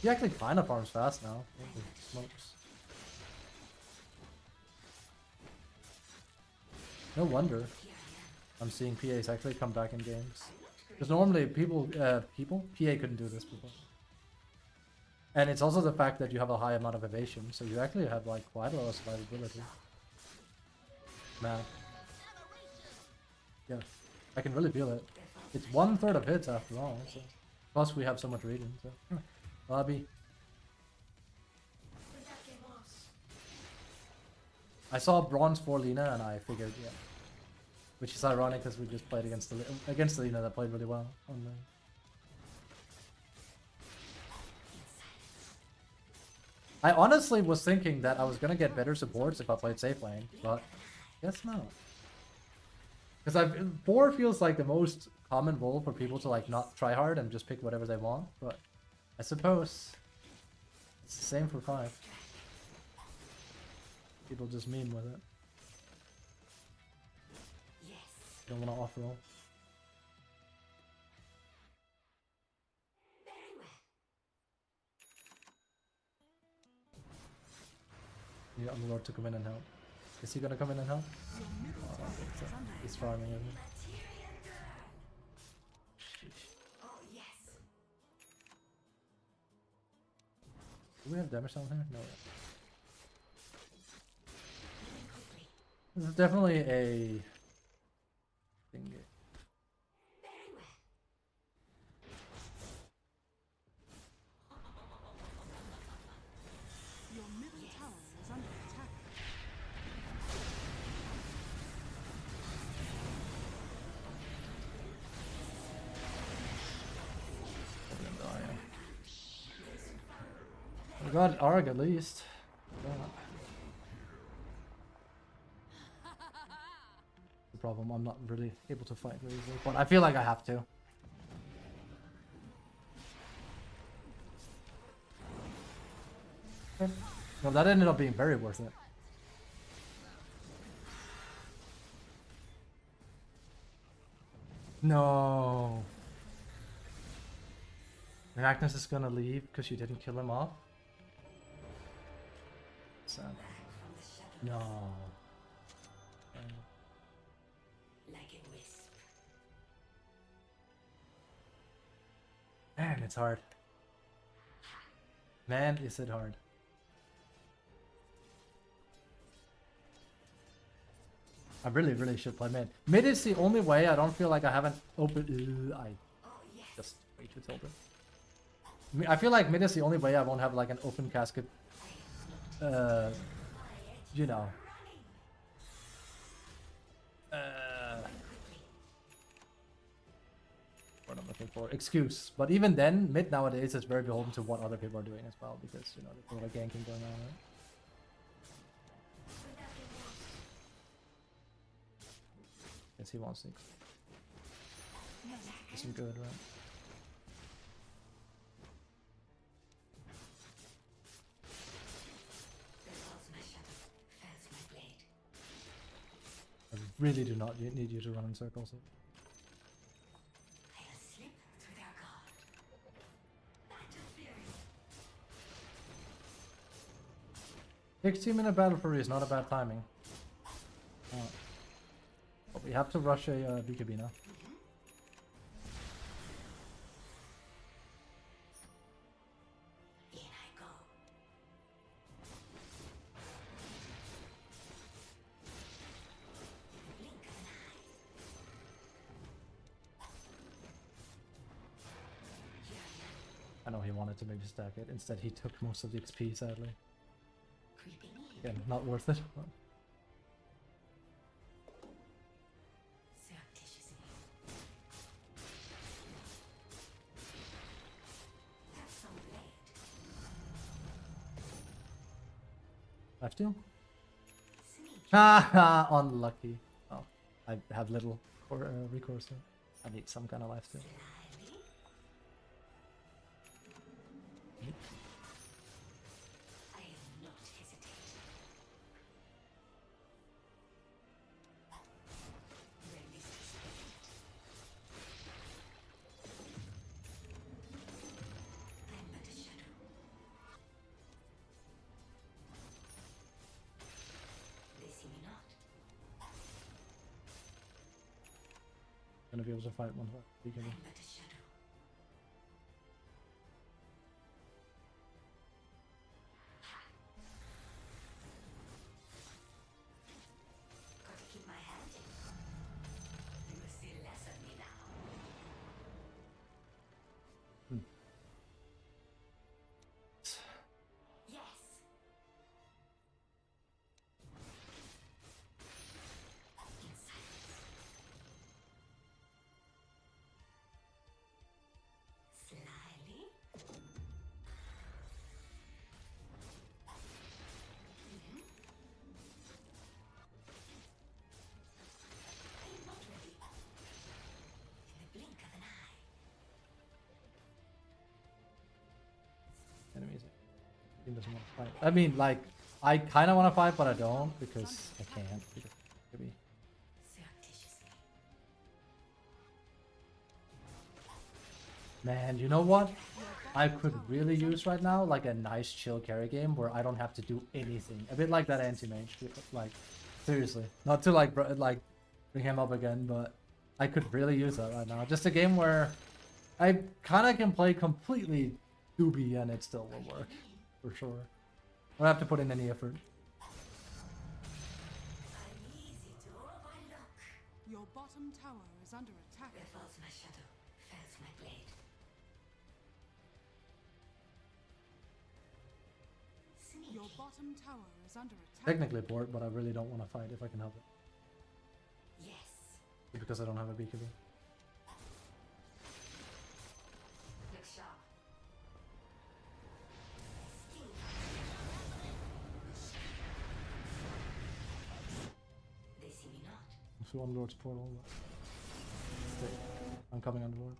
He actually kind of farms fast now. Holy smokes. No wonder I'm seeing PAs actually come back in games. Because normally PA couldn't do this before. And it's also the fact that you have a high amount of evasion, so you actually have like quite a lot of survivability. Man. Yeah, I can really feel it. It's 1/3 of hits after all. So. Plus we have so much regen. So lobby. I saw bronze for Lina and I figured, yeah. Which is ironic because we just played against the Lina that played really well on the. I honestly was thinking that I was gonna get better supports if I played safe lane, but guess not. Because 4 feels like the most common role for people to like not try hard and just pick whatever they want, but I suppose it's the same for 5. People just meme with it. Don't want to off-roll. Need Underlord to come in and help. Is he gonna come in and help? Oh, I don't think so. He's farming, isn't he? Do we have damage down here? No. This is definitely a thing. Your middle tower is under attack. We got Arg at least. Yeah. The problem, I'm not really able to fight very easily, but I feel like I have to. No, that ended up being very worth it. No. And Agnes is gonna leave because you didn't kill him off? Sad. No. Man, it's hard. Man, is it hard. I really should play mid. Mid is the only way I don't feel like I haven't opened. I just way too tilted. I feel like mid is the only way I won't have like an open casket. You know. What I'm looking for. Excuse. But even then, mid nowadays is very beholden to what other people are doing as well, because you know there's a lot of ganking going on, right? Guess he wants 6. Isn't good, right? I really do not need you to run in circles. 16-minute battle fury is not a bad timing. But we have to rush a BKB now. I know he wanted to maybe stack it. Instead, he took most of the XP, sadly. Again, not worth it. But... Left you? Haha, unlucky. Oh, I have little recourse here. I need some kind of lifesteal. Gonna be able to fight one BKB. He doesn't want to fight. I mean, like, I kind of want to fight, but I don't because I can't. Because maybe. Man, you know what? I could really use right now, like a nice chill carry game where I don't have to do anything. A bit like that anti-mage, like seriously. Not to like bring him up again, but I could really use that right now. Just a game where I kind of can play completely doobie and it still will work, for sure. I don't have to put in any effort. Your bottom tower is under attack. Where falls my shadow, fells my blade. Your bottom tower is under attack. Technically bored, but I really don't want to fight if I can help it. Yes. Because I don't have a BKB. Look sharp. They see me not. If you want Lord's Portal, stay. I'm coming on board.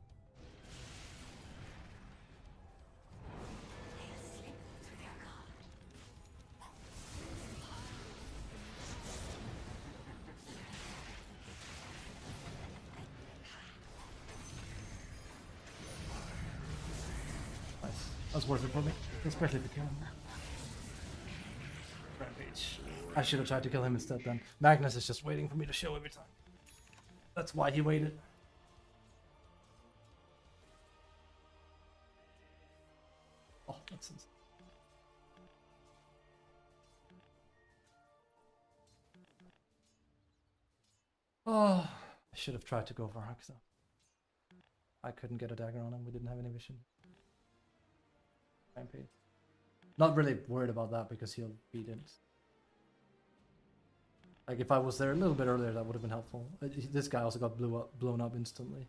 They'll slip through their guard. Nice. That was worth it for me, especially to kill him. Rampage. I should have tried to kill him instead then. Magnus is just waiting for me to show every time. That's why he waited. Oh, that's insane. Oh, I should have tried to go for Haxa. I couldn't get a dagger on him. We didn't have any vision. Rampage. Not really worried about that because he'll beat it. Like if I was there a little bit earlier, that would have been helpful. This guy also got blown up instantly.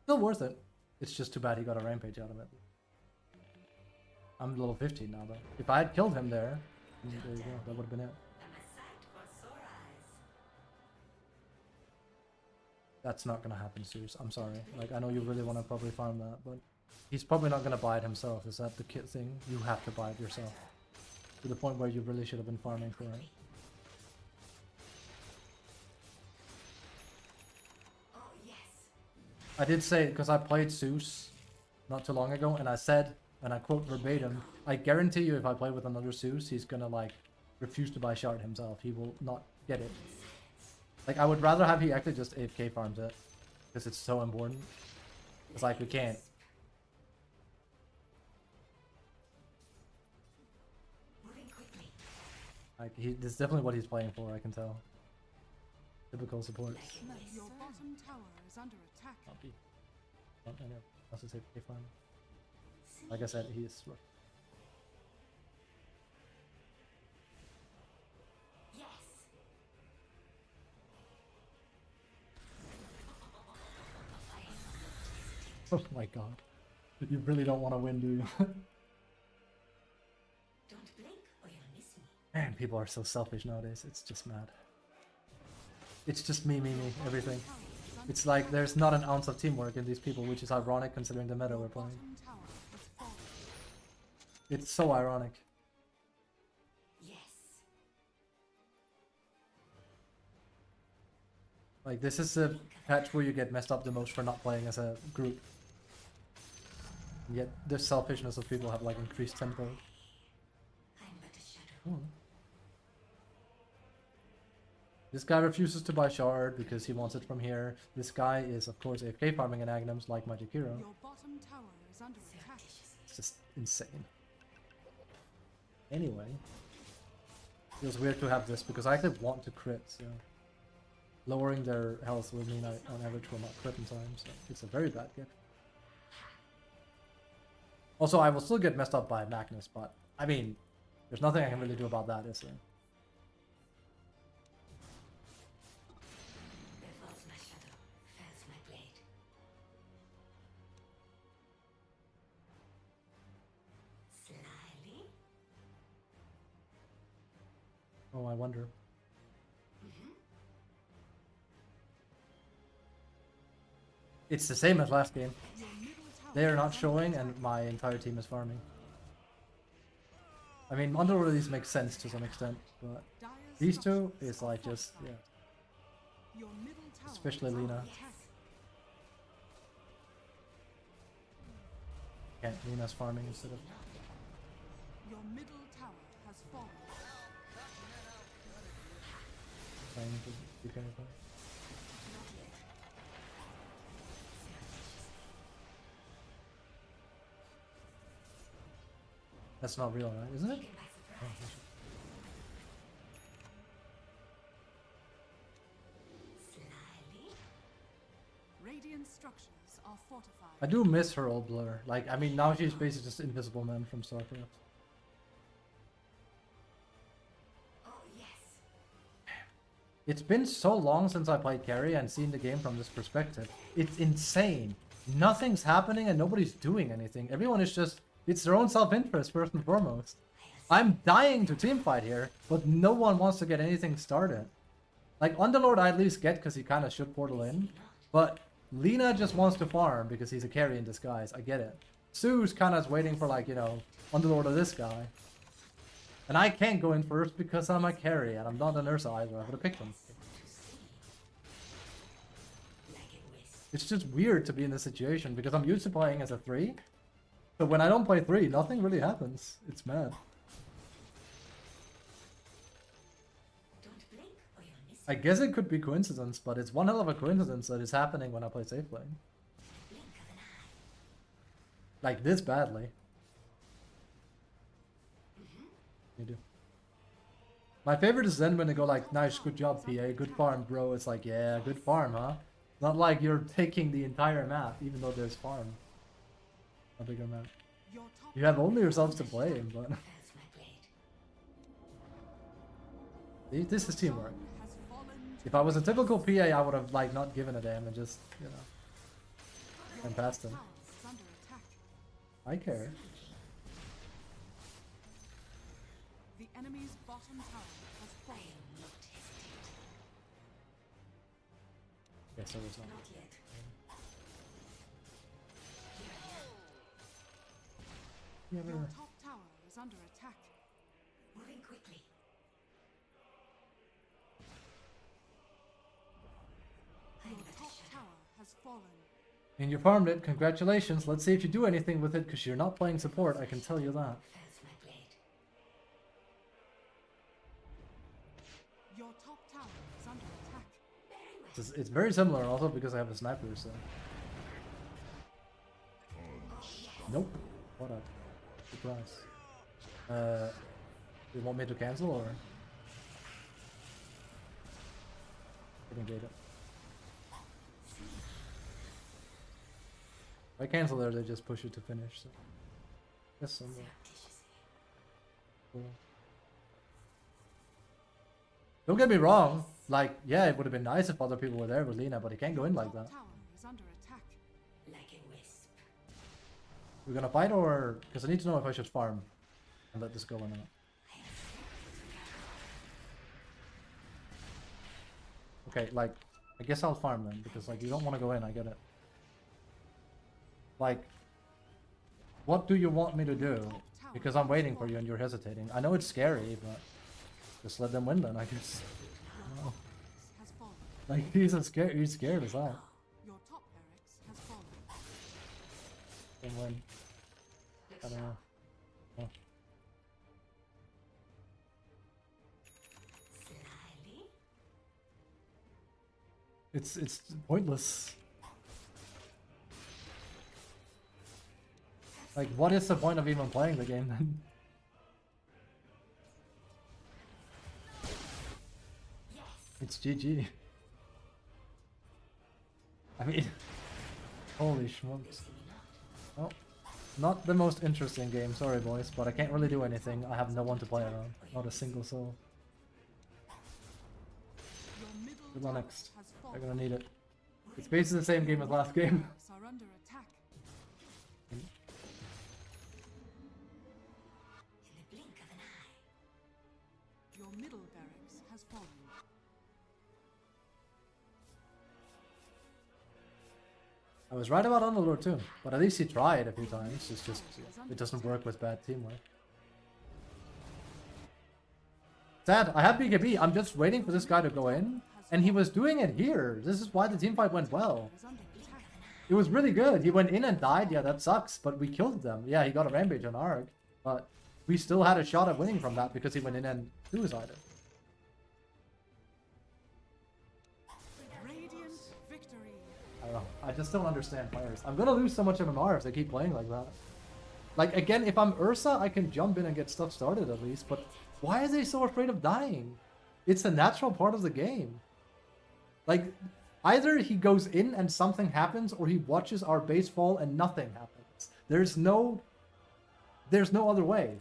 Still worth it. It's just too bad he got a rampage out of it. I'm level 15 now though. If I had killed him there you go. That would have been it. That's not gonna happen, Zeus. I'm sorry. Like I know you really want to probably farm that, but he's probably not gonna buy it himself. Is that the kit thing? You have to buy it yourself. To the point where you really should have been farming for it. Oh yes. I did say, because I played Zeus not too long ago, and I said, and I quote verbatim, I guarantee you if I play with another Zeus, he's gonna like refuse to buy shard himself. He will not get it. Like I would rather have he actually just AFK farms it, because it's so important. It's like we can't. Moving quickly. Like this is definitely what he's playing for, I can tell. Typical support. Your bottom tower is under attack. Not be. Not any else is AFK farm. Like I said, he is rough. Yes. Oh my god. You really don't want to win, do you? Don't blink or you'll miss me. Man, people are so selfish nowadays. It's just mad. It's just me, everything. It's like there's not an ounce of teamwork in these people, which is ironic considering the meta we're playing. Bottom tower has fallen. It's so ironic. Yes. Like this is the patch where you get messed up the most for not playing as a group. Yet the selfishness of people have like increased tenfold. I'm but a shadow. This guy refuses to buy shard because he wants it from here. This guy is of course AFK farming in Agnums like Magic Hero. Your bottom tower is under attack. It's just insane. Anyway. Feels weird to have this because I actually want to crit, so lowering their health will mean I on average will not crit in time, so it's a very bad gift. Also, I will still get messed up by Magnus, but I mean, there's nothing I can really do about that, is there? Where falls my shadow, fells my blade. Slyly. Oh, I wonder. It's the same as last game. Your middle tower They are is not under showing, attack. and my entire team is farming. I mean, Underlord at least makes sense to some extent, but Dire's these two structures is are like just, yeah. fortified. Your middle tower Especially is under Lina. attack. Can't Lina's farming instead of... Your middle tower has fallen. trying to do anything. That's not real, right? Isn't it? Oh, Radiant structures are fortified. I do miss her old blur. Like, I mean, now she's basically just Invisible Man from StarCraft. Oh, yes. It's been so long since I played carry and seen the game from this perspective. It's insane. Nothing's happening and nobody's doing anything. Everyone is just... It's their own self-interest first and foremost. I'm dying to teamfight here, but no one wants to get anything started. Like, Underlord I at least get because he kind of should portal in. But Lina just wants to farm because he's a carry in disguise. I get it. Sue's kind of waiting for, like, you know, Underlord of this guy. And I can't go in first because I'm a carry and I'm not an Ursa either. I would have picked him. It's just weird to be in this situation because I'm used to playing as a 3. So when I don't play 3, nothing really happens. It's mad. Don't blink or you'll miss I guess it could be coincidence, but it's one hell of a coincidence that it's happening when I play safe lane. blink of an eye. Like this badly. You do. My favorite is then when they go like, nice, good job, PA, good farm, bro. It's like, yeah, good farm, huh? Not like you're taking the entire map, even though there's farm. A bigger map. Your top You have only yourselves to blame, but There's my blade. this is teamwork. has fallen to If I was a typical PA, I would have like not given a damn and just, you know, and passed him. towers is under attack. I care. The enemy's bottom tower has I fallen. am not hesitant. Yes, I was not. Not yet. Yeah, Your but- top tower is under attack. Moving quickly. I'm Your but a top shadow. tower has fallen. And you farmed it, congratulations. Let's see if you do anything with it, because you're not playing support, I can tell you that. There's my blade. Your top tower is under attack. Very well. It's very similar also because I have a sniper, so... Nope. What a surprise. You want me to cancel, or...? I can get it. If I cancel there, they just push it to finish, so... Yes, somewhere. Surreptitiously. Cool. Don't get me wrong, like, yeah, it would have been nice if other people were there with Lina, but he can't go in like that. Top tower is under attack. Like a wisp. We're gonna fight, or... Because I need to know if I should farm and let this go or not. Okay, like, I guess I'll farm then, because, like, you don't want to go in, I get it. Like, what do you want me to do? Because I'm waiting for you and you're hesitating. I know it's scary, but just let them win then, I guess. Oh, Has fallen. like, he's scared as hell. Your top barracks has fallen. Then win. I don't know. Oh. Slyly. It's pointless. Like, what is the point of even playing the game then? It's GG. I mean, holy smokes. Well, not the most interesting game, sorry boys, but I can't really do anything. I have no one to play around. Not a single soul. Your middle Good luck tower next. has They're fallen. gonna need it. It's basically the same game as last game. Barracks are under attack. In the blink of an eye. Your middle barracks has fallen. I was right about Underlord too, but at least he tried a few times. It's just, it doesn't work with bad teamwork. Sad. I have BKB. I'm just waiting for this guy to go in. And he was doing it here. This is why the team fight went well. Is under attack. It was really good. He went in and died. Yeah, that sucks. But we killed them. Yeah, he got a rampage on Arg. But we still had a shot at winning from that because he went in and suicided. Radiant victory. I don't know. I just don't understand players. I'm gonna lose so much MMR if they keep playing like that. Like, again, if I'm Ursa, I can jump in and get stuff started at least. But why are they so afraid of dying? It's a natural part of the game. Like, either he goes in and something happens, or he watches our base fall and nothing happens. There's no other way.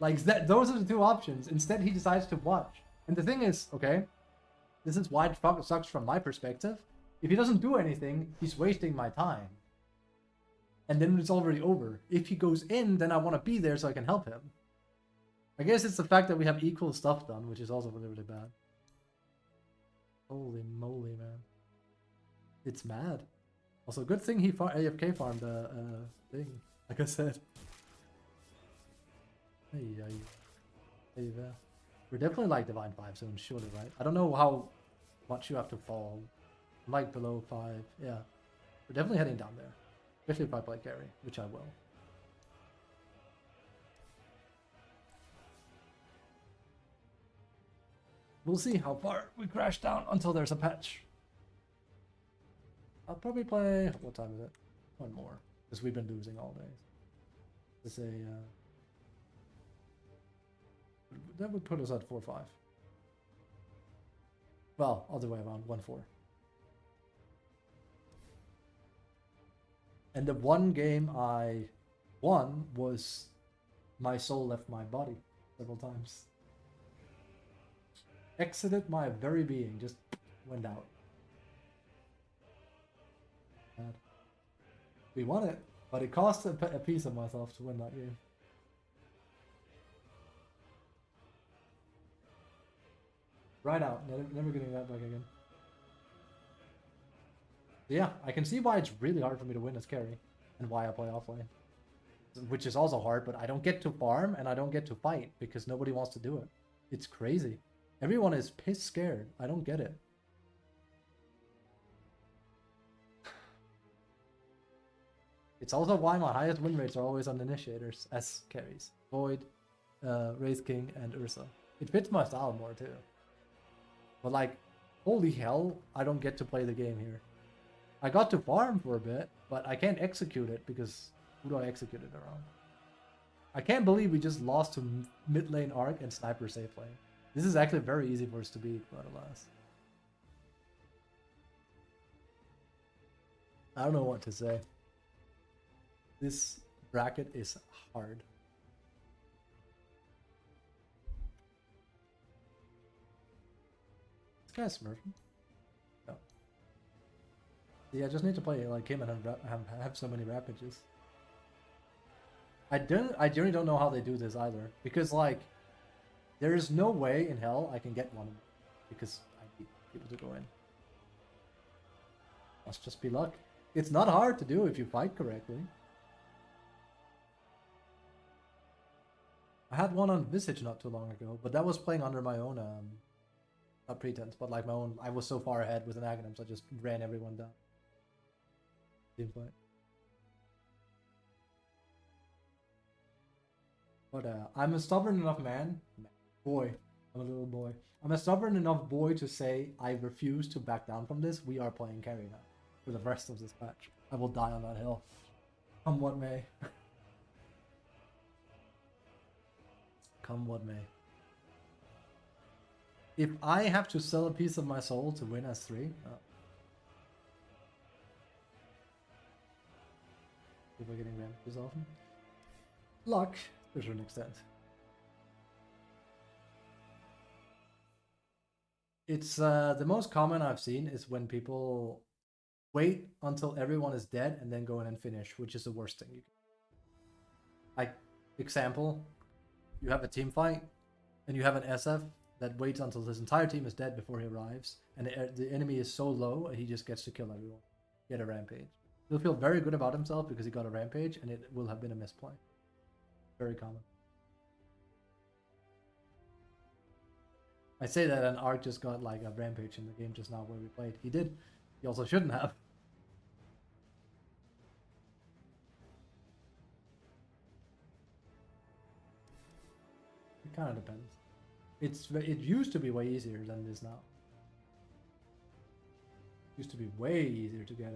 Like, those are the two options. Instead, he decides to watch. And the thing is, okay, this is why it sucks from my perspective. If he doesn't do anything, he's wasting my time. And then it's already over. If he goes in, then I want to be there so I can help him. I guess it's the fact that we have equal stuff done, which is also really, really bad. Holy moly, man. It's mad. Also, good thing he AFK farmed thing, like I said. Hey, there. We're definitely like Divine 5 soon, surely, right? I don't know how much you have to fall. Like below 5, yeah. We're definitely heading down there. Especially if I play carry, which I will. We'll see how far we crash down until there's a patch. I'll probably play... What time is it? One more. Because we've been losing all day. Let's say... that would put us at 4-5. Well, other way around, 1-4. And the one game I won was my soul left my body several times. Exited my very being, just went out. Bad. We won it, but it cost a piece of myself to win that game. Right out, never getting that back again. Yeah, I can see why it's really hard for me to win as carry, and why I play offlane. Which is also hard, but I don't get to farm, and I don't get to fight, because nobody wants to do it. It's crazy. Everyone is piss scared. I don't get it. It's also why my highest win rates are always on initiators as carries. Void, Wraith King, and Ursa. It fits my style more too. But like, holy hell, I don't get to play the game here. I got to farm for a bit, but I can't execute it because who do I execute it around? I can't believe we just lost to mid lane Arc and Sniper safe lane. This is actually very easy for us to beat, but alas. I don't know what to say. This bracket is hard. This guy's smurfing. No. Yeah, I just need to play like him and have so many rampages. I generally don't know how they do this either, because like there is no way in hell I can get one because I need people to go in. Must just be luck. It's not hard to do if you fight correctly. I had one on Visage not too long ago, but that was playing under my own, not pretense, but like my own, I was so far ahead with an Aghanim, so I just ran everyone down. Team fight. But I'm a stubborn enough boy, I'm a little boy. I'm a stubborn enough boy to say I refuse to back down from this. We are playing carry now for the rest of this match. I will die on that hill. Come what may. Come what may. If I have to sell a piece of my soul to win as 3, people are getting rampages often. Luck, to a certain extent. It's the most common I've seen is when people wait until everyone is dead and then go in and finish, which is the worst thing you can. Like, example, you have a team fight and you have an SF that waits until his entire team is dead before he arrives, and the enemy is so low he just gets to kill everyone. Get a rampage. He'll feel very good about himself because he got a rampage, and it will have been a misplay. Very common. I say that and Ark just got like a rampage in the game just now where we played. He did. He also shouldn't have. It kind of depends. It used to be way easier than it is now. It used to be way easier to get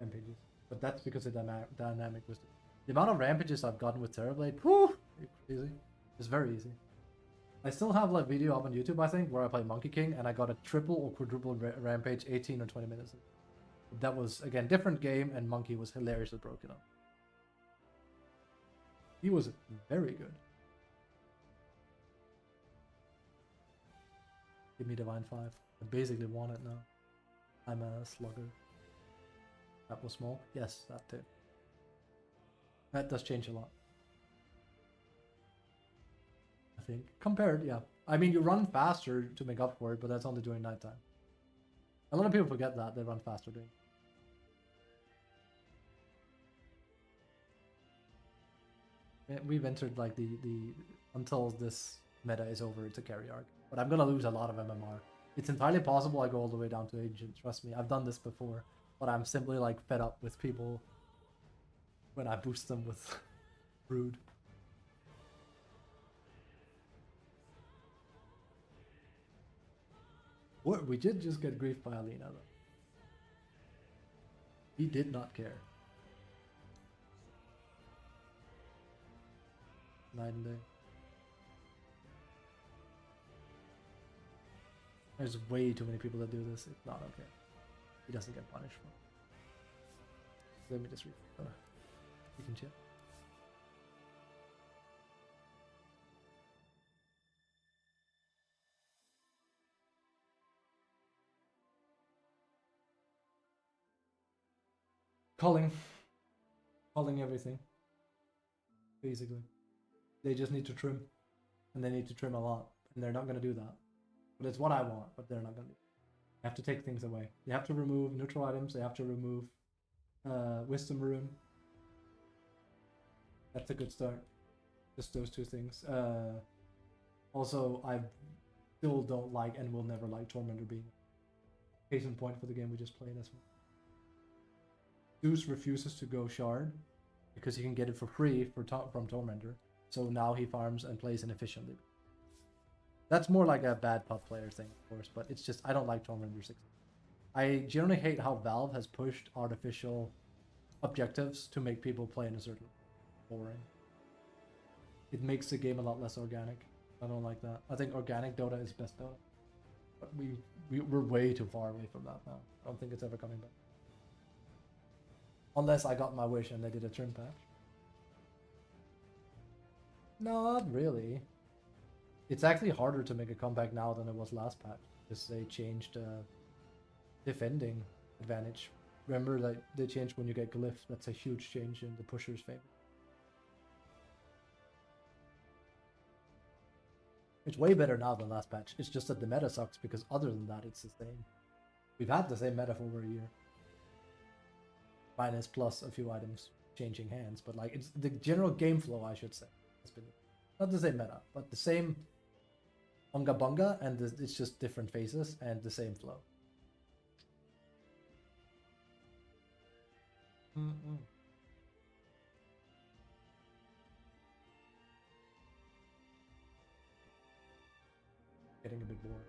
rampages, but that's because the dynamic was the amount of rampages I've gotten with Terrorblade. Whew, easy. It's very easy. I still have like video up on YouTube, I think, where I play Monkey King and I got a triple or quadruple rampage 18 or 20 minutes. That was again different game, and Monkey was hilariously broken up. He was very good. Give me Divine 5. I basically want it now. I'm a slugger. That was small. Yes, that too. That does change a lot. I think. Compared, yeah. I mean, you run faster to make up for it, but that's only during nighttime. A lot of people forget that. They run faster during. We've entered like the until this meta is over, it's a carry arc. But I'm gonna lose a lot of MMR. It's entirely possible I go all the way down to Ancient, trust me. I've done this before. But I'm simply like fed up with people when I boost them with BROOD. What? We did just get griefed by Alina though. He did not care. Night and day. There's way too many people that do this. It's not okay. He doesn't get punished for it. Let me just read. You can check. Calling everything. Basically. They just need to trim. And they need to trim a lot. And they're not going to do that. But it's what I want, but they're not going to do it. They have to take things away. They have to remove neutral items. They have to remove Wisdom Rune. That's a good start. Just those two things. Also, I still don't like and will never like Tormentor being a case in point for the game we just played as well. Zeus refuses to go Shard because he can get it for free from Tormentor. So now he farms and plays inefficiently. That's more like a bad pub player thing, of course, but it's just, I don't like Tormentor 6. I generally hate how Valve has pushed artificial objectives to make people play in a certain boring. It makes the game a lot less organic. I don't like that. I think organic Dota is best Dota. But we're way too far away from that now. I don't think it's ever coming back. Unless I got my wish and they did a trim patch. No, not really. It's actually harder to make a comeback now than it was last patch, because they changed defending advantage. Remember that they changed when you get glyph. That's a huge change in the pusher's favor. It's way better now than last patch. It's just that the meta sucks, because other than that, it's the same. We've had the same meta for over a year. Minus plus a few items changing hands, but like it's the general game flow, I should say. It's been not the same meta, but the same Unga Bunga, and it's just different faces and the same flow. Getting a bit bored.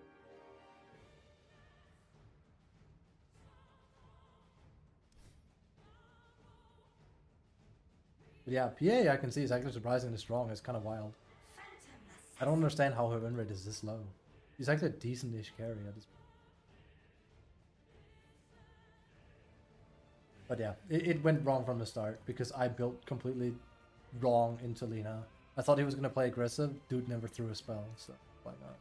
But yeah, PA I can see is actually surprisingly strong. It's kind of wild. I don't understand how her win rate is this low. He's actually a decent-ish carry at this point. But yeah, it went wrong from the start because I built completely wrong into Lina. I thought he was going to play aggressive. Dude never threw a spell, so why not?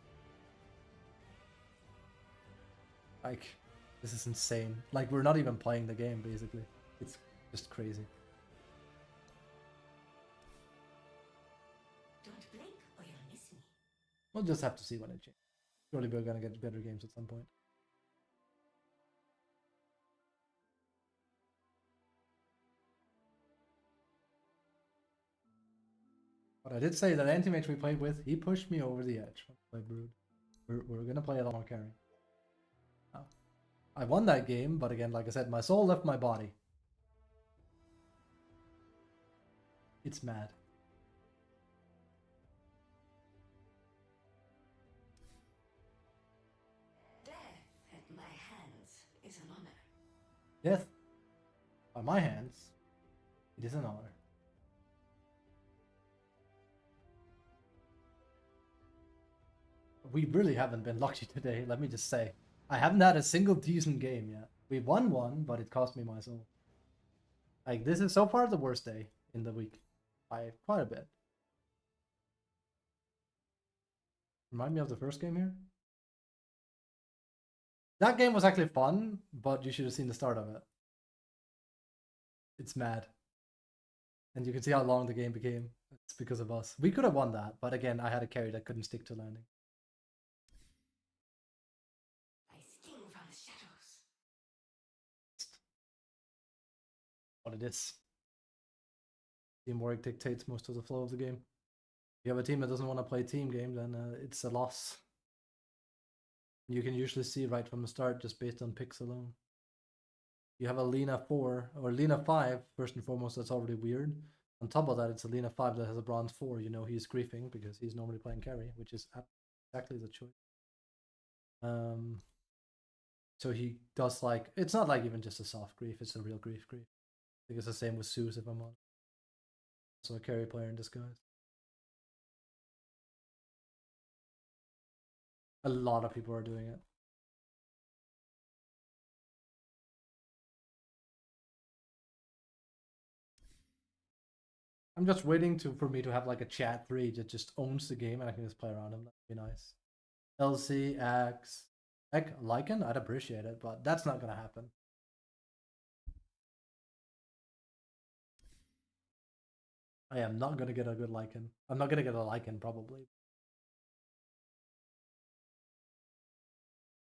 Like, this is insane. Like, we're not even playing the game, basically. It's just crazy. Don't blink or you'll miss me. We'll just have to see when it changes. Surely we're going to get better games at some point. But I did say that anti-mage we played with, he pushed me over the edge. Play Brood. We're gonna play a lot more carry. Oh. I won that game, but again, like I said, my soul left my body. It's mad. Death at my hands is an honor. Death by my hands, it is an honor. We really haven't been lucky today, let me just say. I haven't had a single decent game yet. We won one, but it cost me my soul. Like, this is so far the worst day in the week. By quite a bit. Remind me of the first game here? That game was actually fun, but you should have seen the start of it. It's mad. And you can see how long the game became. It's because of us. We could have won that, but again, I had a carry that couldn't stick to landing. I sting from the shadows. What it is. Teamwork dictates most of the flow of the game. If you have a team that doesn't want to play team game, then it's a loss. You can usually see right from the start just based on picks alone. You have a Lena 4 or Lena 5, first and foremost, that's already weird. On top of that, it's a Lena 5 that has a bronze 4. You know he's griefing because he's normally playing carry, which is exactly the choice. So he does like, it's not like even just a soft grief, it's a real grief. I think it's the same with Zeus if I'm on. So a carry player in disguise. A lot of people are doing it. I'm just waiting for me to have like a chat 3 that just owns the game and I can just play around him. That'd be nice. LC, X, Lycan, I'd appreciate it, but that's not gonna happen. I am not gonna get a good Lycan. I'm not gonna get a Lycan probably.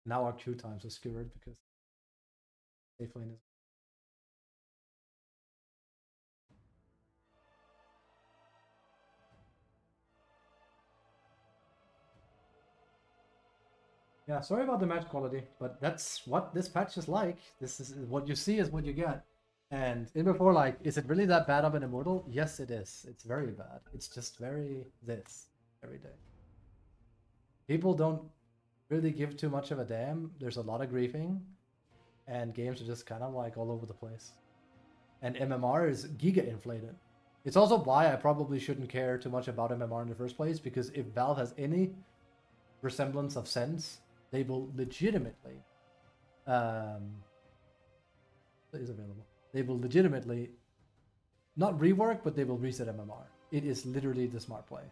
Now our Q times are skewered because safe lane is. Yeah, sorry about the match quality, but that's what this patch is like. This is what you see is what you get. And in before, like, is it really that bad of an Immortal? Yes, it is. It's very bad. It's just very this every day. People don't really give too much of a damn. There's a lot of griefing, and games are just kind of like all over the place. And MMR is giga inflated. It's also why I probably shouldn't care too much about MMR in the first place, because if Valve has any resemblance of sense, they will legitimately is available. They will legitimately not rework, but they will reset MMR. It is literally the smart play.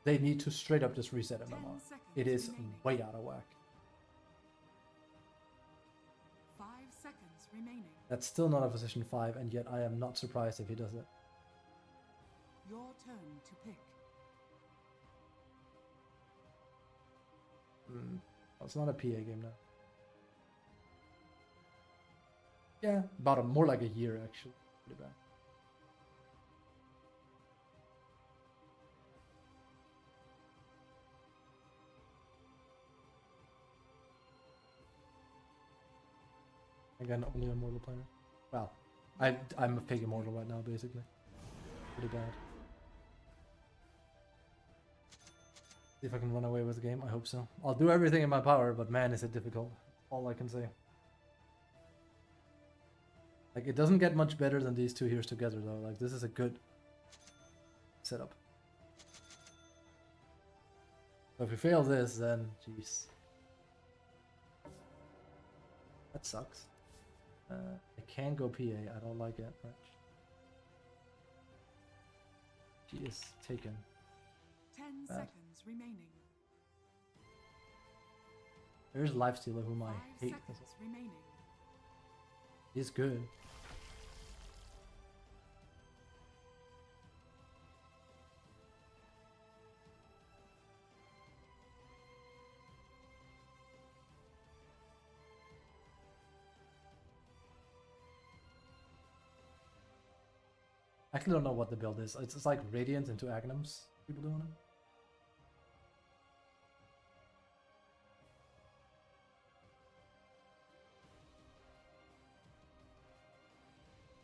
They need to straight up just reset MMR. It is way out of whack. 5 seconds remaining. That's still not a position 5, and yet I am not surprised if he does it. Your turn to pick. Well, it's not a PA game now. Yeah, about more like a year actually. Pretty bad. Again, only a Immortal player. Well, I'm a fake Immortal right now, basically. Pretty bad. See if I can run away with the game. I hope so. I'll do everything in my power, but man, is it difficult. All I can say. Like, it doesn't get much better than these two heroes together, though. Like, this is a good setup. So if we fail this, then jeez. That sucks. I can go PA. I don't like it much. She is taken. 10 Bad. seconds remaining. There's Lifestealer, whom I 5 hate. seconds remaining. He's good. I actually don't know what the build is. It's like Radiant into Agnums. People doing it.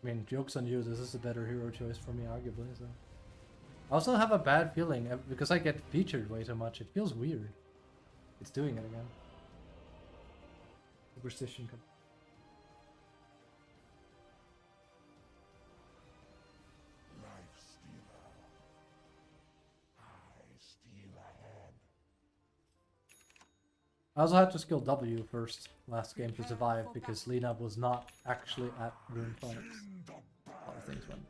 I mean, joke's on you, this is a better hero choice for me, arguably, so... I also have a bad feeling, because I get featured way too much, it feels weird. It's doing it again. Superstition. Life stealer. I steal ahead. I also had to skill W first last game to survive, because Lena was not actually at Rune Phoenix. A lot of things went.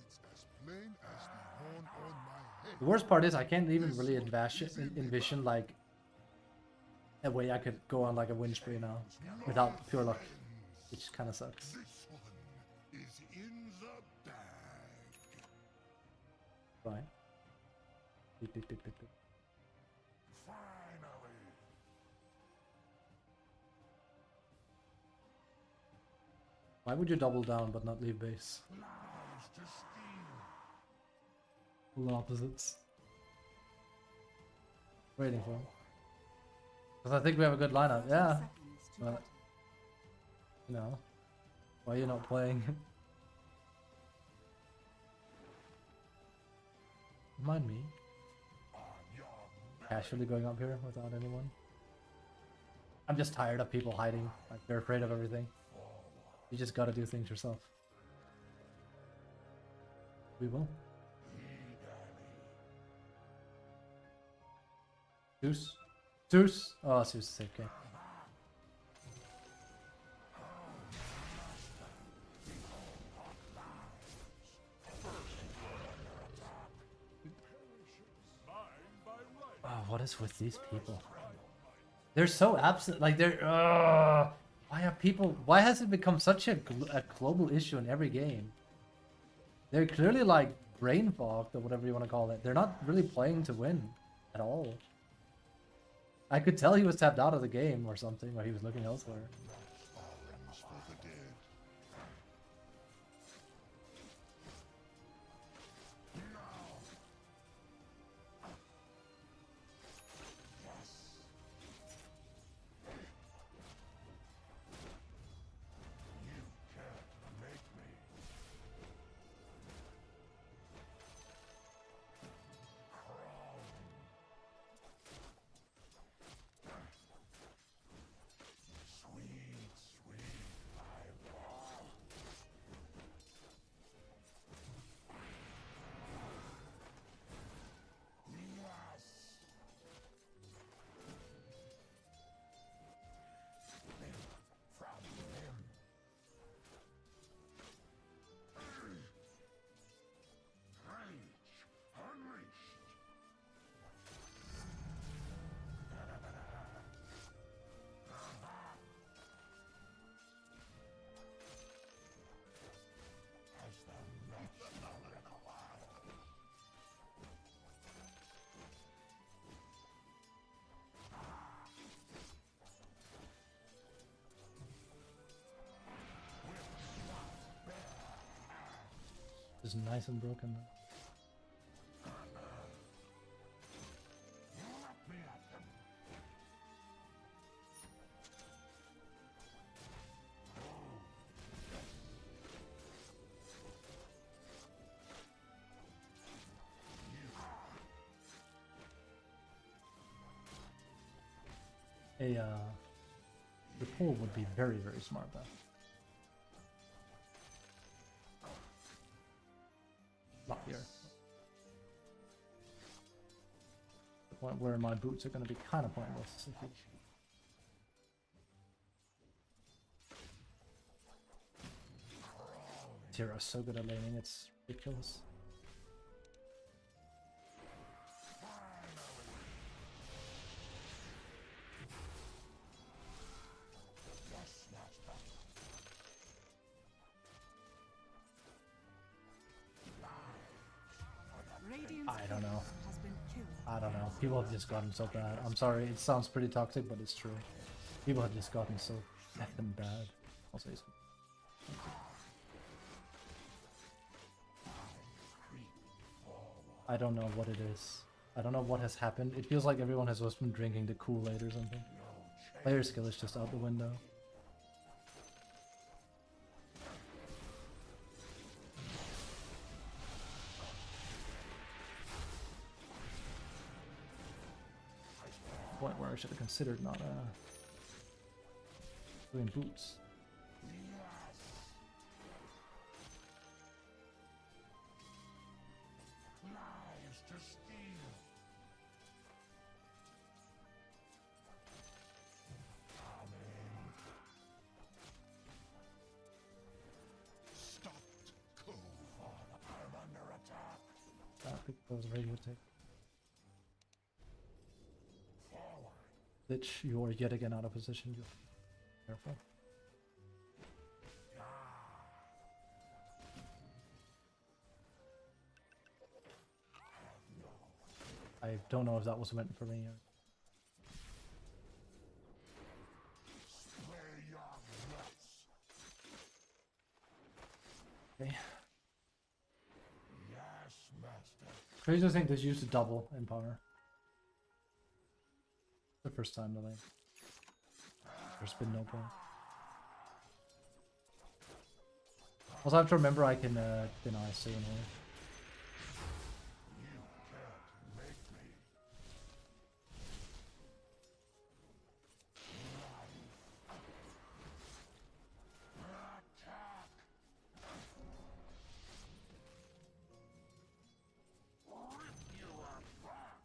It's as plain as the horn on my head. The worst part is I can't even really envision like a way I could go on like a win spree now without pure luck, which kind of sucks. This one is in the bag. Right. Beep, beep, beep, beep, beep. Finally. Why would you double down but not leave base? Lies to steal. Full opposites. Waiting for him. Because I think we have a good lineup, yeah. Seconds to But, battle. you know, why are you not playing? Mind me. Casually going up here without anyone. I'm just tired of people hiding. Like, they're afraid of everything. You just gotta do things yourself. We will. Zeus? Zeus? Oh, Zeus is safe, okay. Oh, what is with these people? They're so absent. Like, they're... why are people... Why has it become such a global issue in every game? They're clearly, like, brain fogged, or whatever you want to call it. They're not really playing to win at all. I could tell he was tapped out of the game or something, or he was looking elsewhere. Offerings for the dead. Just nice and broken. The pull would be very, very smart though. Not here. The point where my boots are going to be kind of pointless. If you... Tira's so good at laning, it's ridiculous. I don't know. Has been killed. I don't know. People have just gotten so bad. I'm sorry, it sounds pretty toxic, but it's true. People have just gotten so Effing bad. I'll say so. I don't know what it is. I don't know what has happened. It feels like everyone has just been drinking the Kool-Aid or something. Player skill is just out the window. Point where I should have considered not doing boots. Lies to steal. Stopped cold. I'm under attack. I think that was a very good take. Lich, you are yet again out of position. Just careful. I don't know if that was meant for me. Slay your nuts. Okay. Yes, master. Crazy to think this used to double in power. The first time that there's been no point. Also, I have to remember I can deny staying here. You can't make me. Attack. Rip you apart.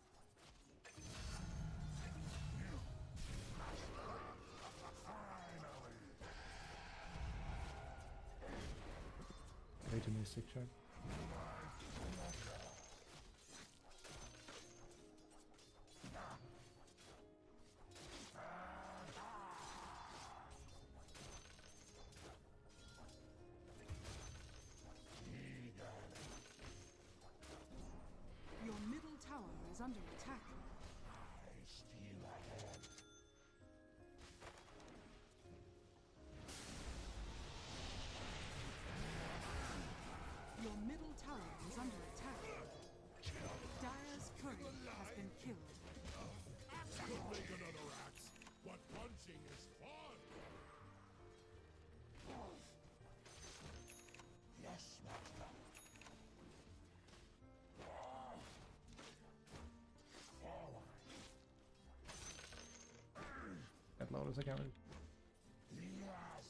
Way too many stick charge. Your middle tower is under attack. I steal ahead. Your middle tower is under attack. Dire's courier has been killed. Make another axe. What punching is fun. Yes, master. Forward. Get low as I can. Yes.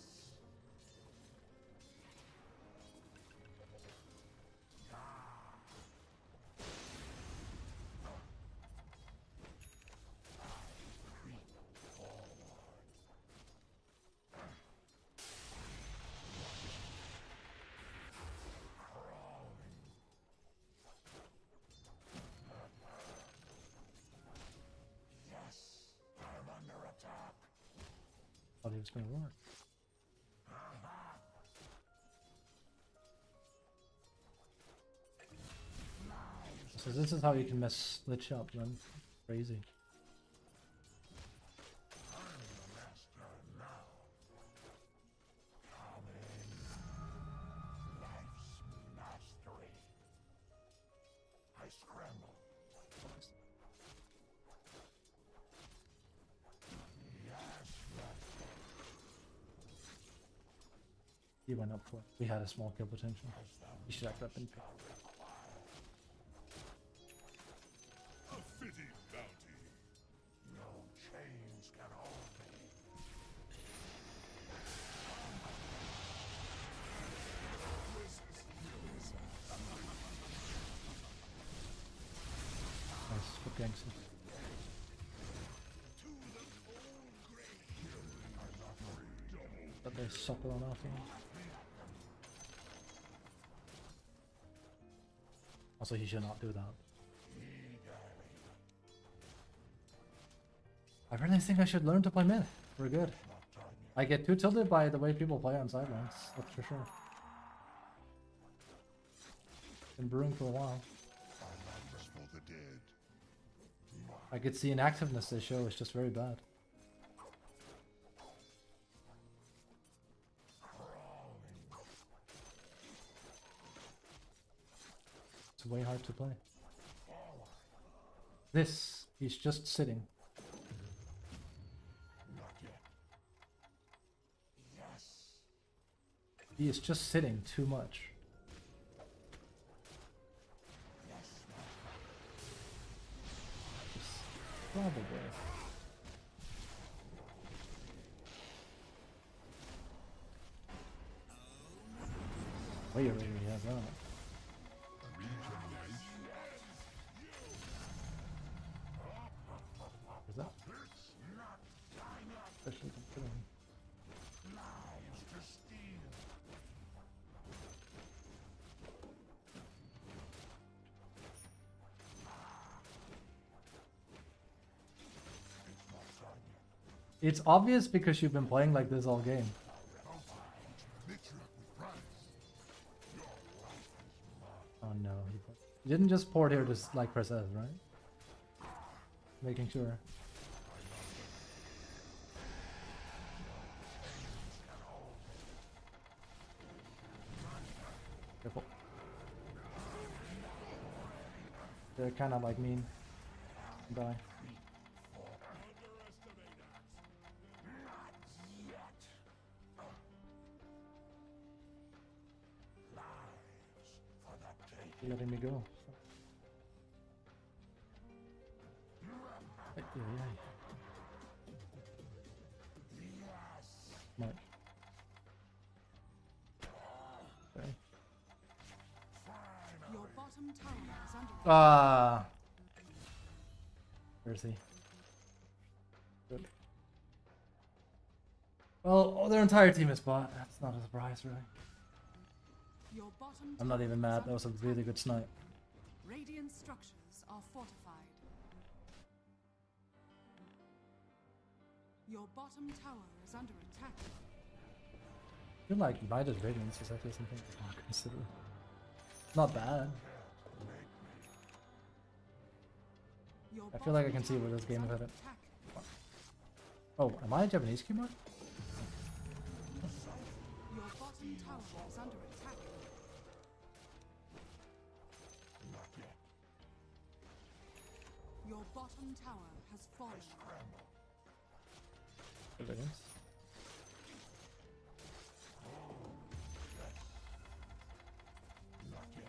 Yes, I'm under attack. Thought he was gonna work. So this is how you can mess Lich up, man. Crazy. I'm the master now. Coming. Life's mastery. I scramble. Yes, master. He went up for it. We had a small kill potential. He should have been picked. A fitting bounty. No chains can hold me. Nice, good gangster. To the cold grave. But they suckle on after him. Also, he should not do that. I really think I should learn to play mid. We're good. I get too tilted by the way people play on sidelines, that's for sure. Been brewing for a while. Just for the dead. I could see inactiveness they show is just very bad. way hard to play. This, he's just sitting. Not yet. Yes. He is just sitting too much. Yes. Probably. Oh, you already have that. Is that? Especially considering. Lives to steal. It's obvious because you've been playing like this all game. Oh no, he didn't just port here to like press S, right? Making sure. Careful. They're kind of like mean. Die. You're letting me go. Yeah. Smart. Okay. Your bottom tower is under Ah. Where is he? Good. Well, oh, their entire team is bot. That's not a surprise, really. Your bottom I'm not tower even is mad. under That was a attack. really good snipe. Radiant structures are fortified. Your bottom tower is under attack. I feel like Midas Radiance is actually something to consider. Not bad. Your I feel like I bottom can see where tower this is game is under headed. attack. Oh, am I a Japanese keyboard? Your bottom tower is under attack. Not yet. Your bottom tower has fallen. Radiance. Not yet.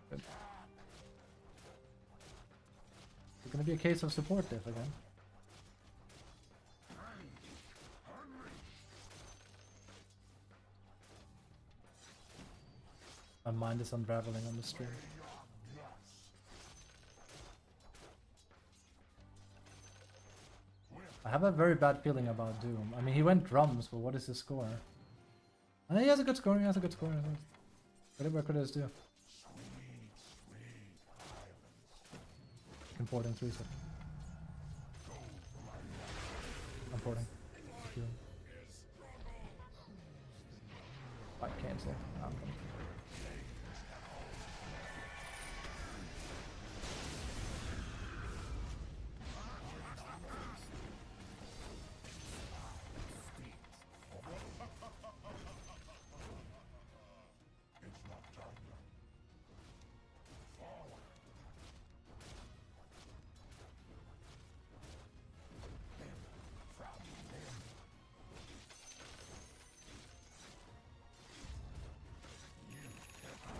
Good. It's gonna be a case of support diff again. My mind is unraveling on the stream. I have a very bad feeling about Doom. I mean, he went drums, but what is his score? And he has a good score. He has a good score. Whatever could his do? I'm porting 3 seconds. I'm porting. I cancel. I'm coming.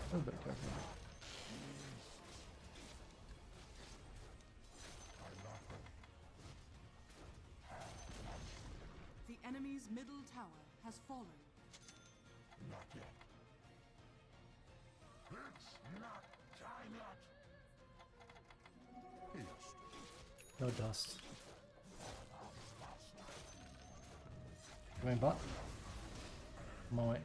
A little bit careful. The enemy's middle tower has fallen. Not yet. It's not time yet. No dust. Going bot. I'm on my way.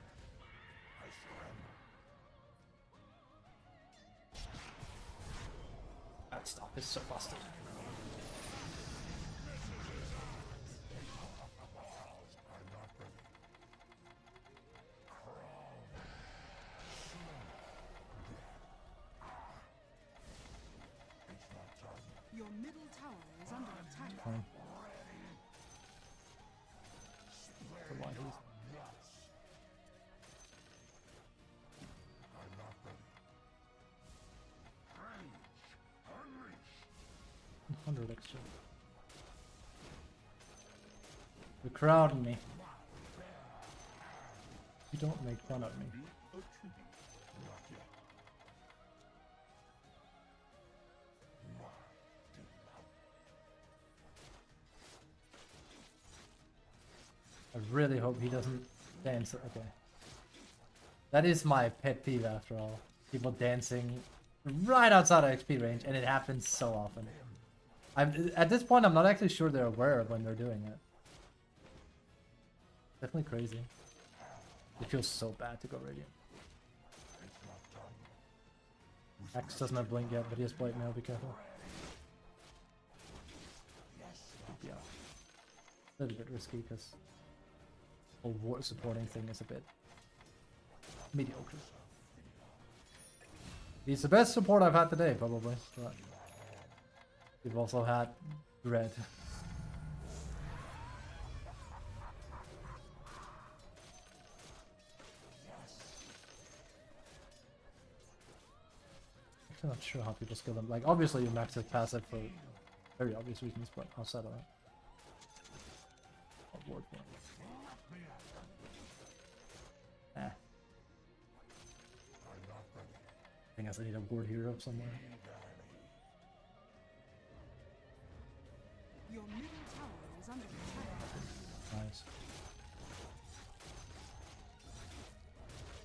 That stuff is so busted. true. You're crowding me. You don't make fun of me. I really hope he doesn't dance. Okay. That is my pet peeve after all. People dancing right outside of XP range, and it happens so often. At this point, I'm not actually sure they're aware of when they're doing it. Definitely crazy. It feels so bad to go Radiant. Axe doesn't have Blink yet, but he has Blight now, be careful. Yeah. A little bit risky, because the whole supporting thing is a bit mediocre. He's the best support I've had today, probably. But we've also had Dread. I'm not sure how people skill them. Like, obviously you max his passive for very obvious reasons, but outside of that. Oh, ward point. Eh. I guess I need a ward hero somewhere. Your middle tower is under attack. Nice.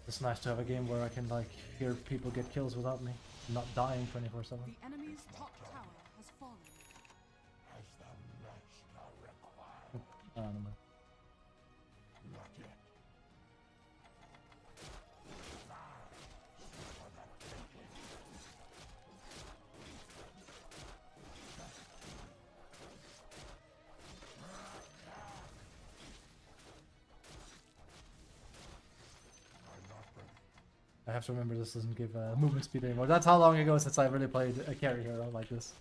It's nice to have a game where I can, like, hear people get kills without me. Not dying 24/7. The enemy's top tower has fallen. I don't know. I have to remember this doesn't give movement speed anymore. That's how long ago since I really played a carry hero like this.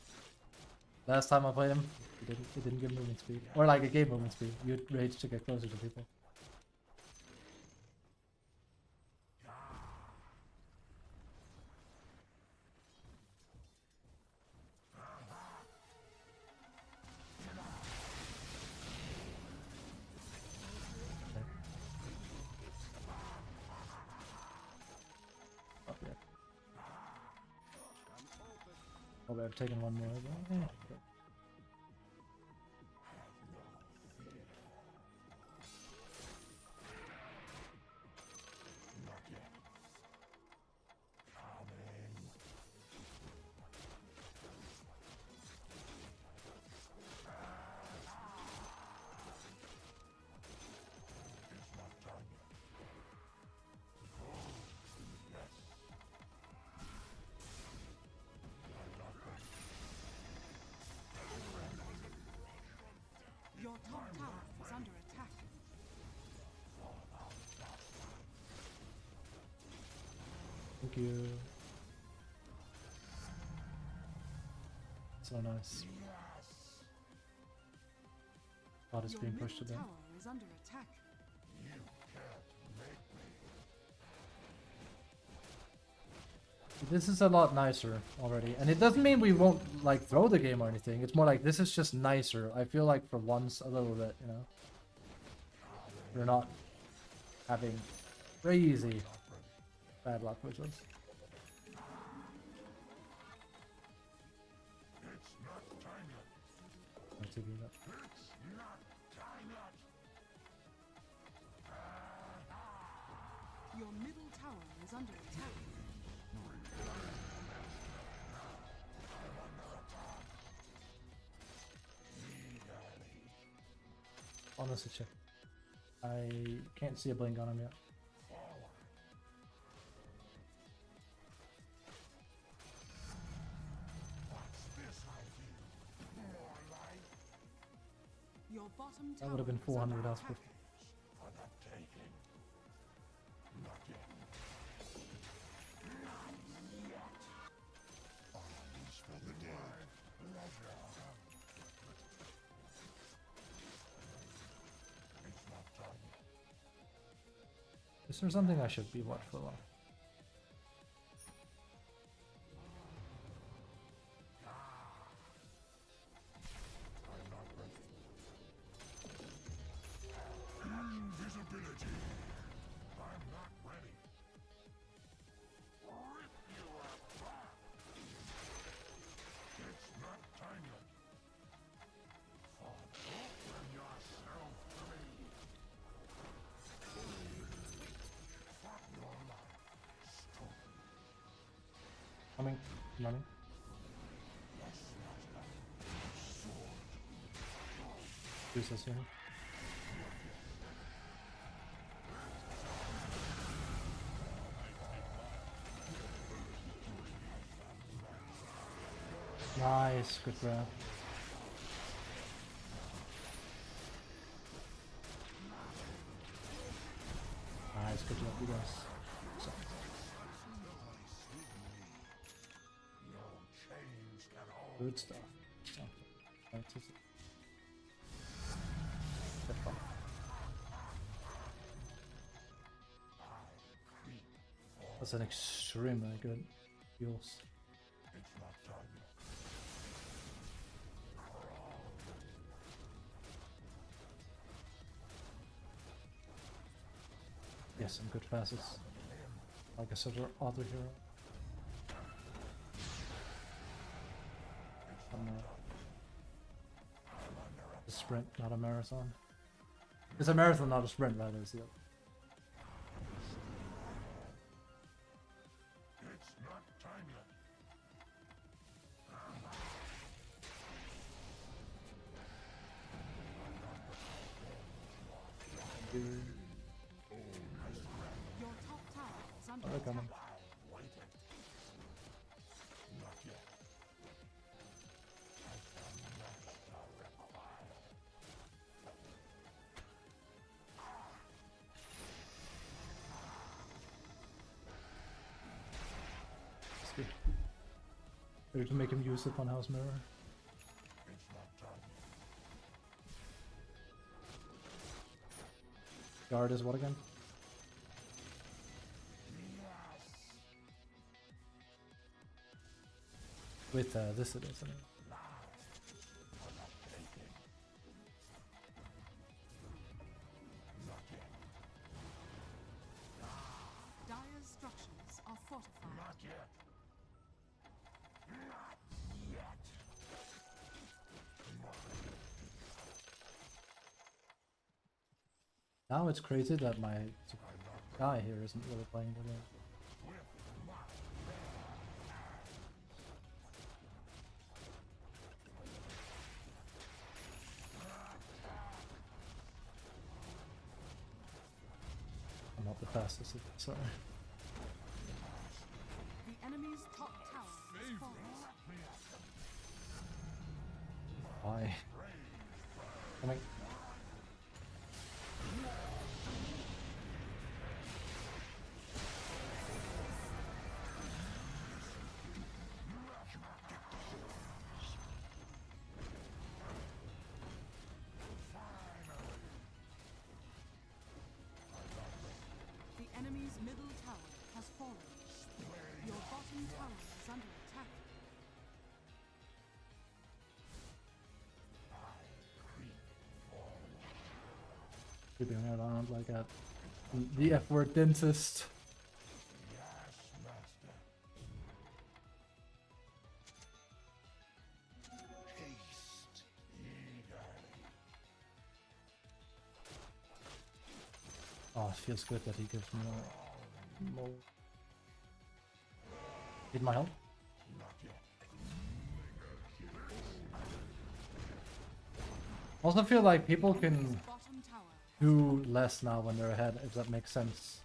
Last time I played him, it didn't give movement speed. Or like it gave movement speed. You'd rage to get closer to people. Probably I've taken one more. But, okay. Your top tower is under attack. Thank you. So nice. Bot is Your being middle pushed to them. tower is under attack. This is a lot nicer already, and it doesn't mean we won't like throw the game or anything. It's more like this is just nicer. I feel like for once a little bit, you know, we're not having crazy bad luck with this. Let's see that. Your middle tower is under attack. Honestly, check. I can't see a blink on him yet. Your bottom That tower would have been is 400 under else. attack. Is there something I should be watchful of? Coming. I'm running. Use this here. Nice, good grab. Nice, good job, you guys. So, good stuff. Good fun. That's an extremely good use. Yes, some good passes. Like a sort of other hero. A sprint, not a marathon. It's a marathon, not a sprint, rather. Is the other. It's not time yet. Your top tower is under Oh, they're attack. coming. It's good. Better to make him use the funhouse mirror. Guard is what again? With this it is, isn't it? Dire's structures are fortified. Not yet. Now it's crazy that my guy here isn't really playing the game. I'm not the fastest, sorry. The enemy's top tower is fallen. Why? Coming. The enemy's middle tower has fallen. Your bottom tower is under attack. Creeping around like a the F word dentist. Oh, it feels good that he gives me more. Need my help? Also feel like people can Bottom tower. do less now when they're ahead, if that makes sense.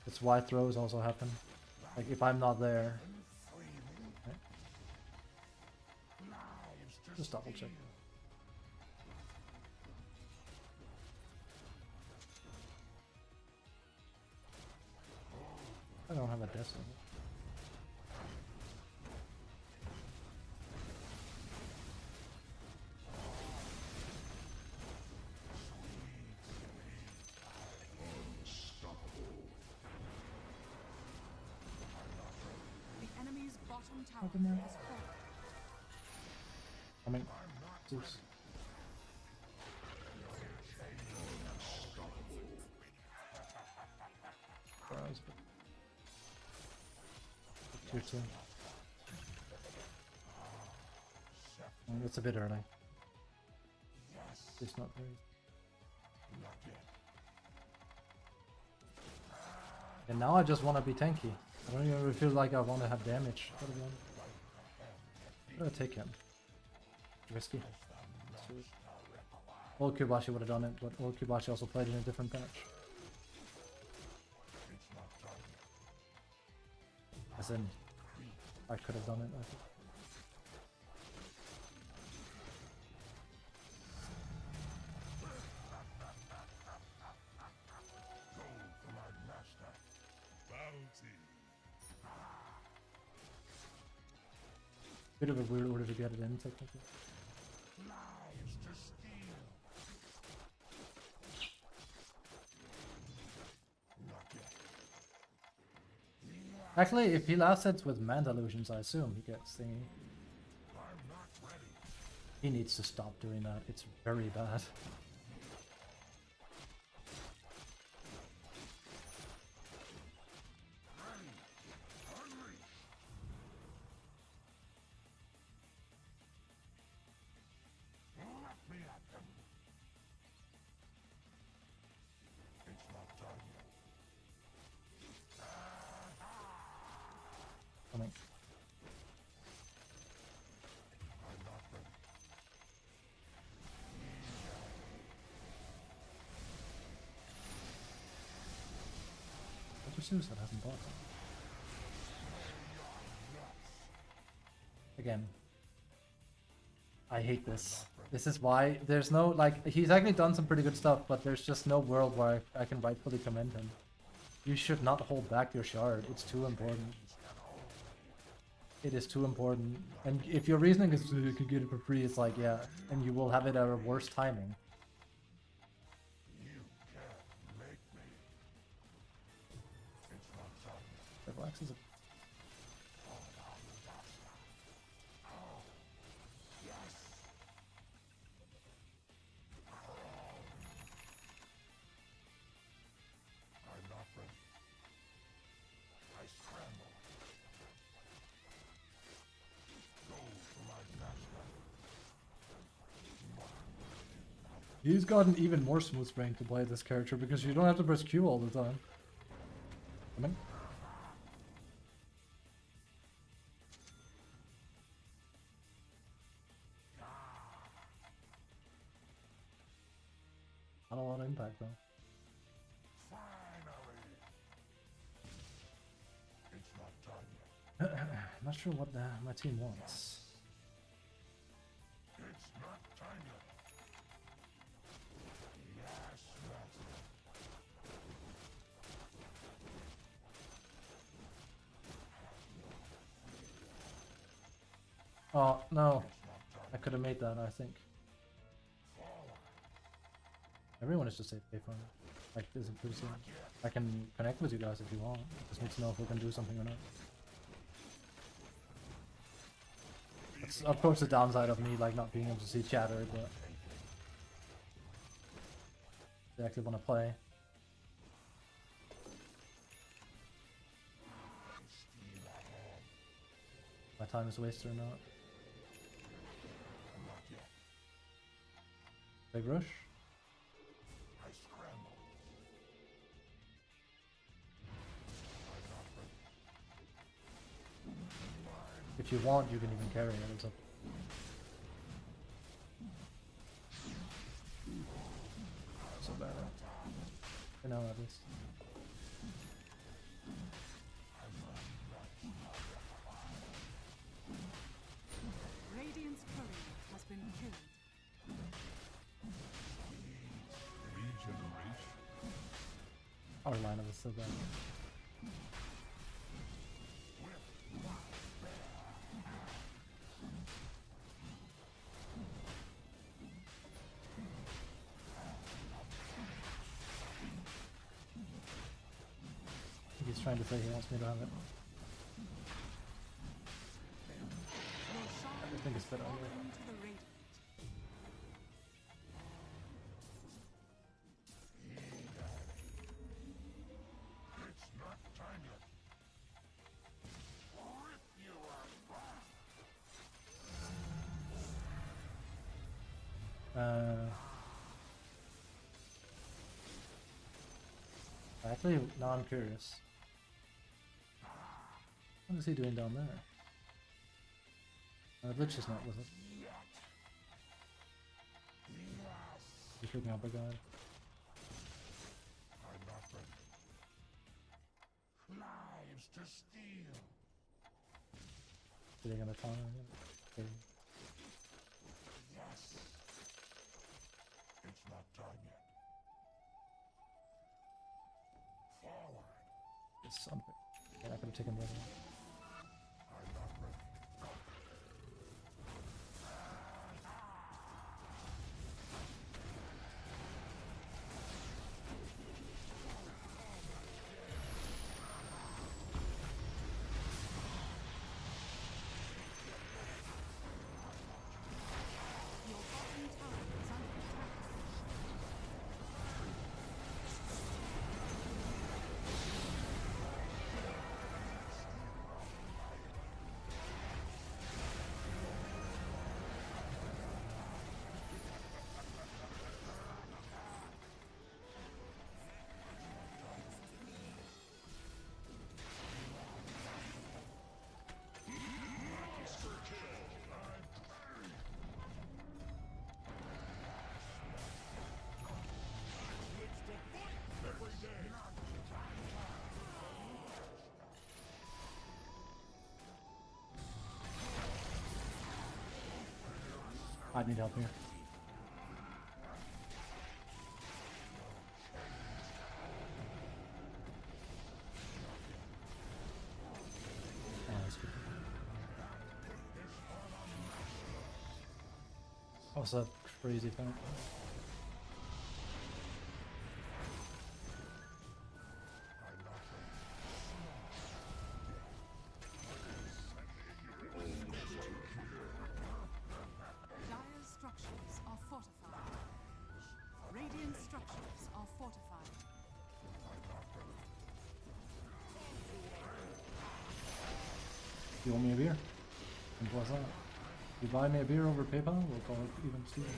It's why throws also happen. Like if I'm not there. Okay. Just double check. I don't have a decimal. The enemy's bottom tower Open there. has fallen. I mean, Zeus. Surprise, but tier 2. It's a bit early. It's not very. And now I just want to be tanky. I don't even feel like I want to have damage. I'm gonna take him. Risky. Old Kubashi would have done it, but Old Kubashi also played in a different patch. As in, I could have done it, I think. Bit of a weird order to get it in, technically. Actually, if he last hits with Manta Illusions, I assume he gets thingy. He needs to stop doing that. It's very bad. Coming. Dr. Suicide hasn't bought them. Again. I hate this. This is why there's no, like, he's actually done some pretty good stuff, but there's just no world where I can rightfully commend him. You should not hold back your shard. It's too important. It is too important. And if your reasoning is you could get it for free, it's like, yeah, and you will have it at a worse timing. Relax is a... He's gotten even more smooth spraying to play this character because you don't have to press Q all the time. Come in. Not a lot of impact though. Not sure what my team wants. Oh, no. I could have made that, I think. Everyone is just safe pay for me. Like, this is pretty soon. I can connect with you guys if you want. Just need to know if we can do something or not. It's, of course, the downside of me, like, not being able to see chatter, but... They actually want to play. My time is wasted or not. Big rush. If you want, you can even carry it. It's up. So bad. For now, at least. Radiant's courier has been killed. Our lineup is so bad. He's trying to say he wants me to have it. I think it's better on here. Into the radiant. Actually, now I'm curious. What is he doing down there? Lich is not with it. He's picking up a guy. I'm not ready. Lives to steal. Are they gonna counter him? Okay. Yes. It's not done yet. Forward. It's something. Yeah, I could have taken the other one. I'm not ready. Your bottom tower is under attack. Every day. I need help here. Oh, that's good. What's that crazy thing? Dire's structures are fortified. Radiant structures are fortified. You want me a beer? Simple as that. You buy me a beer over PayPal, we'll call it even Steven.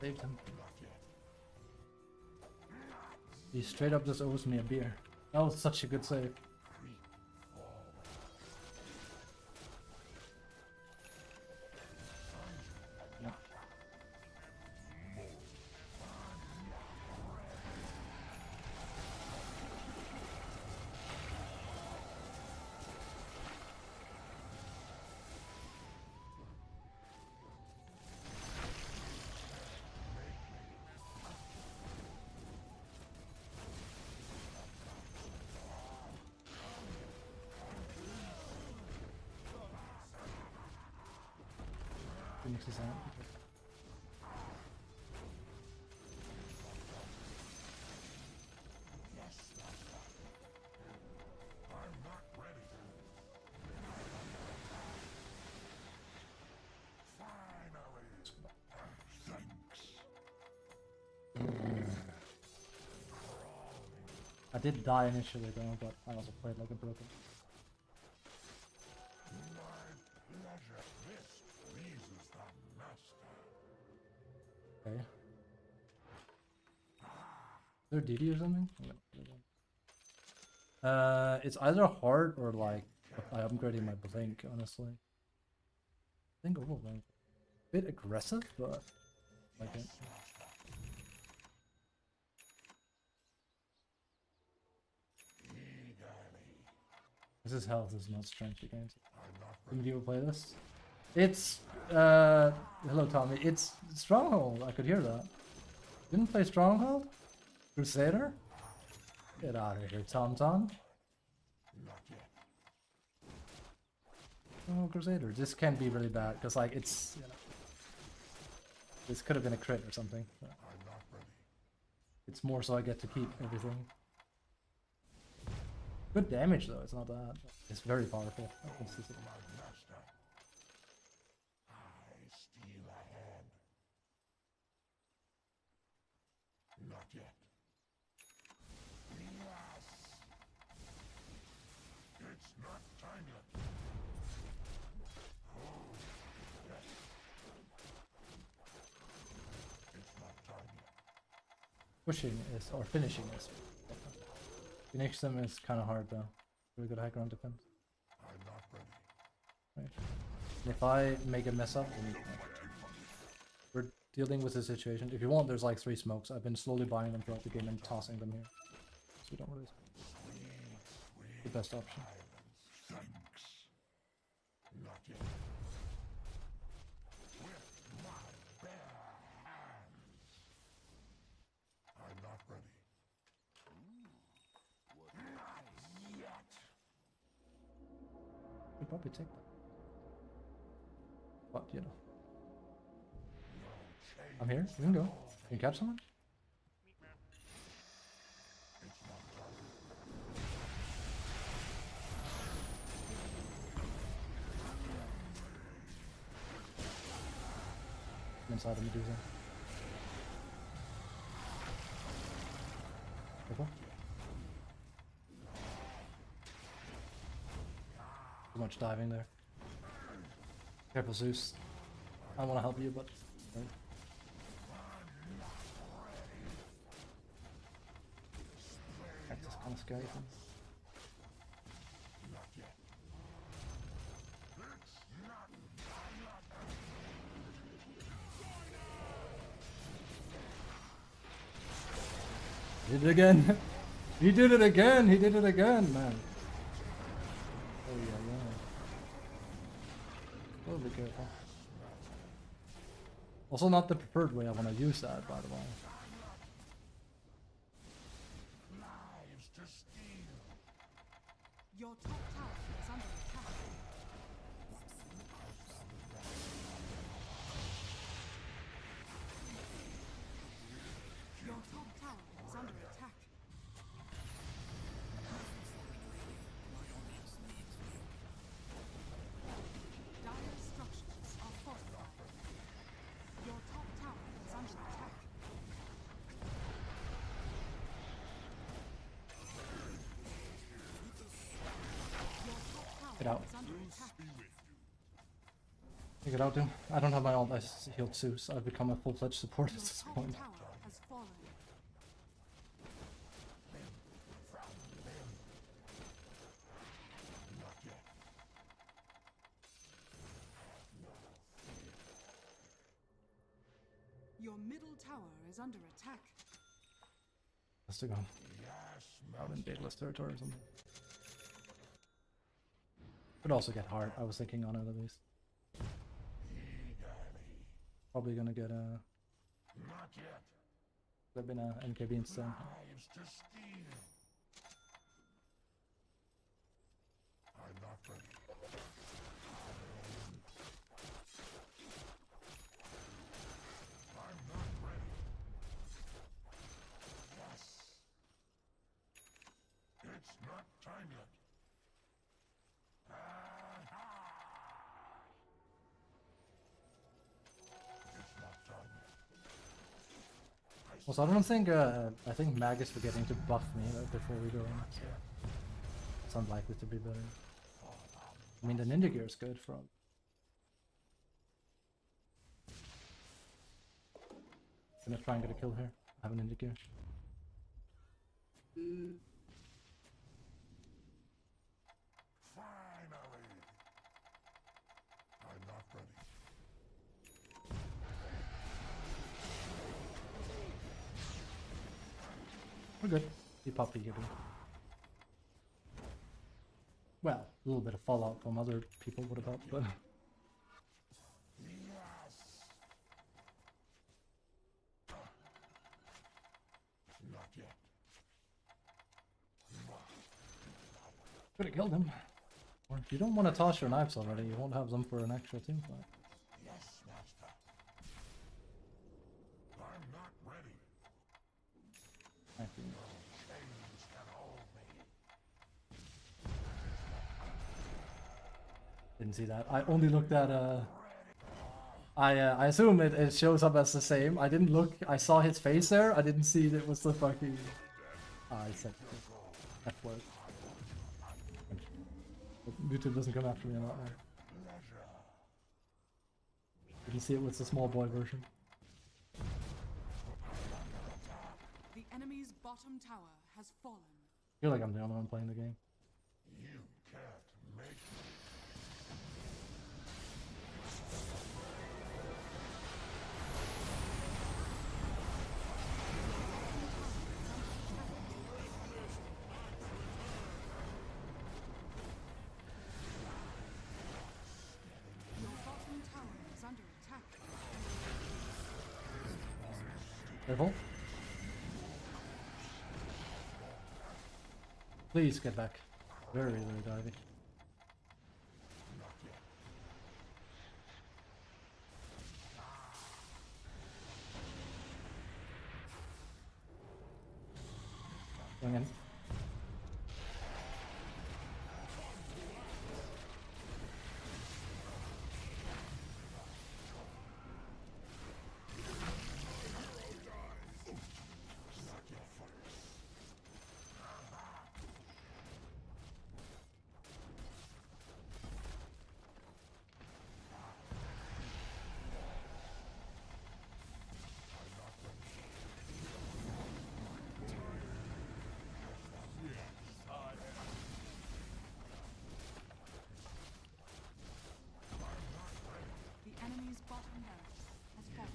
Saved him. He straight up just owes me a beer. That was such a good save. Yeah. Phoenix is out. I'm not ready. Finally. Thanks. I did die initially though, but I also played like a broken. My pleasure. This pleases the master. Okay. Is there DD or something? It's either hard or like I upgrading my blink, honestly. I think overblink. Bit aggressive, but like it. This is health, this is not strength against it. Did you ever play this? It's hello Tommy, it's Stronghold, I could hear that. Didn't play Stronghold? Crusader? Get out of here, Tom Tom. Oh, Crusader. This can be really bad, because like it's, you know, this could have been a crit or something. But it's more so I get to keep everything. Good damage though, it's not bad. It's very powerful. I can see it. I steal ahead. Not yet. Yes. It's not time yet. Oh, yes. It's not time yet. Pushing is, or finishing is. Phoenix Sim is kind of hard though. Really good high ground defense. I'm not ready. Right. If I make a mess up, then we're dealing with the situation. If you want, there's like 3 smokes. I've been slowly buying them throughout the game and tossing them here. So we don't really... The best option. Thanks. Not yet. With my bare hands. I'm not ready. Not yet. We'd probably take that. But, you know. I'm here. You can go. Can you catch someone? I'm inside of Medusa. Careful. Too much diving there. Careful, Zeus. I want to help you, but... Right. That's just kind of scary thing. He did it again! He did it again! He did it again, man! Oh yeah, yeah. Oh, be careful. Also not the preferred way I want to use that, by the way. Lives to steal. Your top tower is under attack. Your top tower is under attack. Dire structures are fortified. Your top tower is under attack. Your top tower Get out. is under attack. Take it out, dude. I don't have my ult, I healed Zeus. I've become a full-fledged support at Your this top point. tower has fallen. Your middle tower is under attack. Has to go. Out in dateless territory or something. Could also get hard. I was thinking on it at least. Probably gonna get a... Not yet. Could have been a NKB instead. Lives to steal. I'm not ready. I'm not ready. Yes. It's not time yet. It's not time yet. Also, I don't think, I think Mag is forgetting to buff me before we go in. So it's unlikely to be better. I mean, the ninja gear is good from... Gonna try and get a kill here. I have a ninja gear. Finally. I'm not ready. We're good. He popped the gibby. Well, a little bit of fallout from other people would have helped, but... Not yet. Could have killed him. Or if you don't want to toss your knives already, you won't have them for an actual team fight. Yes, master. I'm not ready. Thank you. Chains can hold me. Didn't see that. I only looked at I assume it shows up as the same. I didn't look. I saw his face there. I didn't see that it was the fucking. I said F word. YouTube doesn't come after me on that one. Didn't see it was the small boy version. The enemy's bottom tower has fallen. feel like I'm the only one playing the game. You can't make me. Your bottom tower is under attack. Careful. Please get back. Very, very divey. Going in. The enemy's bottom barracks has fallen.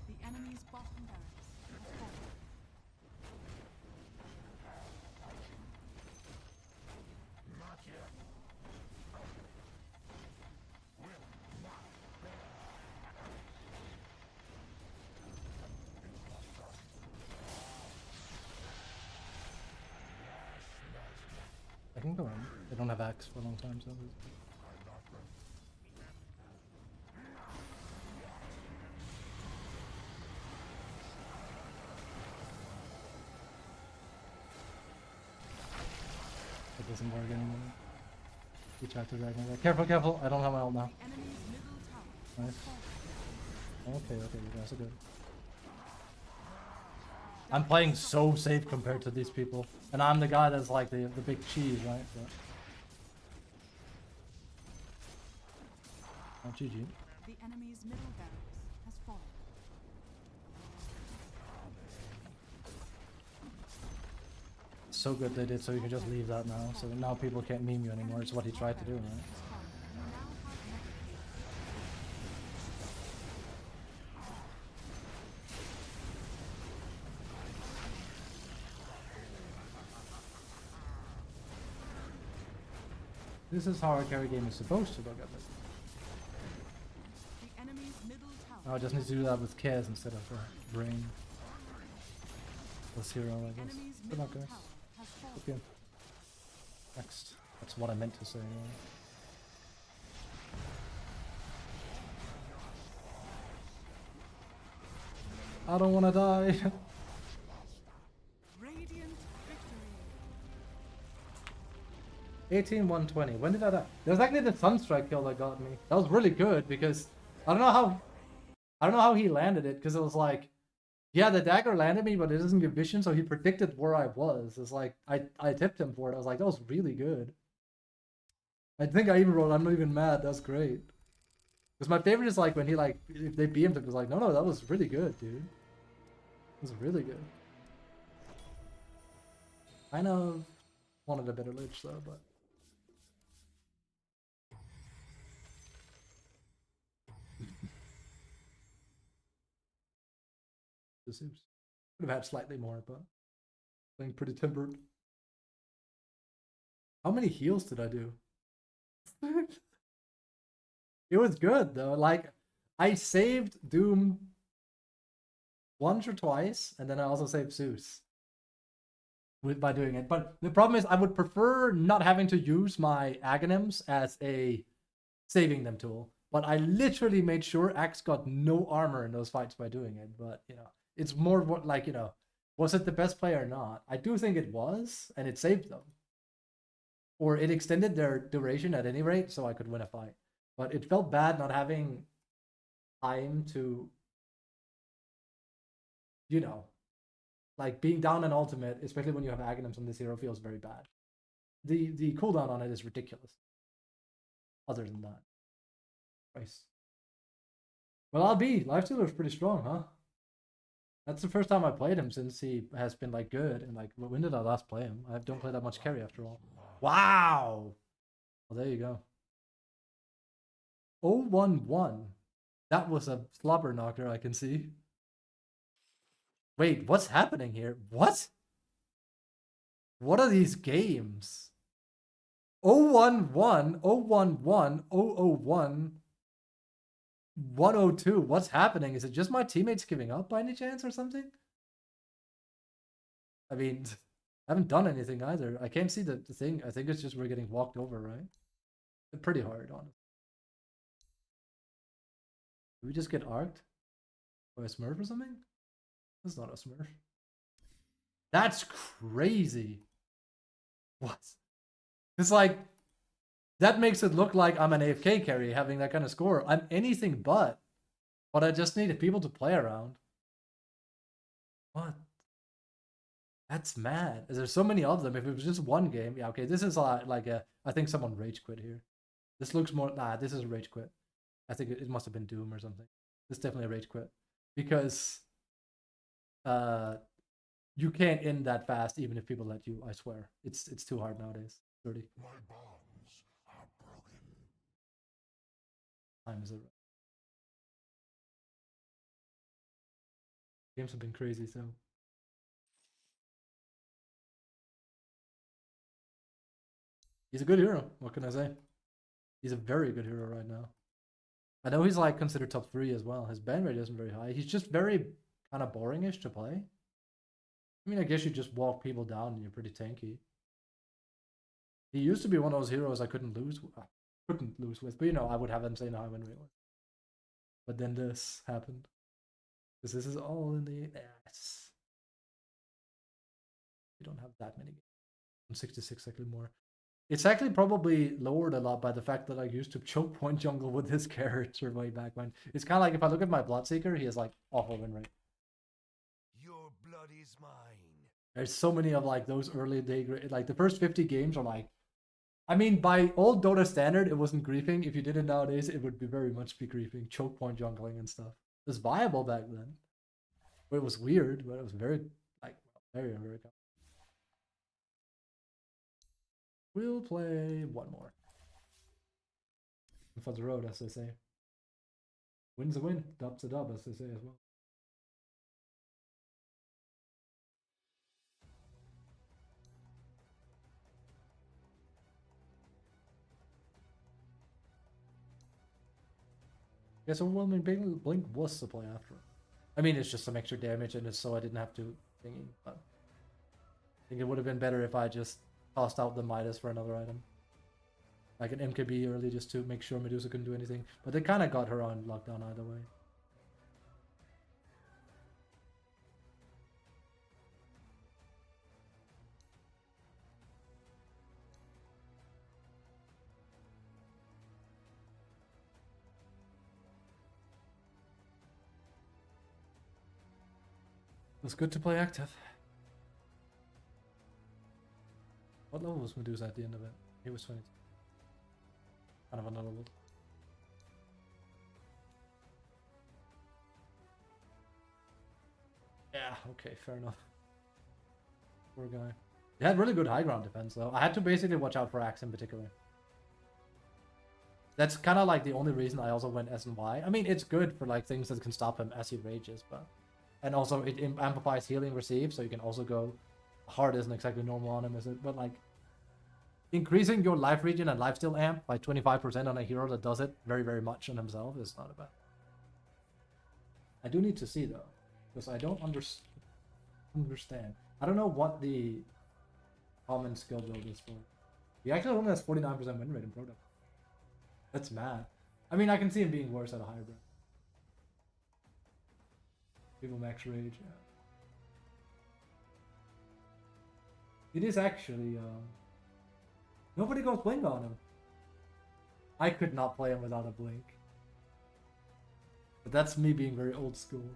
The enemy's bottom barracks has fallen. Not yet. I can go in. They don't have axe for a long time, so. It doesn't work anymore. We tried to drag me back. Careful, careful! I don't have my ult now. The enemy's middle tower Nice. has fallen. Okay, okay, you guys are good. I'm playing so safe compared to these people. And I'm the guy that's like the big cheese, right? But... Oh, GG. The enemy's middle barracks has fallen. So good they did, so you can just leave that now. So now people can't meme you anymore. It's what he tried to do, right? Has fallen. You now have negative. This is how a carry game is supposed to look at it. The enemy's middle tower. I just need to do that with Kaz instead of Brain. Plus hero, I guess. Enemy's Good middle luck, guys. tower has fallen. Okay. Next. That's what I meant to say. I don't want to die. Radiant victory. 18-120. When did I die? It was actually the Sunstrike kill that got me. That was really good because I don't know how he landed it, because it was like, yeah, the dagger landed me, but it doesn't give vision, so he predicted where I was. It's like I tipped him for it. I was like, that was really good. I think I even wrote, I'm not even mad. That's great. Because my favorite is like when he like, if they beamed him, it was like, no, that was really good, dude. It was really good. Kind of wanted a better Lich though, but. The Zeus. Could have had slightly more, but playing pretty timbered. How many heals did I do? It was good though. Like, I saved Doom once or twice, and then I also saved Zeus by doing it. But the problem is, I would prefer not having to use my Aghanims as a saving them tool. But I literally made sure Axe got no armor in those fights by doing it. But you know, it's more what, like, you know, was it the best play or not? I do think it was, and it saved them. Or it extended their duration at any rate, so I could win a fight. But it felt bad not having time to, you know, like being down an ultimate, especially when you have Aghanims on this hero, feels very bad. The cooldown on it is ridiculous. Other than that. Nice. Well, I'll be. Lifestealer is pretty strong, huh? That's the first time I played him since he has been like good. And like, when did I last play him? I don't play that much carry after all. Wow. Well, there you go. 0-1-1. That was a slobber knocker, I can see. Wait, what's happening here? What? What are these games? 0-1-1, 0-1-1, 0-0-1, 1-0-2. What's happening? Is it just my teammates giving up by any chance or something? I mean, I haven't done anything either. I can't see the thing. I think it's just we're getting walked over, right? Pretty hard, honestly. Did we just get arced by a smurf or something? That's not a smurf. That's crazy. What? It's like, that makes it look like I'm an AFK carry having that kind of score. I'm anything but I just needed people to play around. What? That's mad. There's so many of them. If it was just one game, yeah, okay. This is like a, I think someone rage quit here. This looks more, nah, this is a rage quit. I think it must have been Doom or something. This is definitely a rage quit. Because you can't end that fast even if people let you, I swear. It's too hard nowadays. 30. My bonds are broken. Time is it. Games have been crazy, so. He's a good hero, what can I say? He's a very good hero right now. I know he's like considered top 3 as well. His ban rate isn't very high. He's just very kind of boring-ish to play. I mean, I guess you just walk people down and you're pretty tanky. He used to be one of those heroes I couldn't lose with, but you know, I would have him say no, I win real. But then this happened. Because this is all in the ass. We don't have that many games. I'm 66 actually more. It's actually probably lowered a lot by the fact that I used to choke point jungle with his character way back when. It's kind of like if I look at my Bloodseeker, he has like awful win rate. Your blood is mine. There's so many of like those early day, like the first 50 games are like, I mean, by old Dota standard, it wasn't griefing. If you did it nowadays, it would be very much be griefing, choke point jungling and stuff. It was viable back then. But it was weird, but it was very, like, very, very common. We'll play one more. For the road, as they say. Win's a win, dub's a dub, as they say as well. Yes, overwhelming blink was the play after. I mean, it's just some extra damage, and it's so I didn't have to thingy. But I think it would have been better if I just tossed out the Midas for another item, like an MKB early, just to make sure Medusa couldn't do anything. But they kind of got her on lockdown either way. It was good to play active. What level was Medusa at the end of it? He was 22. Kind of another level. Yeah, okay, fair enough. Poor guy. He had really good high ground defense though. I had to basically watch out for Axe in particular. That's kind of like the only reason I also went S and Y. I mean, it's good for like things that can stop him as he rages, but... And also it amplifies healing receive, so you can also go... Hard isn't exactly normal on him, is it? But like... Increasing your life regen and lifesteal amp by 25% on a hero that does it very, very much on himself is not a bad. I do need to see though, because I don't understand. I don't know what the common skill build is for. He actually only has 49% win rate in product. That's mad. I mean, I can see him being worse at a hybrid. People max rage, yeah. It is actually, nobody goes blink on him. I could not play him without a blink. But that's me being very old school.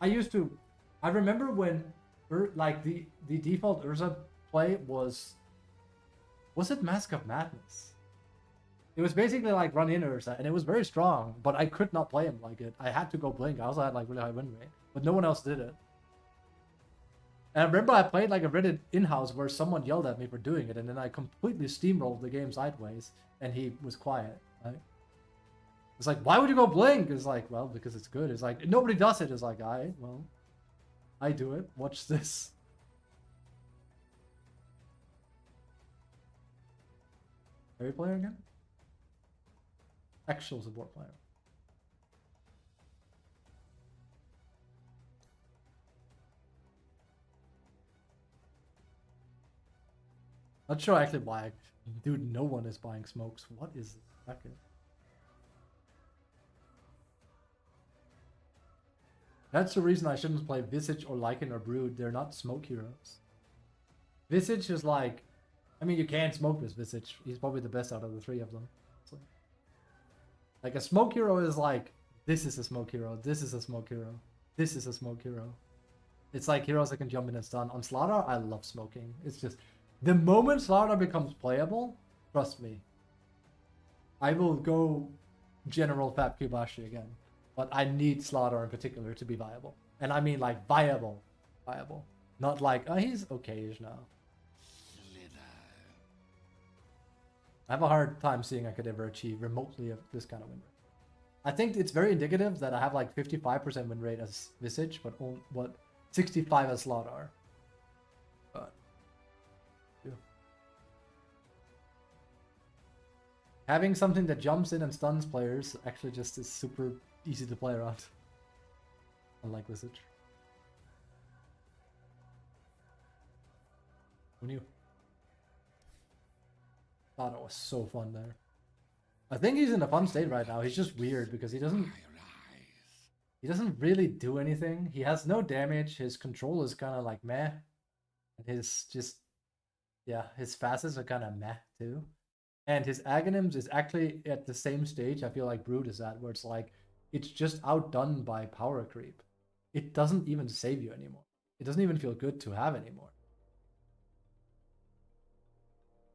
I remember when, like, the default Urza play was it Mask of Madness? It was basically like run in Urza, and it was very strong, but I could not play him like it. I had to go blink. I also had like really high win rate, but no one else did it. And I remember I played like a Reddit in-house where someone yelled at me for doing it, and then I completely steamrolled the game sideways, and he was quiet. Right? It's like, why would you go blink? It's like, well, because it's good. It's like, nobody does it. It's like, well, I do it. Watch this. Carry player again? Actual support player. Not sure actually why. Dude, no one is buying smokes. What is this? Okay. That's the reason I shouldn't play Visage or Lycan or Brood. They're not smoke heroes. Visage is like... I mean, you can't smoke this Visage. He's probably the best out of the three of them. So, like, a smoke hero is like, this is a smoke hero, this is a smoke hero, this is a smoke hero. It's like heroes that can jump in and stun. On Slardar, I love smoking. It's just... The moment Slardar becomes playable, trust me, I will go General Fab Kubashi again. But I need Slardar in particular to be viable. And I mean like viable. Viable. Not like, oh, he's okay-ish now. I have a hard time seeing I could ever achieve remotely of this kind of win rate. I think it's very indicative that I have like 55% win rate as Visage, but 65 as Slardar. But yeah. Having something that jumps in and stuns players actually just is super easy to play around. Unlike Visage. Who knew? Oh, that was so fun there. I think he's in a fun state right now. He's just weird because he doesn't really do anything. He has no damage. His control is kind of like meh. And his his facets are kind of meh too. And his Aghanims is actually at the same stage I feel like Brood is at, where it's like, it's just outdone by power creep. It doesn't even save you anymore. It doesn't even feel good to have anymore.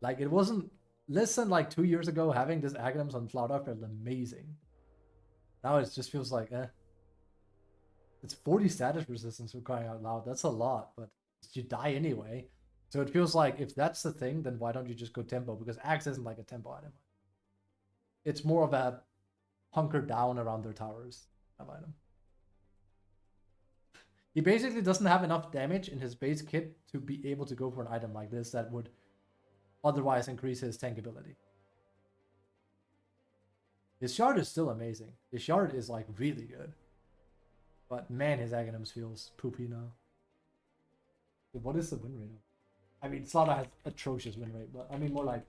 Like, it wasn't... Less than like 2 years ago, having this Aghanims on Slardar felt amazing. Now it just feels like, eh. It's 40 status resistance for crying out loud. That's a lot, but you die anyway. So it feels like, if that's the thing, then why don't you just go tempo? Because Axe isn't like a tempo item. It's more of a hunker down around their towers kind of item. He basically doesn't have enough damage in his base kit to be able to go for an item like this that would otherwise increase his tankability. His shard is still amazing. His shard is like really good. But man, his Aghanims feels poopy now. What is the win rate? I mean, Slardar has atrocious win rate, but I mean more like,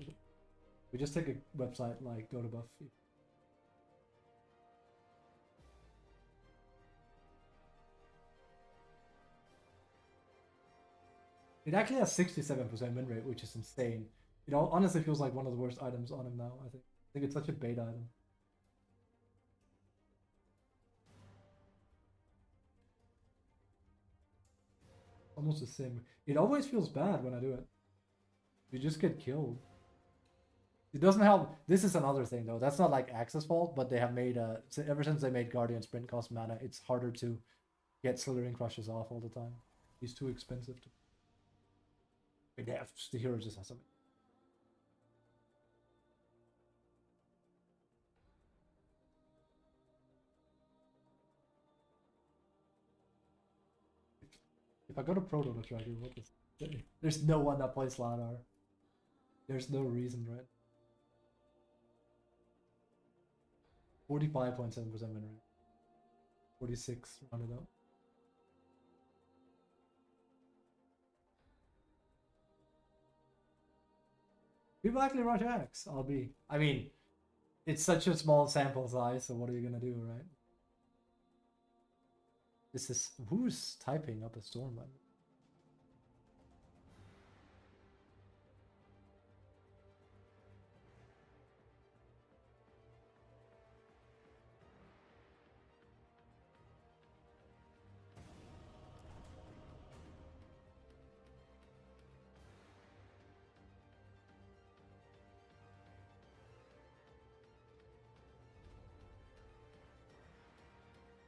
we just take a website like go to buff. It actually has 67% win rate, which is insane. It honestly feels like one of the worst items on him now, I think. I think it's such a bait item. Almost the same. It always feels bad when I do it. You just get killed. It doesn't help. This is another thing though. That's not like Axe's fault, but they have made ever since they made Guardian Sprint cost mana, it's harder to get Slithering Crushes off all the time. He's too expensive to... Yeah, the hero just has something. If I go to Proto to try to, what is... There's no one that plays Slardar. There's no reason, right? 45.7% win rate. 46 rounded up. People actually rush Axe, I mean, it's such a small sample size, so what are you gonna do, right? This is... Who's typing up a storm button?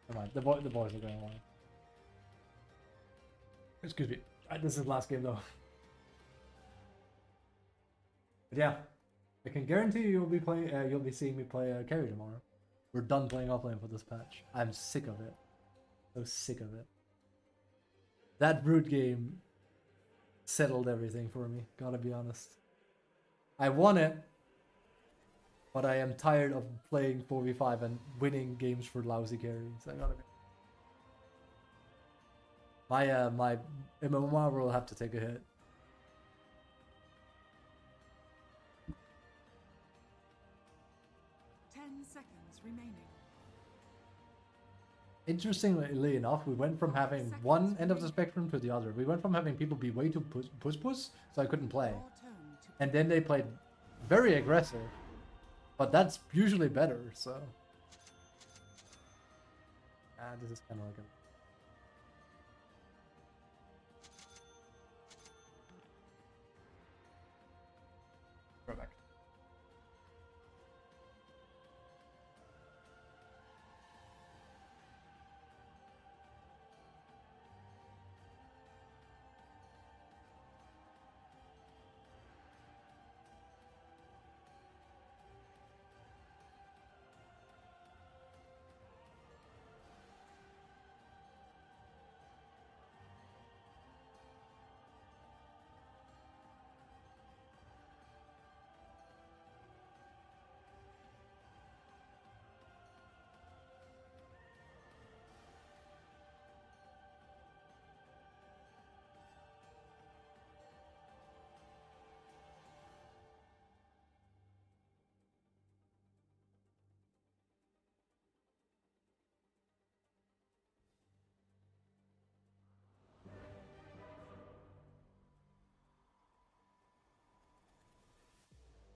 Come on, the boys are going away. Excuse me. This is the last game though. But yeah, I can guarantee you you'll be playing. You'll be seeing me play carry tomorrow. We're done playing offlane for this patch. I'm sick of it. So sick of it. That Brood game settled everything for me. Gotta be honest. I won it, but I am tired of playing 4v5 and winning games for lousy carries. I gotta be. My MMR will have to take a hit. Remaining. Interestingly enough, we went from having one end of the spectrum to the other. We went from having people be way too push, so I couldn't play. And then they played very aggressive. But that's usually better, so... this is kind of like a... Throwback.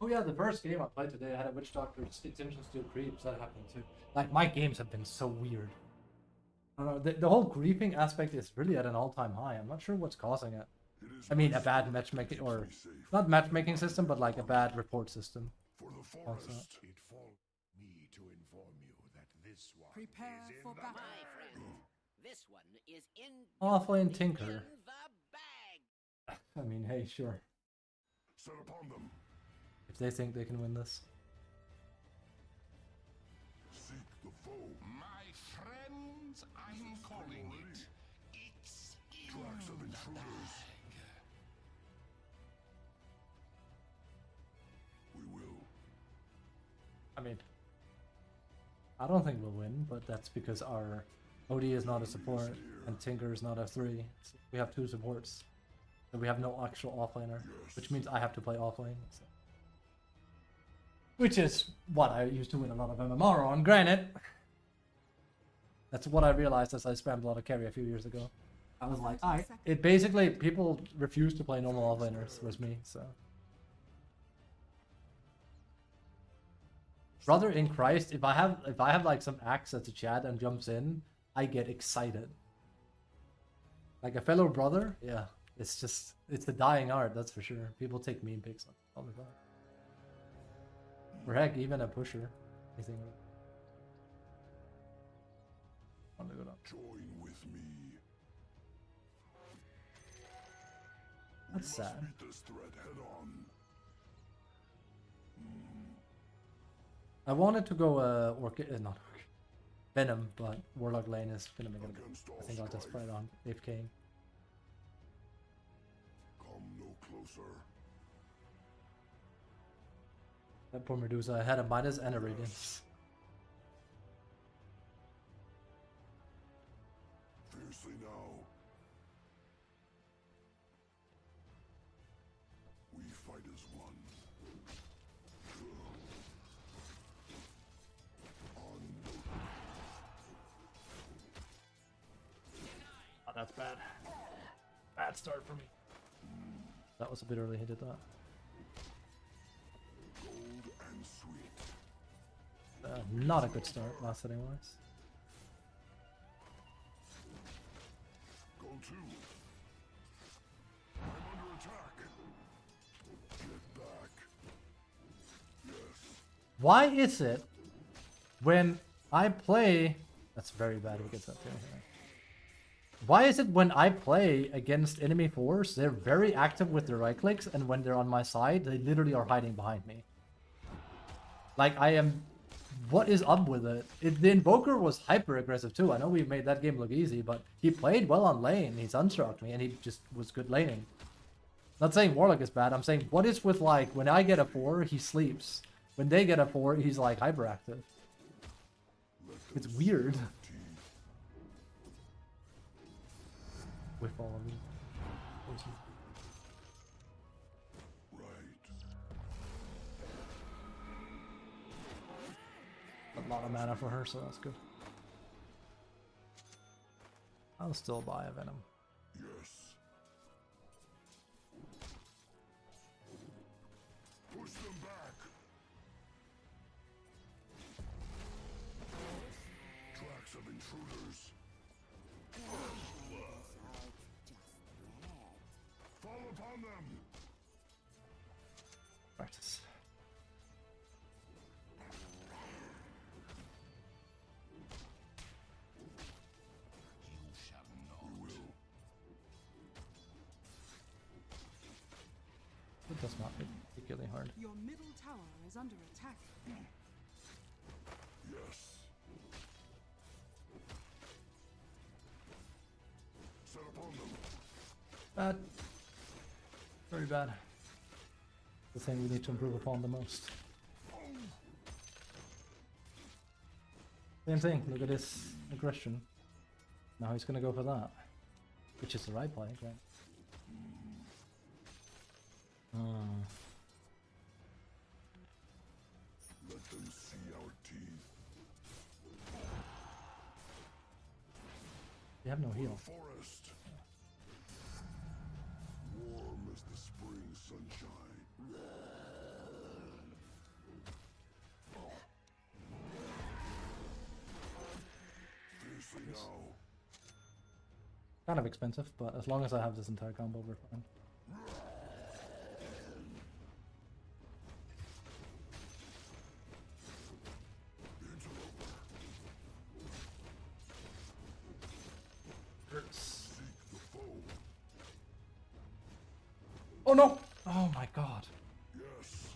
Oh yeah, the first game I played today, I had a Witch Doctor's Intention Steel Creeps. That happened too. Like, my games have been so weird. I don't know, the whole griefing aspect is really at an all-time high. I'm not sure what's causing it. I mean, a bad matchmaking, or not matchmaking system, but like a bad report system. For the forest, it falls me to inform you that this one Prepare is in for the battle. My friend, this one is in Offlane Tinker. in the bag. I mean, hey, sure. Set upon them. If they think they can win this. Seek the foe. My friends, I'm calling it. It's in Tracks of the intruders. bag. We will. I mean, I don't think we'll win, but that's because our OD is not a support and Tinker is not a 3. So we have 2 supports. So we have no actual offlaner, which means I have to play offlane. So. Which is what I used to win a lot of MMR on, granted. That's what I realized as I spammed a lot of carry a few years ago. I was like, it basically, people refuse to play normal offlaners with me, so. Brother in Christ, if I have like some axe at the chat and jumps in, I get excited. Like a fellow brother, yeah. It's a dying art, that's for sure. People take meme pics all the time. Or heck, even a pusher. Anything. On the go down. Join with me. That's sad. Meet this threat head on. I wanted to go not Orchid, Venom, but Warlock Lane is gonna make it. I think I'll just play it on AFK. Come no closer. That poor Medusa, I had a minus and a radiance. Fiercely now. We fight as one. Oh, that's bad. Bad start for me. That was a bit early, he did that. Gold and sweet. Not a good start, last setting wise. Go to. I'm under attack. Get back. Yes. Why is it when I play... That's very bad, he gets up there. Why is it when I play against enemy force, they're very active with their right clicks, and when they're on my side, they literally are hiding behind me? Like, I am... What is up with it? The Invoker was hyper aggressive too. I know we made that game look easy, but he played well on lane. He's unstruck me, and he just was good laning. Not saying Warlock is bad. I'm saying, what is with, like, when I get a 4, he sleeps. When they get a 4, he's, like, hyperactive. It's weird. We follow me. A lot of mana for her, so that's good. I'll still buy a Venom. Yes. Push them back. Tracks of intruders. Fall upon them. Practice. You shall not. We will. It does not hit particularly hard. Your middle tower is under attack. Yes. Set upon them. Bad. Very bad. The thing we need to improve upon the most. Same thing, look at this aggression. Now he's gonna go for that. Which is the right play, right? Let them see our teeth. You have no heal. Forest. Warm as the spring sunshine. Fiercely now. Kind of expensive, but as long as I have this entire combo, we're fine. Hurts. Seek the foe. Oh no! Oh my god. Yes.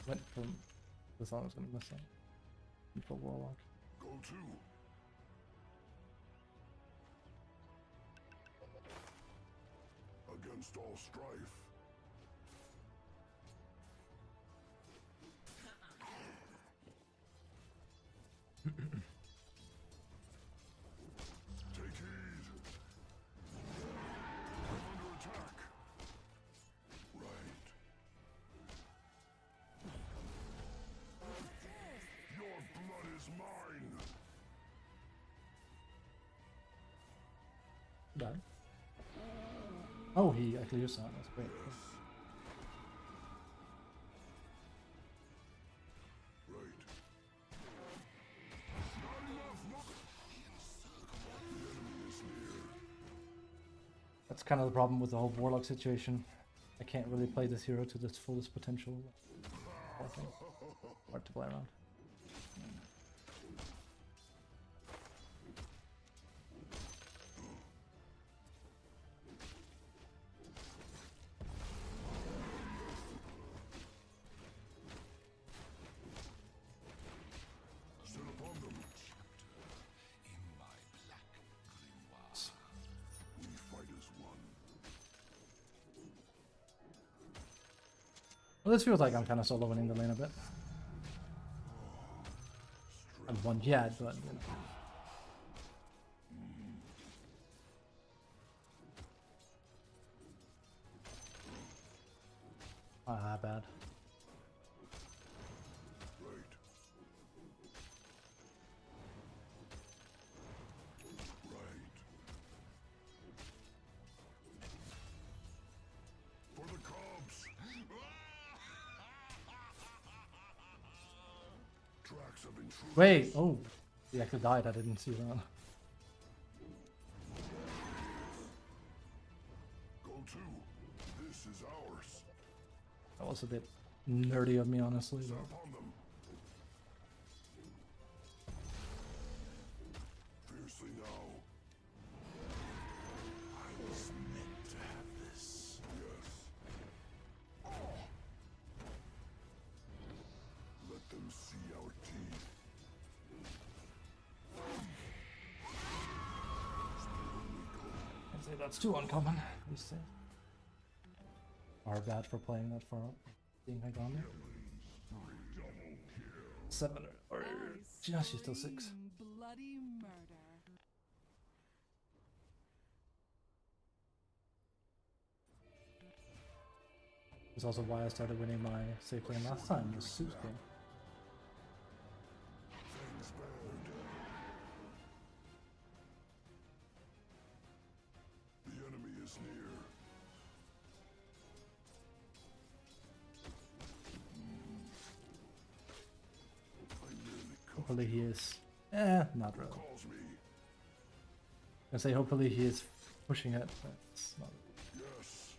Went from... This song was gonna miss that. Control Warlock. Go to. Against all strife. Take heed. I'm under attack. Right. Your blood is mine. Bad. Oh, he actually used that. That's great. Right. Not enough. The enemy is near. That's kind of the problem with the whole Warlock situation. I can't really play this hero to its fullest potential. Hard to play around. Sit upon them. In my black grimoire. We fight as one. Well, this feels like I'm kind of solo winning the lane a bit. I haven't won yet, but you know. Ah, bad. Right. Right. For the cubs. Tracks of intruders. Wait! Oh! He actually died, I didn't see that. Go to. This is ours. That was a bit nerdy of me, honestly. Set But upon them. Fiercely now. think that's too uncommon these days. Are bad for playing that far up. Being high down there. 7 or yeah, she's still 6. Scream bloody murder. That's also why I started winning my safe lane last time, was Sue's game. Things bad. The enemy is near. I nearly caught Hopefully he is. Not really. calls me. I say hopefully he is pushing it, but it's not. Yes.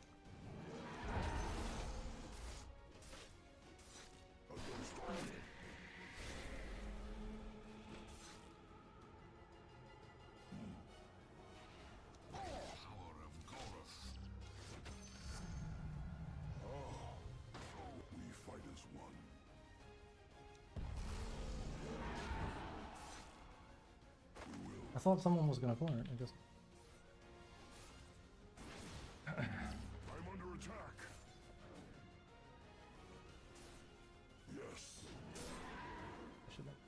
Against all. Power of Gorath. We fight as one. I thought someone was gonna corner it. I just. I'm under attack. Yes. I should have.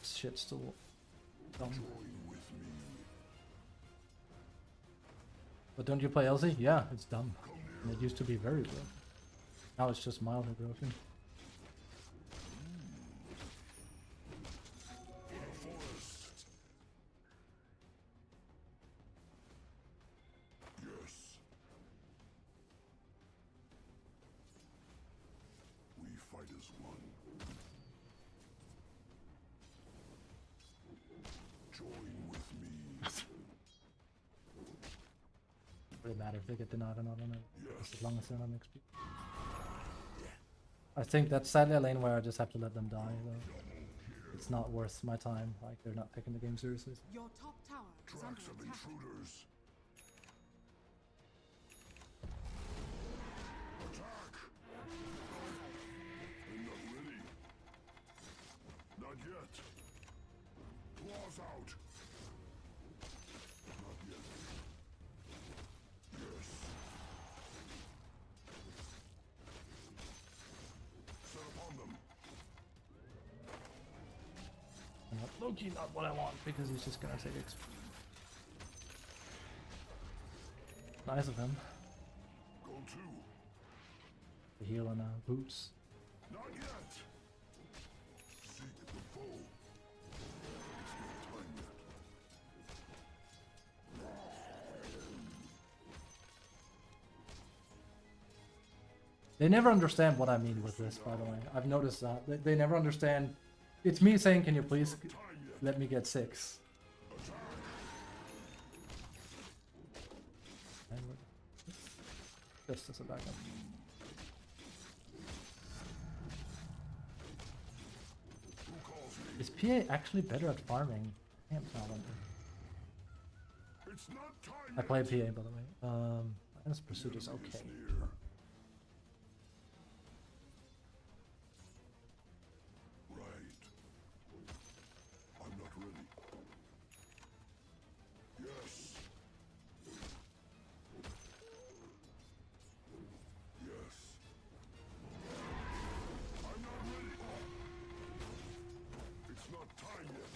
Shit, still dumb. Join with me. But don't you play Elsie? Yeah, it's dumb. And it used to be very good. Now it's just mildly broken. For the forest. Yes. We fight as one. Join with me. Really matter if they get denied or not on it. Yes. As long as they're not XP. I think that's sadly a lane where I just have to let them die though. It's not worth my time, like they're not taking the game seriously. Your top tower is under Tracks of attack. intruders. Attack! I'm not ready. Not yet. Claws out. Not yet. Yes. Set upon them. And Loki, not what I want because he's just gonna take XP. Nice of him. Go to. The heal on boots. Not yet. Seek the foe. It's not time yet. They never understand what I mean with this, by the way. I've noticed that. They never understand. It's me saying, can you please Time yet. let me get 6? Attack. Just as a backup. Who calls me? Is PA actually better at farming? Damn talent. It's not time I yet. play PA, by the way. This pursuit is okay. It's near. Right. I'm not ready. Yes. Yes. I'm not ready. It's not time yet.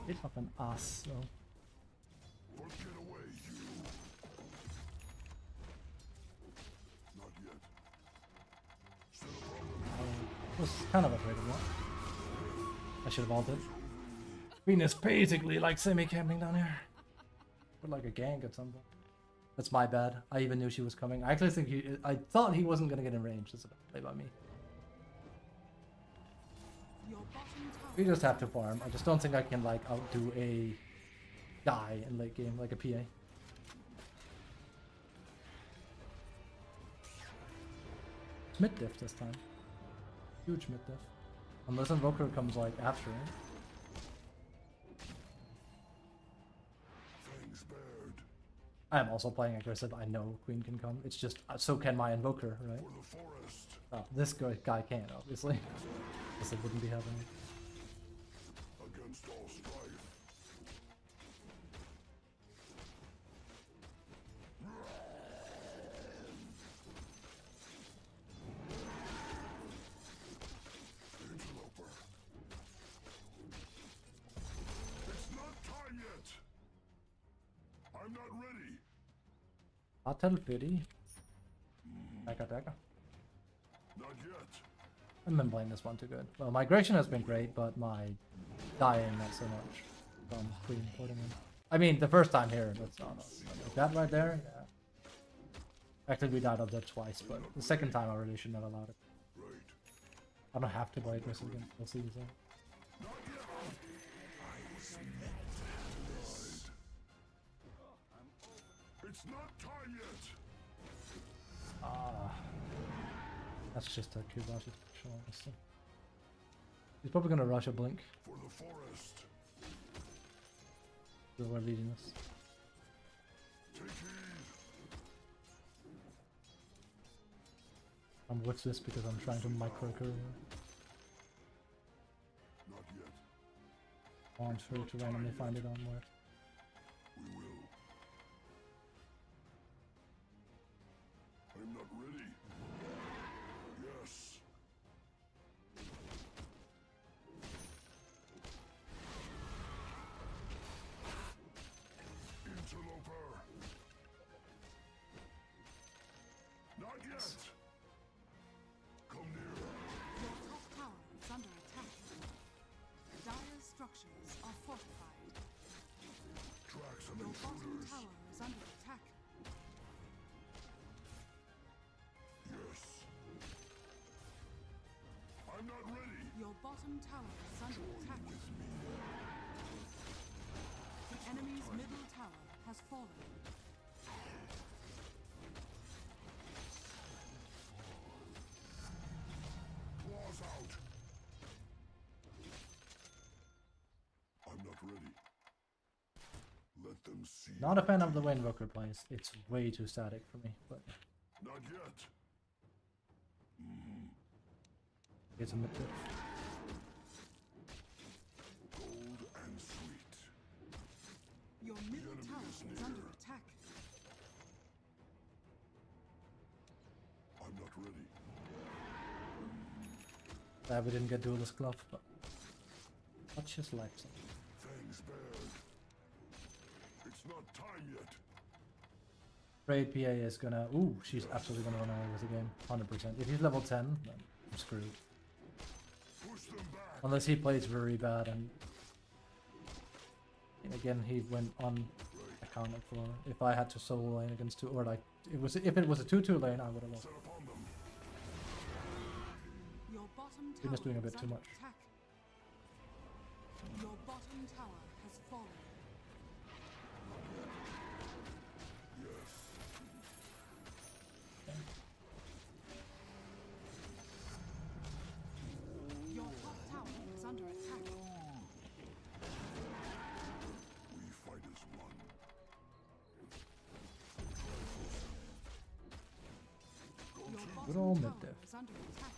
It's not an ass, though. Forget away, you. Not yet. Set upon them. I was kind of afraid of that. I should have ulted. Queen is basically like semi-camping down here. Or like a gank at some point. That's my bad. I even knew she was coming. I actually think I thought he wasn't gonna get in range. That's a play by me. Your bottom tower. We just have to farm. I just don't think I can like outdo a guy in late game like a PA. It's mid diff this time. Huge mid diff. Unless Invoker comes like after it. Fangs bared. I am also playing aggressive. I know Queen can come. It's just so can my Invoker, right? For the forest. Oh, this guy can obviously. Guess it wouldn't be happening. Against all strife. Interloper. It's not time yet. I'm not ready. Battle pity. Taka. Not yet. I haven't been playing this one too good. Well, migration has been great, but my dying not so much from Queen porting in. I mean, the first time here, that's not like that right there. Yeah. Actually, we died of that twice, but the second time I really shouldn't have allowed it. Right. I don't have to play aggressive again. We'll see. So. It's not time yet. Ah, that's just a Kubashi show, honestly. He's probably gonna rush a blink. For the forest. So we're leading this. Take heed. I'm with this because I'm trying to micro career. Not yet. I want her to randomly find it on where. We will. I'm not ready. Yes. Interloper. Not yet. Come near. Your top tower is under attack. Dire's structures are fortified. Track some Your bottom intruders. tower is under attack. Yes. I'm not ready. Your bottom tower is under attack. With me. The enemy's middle tower has fallen. Claws out. I'm not ready. Let them see. Not a fan of the way Invoker plays. It's way too static for me, but Not yet. it's a mid tip. Gold and sweet. Your middle tower is under attack. I'm not ready. Glad we didn't get Duelist Glove, but much just like some. Fangs bared. It's not time yet. Trade PA is gonna. Ooh, she's absolutely gonna run away with the game. 100%. If he's level 10, then I'm screwed. Push them back. Unless he plays very bad and again he went unaccounted for. If I had to solo lane against two, or like if it was a 2-2 lane, I would have lost. Set upon them. Your bottom You're just tower doing a is bit too under much. attack. Your bottom tower has fallen. Yes. Your top tower is under attack. We fight as one. Your Good old bottom mid tower diff. is under attack.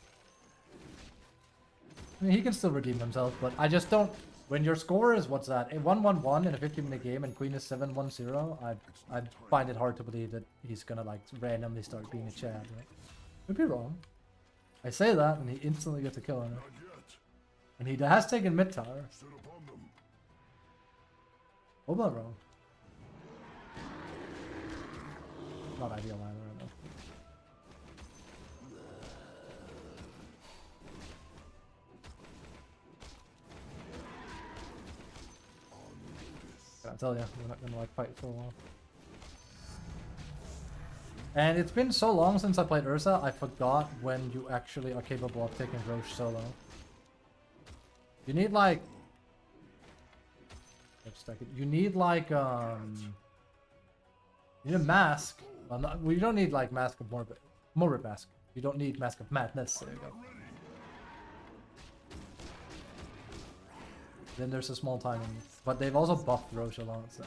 I mean, he can still redeem himself, but I just don't. When your score is what's that? A 1-1-1 in a 15-minute game, and Queen is 7-1-0. I find it hard to believe that he's gonna like randomly start being a Chad. Right? Could be wrong. I say that, and he instantly gets a kill on it. Not yet. And he has taken mid tower. Set upon them. Hope I'm not wrong. Not ideal either, I know. I tell you, we're not gonna like fight for a while. And it's been so long since I played Ursa, I forgot when you actually are capable of taking Roche solo. You need like... You need like, you need a mask. Well, you don't need like Mask of Morbid Mask. You don't need Mask of Madness, there you go. Then there's a small timing. But they've also buffed Roche a lot, so...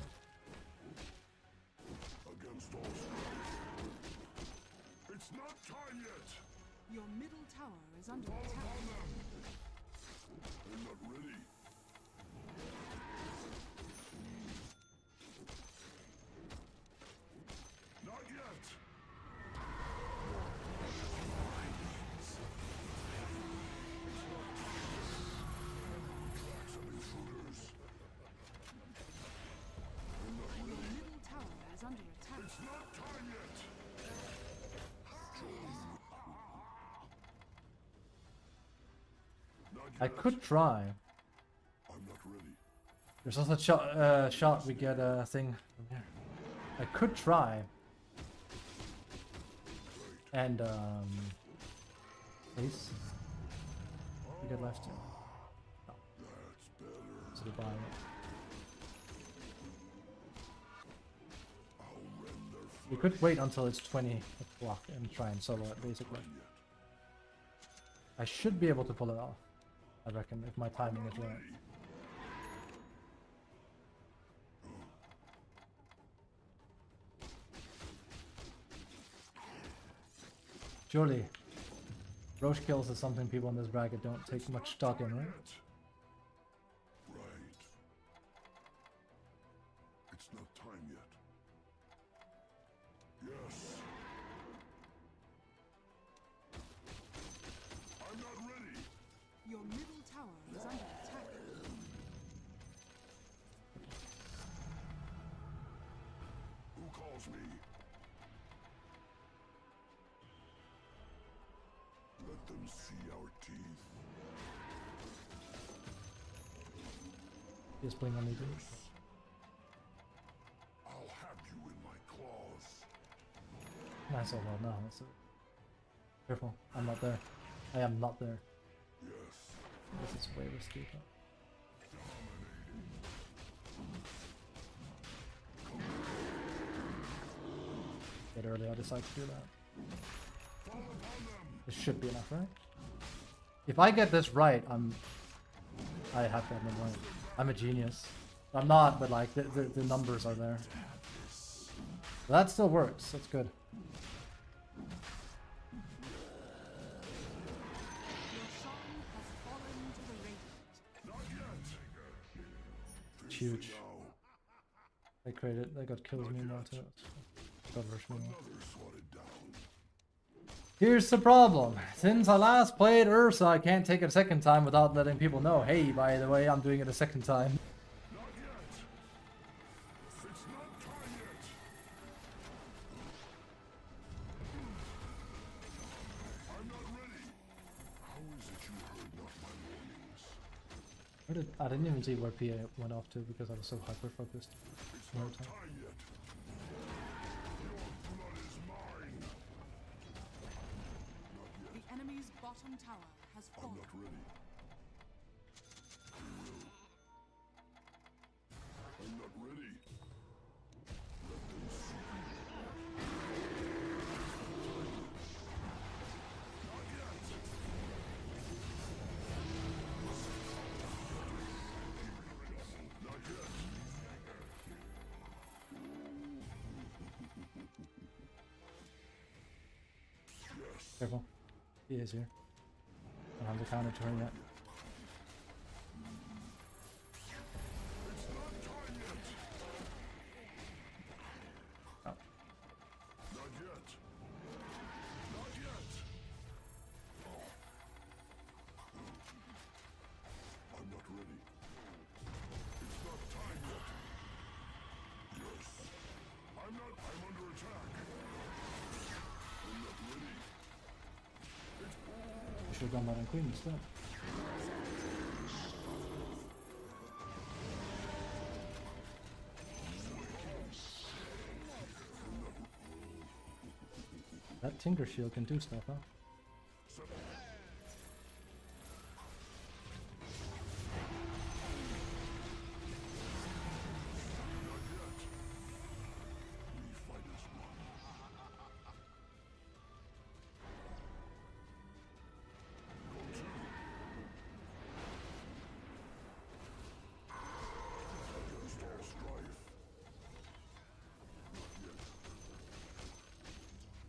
Against all strife. It's not time yet. Your middle tower is under Fall attack. upon them. I could try. I'm not ready. There's also a shot we get a thing from here. I could try. And ace. We get left. No. That's better. So we buy it. I'll render We could wait until it's 20 o'clock and try and solo it basically. I should be able to pull it off. I reckon if my timing is right. Surely, Roche kills is something people in this bracket don't take much stock in, right? Right. It's not time yet. Yes. I'm not ready. Your middle tower is under attack. Who calls me? Let them see our teeth. Just playing on me, dude. I'll have you in my claws. Nice overall now. That's it. Careful, I'm not there. I am not there. Yes. This is way risky. Bit early, I decided to do that. This should be enough, right? If I get this right, I have to have it right. I'm a genius. I'm not, but like the numbers are there. That still works. That's good. Your shrine has fallen to the radiant. Not yet. It's huge. They created. They got kills me now too. Got rush me now. Another swatted down. Here's the problem. Since I last played Ursa, I can't take it a second time without letting people know, hey, by the way, I'm doing it a second time. Not yet. It's not time yet. I'm not ready. How is it you heard not my warnings? I didn't even see where PA went off to because I was so hyper-focused. It's not time yet. Your blood is mine. Not yet. The enemy's bottom tower has I'm fallen. not ready. I will. I'm not ready. Let them see. Not yet. Not yet. Yes. Careful. He is here. I don't have the counter to her yet. It's not time yet. Oh. Not yet. Not yet. I'm not ready. It's not time yet. Yes. I'm under attack. I'm not ready. You should have gone that on Queen instead. That Tinker Shield can do stuff, huh? We fight as one. Against all strife.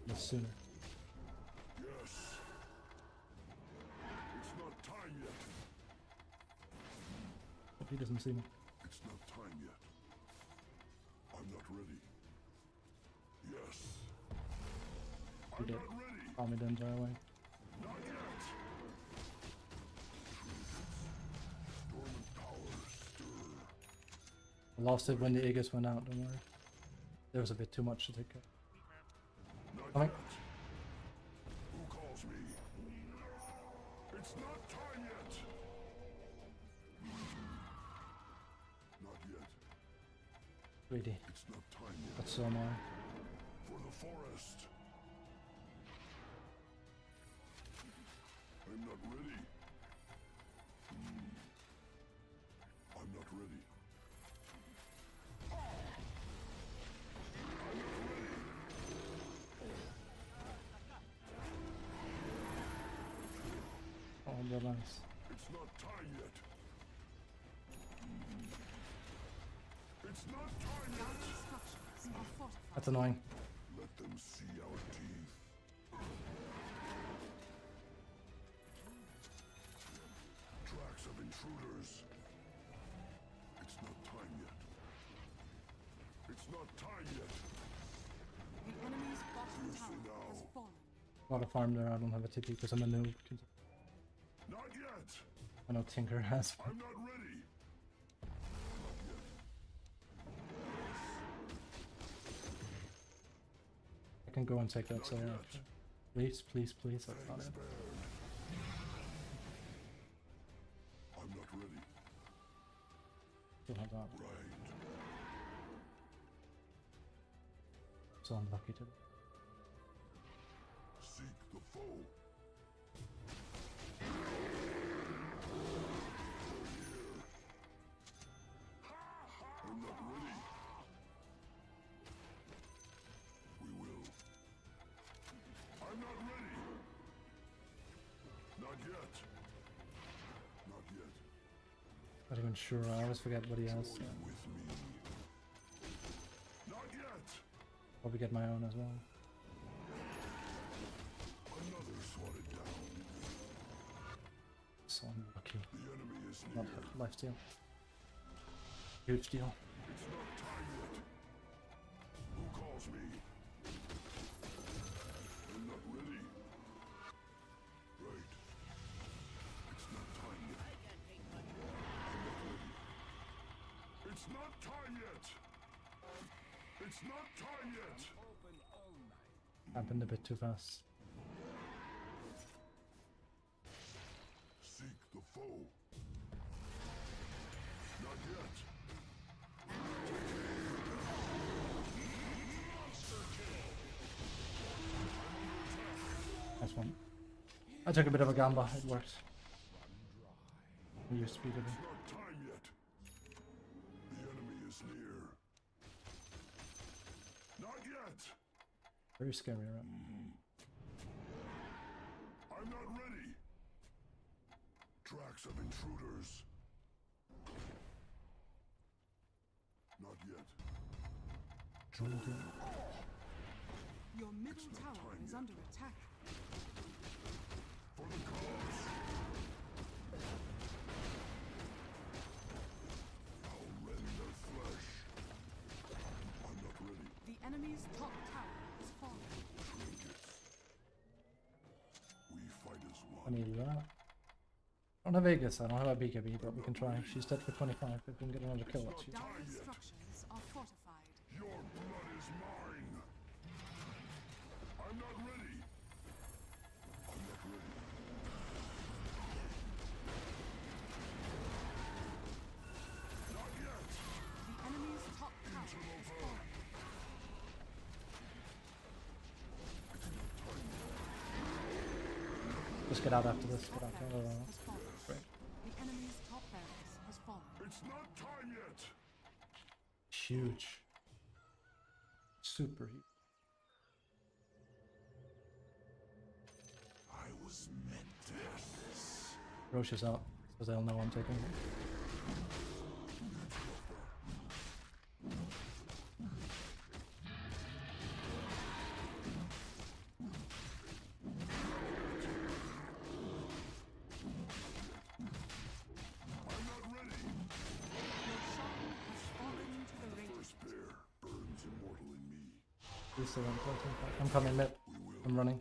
Just sooner. Yes. It's not time yet. Hope he doesn't see me. It's not time yet. I'm not ready. Yes. He I'm did. not ready. Call me then, dry away. Not yet. Dormant powers stir. I lost it when the Aegis went out, don't worry. There was a bit too much to take care. Not Coming. yet. Who calls me? It's not time yet. Greedy. It's not time yet. That's so annoying. For the forest. I'm not ready. I'm not ready. Oh, they're nice. It's not time yet. It's not time yet. Dire structures are fortified. That's annoying. Let them see our teeth. Tracks of intruders. It's not time yet. It's not time yet. The enemy's bottom tower now. has fallen. A lot of farm there. I don't have a TP because I'm a noob. Not yet. I know Tinker has. I'm not ready. Not yet. I can go and take that. So please, please, please. That's not it. Spared. I'm not ready. Still have that. Right. So unlucky to. Seek the foe. I'm not ready. We will. I'm not ready. Not yet. Not yet. Not even sure. I always forget what he has. Join with me. Not yet. Probably get my own as well. Another swatted down. So unlucky. The enemy is Not near. a lifesteal. Huge deal. It's not time yet. Who calls me? I'm not ready. Right. It's not time yet. I'm not ready. It's not time yet. It's not time yet. Happened a bit too fast. Seek the foe. Not yet. Nice one. I took a bit of a gamble. It worked. We used speed of it. It's not time yet. The enemy is near. Not yet. Very scary, right? I'm not ready. Tracks of intruders. Not yet. Your middle It's not tower time is yet. under attack. For the cause. I'll rend their flesh. I'm not ready. The enemy's top tower has fallen. Trinkets. We fight as I one. need that. I don't have Vegas, I don't have a BKB, but we can try. She's dead for 25 if we can get another kill. That's huge. Dire structures are fortified. Your blood is mine. I'm not ready. I'm not ready. Not yet. The enemy's top tower has fallen. Just get out after this. Get out. Top No, no, no. barracks has fallen. Great. The enemy's top barracks has fallen. It's not time yet. Huge. Super huge. I was meant to have this. Roche is out, so they'll know I'm taking it. I'm not ready. Your shrine has fallen to the radiant. First pair burns immortal in me. Please stay on. I'm coming mid. We will. I'm running.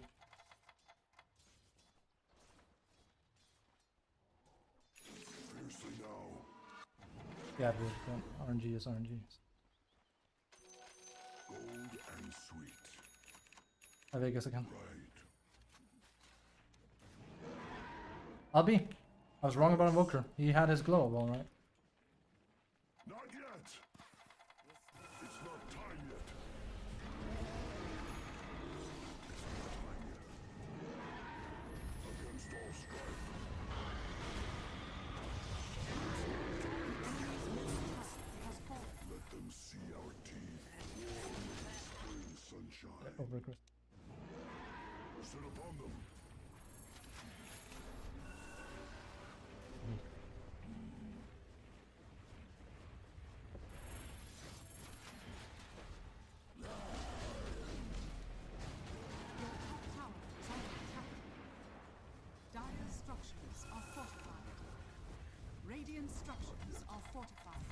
Fiercely now. Yeah, dude. RNG is RNG. Gold and sweet. I Vegas again. Right. I'll be. I was wrong about Invoker. He had his globe, alright. Not yet. It's not time yet. Against all strife. Has fallen. Let them see our teeth. Spring sunshine. Over Chris. Sit upon them. Your top tower is under attack. Dire structures are fortified. Radiant structures are fortified.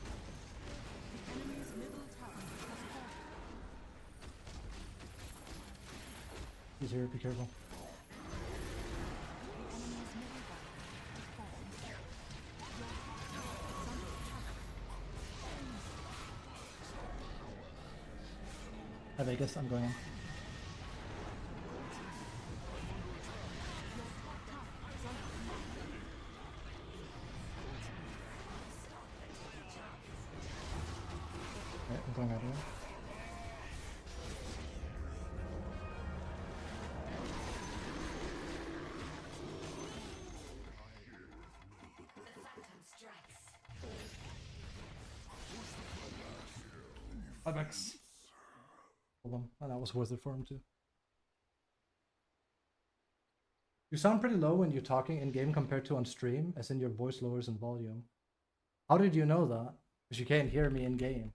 The enemy's middle tower has fallen. He's here, be careful. The enemy's middle tower has fallen. Your top tower is under attack. Hi Vegas, I'm going in. Your top tower is under attack. Alright, I'm going out here. Hi Max. Hold on. Oh, that was worth it for him too. You sound pretty low when you're talking in game compared to on stream, as in your voice lowers in volume. How did you know that? Because you can't hear me in game.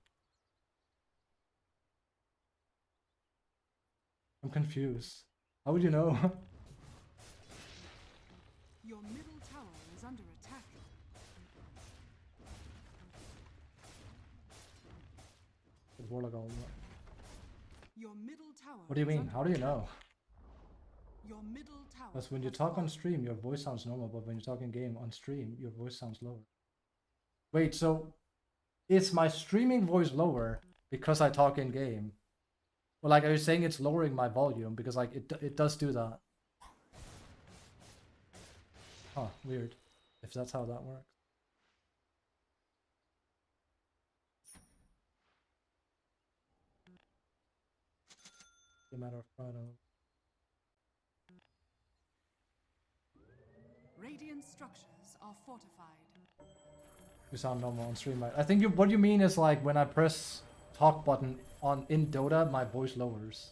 I'm confused. How would you know? Your middle tower is under attack. Warlock all that. Your middle tower. What do you is mean? under How do you attack. know? Your middle tower. Because when you has talk on fallen. stream, your voice sounds normal, but when you talk in game on stream, your voice sounds lower. Wait, so is my streaming voice lower because I talk in game? Well, like, are you saying it's lowering my volume? Because like it does do that. Huh, weird. If that's how that works. A matter of pride. Radiant structures are fortified. You sound normal on stream, right? I think what you mean is like when I press talk button on in Dota, my voice lowers.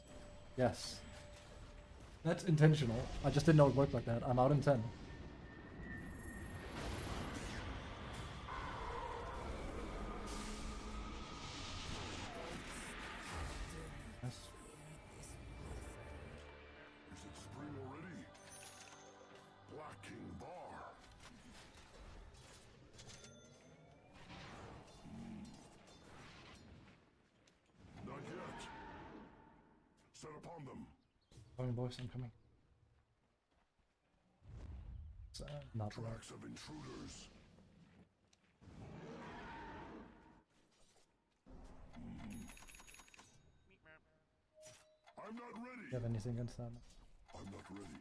Yes. That's intentional. I just didn't know it worked like that. I'm out in 10. Nice. Is it spring already? Black King Bar. Not yet. Set upon them. Coming, boys, I'm coming. It's, not right. Tracks of intruders. I'm not ready. You have anything against that? I'm not ready.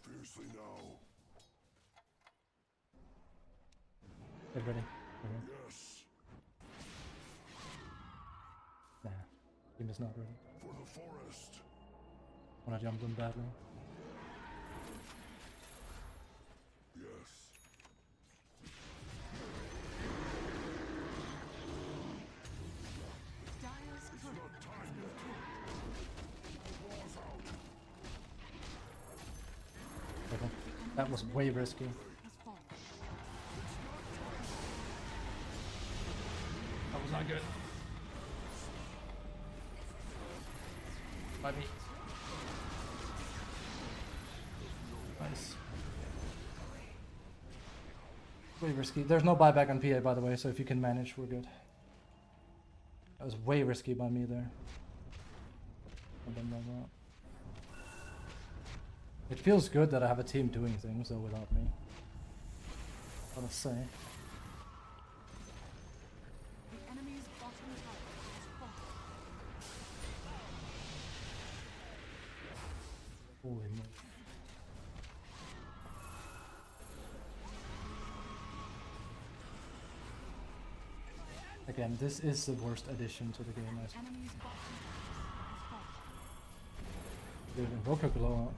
Fiercely now. Get ready. Okay. Yes. Nah, team is not ready. For the forest. When I jumped in badly. Yes. Dire's turret Not has time been yet. killed. Claws out. Okay. That was way risky. Has fallen. That was not good. Bye me. Nice. Way risky. There's no buyback on PA, by the way, so if you can manage, we're good. That was way risky by me there. I've done that. It feels good that I have a team doing things, though, without me. Gotta say. The enemy's bottom tower has fallen. Holy moly. Again, this is the worst addition to the game. I Enemy's bottom barracks has fallen. Dude, Invoker glow up.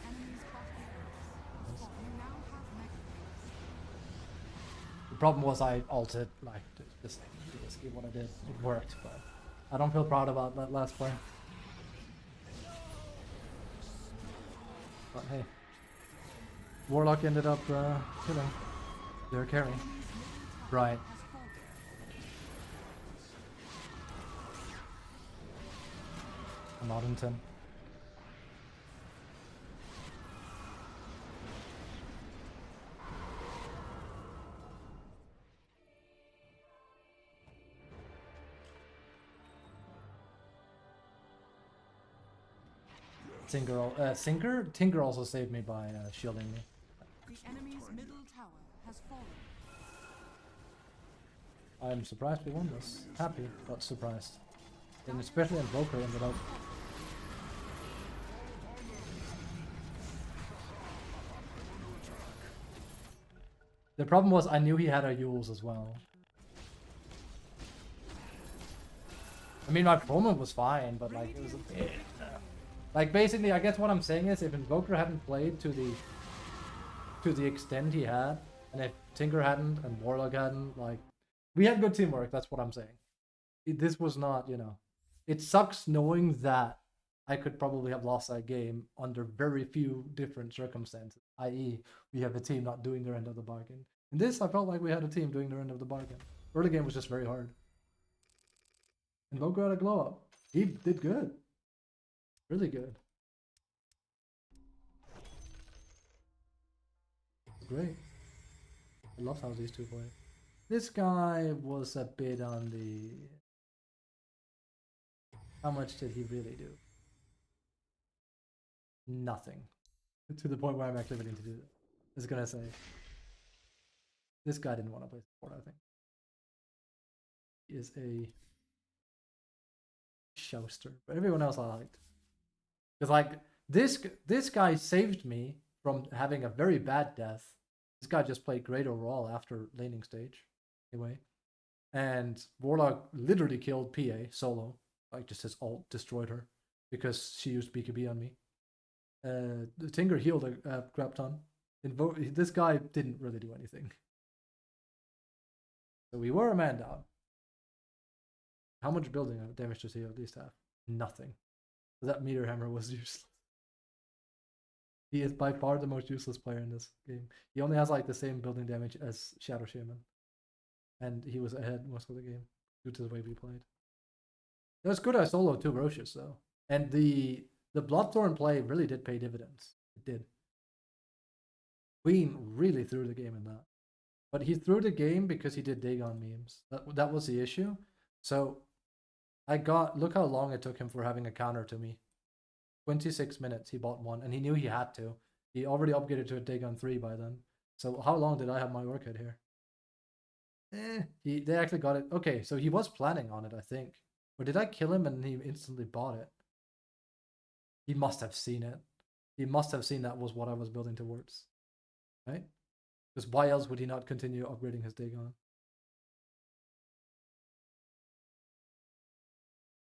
Enemy's bottom barracks has fallen. You now have mega barracks. The problem was I altered like this thing, what I did. It worked, but I don't feel proud about that last play. But hey, Warlock ended up killing their carry. Right. Has fallen. I'm out in 10. Tinker also saved me by shielding me. The enemy's middle tower has fallen. I'm surprised we won this. Happy, but surprised. And especially Invoker ended up. The problem was I knew he had our Yules as well. I mean, my promo was fine, but like it was a bit. Like basically, I guess what I'm saying is, if Invoker hadn't played to the extent he had, and if Tinker hadn't and Warlock hadn't, like we had good teamwork. That's what I'm saying. This was not, you know, it sucks knowing that I could probably have lost that game under very few different circumstances. I.e., we have a team not doing their end of the bargain. In this, I felt like we had a team doing their end of the bargain. Early game was just very hard. Invoker had a glow up. He did good. Really good. Great. I love how these two play. This guy was a bit on the... How much did he really do? Nothing. To the point where I'm actually willing to do it. I was gonna say. This guy didn't want to play support, I think. He is a... Showster. But everyone else I liked. Because like this guy saved me from having a very bad death. This guy just played great overall after laning stage. Anyway. And Warlock literally killed PA solo. Like just his ult destroyed her. Because she used BKB on me. The Tinker healed a crap ton. This guy didn't really do anything. So we were a man down. How much building damage does he at least have? Nothing. So that meter hammer was useless. He is by far the most useless player in this game. He only has like the same building damage as Shadow Shaman. And he was ahead most of the game due to the way we played. It was good I soloed 2 Roches though. And the Bloodthorn play really did pay dividends. It did. Queen really threw the game in that. But he threw the game because he did Dagon memes. That was the issue. So look how long it took him for having a counter to me. 26 minutes he bought one, and he knew he had to. He already upgraded to a Dagon 3 by then. So how long did I have my workout here? They actually got it. Okay, so he was planning on it, I think. Or did I kill him and he instantly bought it? He must have seen it. He must have seen that was what I was building towards. Right? Because why else would he not continue upgrading his Dagon?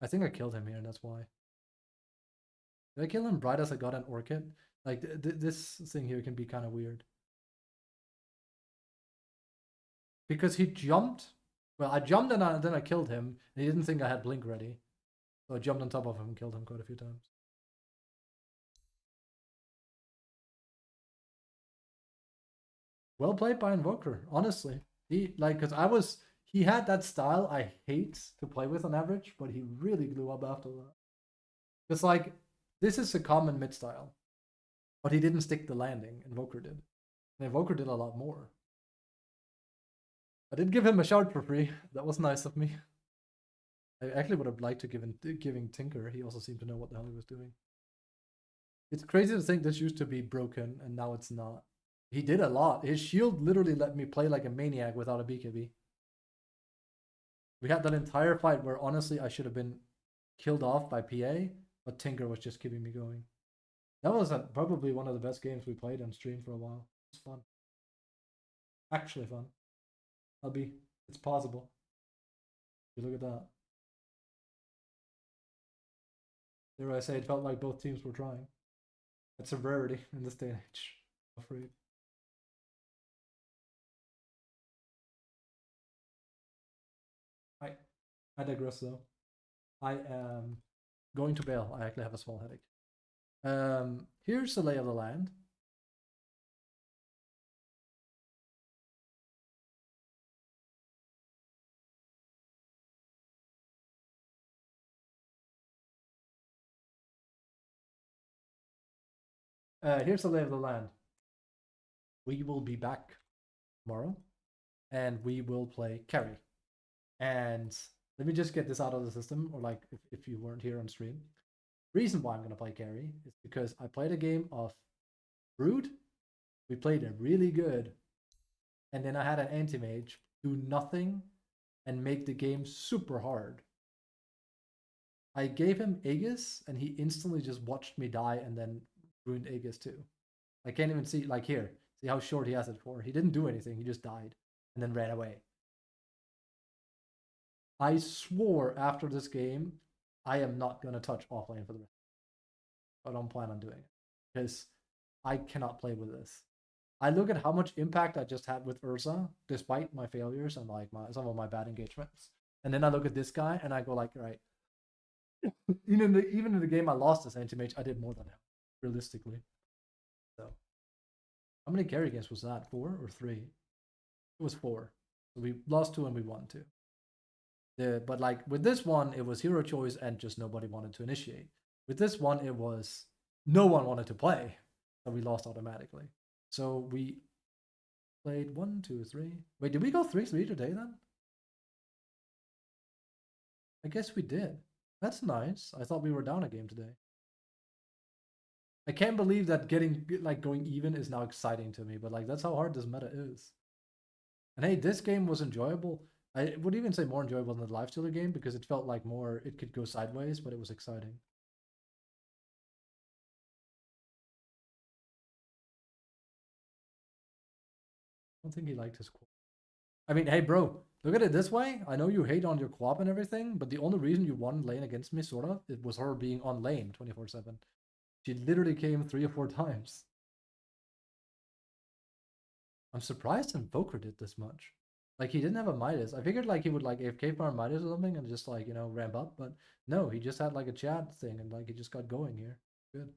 I think I killed him here, and that's why. Did I kill him right as I got an Orchid? Like, this thing here can be kind of weird. Because he jumped. Well, I jumped and then I killed him, and he didn't think I had Blink ready. So I jumped on top of him and killed him quite a few times. Well played by Invoker, honestly. He had that style I hate to play with on average, but he really blew up after that. It's like, this is a common mid style, but he didn't stick the landing. Invoker did. And Invoker did a lot more. I did give him a shout for free. That was nice of me. I actually would have liked to giving Tinker. He also seemed to know what the hell he was doing. It's crazy to think this used to be broken and now it's not. He did a lot. His shield literally let me play like a maniac without a BKB. We had that entire fight where honestly I should have been killed off by PA, but Tinker was just keeping me going. That was probably one of the best games we played on stream for a while. It's fun. Actually fun. It's possible. You look at that. Dare I say, it felt like both teams were trying. That's a rarity in this day and age, I'm afraid. I digress though. I am going to bail. I actually have a small headache. Here's the lay of the land. Here's the lay of the land. We will be back tomorrow, and we will play carry. And let me just get this out of the system, or like if you weren't here on stream. Reason why I'm gonna play carry is because I played a game of Brood. We played it really good, and then I had an anti-mage do nothing and make the game super hard. I gave him Aegis, and he instantly just watched me die and then ruined Aegis too. I can't even see, like here, see how short he has it for. He didn't do anything, he just died and then ran away. I swore after this game, I am not going to touch offlane for the rest. I don't plan on doing it because I cannot play with this. I look at how much impact I just had with Ursa, despite my failures and like some of my bad engagements. And then I look at this guy and I go like, right. even in the game I lost as anti-mage, I did more than him, realistically. So, how many carry games was that? 4 or 3? It was 4. So we lost 2 and we won 2. But like with this one, it was hero choice and just nobody wanted to initiate. With this one, it was no one wanted to play, so we lost automatically. So we played 1, 2, 3. Wait, did we go 3-3 today then? I guess we did. That's nice. I thought we were down a game today. I can't believe that going even is now exciting to me, but like that's how hard this meta is. And hey, this game was enjoyable. I would even say more enjoyable than the live stealer game because it felt like more, it could go sideways, but it was exciting. I don't think he liked his quad. I mean, hey bro, look at it this way. I know you hate on your quad and everything, but the only reason you won lane against me, sort of, it was her being on lane 24/7. She literally came 3 or 4 times. I'm surprised Invoker did this much. Like, he didn't have a Midas. I figured, like, he would, like, AFK farm Midas or something and just, like, you know, ramp up. But no, he just had, like, a chat thing and, like, he just got going here. Good.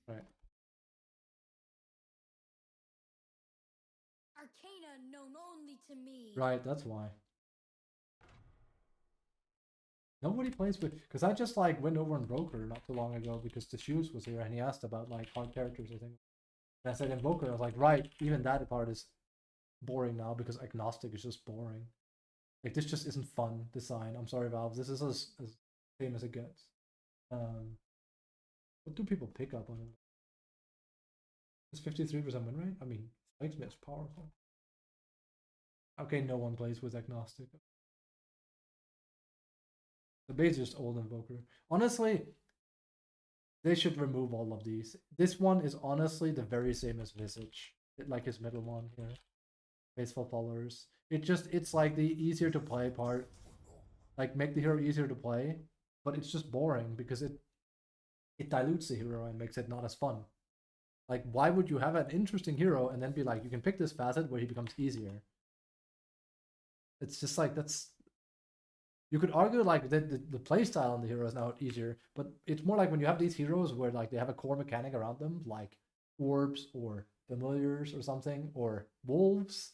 Right. Arcana known only to me. Right, that's why. Nobody plays with, because I just like went over and broke her not too long ago because the shoes was here and he asked about like hard characters, I think. And I said Invoker, I was like, right, even that part is boring now because agnostic is just boring. Like this just isn't fun design. I'm sorry, Valve. This is as same as it gets. What do people pick up on it? It's 53% win rate? I mean, Spike's is powerful. Okay, no one plays with agnostic. The base is just old Invoker. Honestly, they should remove all of these. This one is honestly the very same as Visage. Like his middle one here. Faithful Followers. It's like the easier to play part. Like make the hero easier to play. But it's just boring because it dilutes the hero and makes it not as fun. Like why would you have an interesting hero and then be like, you can pick this facet where he becomes easier? It's just like that's... You could argue like the playstyle on the hero is now easier, but it's more like when you have these heroes where like they have a core mechanic around them, like orbs or familiars or something, or wolves,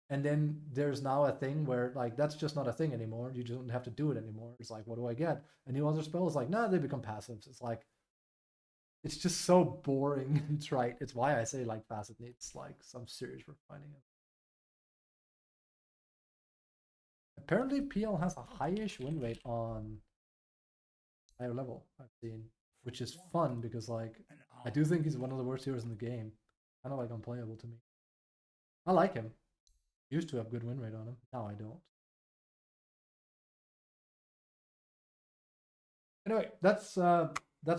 and then there's now a thing where like that's just not a thing anymore. You don't have to do it anymore. It's like, what do I get? A new other spell is like, nah, they become passives. It's like, it's just so boring and trite. It's why I say like facet needs like some serious refining. apparently PL has a high-ish win rate on higher level, I've seen, which is fun because like I do think he's one of the worst heroes in the game. Kind of like unplayable to me. I like him. Used to have good win rate on him. Now I don't. Anyway, that's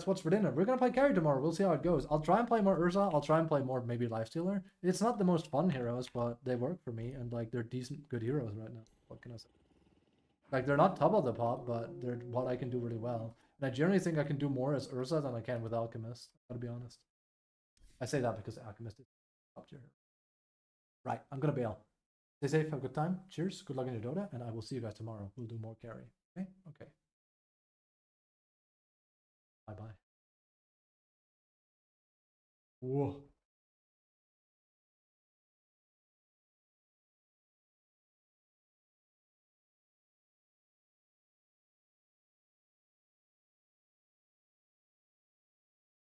what's for dinner. We're gonna play carry tomorrow. We'll see how it goes. I'll try and play more Urza. I'll try and play more maybe Lifestealer. It's not the most fun heroes, but they work for me, and like they're decent, good heroes right now. What can I say? Like they're not top of the pop, but they're what I can do really well. And I generally think I can do more as Urza than I can with Alchemist. Gotta be honest. I say that because Alchemist is top tier. Right, I'm gonna bail. Stay safe, have a good time. Cheers, good luck in your Dota, and I will see you guys tomorrow. We'll do more carry. Okay? Okay. Bye-bye. Whoa.